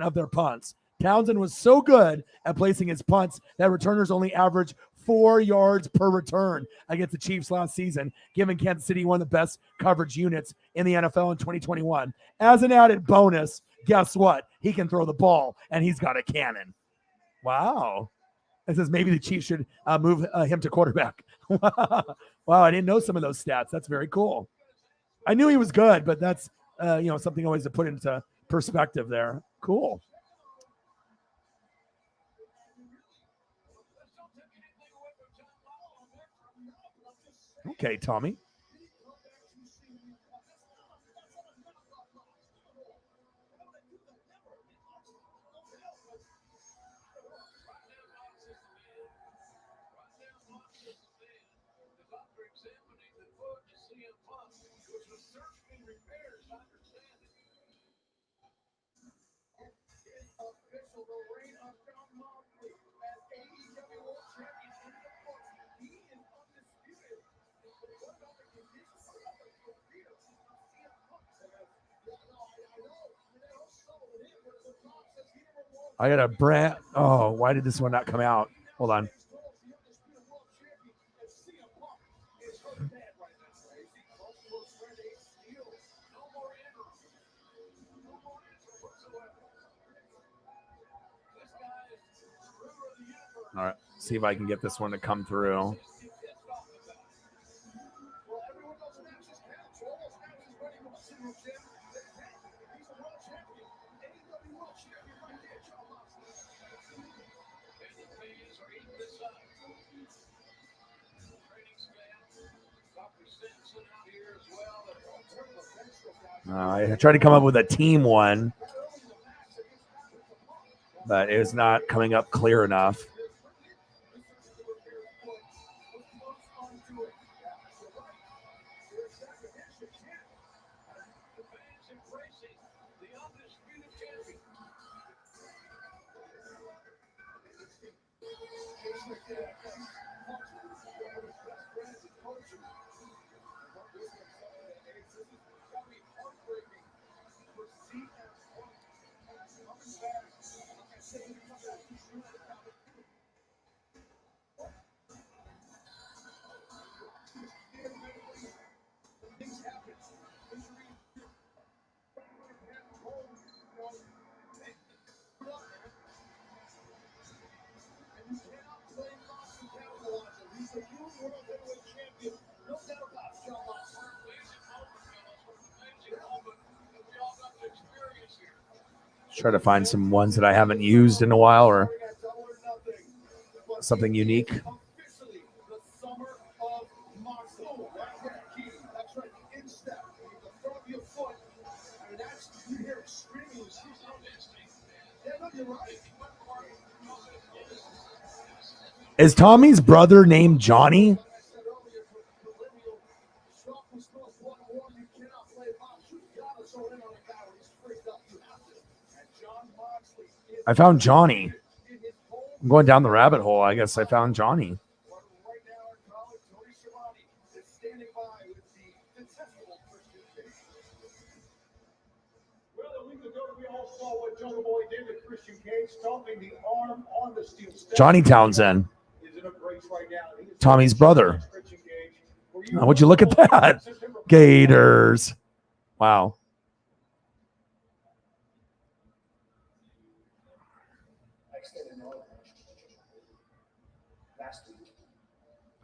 of their punts. Townsend was so good at placing his punts that returners only averaged 4 yards per return against the Chiefs last season, giving Kansas City one of the best coverage units in the NFL in 2021. As an added bonus, guess what? He can throw the ball, and he's got a cannon. Wow. It says maybe the Chiefs should move him to quarterback. Wow, I didn't know some of those stats. That's very cool. I knew he was good, but that's something always to put into perspective there. Cool. Okay, Tommy. I got a brand. Oh, why did this one not come out? Hold on. All right, see if I can get this one to come through. I tried to come up with a team one, but it was not coming up clear enough. Try to find some ones that I haven't used in a while or something unique. Is Tommy's brother named Johnny? I found Johnny. I'm going down the rabbit hole. I guess I found Johnny. Johnny Townsend. Tommy's brother. Oh, would you look at that? Gators. Wow.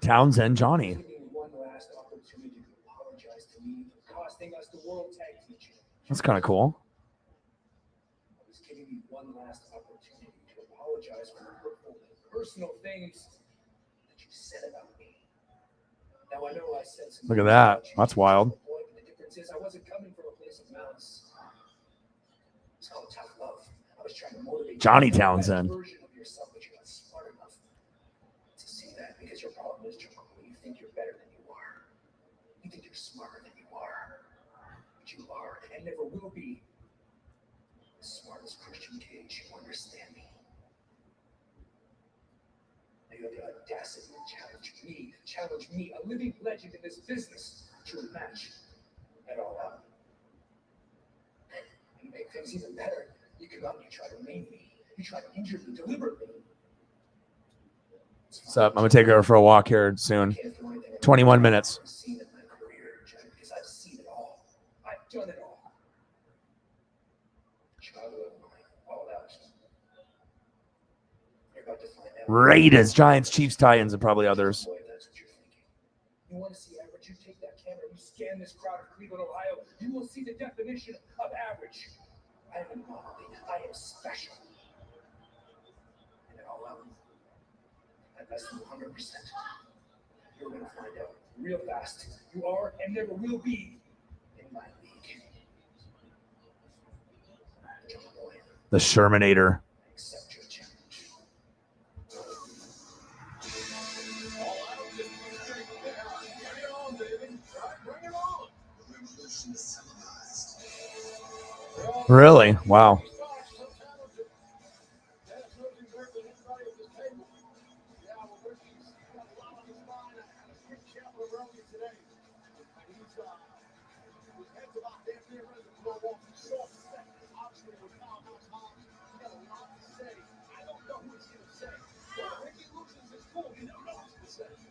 Townsend Johnny. That's kind of cool. Personal things that you said about me. Now I know I said some. Look at that. That's wild. The difference is I wasn't coming from a place of malice. It's called tough love. I was trying to motivate Johnny Townsend. Version of yourself, but you're not smart enough to see that because your problem is you think you're better than you are. You think you're smarter than you are. But you are and never will be as smart as Christian Cage. You understand me? You have the audacity to challenge me, a living legend in this business, to a match at all out. And to make things even better, you come out and you try to maim me. You try to injure me deliberately. What's up? I'm going to take her for a walk here soon. 21 minutes. I've seen it in my career, Jack, because I've seen it all. I've done it all. Chicago, all out. You're about to find out. Raiders, Giants, Chiefs, Titans, and probably others. That's what you're thinking. You want to see average? You take that camera, you scan this crowd of Cleveland, Ohio. You will see the definition of average. I am anomaly. I am special. And all out, at best 100%. You're going to find out real fast. You are and never will be in my league. John Boy, The Shermanator. accept your challenge. All out, just keep straight there. Bring it on, baby. Bring it on. Revolution is televised. Really? Wow.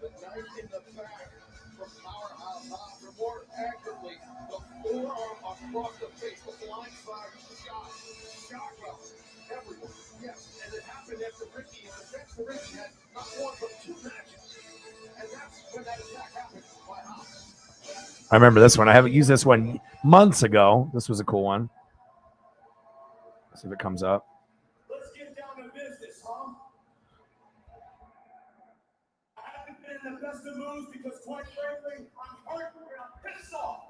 The knife in the back from Powerhouse Hobbs, or more accurately, the forearm across the face, the blindside shot. Shotgun. Everyone. Yes, and it happened after Ricky, and defense for Ricky had not one but two matches. And that's when that attack happened by Hobbs. I remember this one. I haven't used this one months ago. This was a cool one. Let's see if it comes up. Let's get down to business, huh? I haven't been in the best of moods because, quite frankly, I'm hurt and I'm pissed off.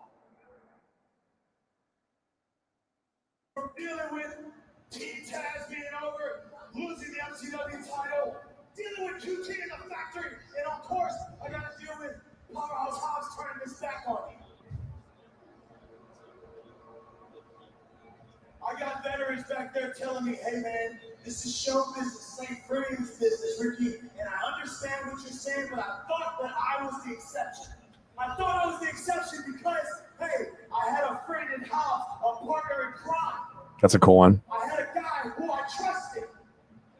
We're dealing with Team Taz being over, losing the MCW title, dealing with QT in the factory, and of course, I gotta deal with Powerhouse Hobbs turning his back on me. I got veterans back there telling me, hey man, this is show business, this ain't friends business, Ricky. And I understand what you're saying, but I thought that I was the exception. I thought I was the exception because, hey, I had a friend in house, a partner in crime. That's a cool one. I had a guy who I trusted.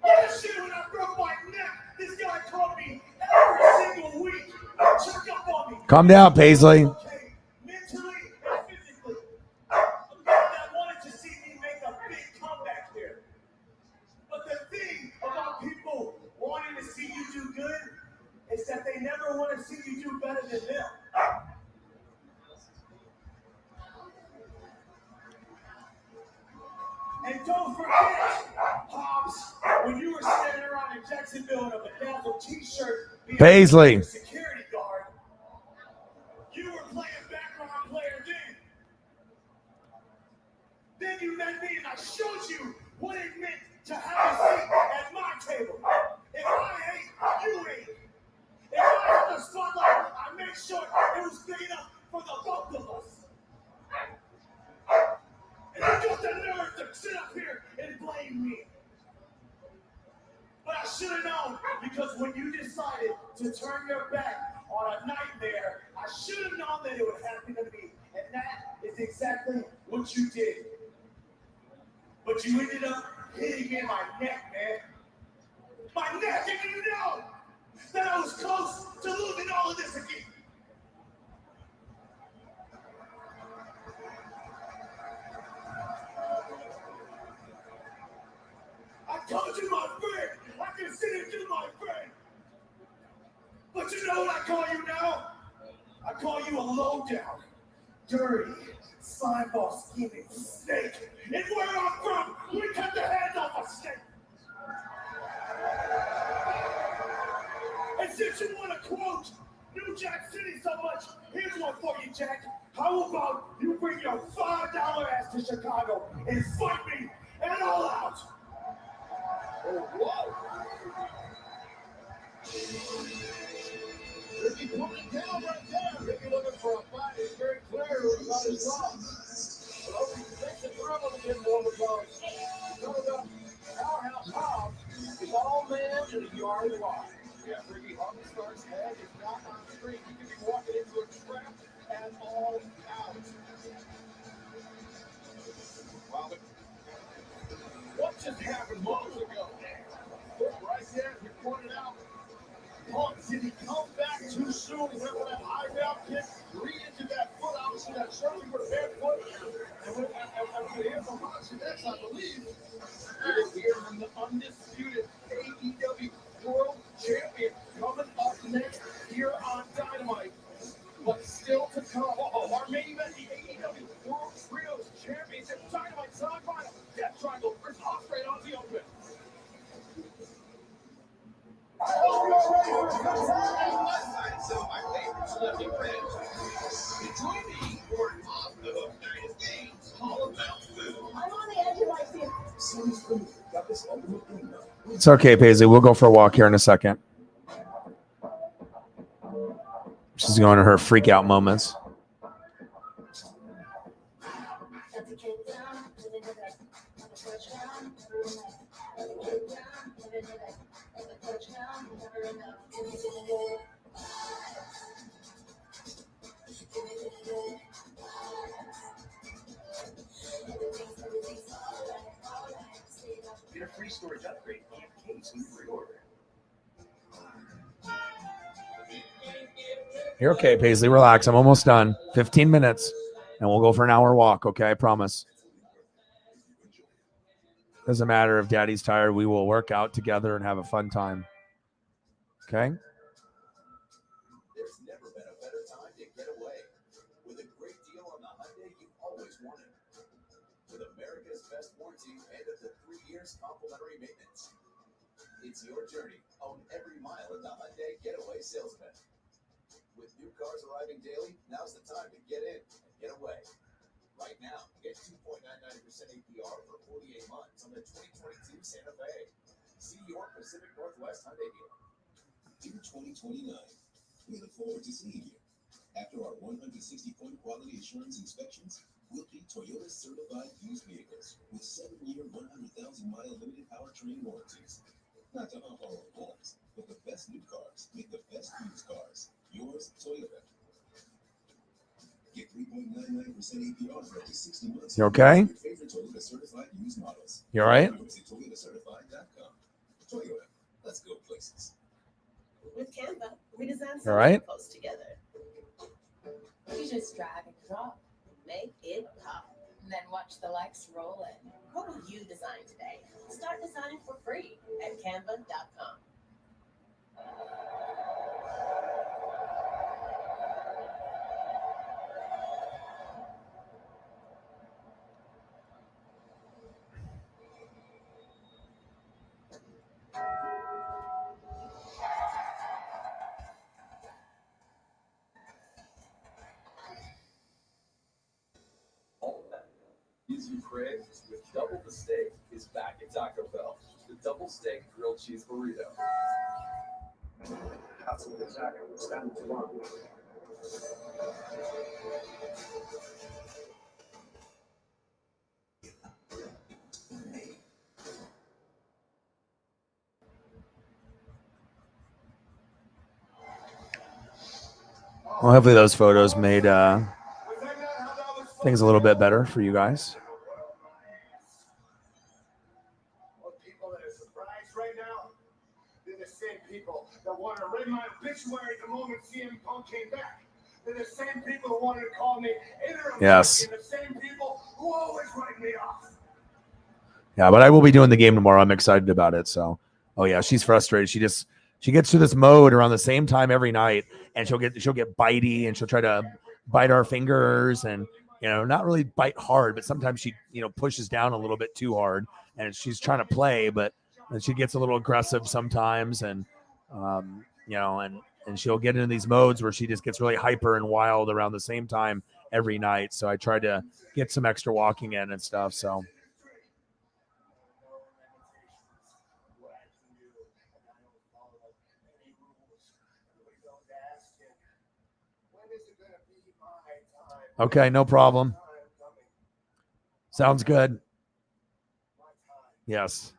Last year when I broke my neck, this guy called me every single week to check up on me. Calm down, Paisley. Okay, mentally and physically. A guy that wanted to see me make a big comeback here. But the thing about people wanting to see you do good is that they never want to see you do better than them. And don't forget, Hobbs, when you were standing around in Jacksonville in a bedazzled t-shirt being Paisley. a security guard, you were playing background player then. Then you met me and I showed you what it meant to have a seat at my table. If I hate, you hate. If I had the spotlight, I made sure it was big enough for the both of us. And you got the nerve to sit up here and blame me. But I should have known, because when you decided to turn your back on a nightmare, I should have known that it would happen to me. And that is exactly what you did. But you ended up hitting me in my neck, man. My neck, and you know that I was close to losing all of this again. I told you, my friend, I considered you my friend. But you know what I call you now? I call you a low-down, dirty, slime-ball scheming snake. And where I'm from, we cut the heads off a snake. And since you want to quote New Jack City so much, here's one for you, Jack. How about you bring your $5 ass to Chicago and fight me and all out? Oh, whoa. Ricky put it down right there. Ricky looking for a fight. It's very clear about his thoughts. But Obi takes it through a bit more because the Powerhouse Hobbs is all man and a yard wide. Yeah, Ricky Hobbs starts head. It's not on screen. He could be walking into a trap and all out. Wow, but what just happened moments ago? Right there, we pointed out. Punk, did he come back too soon? He went for that high down kick, re-into that foot. Obviously, that certainly was bad foot. And we hear from Hobbs next, I believe. We're here from the undisputed AEW World Champion coming up next here on Dynamite. But still to come, our main event, the AEW World Trios Championship Dynamite semifinal. Some of my favorite celebrity friends. Join me for Off the Hook Night Games, all about food. I'm on the edge of my seat. It's okay, Paisley. We'll go for a walk here in a second. She's going to her freak out moments. Get a free storage upgrade and case when you pre-order. You're okay, Paisley. Relax. I'm almost done. 15 minutes, and we'll go for an hour walk, okay? I promise. Doesn't matter if Daddy's tired. We will work out together and have a fun time. Okay? There's never been a better time to get away. With a great deal on the Hyundai you've always wanted. With America's best warranty and up to 3 years complimentary maintenance. It's your journey. Own every mile at the Hyundai Getaway Salesman. With new cars arriving daily, now's the time to get in and get away. Right now, get 2.99% APR for 48 months on the 2022 Santa Fe. See your Pacific Northwest Hyundai dealer. In 2029, we look forward to seeing you. After our 160-point quality assurance inspections, we'll be Toyota certified used vehicles with 7-year, 100,000-mile limited powertrain warranties. Not to hump our own homes, but the best new cars make the best used cars. Yours, Toyota. Get 3.99% APR for up to 60 months. You okay? Your favorite Toyota certified used models. You all right? Visit ToyotaCertified.com. Toyota, let's go places. With Canva, we design All right. posts together. You just drag and drop, make it pop, and then watch the likes roll in. What will you design today? Start designing for free at canva.com. All that gives you Craig with Double the Steak is back at Taco Bell. The Double Steak Grilled Cheese Burrito. That's what it's at. It's been too long. Well, hopefully those photos made things a little bit better for you guys. Well, people that are surprised right now, they're the same people that wanted to read my obituary the moment CM Punk came back. They're the same people who wanted to call me interim. Yes. And the same people who always write me off. Yeah, but I will be doing the game tomorrow. I'm excited about it. So, oh yeah, she's frustrated. She gets to this mode around the same time every night, and she'll get bitey, and she'll try to bite our fingers, and not really bite hard, but sometimes she pushes down a little bit too hard, and she's trying to play, but she gets a little aggressive sometimes, and and she'll get into these modes where she just gets really hyper and wild around the same time every night. So I try to get some extra walking in and stuff. So. Okay, no problem. Sounds good. Yes.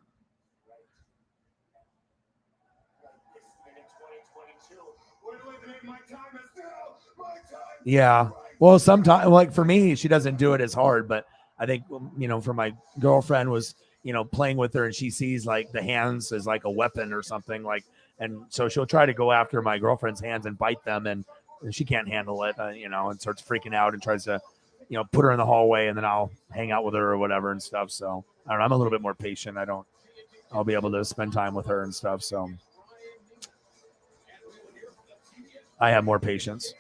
Yeah. Well, sometimes, like for me, she doesn't do it as hard, but I think, for my girlfriend was, playing with her, and she sees like the hands as like a weapon or something, like, and so she'll try to go after my girlfriend's hands and bite them, and she can't handle it, and starts freaking out and tries to, put her in the hallway, and then I'll hang out with her or whatever and stuff. So I don't know, I'm a little bit more patient. I'll be able to spend time with her and stuff. So I have more patience.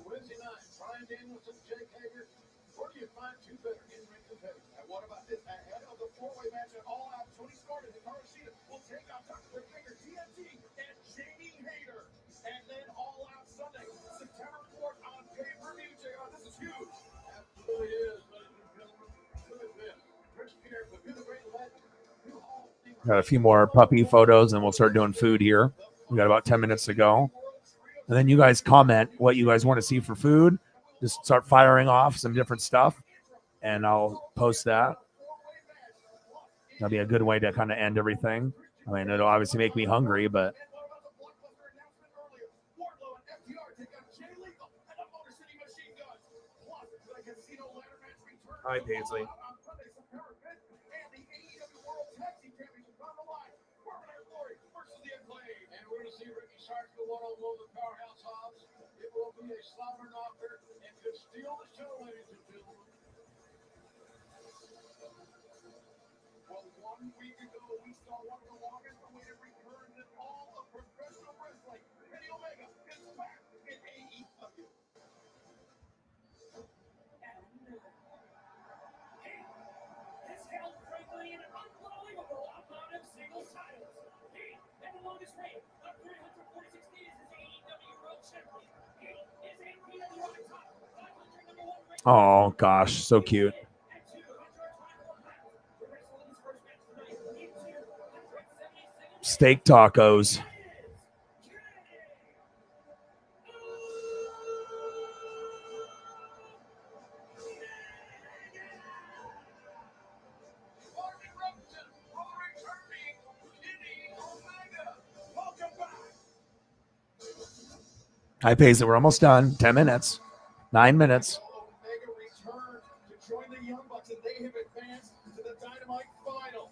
Wednesday night, Brian Danielson, Jake Hager. Where do you find two better in-ring competitors? And what about this? Ahead of the four-way match at All Out, Tony Scarlett and Hikaru Shida will take on Dr. Faker, TNT, and Jamie Hayter. And then All Out Sunday, September 4th on pay-per-view. JR, this is huge. Absolutely is, ladies and gentlemen. Look at this. Rich Pierre, the good great legend. Got a few more puppy photos, and we'll start doing food here. We got about 10 minutes to go. And then you guys comment what you guys want to see for food. Just start firing off some different stuff, and I'll post that. That'll be a good way to kind of end everything. I mean, it'll obviously make me hungry, but hi, Paisley. One-on-one with Powerhouse Hobbs. It will be a slobber knocker and could steal the show, ladies and gentlemen. Well, 1 week ago, we saw one of the longest awaited returns in all of professional wrestling. Kenny Omega is back in AEW. This held frankly an unbelievable amount of singles titles. He had the longest reign of 346 days as AEW World Champion. He is a real icon. 500 number one ranked. Oh gosh, so cute. At 221 pounds. The wrestler in his first match tonight in 276 Steak tacos. Marvin Robinson for the returning Kenny Omega. Welcome back. Hi, Paisley. We're almost done. 10 minutes. 9 minutes. Omega returned to join the Young Bucks, and they have advanced to the Dynamite final.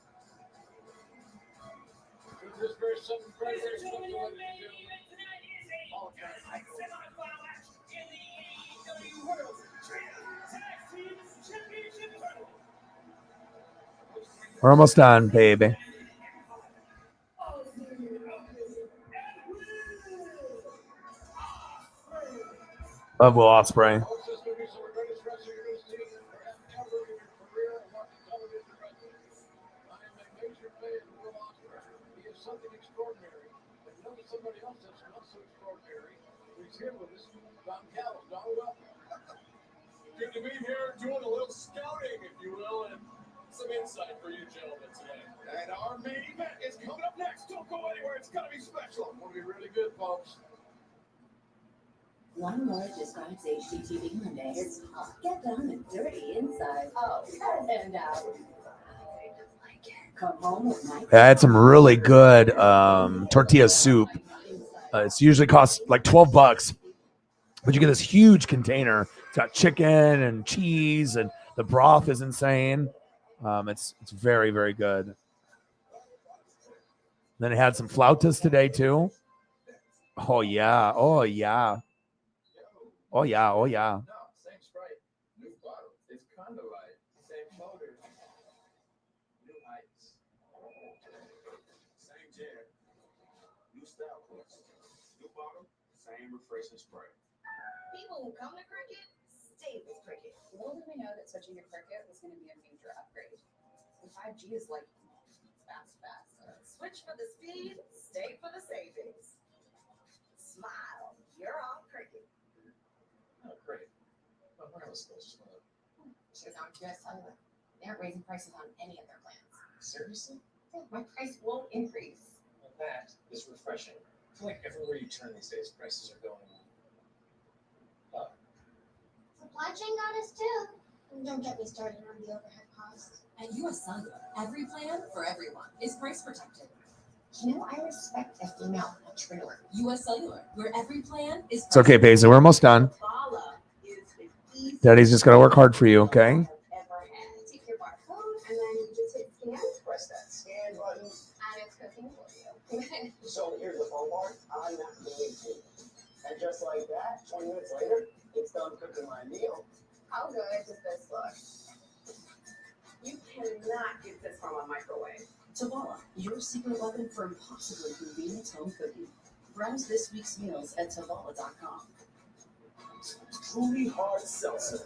This is very something very, Ladies very and gentlemen, special. your main event tonight is a Dynamite semifinal match in the AEW World Tag Team Championship Tournament. We're almost done, baby. Love Will Ospreay. Also, this is going to be some of the greatest wrestling you're going to see ever in your career of watching television wrestling. I am a major fan of Will Ospreay. He is something extraordinary. But notice somebody else that's not so extraordinary. He's here with us, Don Callis. Don, welcome. Good to be here doing a little scouting, if you will, and some insight for you gentlemen today. And our main event is coming up next. Don't go anywhere. It's going to be special. It's going to be really good, folks. One word describes HGTV Monday. It's hot. Get down and dirty inside. Oh, and out. Come home with my. I had some really good tortilla soup. It's usually costs like $12, but you get this huge container. It's got chicken and cheese, and the broth is insane. It's very, very good. Then it had some flautas today too. Oh yeah, oh yeah, oh yeah, oh yeah. No, same Sprite, new bottle. It's kind of like same motor, new heights. Same chair, new style course. New bottle, same refreshing Sprite. People who come to Cricket stay with Cricket. Little did we know that switching to Cricket was going to be a major upgrade. The 5G is like fast. Switch for the speed, stay for the savings. Smile, you're on Cricket. Oh, great. Well, wireless goes as well. Because on US Cellular, they aren't raising prices on any of their plans. Seriously? Yeah, my price won't increase. Well, that is refreshing. I feel like everywhere you turn these days, prices are going up. Supply chain got us too. And don't get me started on the overhead costs. At US Cellular, every plan for everyone is price protected. You know, I respect a female entrepreneur. US Cellular, where every plan is. It's okay, Paisley. We're almost done. Bala is the easiest Daddy's just gotta work hard for you, okay? I've ever had. Take your barcode and then you just hit scan. Press that scan button. And it's cooking for you. So here's the phone part. I'm not going to. And just like that, 20 minutes later, it's done cooking my meal. How good does this look? You cannot get this from a microwave. Tavala, your secret weapon for impossibly convenient home cooking. Browse this week's meals at tavala.com. truly hard seltzer,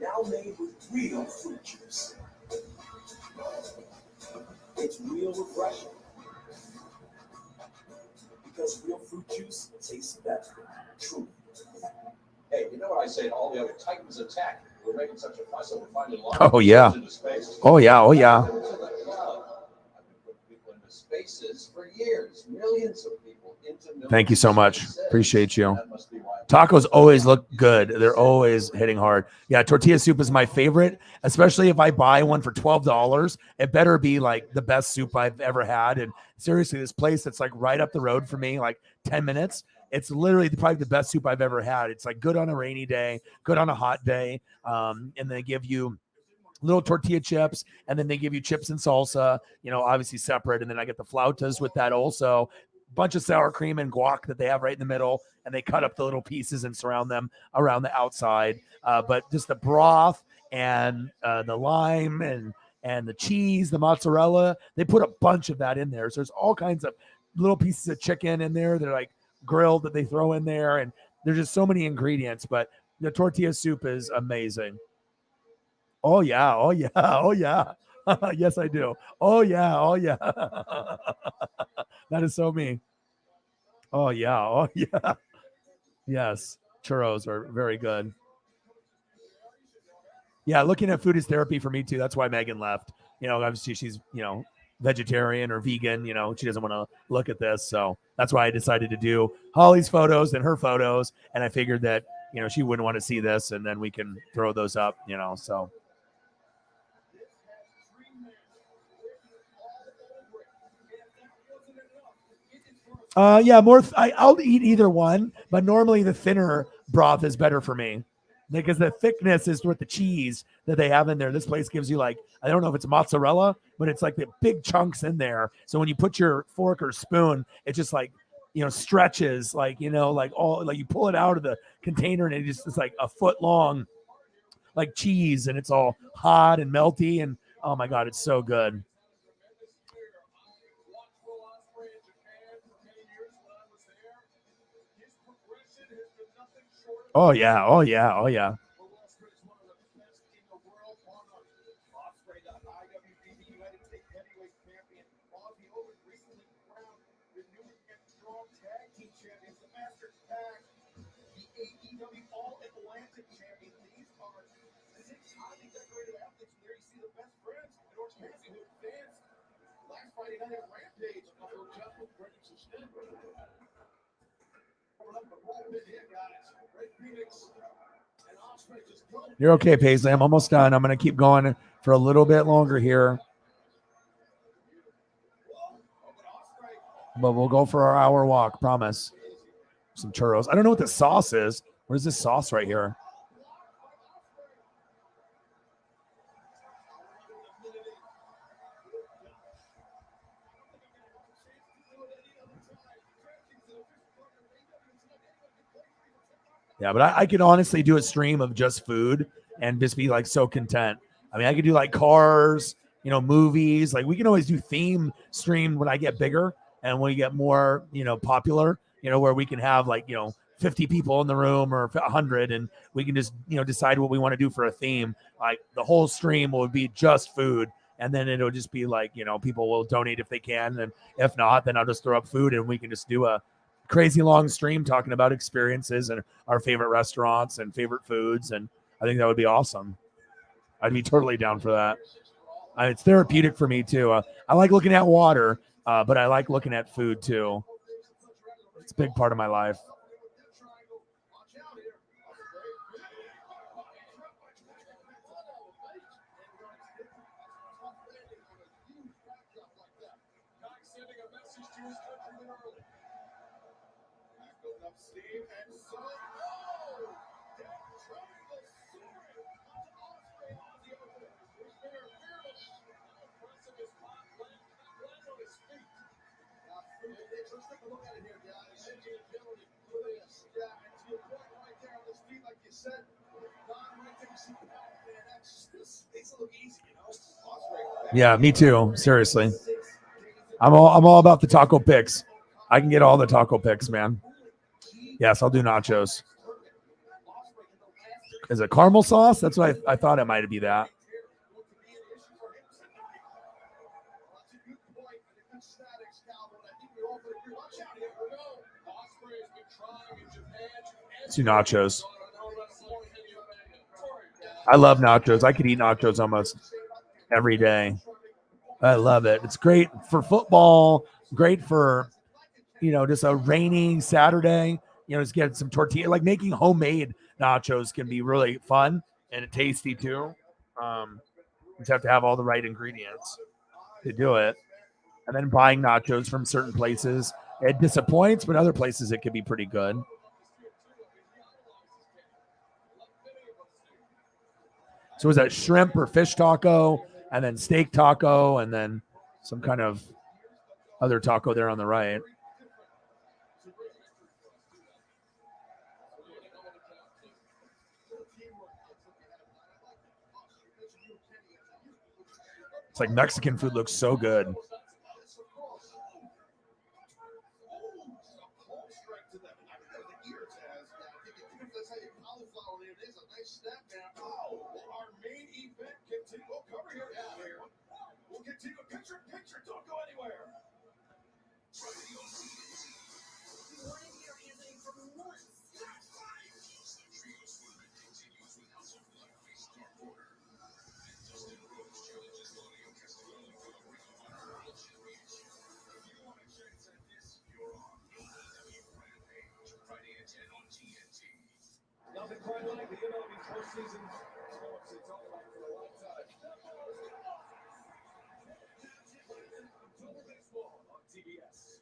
now made with real fruit juice. It's real refreshing because real fruit juice tastes better, truly. Hey, you know what I say to all the other Titans attack? We're making such a fuss over finding long Oh, yeah. into space. Oh, yeah. Oh, yeah. Welcome to the club. I've been putting people into spaces for years. Millions of people into millions. Thank you so of much. spaces. Appreciate you. That must be why Tacos always look good. They're always hitting hard. Yeah, tortilla soup is my favorite, especially if I buy one for $12. It better be like the best soup I've ever had. And seriously, this place that's like right up the road for me, like 10 minutes, it's literally probably the best soup I've ever had. It's like good on a rainy day, good on a hot day. And they give you little tortilla chips, and then they give you chips and salsa, obviously separate. And then I get the flautas with that also. Bunch of sour cream and guac that they have right in the middle, and they cut up the little pieces and surround them around the outside. But just the broth and the lime and the cheese, the mozzarella, they put a bunch of that in there. So there's all kinds of little pieces of chicken in there. They're like grilled that they throw in there, and there's just so many ingredients. But the tortilla soup is amazing. Oh yeah, oh yeah, oh yeah. Yes, I do. Oh yeah, oh yeah. That is so me. Oh yeah, oh yeah. Yes, churros are very good. Yeah, looking at food is therapy for me too. That's why Megan left. Obviously she's, vegetarian or vegan, she doesn't want to look at this. So that's why I decided to do Holly's photos and her photos. And I figured that, she wouldn't want to see this, and then we can throw those up, so. Yeah, I'll eat either one, but normally the thinner broth is better for me because the thickness is with the cheese that they have in there. This place gives you I don't know if it's mozzarella, but it's like the big chunks in there. So when you put your fork or spoon, it just stretches like you pull it out of the container and it's like a foot long, like cheese, and it's all hot and melty. And oh my God, it's so good. Oh yeah, oh yeah, oh yeah. You're okay, Paisley. I'm almost done. I'm going to keep going for a little bit longer here. But we'll go for our hour walk, promise. Some churros. I don't know what the sauce is. What is this sauce right here? Yeah, but I could honestly do a stream of just food and just be so content. I mean, I could do cars, movies. We can always do theme stream when I get bigger and when we get more, popular, where we can have 50 people in the room or 100, and we can just, decide what we want to do for a theme. The whole stream will be just food. And then it'll just be people will donate if they can. And if not, then I'll just throw up food and we can just do a crazy long stream talking about experiences and our favorite restaurants and favorite foods. And I think that would be awesome. I'd be totally down for that. It's therapeutic for me too. I like looking at water, but I like looking at food too. It's a big part of my life. Yeah, me too. Seriously. I'm all about the taco picks. I can get all the taco picks, man. Yes, I'll do nachos. Is it caramel sauce? That's what I thought it might be that. Let's do nachos. I love nachos. I could eat nachos almost every day. I love it. It's great for football, great for, just a rainy Saturday, just get some tortilla. Like making homemade nachos can be really fun and tasty too. You just have to have all the right ingredients to do it. And then buying nachos from certain places, it disappoints, but other places it can be pretty good. So was that shrimp or fish taco, and then steak taco, and then some kind of other taco there on the right. It's like Mexican food looks so good. Nothing quite like the MLB postseason sports. It's all like for a long time. Double baseball on TBS.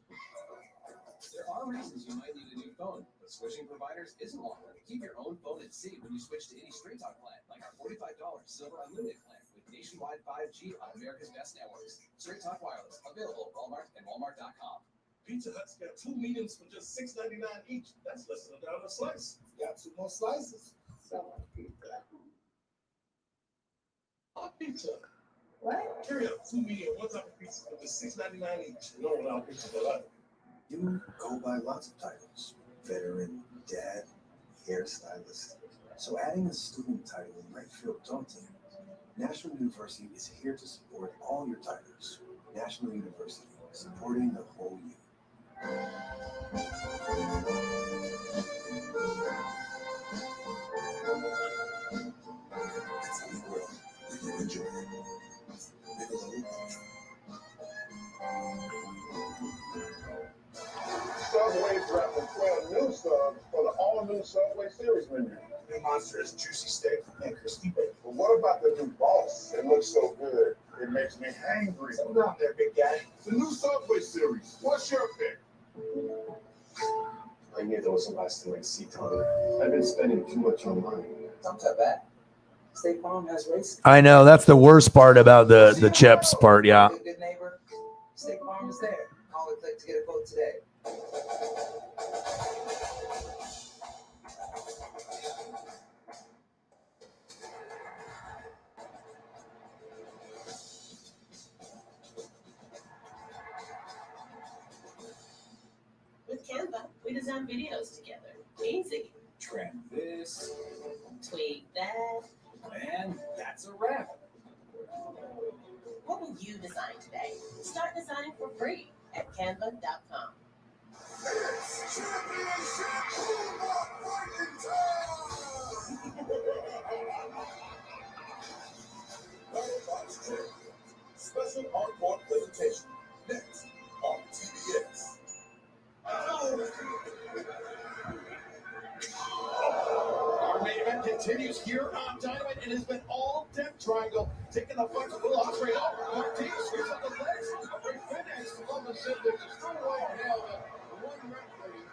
There are reasons you might need a new phone, but switching providers isn't one. Keep your own phone at sea when you switch to any Straight Talk plan, like our $45 Silver Unlimited plan with nationwide 5G on America's best networks. Straight Talk Wireless, available at Walmart and Walmart.com. Pizza Hut's got 2 mediums for just $6.99 each. That's less than $1 a slice. Got 2 more slices. So much pizza. Hot pizza. What? Carry up 2 medium, 1 type of pizza for just $6.99 each. You know what our pizza for life. You go by lots of titles: veteran, dad, hairstylist. So adding a student title might feel daunting. National University is here to support all your titles. National University, supporting the whole you. It's a new world. We can enjoy it. Live a little culture. Subway dropping 12 new subs for the all-new Subway series menu. New monstrous juicy steak and crispy bacon. But what about the new boss? It looks so good. It makes me hangry. Slow down there, big guy. The new Subway series. What's your pick? I knew there was a lasting legacy coming. I've been spending too much on money. Don't cut back. State Farm has race. I know that's the worst part about the chips part. Yeah. Good neighbor. State Farm is there. Call it click to get a vote today. With Canva, we design videos together. Easy. Trim this, Tweak that. and that's a wrap. What will you design today? Start designing for free at canva.com. Special hardcore presentation next on TBS. Our main event continues here on Dynamite. It has been all Death Triangle, taking the fight to Will Ospreay over. Martinez screws up the legs. A great finish. Love the siblings. It's still right now. The one referee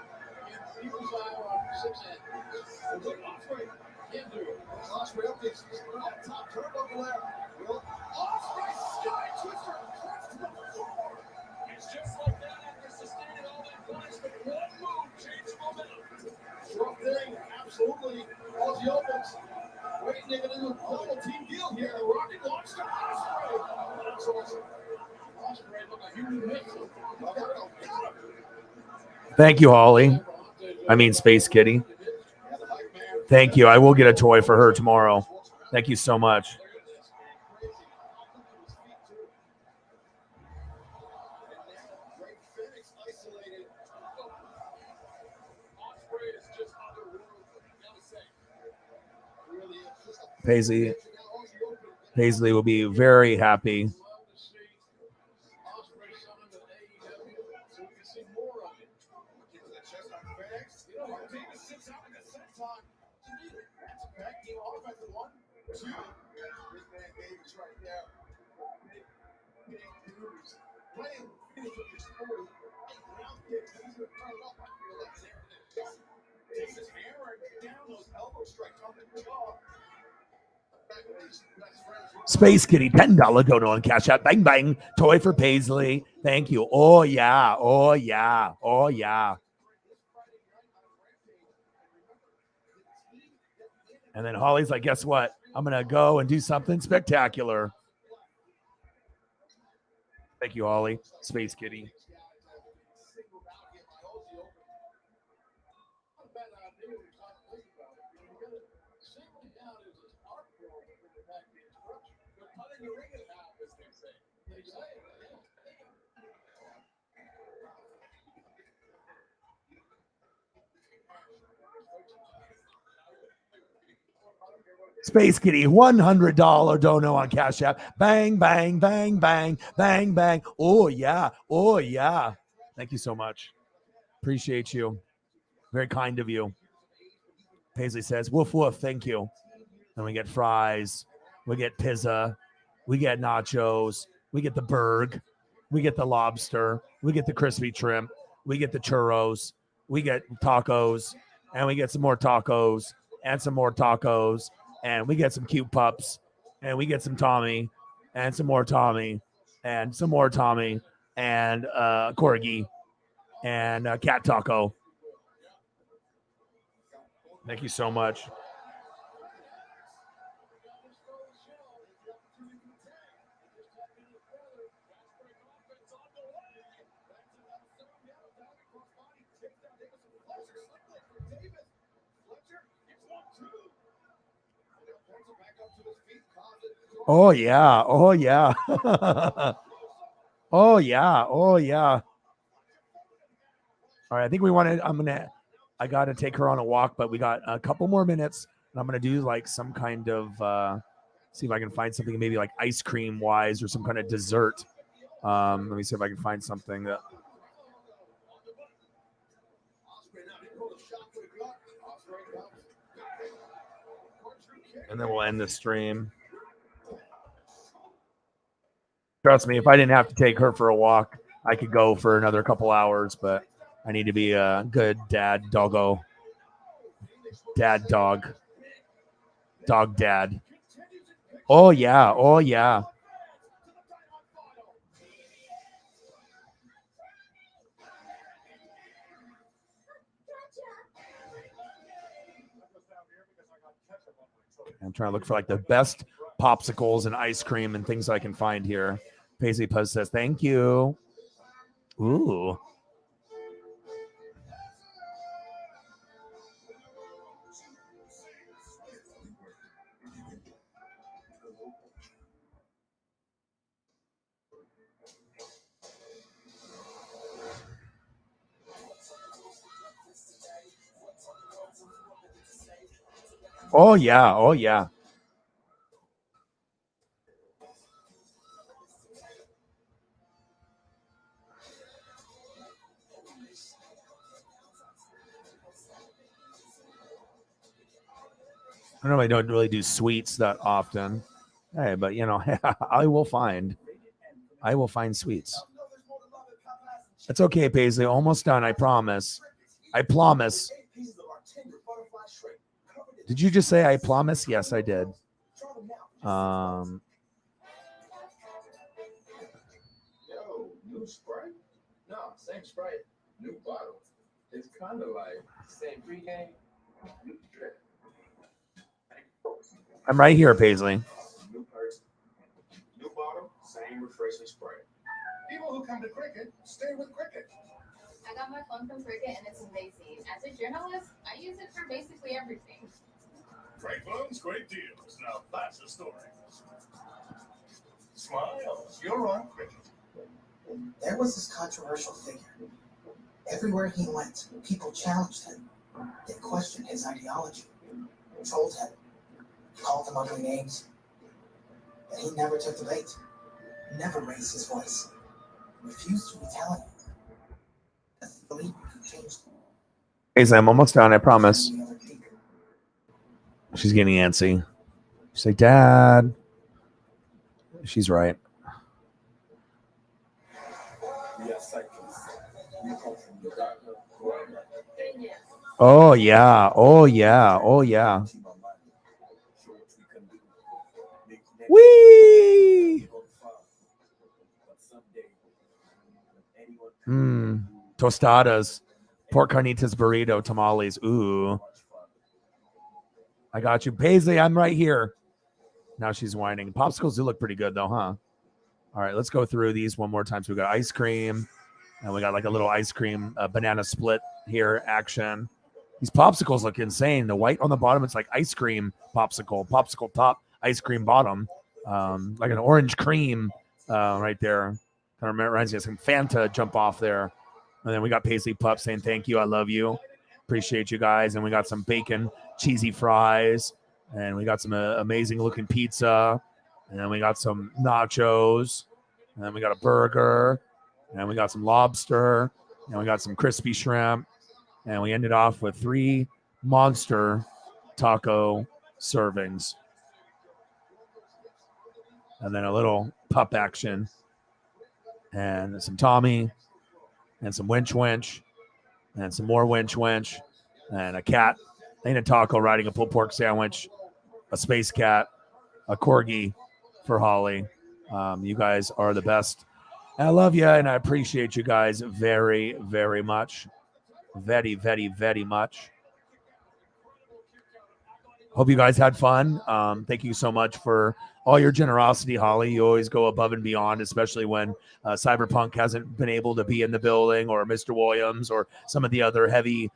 in people's eye on 6 ends. Look, Ospreay can't do it. Ospreay up this up top turnbuckle there. Will Ospreay sky twister crest to the floor. It's just like that after sustaining all that punishment. One move changed momentum. Rough thing, absolutely. Aussie opens. Waiting to get into a double team deal here. The rocket launch to Ospreay. That's awesome. Ospreay look a human missile. Got him. Thank you, Holly. I mean, Space Kitty. Thank you. I will get a toy for her tomorrow. Thank you so much. Paisley will be very happy. Space Kitty, $10 dono on Cash App. Bang, bang. Toy for Paisley. Thank you. Oh, yeah. Oh, yeah. Oh, yeah. And then Holly's like, guess what? I'm going to go and do something spectacular. Thank you, Holly. Space Kitty. Space Kitty, $100 dono on Cash App. Bang, bang, bang, bang, bang, bang. Oh, yeah. Oh, yeah. Thank you so much. Appreciate you. Very kind of you. Paisley says, woof, woof. Thank you. And we get fries. We get pizza. We get nachos. We get the burg. We get the lobster. We get the crispy shrimp. We get the churros. We get tacos. And we get some more tacos. And some more tacos. And we get some cute pups, and we get some Tommy, and some more Tommy, and some more Tommy, and corgi, and cat taco. Thank you so much. Oh, yeah. Oh, yeah. Oh, yeah. Oh, yeah. All right. I think I got to take her on a walk, but we got a couple more minutes. And I'm going to do like some kind of, see if I can find something maybe like ice cream wise or some kind of dessert. Let me see if I can find something that. And then we'll end the stream. Trust me, if I didn't have to take her for a walk, I could go for another couple hours, but I need to be a good dad doggo. Dad dog. Dog dad. Oh, yeah. Oh, yeah. I'm trying to look for like the best popsicles and ice cream and things I can find here. Paisley Puzz says, thank you. Ooh. Oh, yeah. Oh, yeah. I normally don't really do sweets that often. Hey, but you know, I will find sweets. It's okay, Paisley. Almost done. I promise. I promise. Did you just say I promise? Yes, I did. Yo, new Sprite? No, same Sprite, new bottle. It's kind of like same pregame, new drip. I'm right here, Paisley. New person, new bottle, same refreshing Sprite. People who come to cricket stay with cricket. I got my phone from Cricket and it's amazing. As a journalist, I use it for basically everything. Great loans, great deals. Now that's a story. Smiles. You're on, Cricket. There was this controversial figure. Everywhere he went, people challenged him. They questioned his ideology, trolled him, called him ugly names. But he never took the bait, never raised his voice, refused to retaliate. I believe he changed. Hey, Sam, I'm almost done, I promise. She's getting antsy. She's like, Dad. She's right. Oh, yeah. Oh, yeah. Oh, yeah. Whee! Tostadas. Pork carnitas burrito, tamales. Ooh. I got you. Paisley, I'm right here. Now she's whining. Popsicles do look pretty good, though, huh? All right, let's go through these one more time. So we got ice cream, and we got like a little ice cream banana split here action. These popsicles look insane. The white on the bottom, it's like ice cream popsicle top, ice cream bottom, like an orange cream right there. Kind of reminds me of some Fanta jump off there. And then we got Paisley Pup saying thank you, I love you, appreciate you guys. And we got some bacon, cheesy fries, and we got some amazing looking pizza. And then we got some nachos, and then we got a burger, and we got some lobster, and we got some crispy shrimp, and we ended off with 3 monster taco servings. And then a little pup action, and some Tommy, and some winch, and some more winch, and a cat, and a taco riding a pulled pork sandwich, a space cat, a corgi for Holly. You guys are the best. I love you, and I appreciate you guys very, very much. Very, very, very much. Hope you guys had fun. Thank you so much for all your generosity, Holly. You always go above and beyond, especially when Cyberpunk hasn't been able to be in the building, or Mr. Williams, or some of the other heavy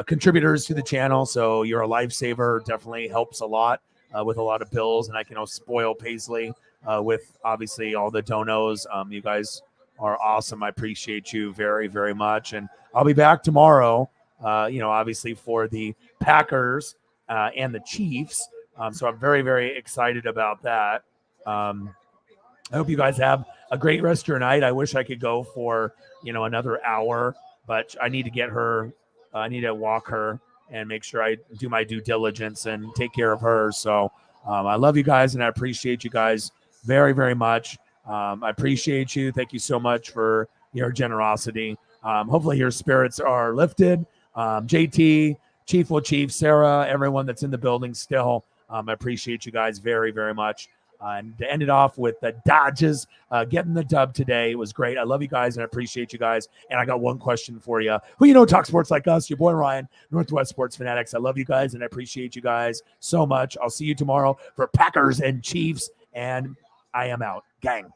contributors to the channel. So you're a lifesaver. Definitely helps a lot with a lot of bills, and I can spoil Paisley with obviously all the donos. You guys are awesome. I appreciate you very, very much. And I'll be back tomorrow, obviously for the Packers and the Chiefs. So I'm very, very excited about that. I hope you guys have a great rest of your night. I wish I could go for, another hour, but I need to get her. I need to walk her and make sure I do my due diligence and take care of her. So I love you guys, and I appreciate you guys very, very much. I appreciate you. Thank you so much for your generosity. Hopefully your spirits are lifted. JT, Chief, Sarah, everyone that's in the building still. I appreciate you guys very, very much. And to end it off with the Dodgers getting the dub today. It was great. I love you guys, and I appreciate you guys. And I got one question for you. Who talk sports like us? Your boy Ryan, Northwest Sports Fanatics. I love you guys, and I appreciate you guys so much. I'll see you tomorrow for Packers and Chiefs, and I am out. Gang.